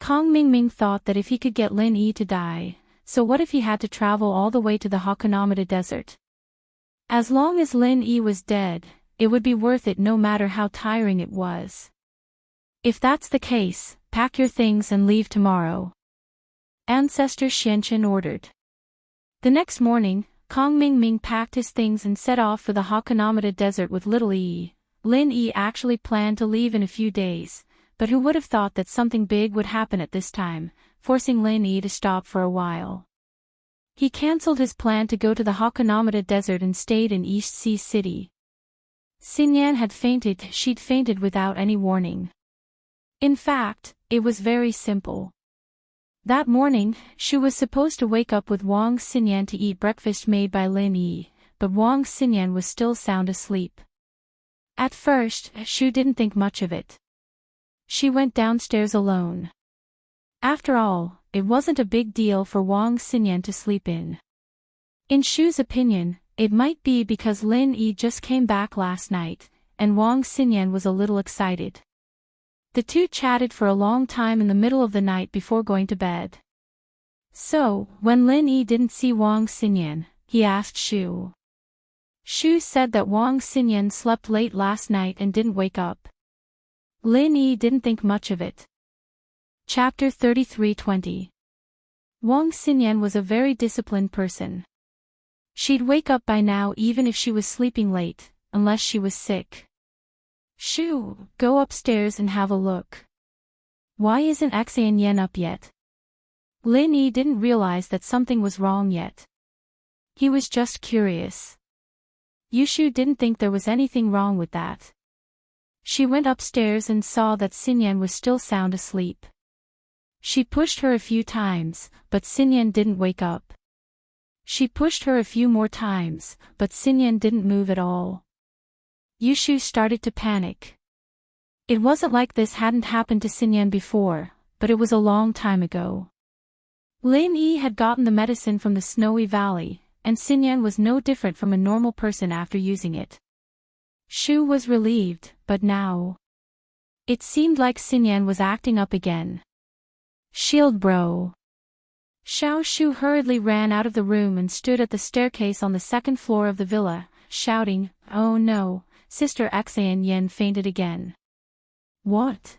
Kong Mingming thought that if he could get Lin Yi to die, so what if he had to travel all the way to the Hakonamada Desert? As long as Lin Yi was dead, it would be worth it no matter how tiring it was. If that's the case, pack your things and leave tomorrow. Ancestor Xianchen ordered. The next morning, Kong Mingming packed his things and set off for the Hakonamada Desert with little Yi. Lin Yi actually planned to leave in a few days, but who would have thought that something big would happen at this time, forcing Lin Yi to stop for a while. He cancelled his plan to go to the Hakonamada Desert and stayed in East Sea City. Xinyan had fainted. She'd fainted without any warning. In fact, it was very simple. That morning, Shu was supposed to wake up with Wang Xinyan to eat breakfast made by Lin Yi, but Wang Xinyan was still sound asleep. At first, Shu didn't think much of it. She went downstairs alone. After all, it wasn't a big deal for Wang Xinyan to sleep in. In Shu's opinion, it might be because Lin Yi just came back last night, and Wang Xinyan was a little excited. The two chatted for a long time in the middle of the night before going to bed. So, when Lin Yi didn't see Wang Xinyan, he asked Shu. Shu said that Wang Xinyan slept late last night and didn't wake up. Lin Yi didn't think much of it. Chapter 33:20. Wang Xinyan was a very disciplined person. She'd wake up by now even if she was sleeping late, unless she was sick. Shu, go upstairs and have a look. Why isn't Xan Yen up yet? Lin Yi didn't realize that something was wrong yet. He was just curious. Yushu didn't think there was anything wrong with that. She went upstairs and saw that Xinyan was still sound asleep. She pushed her a few times, but Xinyan didn't wake up. She pushed her a few more times, but Xinyan didn't move at all. Yushu started to panic. It wasn't like this hadn't happened to Xinyan before, but it was a long time ago. Lin Yi had gotten the medicine from the Snowy Valley, and Xinyan was no different from a normal person after using it. Shu was relieved, but now it seemed like Xinyan was acting up again. Shield bro. Xiao Shu hurriedly ran out of the room and stood at the staircase on the second floor of the villa, shouting, "Oh no, Sister Xan Yen fainted again." What?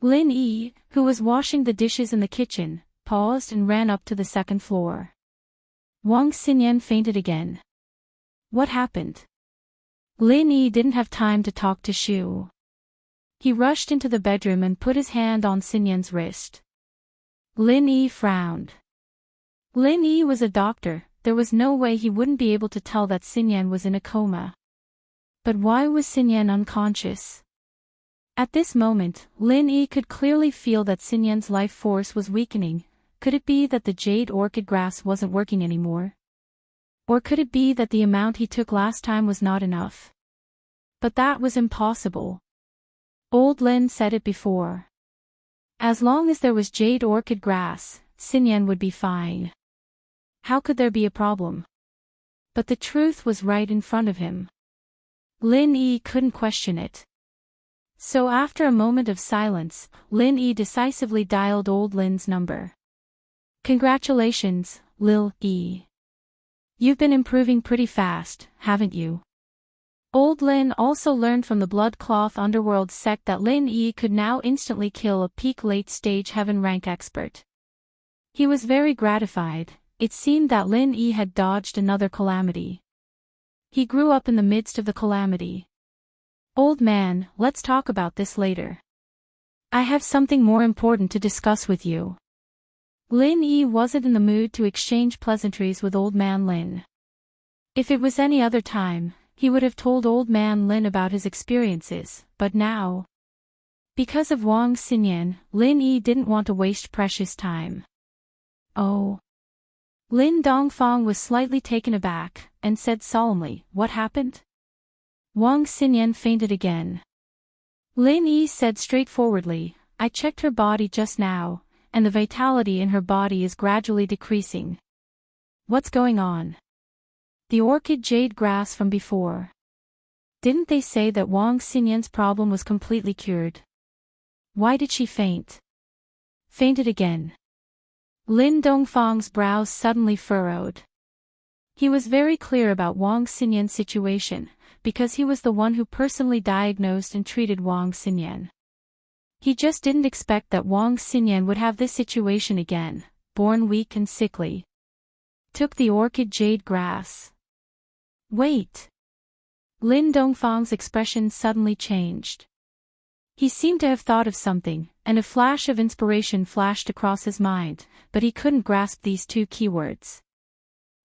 Lin Yi, who was washing the dishes in the kitchen, paused and ran up to the second floor. Wang Xinyan fainted again. What happened? Lin Yi didn't have time to talk to Shu. He rushed into the bedroom and put his hand on Xinyan's wrist. Lin Yi frowned. Lin Yi was a doctor, there was no way he wouldn't be able to tell that Xinyan was in a coma. But why was Xinyan unconscious? At this moment, Lin Yi could clearly feel that Xinyan's life force was weakening. Could it be that the jade orchid grass wasn't working anymore? Or could it be that the amount he took last time was not enough? But that was impossible. Old Lin said it before. As long as there was jade orchid grass, Xinyan would be fine. How could there be a problem? But the truth was right in front of him. Lin Yi couldn't question it. So after a moment of silence, Lin Yi decisively dialed old Lin's number. Congratulations, Lil Yi. You've been improving pretty fast, haven't you? Old Lin also learned from the Bloodcloth Underworld sect that Lin Yi could now instantly kill a peak late-stage heaven rank expert. He was very gratified. It seemed that Lin Yi had dodged another calamity. He grew up in the midst of the calamity. Old man, let's talk about this later. I have something more important to discuss with you. Lin Yi wasn't in the mood to exchange pleasantries with Old Man Lin. If it was any other time, he would have told Old Man Lin about his experiences, but now, because of Wang Xinyan, Lin Yi didn't want to waste precious time. Oh. Lin Dongfang was slightly taken aback, and said solemnly, "What happened?" Wang Xinyan fainted again. Lin Yi said straightforwardly, "I checked her body just now, and the vitality in her body is gradually decreasing." What's going on? The orchid jade grass from before. Didn't they say that Wang Xinyan's problem was completely cured? Why did she faint? Fainted again. Lin Dongfang's brows suddenly furrowed. He was very clear about Wang Xinyan's situation, because he was the one who personally diagnosed and treated Wang Xinyan. He just didn't expect that Wang Xinyan would have this situation again, born weak and sickly. Took the orchid jade grass. Wait. Lin Dongfang's expression suddenly changed. He seemed to have thought of something, and a flash of inspiration flashed across his mind, but he couldn't grasp these two keywords.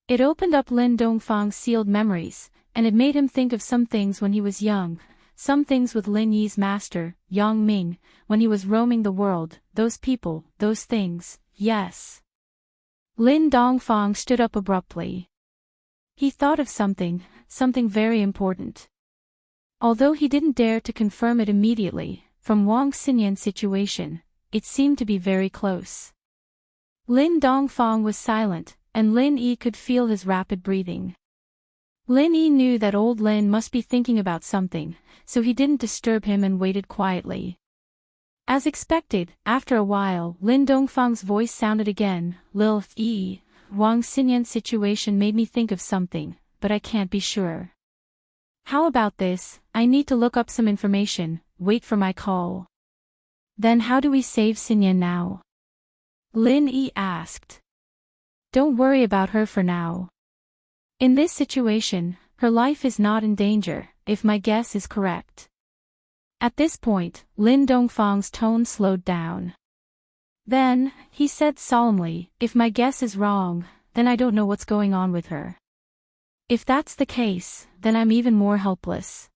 It opened up Lin Dongfang's sealed memories, and it made him think of some things when he was young, some things with Lin Yi's master, Yang Ming, when he was roaming the world, those people, those things, yes. Lin Dongfang stood up abruptly. He thought of something very important. Although he didn't dare to confirm it immediately, from Wang Xinyan's situation, it seemed to be very close. Lin Dongfang was silent, and Lin Yi could feel his rapid breathing. Lin Yi knew that old Lin must be thinking about something, so he didn't disturb him and waited quietly. As expected, after a while, Lin Dongfang's voice sounded again, "Lil Yi, Wang Xinyan's situation made me think of something, but I can't be sure. How about this? I need to look up some information, wait for my call." "Then how do we save Xinyan now?" Lin Yi asked. "Don't worry about her for now. In this situation, her life is not in danger, if my guess is correct." At this point, Lin Dongfang's tone slowed down. Then, he said solemnly, "If my guess is wrong, then I don't know what's going on with her. If that's the case, then I'm even more helpless.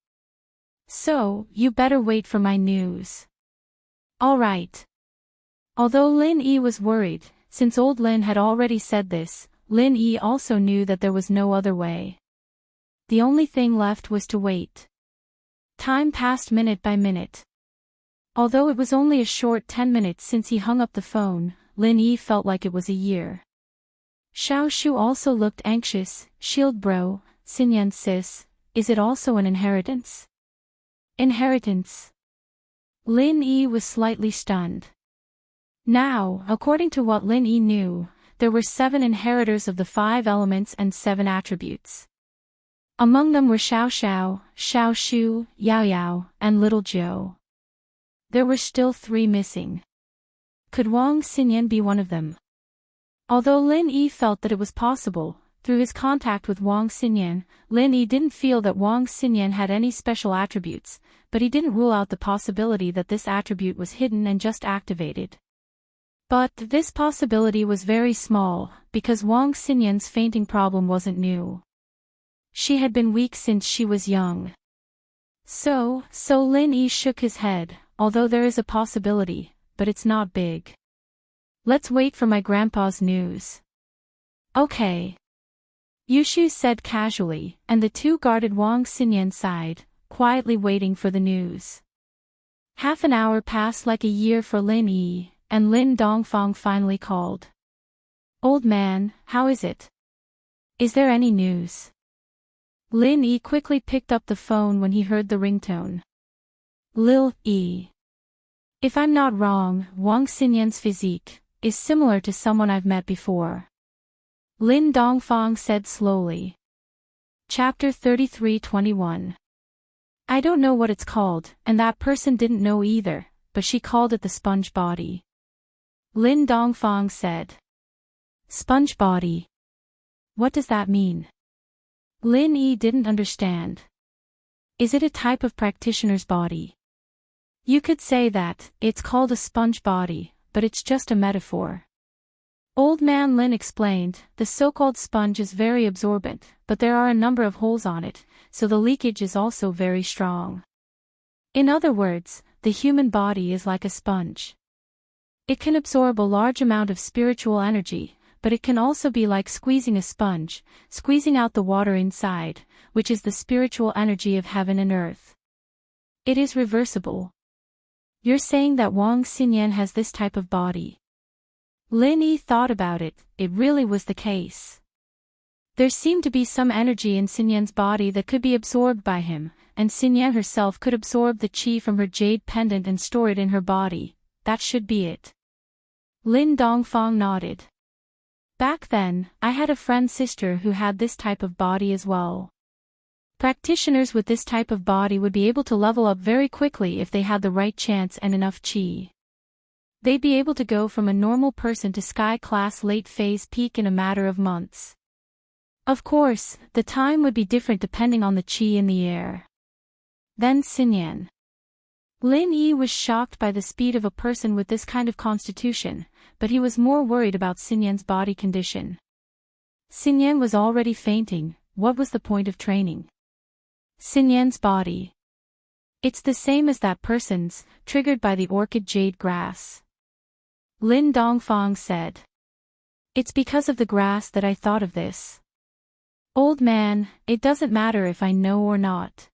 So, you better wait for my news." "All right." Although Lin Yi was worried, since old Lin had already said this, Lin Yi also knew that there was no other way. The only thing left was to wait. Time passed minute by minute. Although it was only a short 10 minutes since he hung up the phone, Lin Yi felt like it was a year. Xiao Shu also looked anxious. "Shield bro, Xinyan sis, is it also an inheritance?" "Inheritance?" Lin Yi was slightly stunned. Now, according to what Lin Yi knew, there were 7 inheritors of the 5 elements and 7 attributes. Among them were Xiao Xiao, Xiao Shu, Yao Yao, and Little Zhou. There were still 3 missing. Could Wang Xinyan be one of them? Although Lin Yi felt that it was possible, through his contact with Wang Xinyan, Lin Yi didn't feel that Wang Xinyan had any special attributes, but he didn't rule out the possibility that this attribute was hidden and just activated. But this possibility was very small, because Wang Xinyan's fainting problem wasn't new. She had been weak since she was young. So Lin Yi shook his head, although there is a possibility, but it's not big. Let's wait for my grandpa's news. Okay. Yushu said casually, and the two guarded Wang Xinyan's side, quietly waiting for the news. Half an hour passed like a year for Lin Yi, and Lin Dongfang finally called. "Old man, how is it? Is there any news?" Lin Yi quickly picked up the phone when he heard the ringtone. "Lil Yi. If I'm not wrong, Wang Xinyan's physique is similar to someone I've met before," Lin Dongfang said slowly. Chapter 33:21. "I don't know what it's called, and that person didn't know either, but she called it the sponge body," Lin Dongfang said. Sponge body. What does that mean? Lin Yi didn't understand. Is it a type of practitioner's body? You could say that, it's called a sponge body, but it's just a metaphor. Old man Lin explained, the so-called sponge is very absorbent, but there are a number of holes on it, so the leakage is also very strong. In other words, the human body is like a sponge. It can absorb a large amount of spiritual energy, but it can also be like squeezing a sponge, squeezing out the water inside, which is the spiritual energy of heaven and earth. It is reversible. You're saying that Wang Xinyan has this type of body. Lin Yi thought about it, it really was the case. There seemed to be some energy in Xinyan's body that could be absorbed by him, and Xinyan herself could absorb the qi from her jade pendant and store it in her body. That should be it. Lin Dongfang nodded. Back then, I had a friend's sister who had this type of body as well. Practitioners with this type of body would be able to level up very quickly if they had the right chance and enough qi. They'd be able to go from a normal person to sky-class late-phase peak in a matter of months. Of course, the time would be different depending on the qi in the air. Then Xinyan. Lin Yi was shocked by the speed of a person with this kind of constitution, but he was more worried about Xinyan's body condition. Xinyan was already fainting, what was the point of training? Xinyan's body. It's the same as that person's, triggered by the orchid jade grass. Lin Dongfang said. It's because of the grass that I thought of this. Old man, it doesn't matter if I know or not.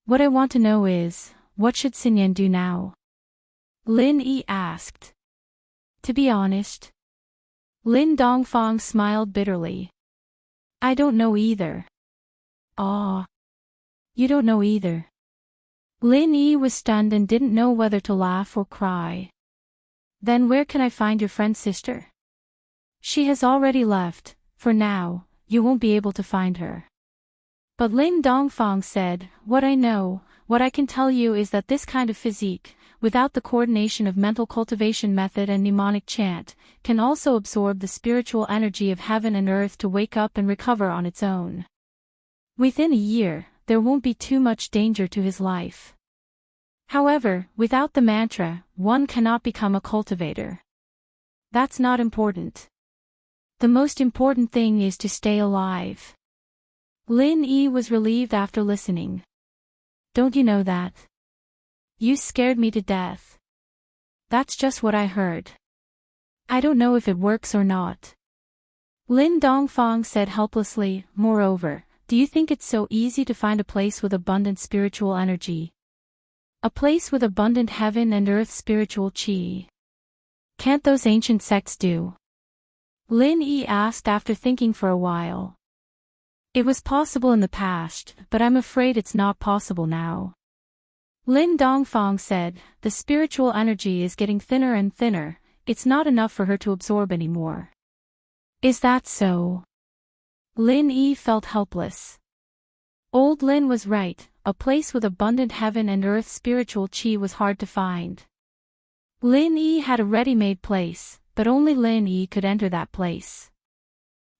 What I want to know is, what should Xinyan do now? Lin Yi asked. To be honest. Lin Dongfang smiled bitterly. I don't know either. Ah. You don't know either. Lin Yi was stunned and didn't know whether to laugh or cry. Then where can I find your friend's sister? She has already left, for now, you won't be able to find her. But Lin Dongfang said, what I know, what I can tell you is that this kind of physique, without the coordination of mental cultivation method and mnemonic chant, can also absorb the spiritual energy of heaven and earth to wake up and recover on its own. Within a year, there won't be too much danger to his life. However, without the mantra, one cannot become a cultivator. That's not important. The most important thing is to stay alive. Lin Yi was relieved after listening. Don't you know that? You scared me to death. That's just what I heard. I don't know if it works or not. Lin Dongfang said helplessly, moreover, do you think it's so easy to find a place with abundant spiritual energy? A place with abundant heaven and earth spiritual qi. Can't those ancient sects do? Lin Yi asked after thinking for a while. It was possible in the past, but I'm afraid it's not possible now. Lin Dongfang said, the spiritual energy is getting thinner and thinner, it's not enough for her to absorb anymore. Is that so? Lin Yi felt helpless. Old Lin was right, a place with abundant heaven and earth spiritual qi was hard to find. Lin Yi had a ready-made place, but only Lin Yi could enter that place.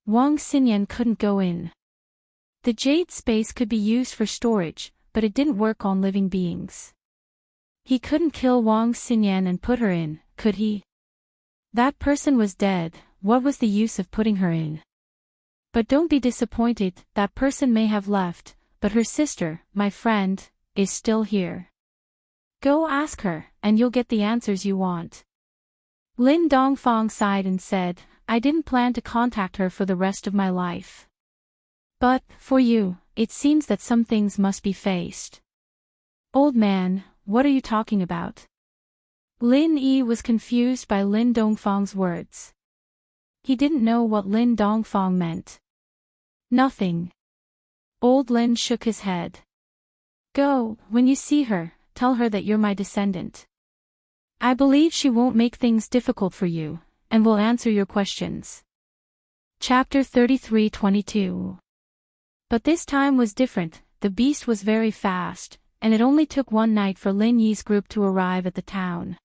Wang Xinyan couldn't go in. The jade space could be used for storage, but it didn't work on living beings. He couldn't kill Wang Xinyan and put her in, could he? That person was dead, what was the use of putting her in? But don't be disappointed, that person may have left, but her sister, my friend, is still here. Go ask her, and you'll get the answers you want. Lin Dongfang sighed and said, I didn't plan to contact her for the rest of my life. But, for you, it seems that some things must be faced. Old man, what are you talking about? Lin Yi was confused by Lin Dongfang's words. He didn't know what Lin Dongfang meant. Nothing. Old Lin shook his head. Go, when you see her, tell her that you're my descendant. I believe she won't make things difficult for you, and will answer your questions. Chapter 33:22. But this time was different, the beast was very fast, and it only took one night for Lin Yi's group to arrive at the town.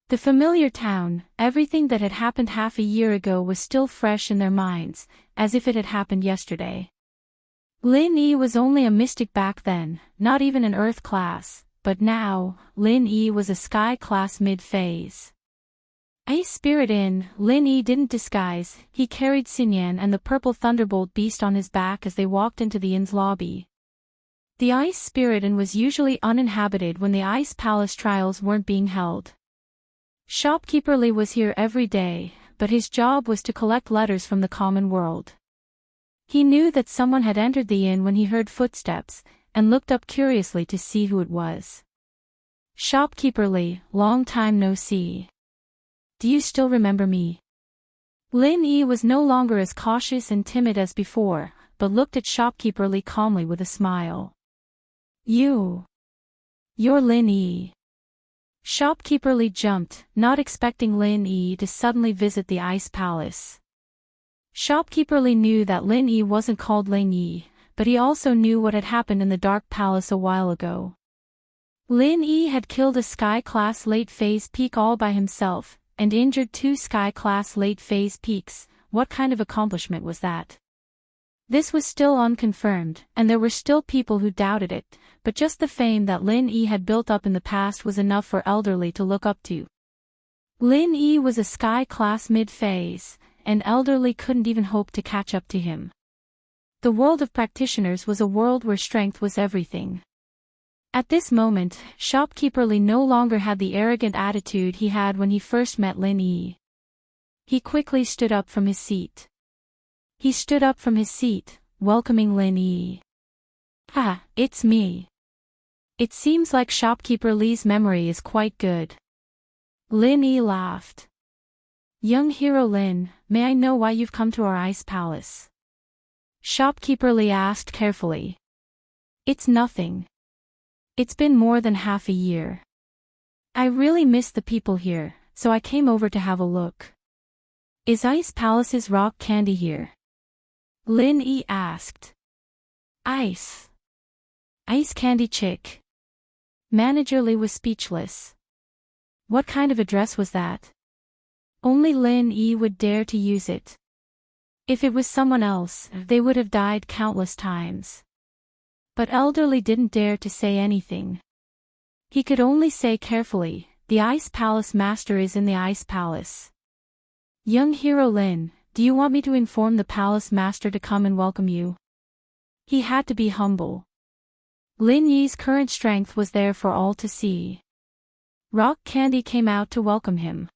The familiar town, everything that had happened half a year ago was still fresh in their minds, as if it had happened yesterday. Lin Yi was only a mystic back then, not even an Earth class, but now, Lin Yi was a Sky class mid-phase. Ice Spirit in, Lin Yi didn't disguise, he carried Xinyan and the purple thunderbolt beast on his back as they walked into the inn's lobby. The Ice Spirit Inn was usually uninhabited when the Ice Palace trials weren't being held. Shopkeeper Li was here every day, but his job was to collect letters from the common world. He knew that someone had entered the inn when he heard footsteps, and looked up curiously to see who it was. Shopkeeper Li, long time no see. Do you still remember me? Lin Yi was no longer as cautious and timid as before, but looked at Shopkeeper Li calmly with a smile. You're Lin Yi. Shopkeeper Li jumped, not expecting Lin Yi to suddenly visit the Ice Palace. Shopkeeper Li knew that Lin Yi wasn't called Lin Yi, but he also knew what had happened in the Dark Palace a while ago. Lin Yi had killed a Sky-class late-phase peak all by himself, and injured 2 Sky-class late-phase peaks. What kind of accomplishment was that? This was still unconfirmed, and there were still people who doubted it, but just the fame that Lin Yi had built up in the past was enough for Elderly to look up to. Lin Yi was a Sky-class mid-phase, and Elderly couldn't even hope to catch up to him. The world of practitioners was a world where strength was everything. At this moment, Shopkeeper Li no longer had the arrogant attitude he had when he first met Lin Yi. He quickly stood up from his seat. Welcoming Lin Yi. "Ha, it's me. It seems like Shopkeeper Li's memory is quite good." Lin Yi laughed. "Young hero Lin, may I know why you've come to our Ice Palace?" Shopkeeper Li asked carefully. "It's nothing. It's been more than half a year. I really miss the people here, so I came over to have a look." "Is Ice Palace's rock candy here?" Lin Yi asked. Ice candy chick." Manager Li was speechless. What kind of address was that? Only Lin Yi would dare to use it. If it was someone else, they would have died countless times. But Elderly didn't dare to say anything. He could only say carefully, "The Ice Palace Master is in the Ice Palace." "Young hero Lin, do you want me to inform the Palace Master to come and welcome you?" He had to be humble. Lin Yi's current strength was there for all to see. Rock Candy came out to welcome him.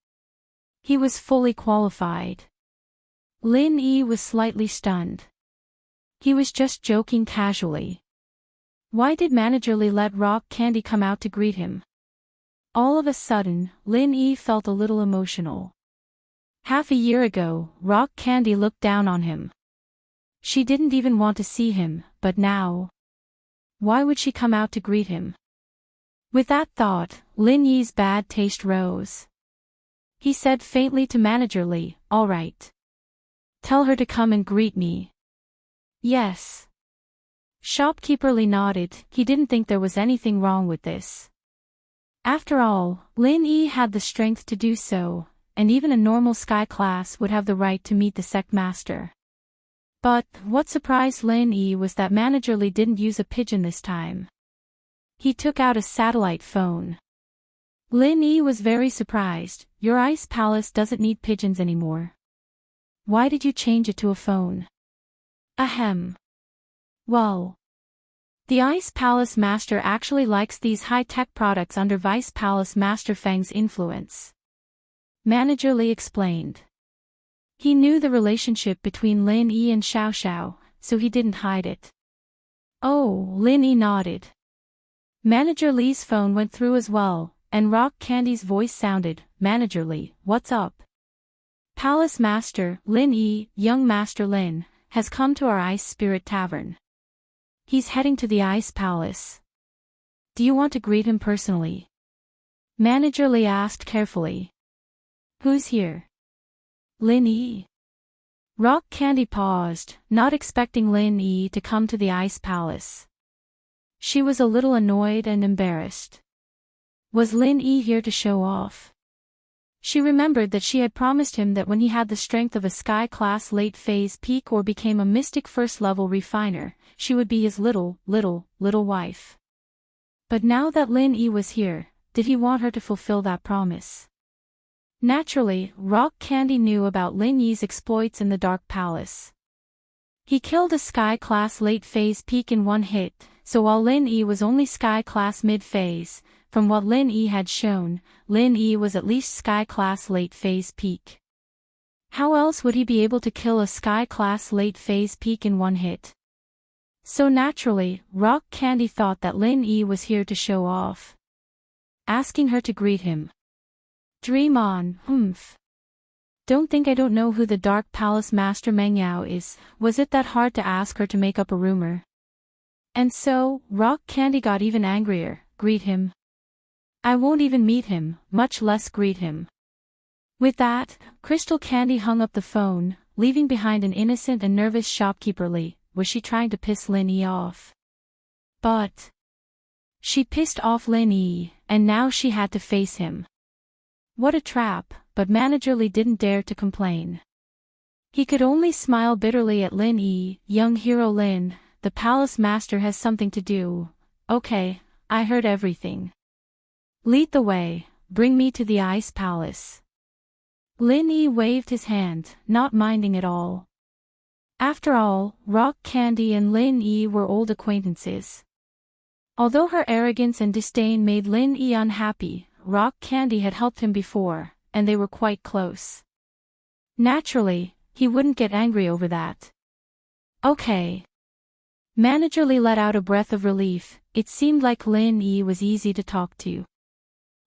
He was fully qualified. Lin Yi was slightly stunned. He was just joking casually. Why did Manager Li let Rock Candy come out to greet him? All of a sudden, Lin Yi felt a little emotional. Half a year ago, Rock Candy looked down on him. She didn't even want to see him, but now, why would she come out to greet him? With that thought, Lin Yi's bad taste rose. He said faintly to Manager Li, "All right. Tell her to come and greet me." "Yes." Shopkeeper Li nodded. He didn't think there was anything wrong with this. After all, Lin Yi had the strength to do so, and even a normal Sky class would have the right to meet the sect master. But, what surprised Lin Yi was that Manager Li didn't use a pigeon this time. He took out a satellite phone. Lin Yi was very surprised. "Your Ice Palace doesn't need pigeons anymore. Why did you change it to a phone?" "Ahem. Well, the Ice Palace Master actually likes these high-tech products under Vice Palace Master Fang's influence." Manager Li explained. He knew the relationship between Lin Yi and Xiao Xiao, so he didn't hide it. "Oh," Lin Yi nodded. Manager Li's phone went through as well, and Rock Candy's voice sounded, "Manager Li, what's up?" "Palace Master, Lin Yi, young Master Lin, has come to our Ice Spirit Tavern. He's heading to the Ice Palace. Do you want to greet him personally?" Manager Li asked carefully. "Who's here?" "Lin Yi." Rock Candy paused, not expecting Lin Yi to come to the Ice Palace. She was a little annoyed and embarrassed. Was Lin Yi here to show off? She remembered that she had promised him that when he had the strength of a sky-class late-phase peak or became a mystic first-level refiner, she would be his little wife. But now that Lin Yi was here, did he want her to fulfill that promise? Naturally, Rock Candy knew about Lin Yi's exploits in the Dark Palace. He killed a sky-class late-phase peak in one hit, so while Lin Yi was only sky-class mid-phase, from what Lin Yi had shown, Lin Yi was at least sky-class late-phase peak. How else would he be able to kill a sky-class late-phase peak in one hit? So naturally, Rock Candy thought that Lin Yi was here to show off. Asking her to greet him. Dream on, Don't think I don't know who the Dark Palace Master Meng Yao is. Was it that hard to ask her to make up a rumor? And so, Rock Candy got even angrier. Greet him? I won't even meet him, much less greet him. With that, Crystal Candy hung up the phone, leaving behind an innocent and nervous shopkeeper Lee. Was she trying to piss Lin Yi off? But she pissed off Lin Yi, and now she had to face him. What a trap, but Manager Lee didn't dare to complain. He could only smile bitterly at Lin Yi. Young hero Lin, the palace master has something to do. Okay, I heard everything. Lead the way, bring me to the Ice Palace. Lin Yi waved his hand, not minding at all. After all, Rock Candy and Lin Yi were old acquaintances. Although her arrogance and disdain made Lin Yi unhappy, Rock Candy had helped him before, and they were quite close. Naturally, he wouldn't get angry over that. Okay. Manager Lee let out a breath of relief. It seemed like Lin Yi was easy to talk to.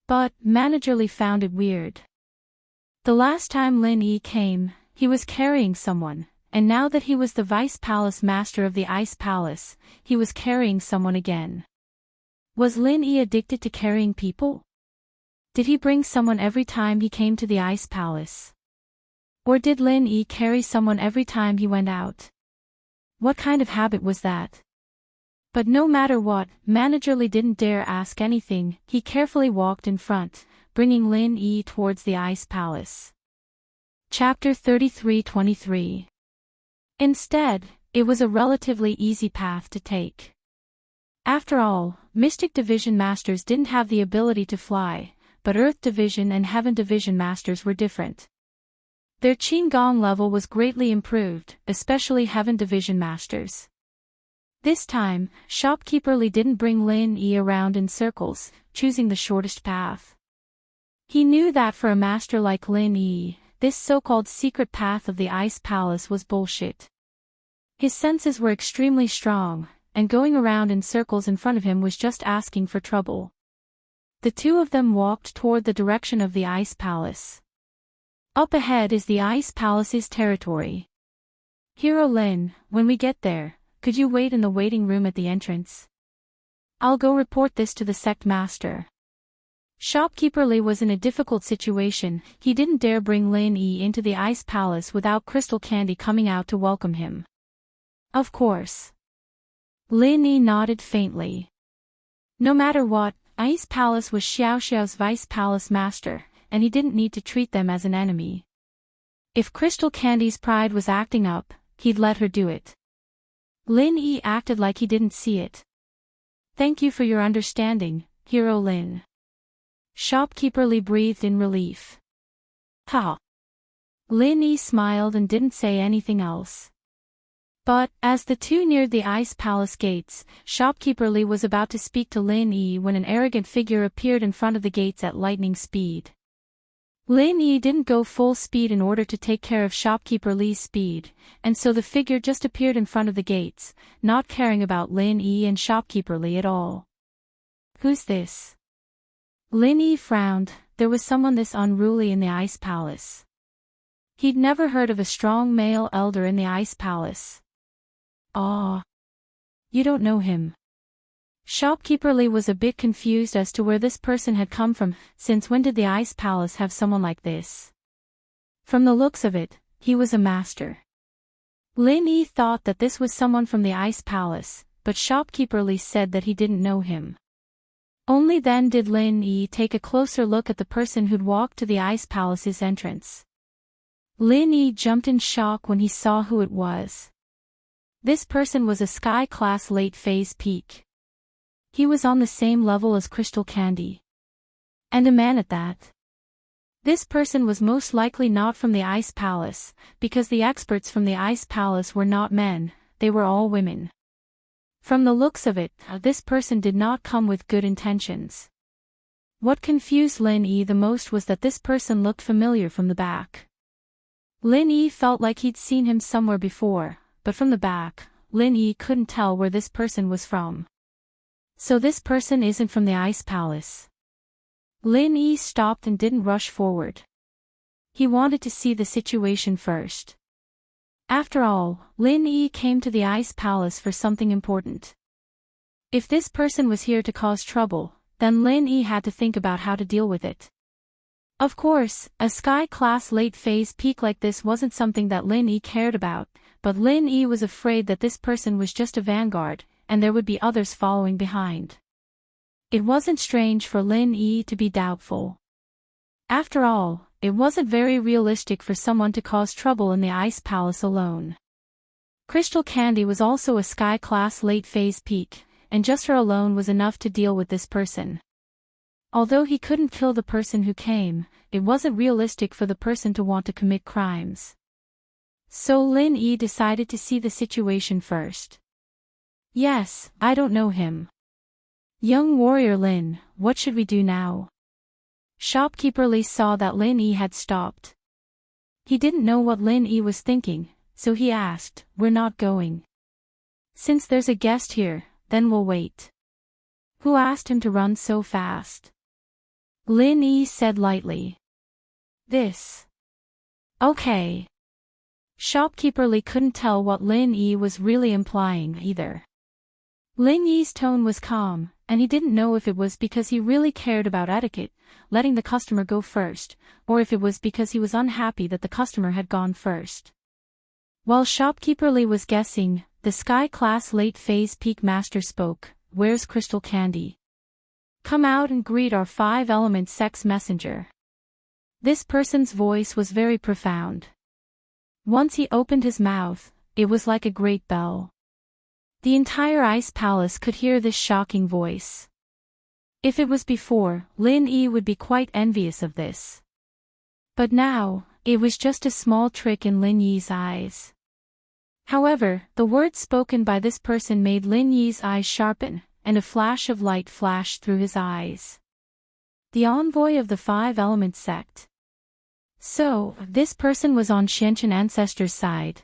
But Manager Lee found it weird. The last time Lin Yi came, he was carrying someone, and now that he was the Vice Palace Master of the Ice Palace, he was carrying someone again. Was Lin Yi addicted to carrying people? Did he bring someone every time he came to the Ice Palace? Or did Lin Yi carry someone every time he went out? What kind of habit was that? But no matter what, Manager Lee didn't dare ask anything. He carefully walked in front, bringing Lin Yi towards the Ice Palace. Chapter 33-23. Instead, it was a relatively easy path to take. After all, Mystic Division Masters didn't have the ability to fly, but Earth Division and Heaven Division Masters were different. Their Qin Gong level was greatly improved, especially Heaven Division Masters. This time, Shopkeeper Lee didn't bring Lin Yi around in circles, choosing the shortest path. He knew that for a master like Lin Yi, this so-called secret path of the Ice Palace was bullshit. His senses were extremely strong, and going around in circles in front of him was just asking for trouble. The two of them walked toward the direction of the Ice Palace. Up ahead is the Ice Palace's territory. Hero Lin, when we get there, could you wait in the waiting room at the entrance? I'll go report this to the sect master. Shopkeeper Lee was in a difficult situation. He didn't dare bring Lin Yi into the Ice Palace without Crystal Candy coming out to welcome him. Of course. Lin Yi nodded faintly. No matter what, Ice Palace was Xiao Xiao's Vice Palace Master, and he didn't need to treat them as an enemy. If Crystal Candy's pride was acting up, he'd let her do it. Lin Yi acted like he didn't see it. Thank you for your understanding, Hero Lin. Shopkeeper Lee breathed in relief. Ha! Lin Yi smiled and didn't say anything else. But, as the two neared the Ice Palace gates, Shopkeeper Lee was about to speak to Lin Yi when an arrogant figure appeared in front of the gates at lightning speed. Lin Yi didn't go full speed in order to take care of Shopkeeper Lee's speed, and so the figure just appeared in front of the gates, not caring about Lin Yi and Shopkeeper Lee at all. Who's this? Lin Yi frowned. There was someone this unruly in the Ice Palace. He'd never heard of a strong male elder in the Ice Palace. Ah. You don't know him. Shopkeeper Lee was a bit confused as to where this person had come from. Since when did the Ice Palace have someone like this? From the looks of it, he was a master. Lin Yi thought that this was someone from the Ice Palace, but Shopkeeper Lee said that he didn't know him. Only then did Lin Yi take a closer look at the person who'd walked to the Ice Palace's entrance. Lin Yi jumped in shock when he saw who it was. This person was a sky-class late-phase peak. He was on the same level as Crystal Candy. And a man at that. This person was most likely not from the Ice Palace, because the experts from the Ice Palace were not men, they were all women. From the looks of it, this person did not come with good intentions. What confused Lin Yi the most was that this person looked familiar from the back. Lin Yi felt like he'd seen him somewhere before, but from the back, Lin Yi couldn't tell where this person was from. So this person isn't from the Ice Palace. Lin Yi stopped and didn't rush forward. He wanted to see the situation first. After all, Lin Yi came to the Ice Palace for something important. If this person was here to cause trouble, then Lin Yi had to think about how to deal with it. Of course, a sky-class late-phase peak like this wasn't something that Lin Yi cared about, but Lin Yi was afraid that this person was just a vanguard, and there would be others following behind. It wasn't strange for Lin Yi to be doubtful. After all, it wasn't very realistic for someone to cause trouble in the Ice Palace alone. Crystal Candy was also a sky-class late-phase peak, and just her alone was enough to deal with this person. Although he couldn't kill the person who came, it wasn't realistic for the person to want to commit crimes. So Lin Yi decided to see the situation first. Yes, I don't know him. Young warrior Lin, what should we do now? Shopkeeper Li saw that Lin Yi had stopped. He didn't know what Lin Yi was thinking, so he asked, "We're not going." "Since there's a guest here, then we'll wait." "Who asked him to run so fast?" Lin Yi said lightly. "This." "Okay." Shopkeeper Li couldn't tell what Lin Yi was really implying either. Lin Yi's tone was calm, and he didn't know if it was because he really cared about etiquette, letting the customer go first, or if it was because he was unhappy that the customer had gone first. While Shopkeeper Li was guessing, the sky-class late-phase peak master spoke, "Where's Crystal Candy? Come out and greet our 5-element sex messenger." This person's voice was very profound. Once he opened his mouth, it was like a great bell. The entire Ice Palace could hear this shocking voice. If it was before, Lin Yi would be quite envious of this. But now, it was just a small trick in Lin Yi's eyes. However, the words spoken by this person made Lin Yi's eyes sharpen, and a flash of light flashed through his eyes. The envoy of the 5-element sect. So, this person was on Xianchen ancestors' side.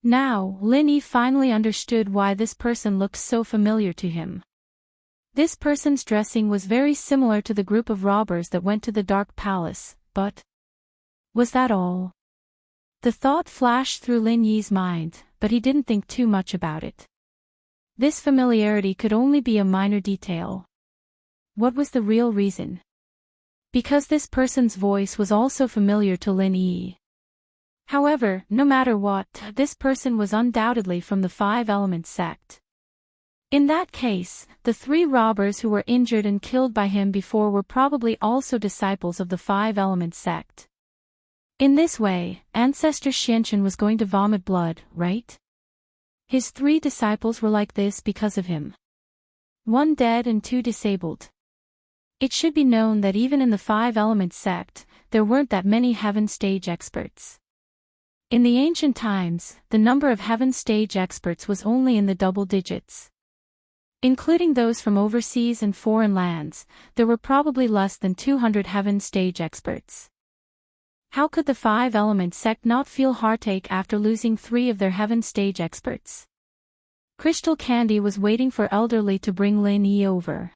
Now, Lin Yi finally understood why this person looked so familiar to him. This person's dressing was very similar to the group of robbers that went to the Dark Palace, but was that all? The thought flashed through Lin Yi's mind, but he didn't think too much about it. This familiarity could only be a minor detail. What was the real reason? Because this person's voice was also familiar to Lin Yi. However, no matter what, this person was undoubtedly from the 5-element sect. In that case, the 3 robbers who were injured and killed by him before were probably also disciples of the 5-element sect. In this way, Ancestor Xianchen was going to vomit blood, right? His 3 disciples were like this because of him. 1 dead and 2 disabled. It should be known that even in the 5-element sect, there weren't that many heaven stage experts. In the ancient times, the number of heaven stage experts was only in the double digits. Including those from overseas and foreign lands, there were probably less than 200 heaven stage experts. How could the 5-element sect not feel heartache after losing 3 of their heaven stage experts? Crystal Candy was waiting for Elderly to bring Lin Yi over.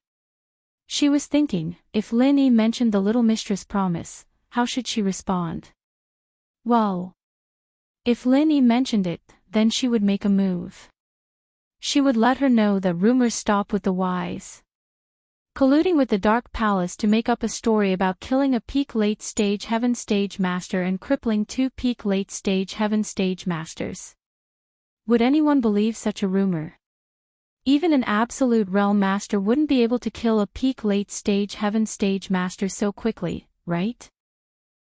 She was thinking, if Lin Yi mentioned the little mistress promise, how should she respond? Well, if Lin Yi mentioned it, then she would make a move. She would let her know that rumors stop with the wise. Colluding with the Dark Palace to make up a story about killing a peak late stage heaven stage master and crippling 2 peak late stage heaven stage masters. Would anyone believe such a rumor? Even an absolute realm master wouldn't be able to kill a peak late stage heaven stage master so quickly, right?